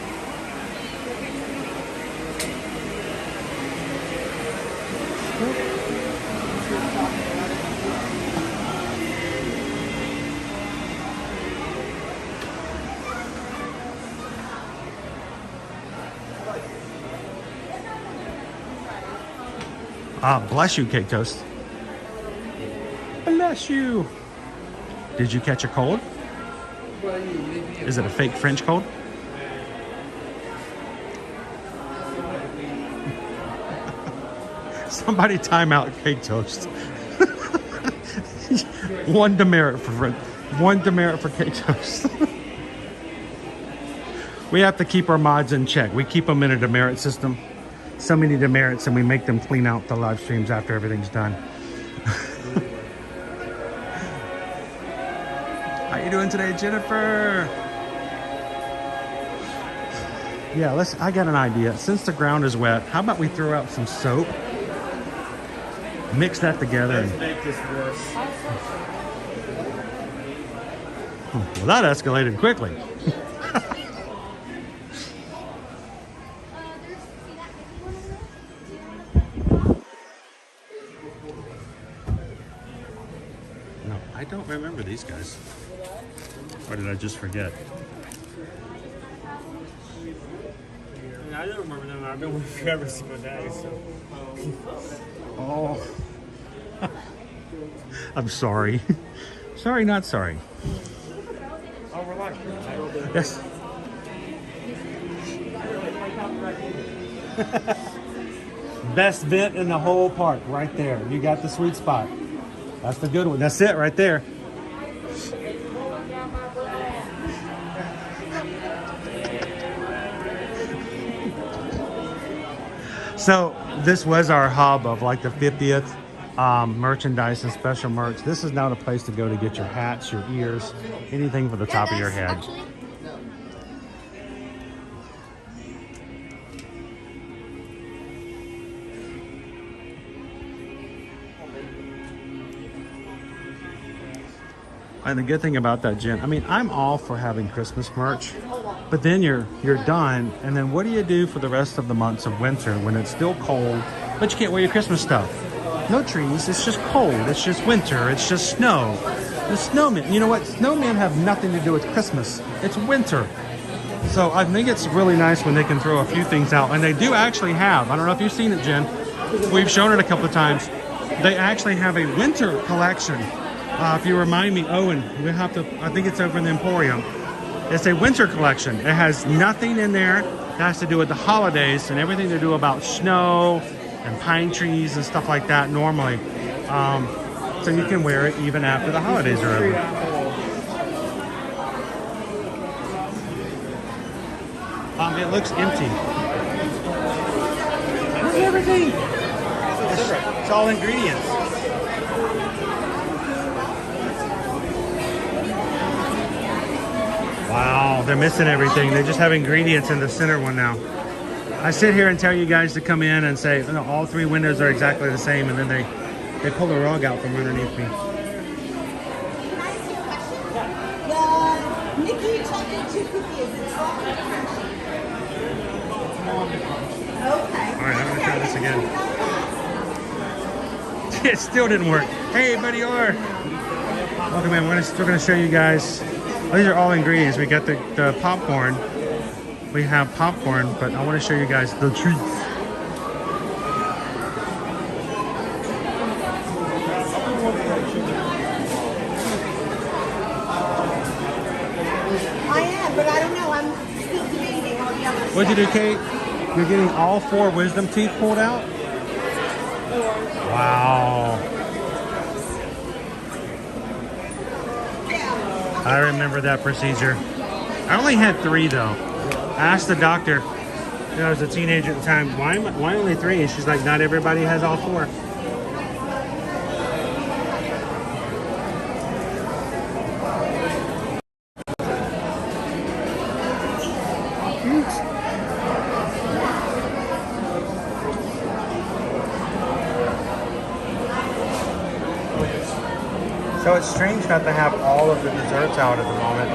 Ah, bless you, Cake Toast. bless you. Did you catch a cold? Is it a fake French cold? Somebody time out cake toast. One demerit for cake toast. We have to keep our mods in check. We keep them in a demerit system. So many demerits, and we make them clean out the live streams after everything's done. How you doing today, Jennifer? Yeah, I got an idea. Since the ground is wet, how about we throw out some soap, mix that together. Let's make this worse. Well, that escalated quickly. No, I don't remember these guys. Or did I just forget? I don't remember them. I've been with you every single day, so. Oh. I'm sorry. Sorry, not sorry. Oh, relax. Yes. Best vent in the whole park, right there. You got the sweet spot. That's the good one. That's it right there. So this was our hub of like the 50th merchandise and special merch. This is now the place to go to get your hats, your ears, anything for the top of your head. And the good thing about that, Jen, I mean, I'm all for having Christmas merch, but then you're done, and then what do you do for the rest of the months of winter when it's still cold, but you can't wear your Christmas stuff? No trees, it's just cold, it's just winter, it's just snow. The snowmen, you know what? Snowmen have nothing to do with Christmas. It's winter. So I think it's really nice when they can throw a few things out, and they do actually have, I don't know if you've seen it, Jen, we've shown it a couple of times, they actually have a winter collection. If you remind me, Owen, we have to, I think it's over in the Emporium. It's a winter collection. It has nothing in there that has to do with the holidays and everything to do about snow and pine trees and stuff like that normally. So you can wear it even after the holidays are over. It looks empty. Where's everything? It's all ingredients. Wow, they're missing everything. They just have ingredients in the center one now. I sit here and tell you guys to come in and say, no, all three windows are exactly the same, and then they pull the rug out from underneath me. Nikki chocolate chip cookies. Okay. All right, I'm gonna try this again. It still didn't work. Hey, buddy, R. Welcome in. We're gonna show you guys. These are all ingredients. We got the popcorn. We have popcorn, but I want to show you guys the treats. I am, but I don't know. I'm still debating all the other What'd you do, Kate? You're getting all 4 wisdom teeth pulled out? Wow. I remember that procedure. I only had 3 though. I asked the doctor, you know, I was a teenager at the time, why only 3? And she's like, not everybody has all 4. So it's strange not to have all of the desserts out at the moment.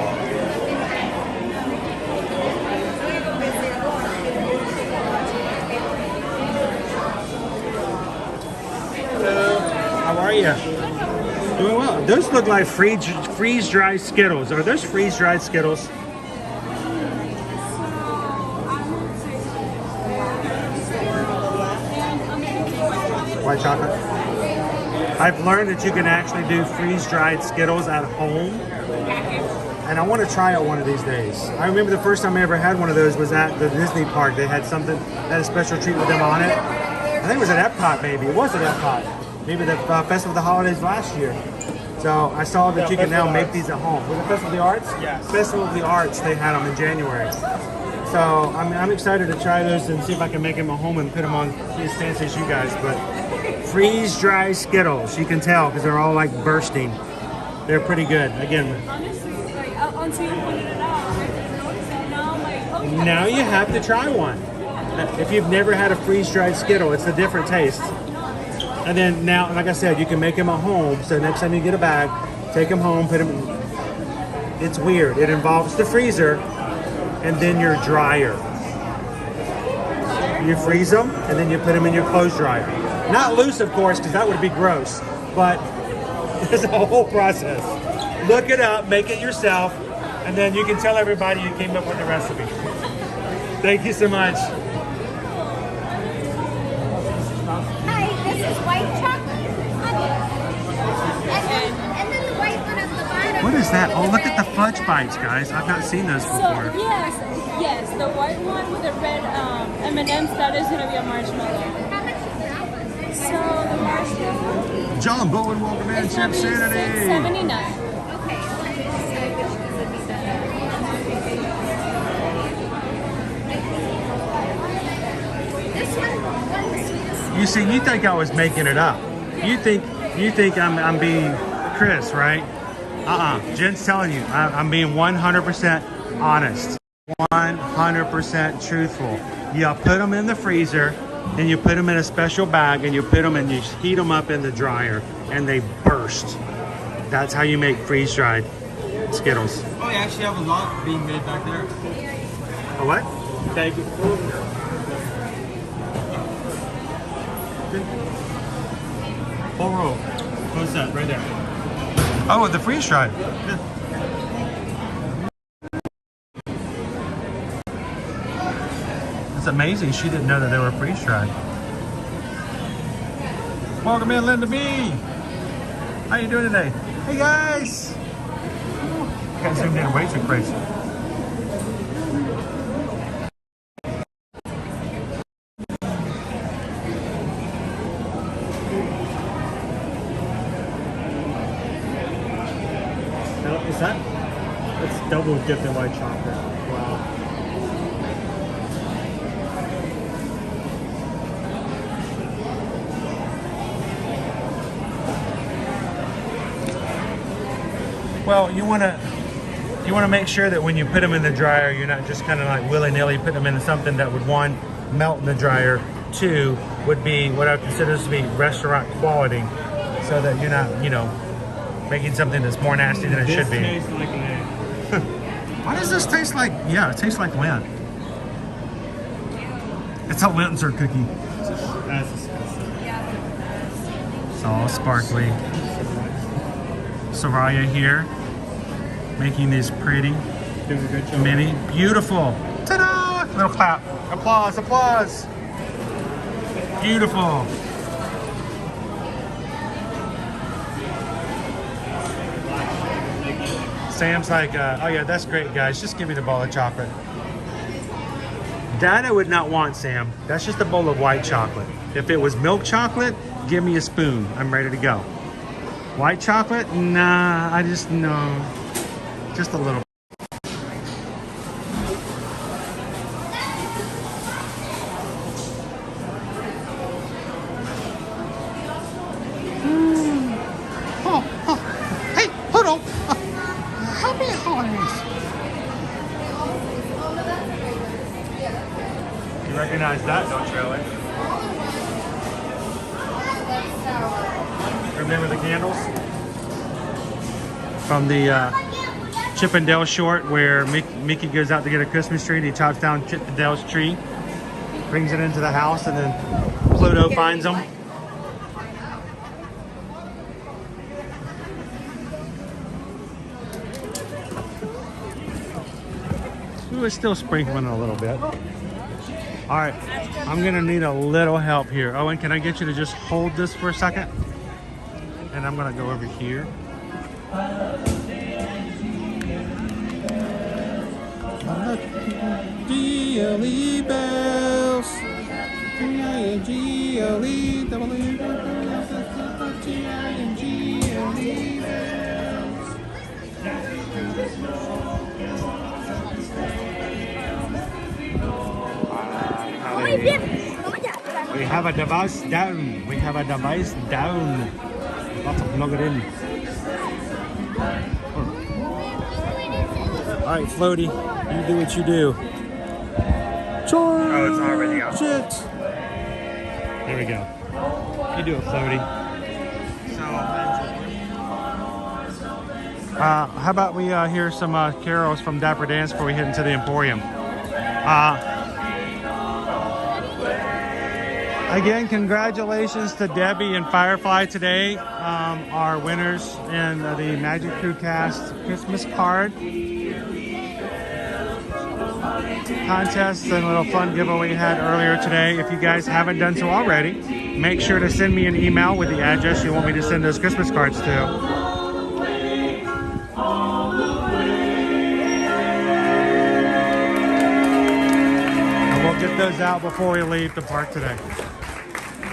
Hello. How are you? Doing well. Those look like freeze-dried Skittles. Are those freeze-dried Skittles? White chocolate? I've learned that you can actually do freeze-dried Skittles at home. And I want to try it one of these days. I remember the first time I ever had one of those was at the Disney park. They had something, they had a special treat with them on it. I think it was at Epcot maybe. It was at Epcot. Maybe the Festival of the Holidays last year. So I saw that you can now make these at home. Was it Festival of the Arts? Yes. Festival of the Arts, they had them in January. So I'm excited to try those and see if I can make them at home and put them on as fancy as you guys. But freeze-dry Skittles, you can tell because they're all like bursting. They're pretty good. Again, until you pointed it out, I didn't notice it. Now I'm like, oh yeah. Now you have to try one. If you've never had a freeze-dried Skittle, it's a different taste. And then now, like I said, you can make them at home. So next time you get a bag, take them home, put them in. It's weird. It involves the freezer and then your dryer. You freeze them and then you put them in your clothes dryer. Not loose, of course, because that would be gross. But it's a whole process. Look it up, make it yourself, and then you can tell everybody you came up with the recipe. Thank you so much. Hi, this is white chocolate. And then the white one at the bottom. What is that? Oh, look at the fudge bites, guys. I've not seen those before. So yes, the white one with the red M&Ms, that is going to be a marshmallow. How much is that one? So the marshmallow. John Bowen, welcome in, Chip Sanity. $6.79. You see, you think I was making it up. You think I'm being Chris, right? Jen's telling you, I'm being 100% honest, 100% truthful. You put them in the freezer, then you put them in a special bag, and you put them and you heat them up in the dryer, and they burst. That's how you make freeze-dried Skittles. Oh, you actually have a lot being made back there. A what? Thank you. Full roll. What's that? Right there. Oh, the freeze-dried. It's amazing she didn't know that they were freeze-dried. Welcome in, Linda B. How you doing today? Hey guys! I got zoomed in way too crazy. Is that? It's double dipped in white chocolate. Wow. Well, you want to make sure that when you put them in the dryer, you're not just kind of like willy-nilly putting them into something that would, one, melt in the dryer, two, would be what I consider to be restaurant quality, so that you're not, you know, making something that's more nasty than it should be. This tastes like land. Why does this taste like, yeah, it tastes like Lint. It's a Linzer cookie. That's disgusting. It's all sparkly. Soraya here, making these pretty, doing a good job. mini, beautiful. Ta-da! Little clap. Applause, applause. Beautiful. Sam's like, oh yeah, that's great, guys. Just give me the bowl of chocolate. That I would not want, Sam. That's just a bowl of white chocolate. If it was milk chocolate, give me a spoon. I'm ready to go. White chocolate? Nah, no. Just a little. Hey, hold on. Happy holidays. You recognize that, don't you, Ellen? Remember the candles? From the Chip and Dale short where Mickey goes out to get a Christmas tree and he chops down Chip and Dale's tree, brings it into the house, and then Pluto finds them. Ooh, it's still sprinkling a little bit. All right, I'm gonna need a little help here. Owen, can I get you to just hold this for a second? And I'm gonna go over here. G-L-E bells. G-I-N-G-L-E G-I-N-G-L-E bells. We have a device down. We have a device down. Lots of plug it in. All right, Floaty, you do what you do. Oh, it's already out. Shit. There we go. You do it, Floaty. So, how about we hear some carols from Dapper Dans before we head into the Emporium? Again, congratulations to Debbie and Firefly today, our winners in the Magic Crew Cast Christmas card contest and a little fun giveaway we had earlier today. If you guys haven't done so already, make sure to send me an email with the address you want me to send those Christmas cards to. And we'll get those out before we leave the park today.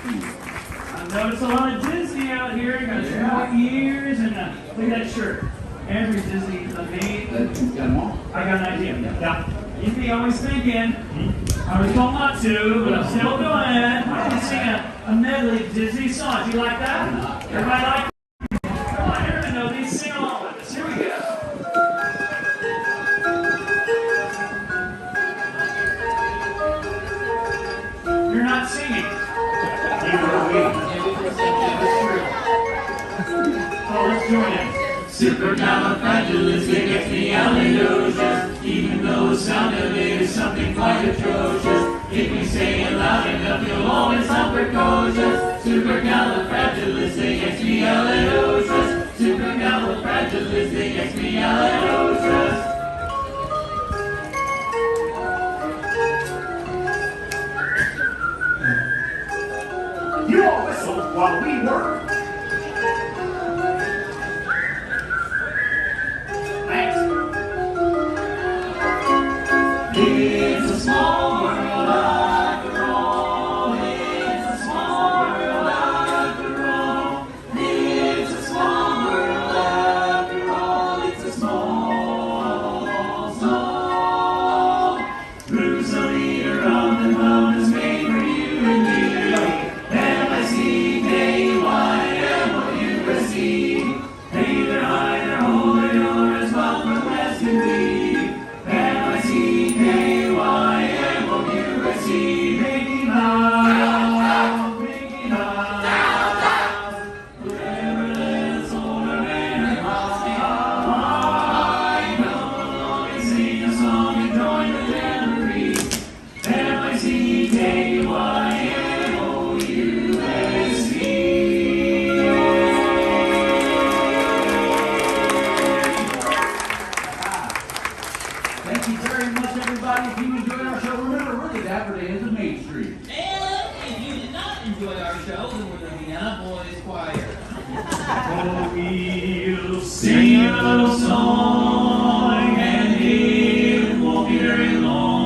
I noticed a lot of Disney out here. Got short ears and look at that shirt. Every Disney amazing. I got an idea. Yeah. You'd be always thinking, I was told not to, but I'm still doing it. I'm going to sing a medley of Disney songs. You like that? Everybody like it? Come on, you're going to know these. Sing along with us. Here we go. You're not singing. Oh, let's join in. Supercalifragilisticexpialidocious. Even though the sound of it is something quite atrocious, if you say it loud enough, you'll always sound precocious. Supercalifragilisticexpialidocious. Supercalifragilisticexpialidocious. You all whistle while we work. It's a small world after all. It's a small world after all. It's a small world after all. It's a small, small. Bruce, the leader of the mountains, made for you and me. M-I-C-K-Y-M-O-U-S-E. Hey, they're high, they're holy, you're as well from west can be. M-I-C-K-Y-M-O-U-S-E. Mickey Mouse, Mickey Mouse. Wherever there's older man or I know you sing a song and join the jamboree. M-I-C-K-Y-M-O-U-S-E. Thank you very much, everybody. If you enjoyed our show, remember, we're the Dapper Dans of Main Street. And if you did not enjoy our show, then we're the Vienna Boys Choir. Oh, we'll sing a little song, and it won't be very long.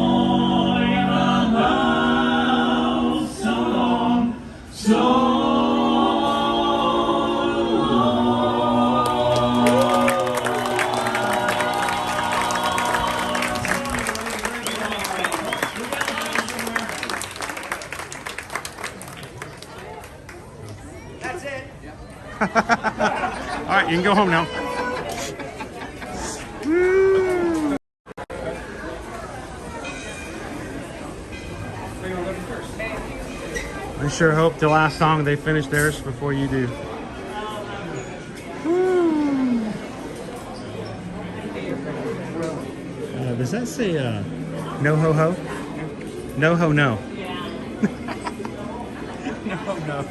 About so long, so long. That's it. All right, you can go home now. Woo. I sure hope the last song they finish theirs before you do. Woo. Does that say no ho ho? No ho no. No no.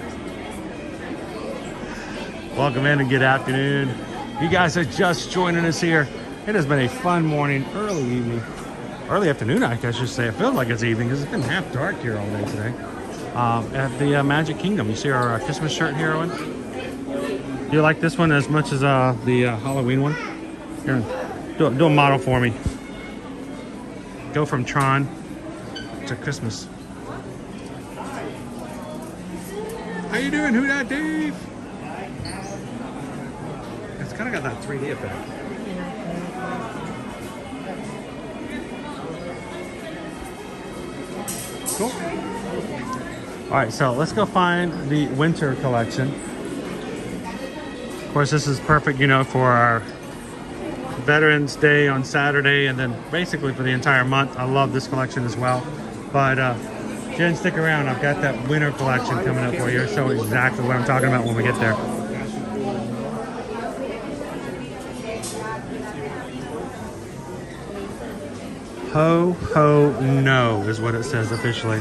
Welcome in and good afternoon. You guys are just joining us here. It has been a fun morning, early evening, early afternoon, I should say. It feels like it's evening because it's been half dark here all day today. At the Magic Kingdom. You see our Christmas shirt here, Owen? You like this one as much as the Halloween one? Here, do a model for me. Go from Tron to Christmas. How you doing, Who Dat Dave? It's kind of got that 3D effect. Cool. All right, so let's go find the winter collection. Of course, this is perfect, you know, for our Veterans Day on Saturday, and then basically for the entire month. I love this collection as well. But Jen, stick around. I've got that winter collection coming up for you. So exactly what I'm talking about when we get there. Ho, ho, no is what it says officially.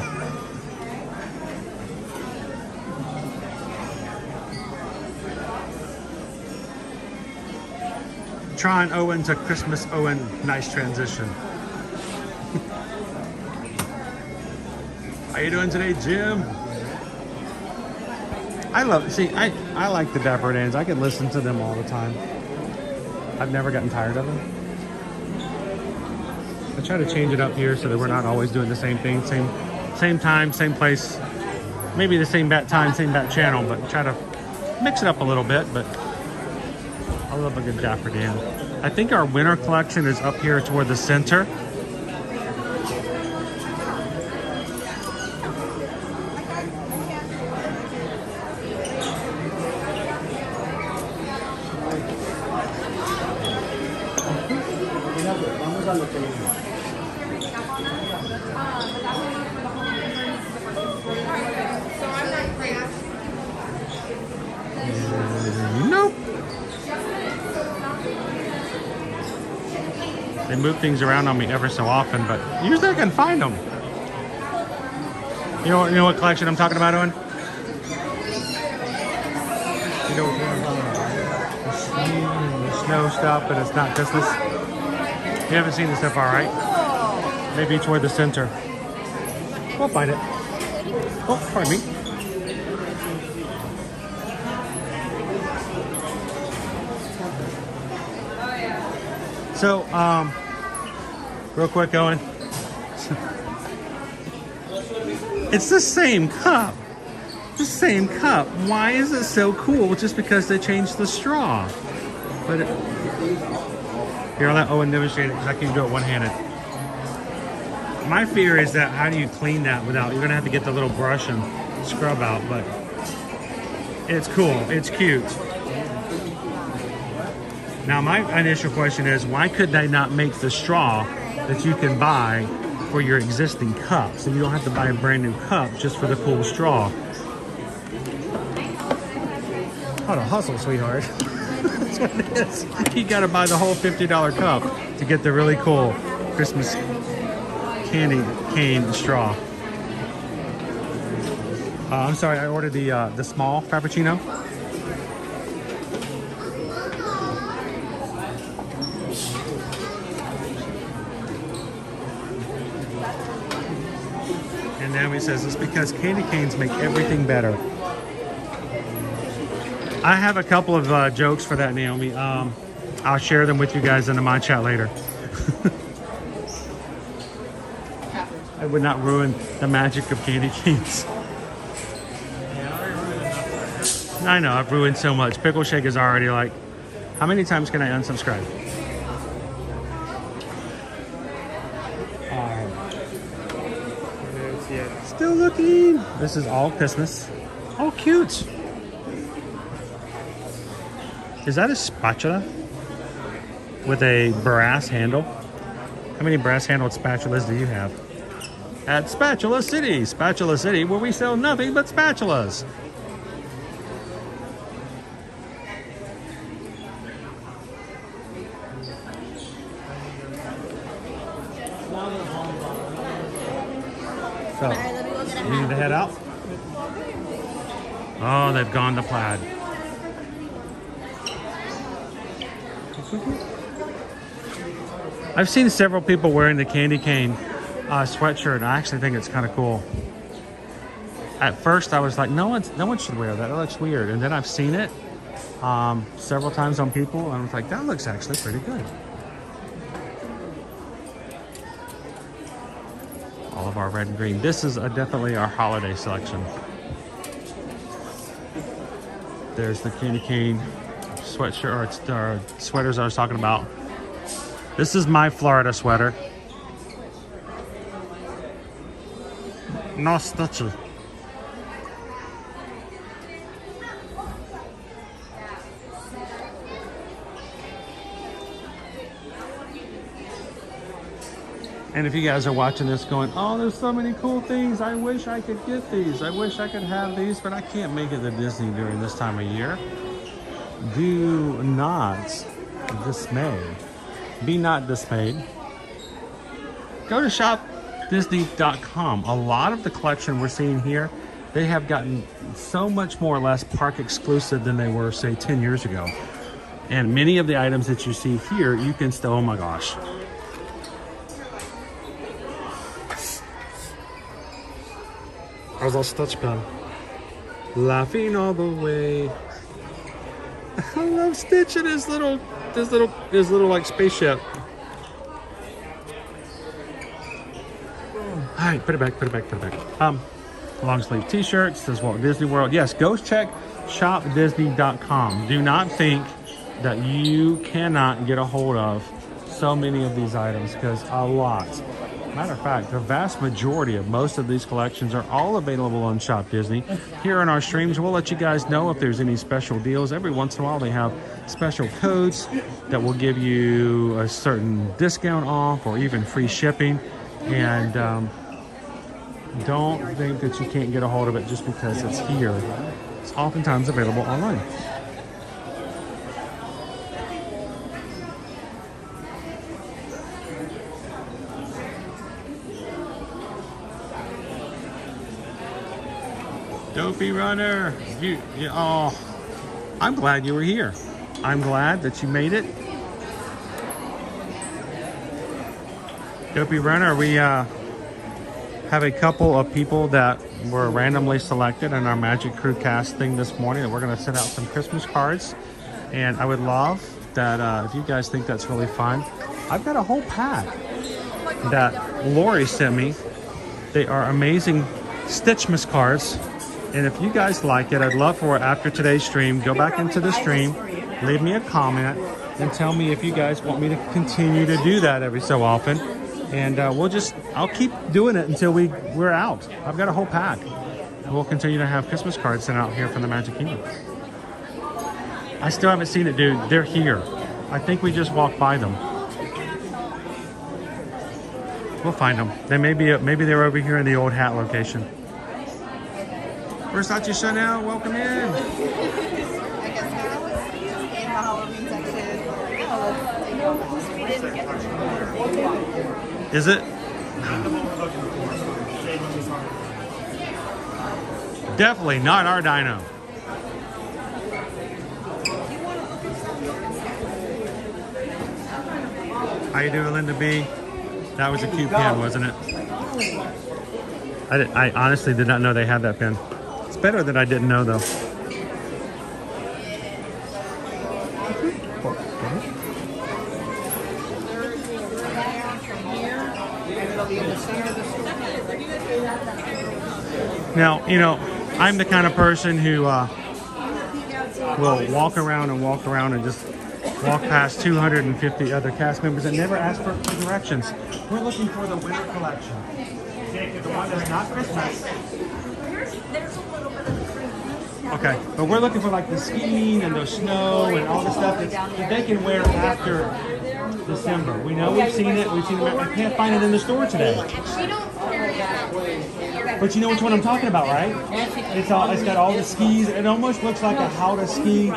Tron Owen to Christmas Owen. Nice transition. How you doing today, Jim? I like the Dapper Dans. I can listen to them all the time. I've never gotten tired of them. I try to change it up here so that we're not always doing the same thing, same time, same place. Maybe the same bat time, same bat channel, but try to mix it up a little bit. But I love a good Dapper Dan. I think our winter collection is up here toward the center. Nope. They move things around on me ever so often, but usually I can find them. You know what collection I'm talking about, Owen? You know what I'm talking about? The ski and the snow stuff, but it's not Christmas. You haven't seen this stuff, all right? Maybe toward the center. We'll find it. Oh, pardon me. So, real quick, Owen. It's the same cup. The same cup. Why is it so cool? Just because they changed the straw. But here, I'll let Owen demonstrate it because I can do it one-handed. My fear is that how do you clean that without? You're gonna have to get the little brush and scrub out. But it's cool. It's cute. Now, my initial question is, why could they not make the straw that you can buy for your existing cup? So you don't have to buy a brand new cup just for the cool straw. How to hustle, sweetheart. That's what it is. You gotta buy the whole $50 cup to get the really cool Christmas candy cane straw. I'm sorry, I ordered the small Frappuccino. And now he says it's because candy canes make everything better. I have a couple of jokes for that, Naomi. I'll share them with you guys in my chat later. I would not ruin the magic of candy canes. I know, I've ruined so much. Pickle Shake is already like, how many times can I unsubscribe? Still looking. This is all Christmas. Oh, cute. Is that a spatula with a brass handle? How many brass handled spatulas do you have? At Spatula City, where we sell nothing but spatulas. So, we need to head out. Oh, they've gone to plaid. I've seen several people wearing the candy cane sweatshirt, and I actually think it's kind of cool. At first, I was like, no one should wear that. It looks weird. And then I've seen it, several times on people, and I was like, that looks actually pretty good. All of our red and green. This is definitely our holiday selection. There's the candy cane sweatshirt, or sweaters I was talking about. This is my Florida sweater. No stitchy. And if you guys are watching this going, oh, there's so many cool things. I wish I could get these. I wish I could have these, but I can't make it to Disney during this time of year. Do not dismay. Be not dismayed. Go to shopdisney.com. A lot of the collection we're seeing here, they have gotten so much more or less park exclusive than they were, say, 10 years ago. And many of the items that you see here, you can still, oh my gosh. How's our Stitch pen? Laughing all the way. I love Stitch and his little like spaceship. All right, put it back. Long sleeve t-shirts, says Walt Disney World. Yes, go check shopdisney.com. Do not think that you cannot get a hold of so many of these items, because a lot. Matter of fact, the vast majority of most of these collections are all available on Shop Disney. Here in our streams, we'll let you guys know if there's any special deals. Every once in a while, they have special codes that will give you a certain discount off or even free shipping. And don't think that you can't get a hold of it just because it's here. It's oftentimes available online. Dopey Runner, oh, I'm glad you were here. I'm glad that you made it. Dopey Runner, we have a couple of people that were randomly selected in our Magic Crew cast thing this morning, and we're going to send out some Christmas cards. And I would love that if you guys think that's really fun, I've got a whole pack that Lori sent me. They are amazing Stitchmas cards. And if you guys like it, I'd love for after today's stream, go back into the stream, leave me a comment, and tell me if you guys want me to continue to do that every so often. And I'll keep doing it until we're out. I've got a whole pack. And we'll continue to have Christmas cards sent out here from the Magic Kingdom. I still haven't seen it, dude. They're here. I think we just walked by them. We'll find them. They maybe they're over here in the old hat location. Versace Chanel, welcome in. Is it? Definitely not our dino. How you doing, Linda B? That was a cute pen, wasn't it? I honestly did not know they had that pen. It's better that I didn't know, though. Now, you know, I'm the kind of person who will walk around and just walk past 250 other cast members and never ask for directions. We're looking for the winter collection. The one that's not Christmas. Okay, but we're looking for like the skiing and the snow and all the stuff that they can wear after December. We know we've seen it. I can't find it in the store today. But you know which one I'm talking about, right? It's got all the skis. It almost looks like a How to Ski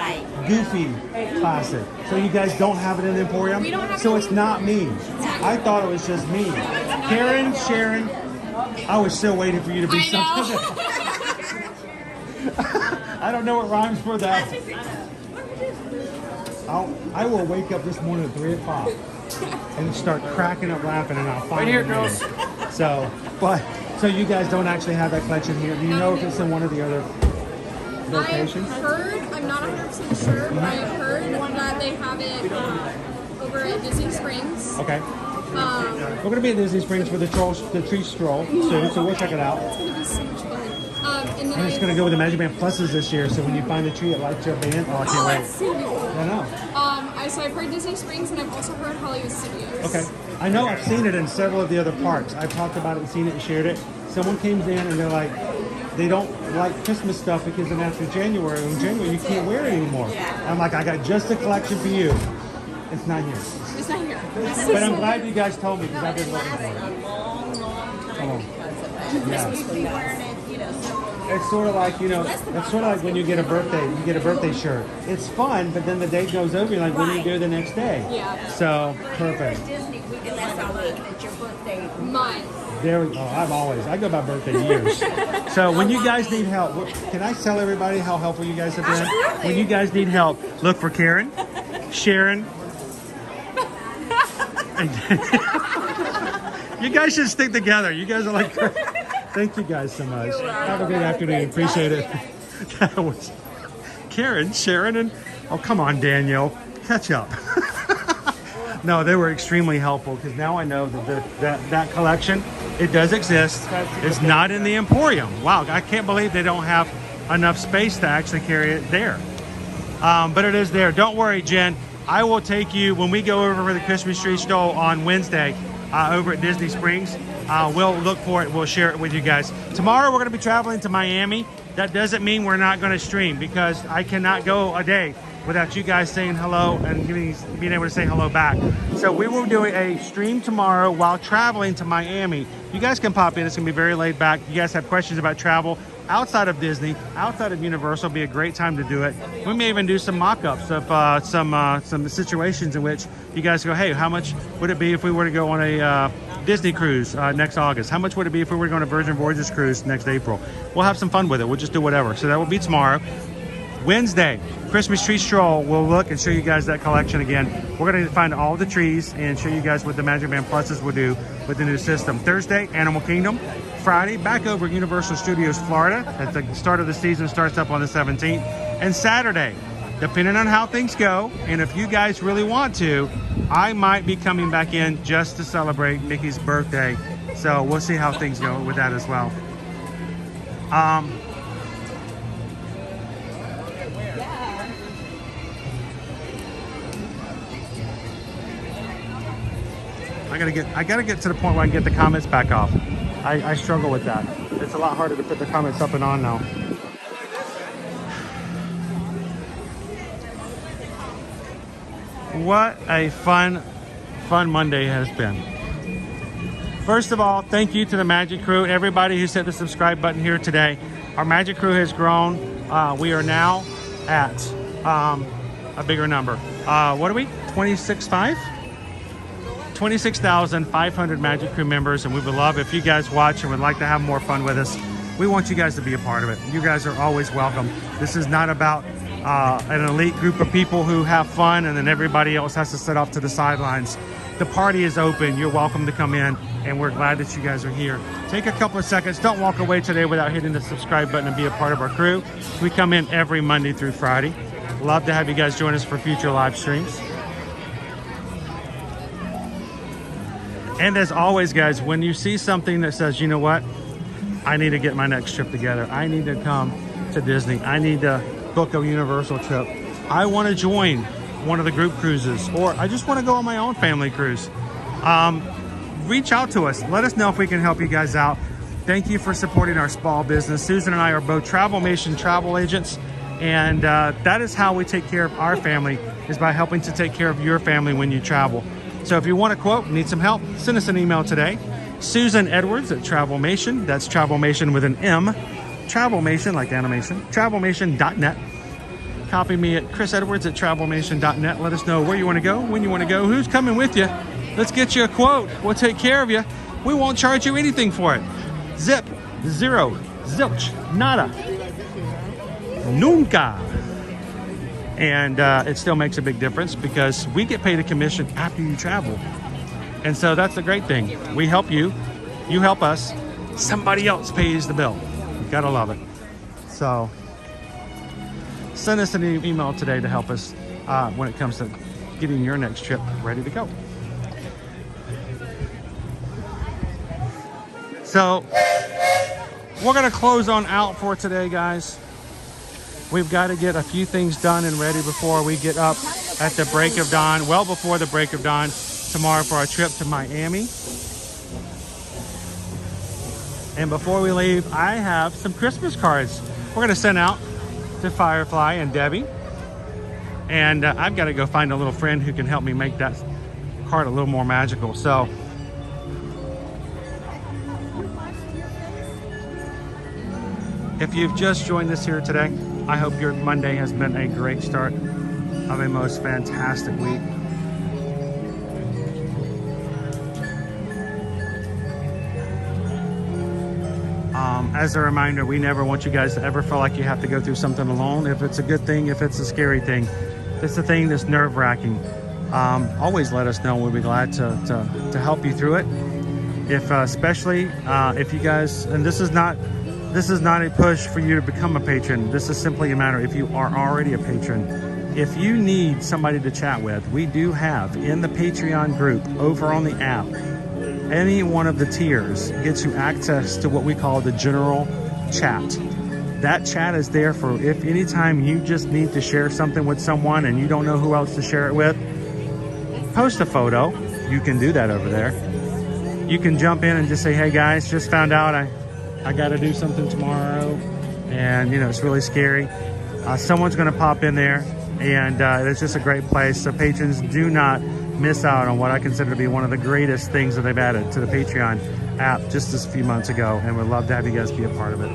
Goofy classic. So you guys don't have it in the Emporium? So it's not me. I thought it was just me. Karen, Sharon, I was still waiting for you to be something. I don't know what rhymes for that. I will wake up this morning at 3 o'clock and start cracking up laughing, and I'll find right here, girls. So you guys don't actually have that collection here. Do you know if it's in one of the other locations? I've heard, I'm not 100% sure, but I've heard that they have it over at Disney Springs. Okay. We're going to be at Disney Springs for the tree stroll soon, so we'll check it out. It's going to be so much fun. And it's going to go with the Magic Band Pluses this year, so when you find a tree that lights your band, oh, I can't wait. That's so cool. I know. So I've heard Disney Springs, and I've also heard Hollywood Studios. Okay. I know I've seen it in several of the other parks. I've talked about it and seen it and shared it. Someone came in and they're like, they don't like Christmas stuff because then after January, in January you can't wear it anymore. I'm like, I got just a collection for you. It's not here. It's not here. But I'm glad you guys told me because I've been looking for it. Come on. Yeah. It's sort of like, it's sort of like when you get a birthday shirt. It's fun, but then the date goes over, you're like, what do you do the next day? Yeah. So, perfect. Disney, we do that all week. That's your birthday. Mine. There we go. I go by birthday years. So when you guys need help, can I tell everybody how helpful you guys have been? Absolutely. When you guys need help, look for Karen, Sharon. You guys should stick together. You guys are like, thank you guys so much. Have a good afternoon. Appreciate it. That was Karen, Sharon, and oh, come on, Danielle, catch up. No, they were extremely helpful because now I know that that collection, it does exist. It's not in the Emporium. Wow, I can't believe they don't have enough space to actually carry it there. But it is there. Don't worry, Jen. I will take you when we go over for the Christmas tree stroll on Wednesday over at Disney Springs. We'll look for it. We'll share it with you guys. Tomorrow we're going to be traveling to Miami. That doesn't mean we're not going to stream because I cannot go a day without you guys saying hello and being able to say hello back. So we will do a stream tomorrow while traveling to Miami. You guys can pop in. It's going to be very laid back. You guys have questions about travel outside of Disney, outside of Universal, be a great time to do it. We may even do some mock-ups of some situations in which you guys go, hey, how much would it be if we were to go on a Disney cruise next August? How much would it be if we were going to Virgin Voyages cruise next April? We'll have some fun with it. We'll just do whatever. So that will be tomorrow. Wednesday, Christmas tree stroll. We'll look and show you guys that collection again. We're going to find all the trees and show you guys what the Magic Band Pluses will do with the new system. Thursday, Animal Kingdom. Friday, back over at Universal Studios Florida. At the start of the season starts up on the 17th. And Saturday, depending on how things go, and if you guys really want to, I might be coming back in just to celebrate Mickey's birthday. So we'll see how things go with that as well. I gotta get to the point where I can get the comments back off. I struggle with that. It's a lot harder to put the comments up and on now. What a fun Monday has been. First of all, thank you to the Magic Crew, everybody who hit the subscribe button here today. Our Magic Crew has grown. We are now at a bigger number. What are we? 26,500 Magic Crew members, and we would love if you guys watch and would like to have more fun with us. We want you guys to be a part of it. You guys are always welcome. This is not about an elite group of people who have fun and then everybody else has to sit off to the sidelines. The party is open. You're welcome to come in, and we're glad that you guys are here. Take a couple of seconds. Don't walk away today without hitting the subscribe button and be a part of our crew. We come in every Monday through Friday. Love to have you guys join us for future live streams. And as always, guys, when you see something that says, you know what, I need to get my next trip together. I need to come to Disney. I need to book a Universal trip. I want to join one of the group cruises, or I just want to go on my own family cruise. Reach out to us. Let us know if we can help you guys out. Thank you for supporting our small business. Susan and I are both Travelmation travel agents, and that is how we take care of our family, is by helping to take care of your family when you travel. So if you want a quote, need some help, send us an email today. Susan Edwards at Travelmation. That's Travelmation with an M. Travelmation, like animation. Travelmation.net. Copy me at Chris Edwards at Travelmation.net. Let us know where you want to go, when you want to go, who's coming with you. Let's get you a quote. We'll take care of you. We won't charge you anything for it. Zip, zero, zilch, nada, nunca. And it still makes a big difference because we get paid a commission after you travel. And so that's the great thing. We help you, you help us, somebody else pays the bill. You gotta love it. So send us an email today to help us when it comes to getting your next trip ready to go. So we're gonna close on out for today, guys. We've got to get a few things done and ready before we get up at the break of dawn, well before the break of dawn tomorrow for our trip to Miami. And before we leave, I have some Christmas cards we're gonna send out to Firefly and Debbie. And I've got to go find a little friend who can help me make that card a little more magical. So if you've just joined us here today, I hope your Monday has been a great start of a most fantastic week. As a reminder, we never want you guys to ever feel like you have to go through something alone. If it's a good thing, if it's a scary thing, if it's a thing that's nerve-wracking, always let us know. We'll be glad to help you through it. If especially if you guys, and this is not a push for you to become a patron. This is simply a matter if you are already a patron. If you need somebody to chat with, we do have in the Patreon group over on the app, any one of the tiers gets you access to what we call the general chat. That chat is there for if anytime you just need to share something with someone and you don't know who else to share it with, post a photo. You can do that over there. You can jump in and just say, hey guys, just found out I got to do something tomorrow, and you know it's really scary. Someone's going to pop in there, and it's just a great place. So patrons, do not miss out on what I consider to be one of the greatest things that they've added to the Patreon app just a few months ago, and we'd love to have you guys be a part of it.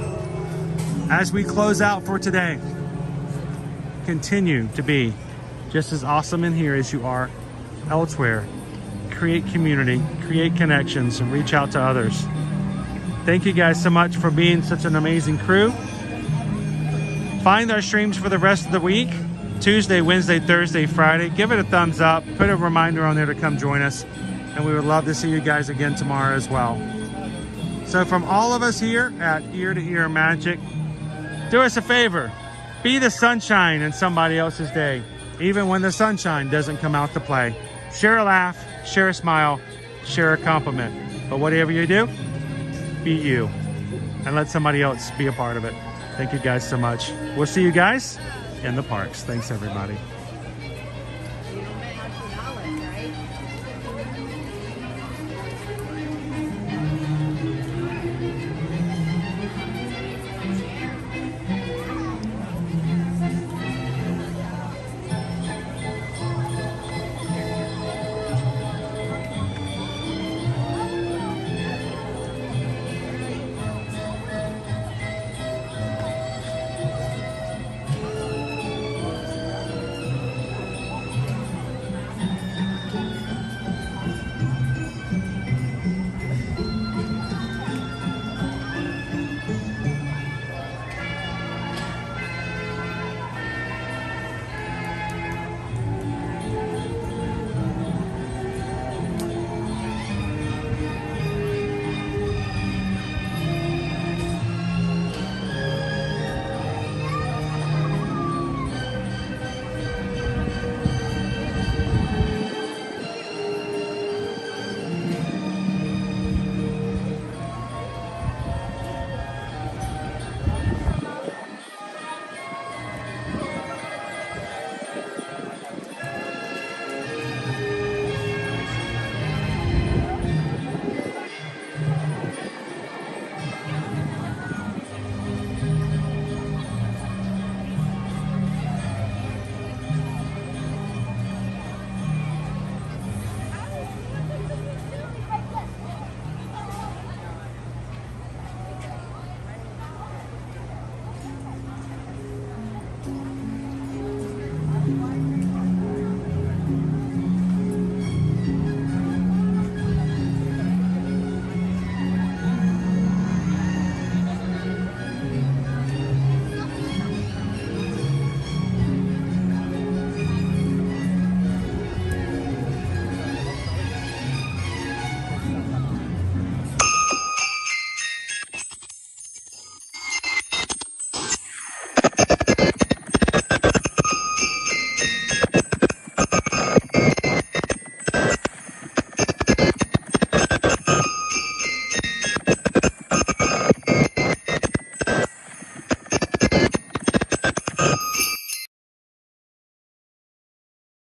As we close out for today, continue to be just as awesome in here as you are elsewhere. Create community, create connections, and reach out to others. Thank you guys so much for being such an amazing crew. Find our streams for the rest of the week. Tuesday, Wednesday, Thursday, Friday. Give it a thumbs up. Put a reminder on there to come join us. And we would love to see you guys again tomorrow as well. So from all of us here at Ear to Ear Magic, do us a favor. Be the sunshine in somebody else's day, even when the sunshine doesn't come out to play. Share a laugh, share a smile, share a compliment. But whatever you do, be you. And let somebody else be a part of it. Thank you guys so much. We'll see you guys in the parks. Thanks, everybody.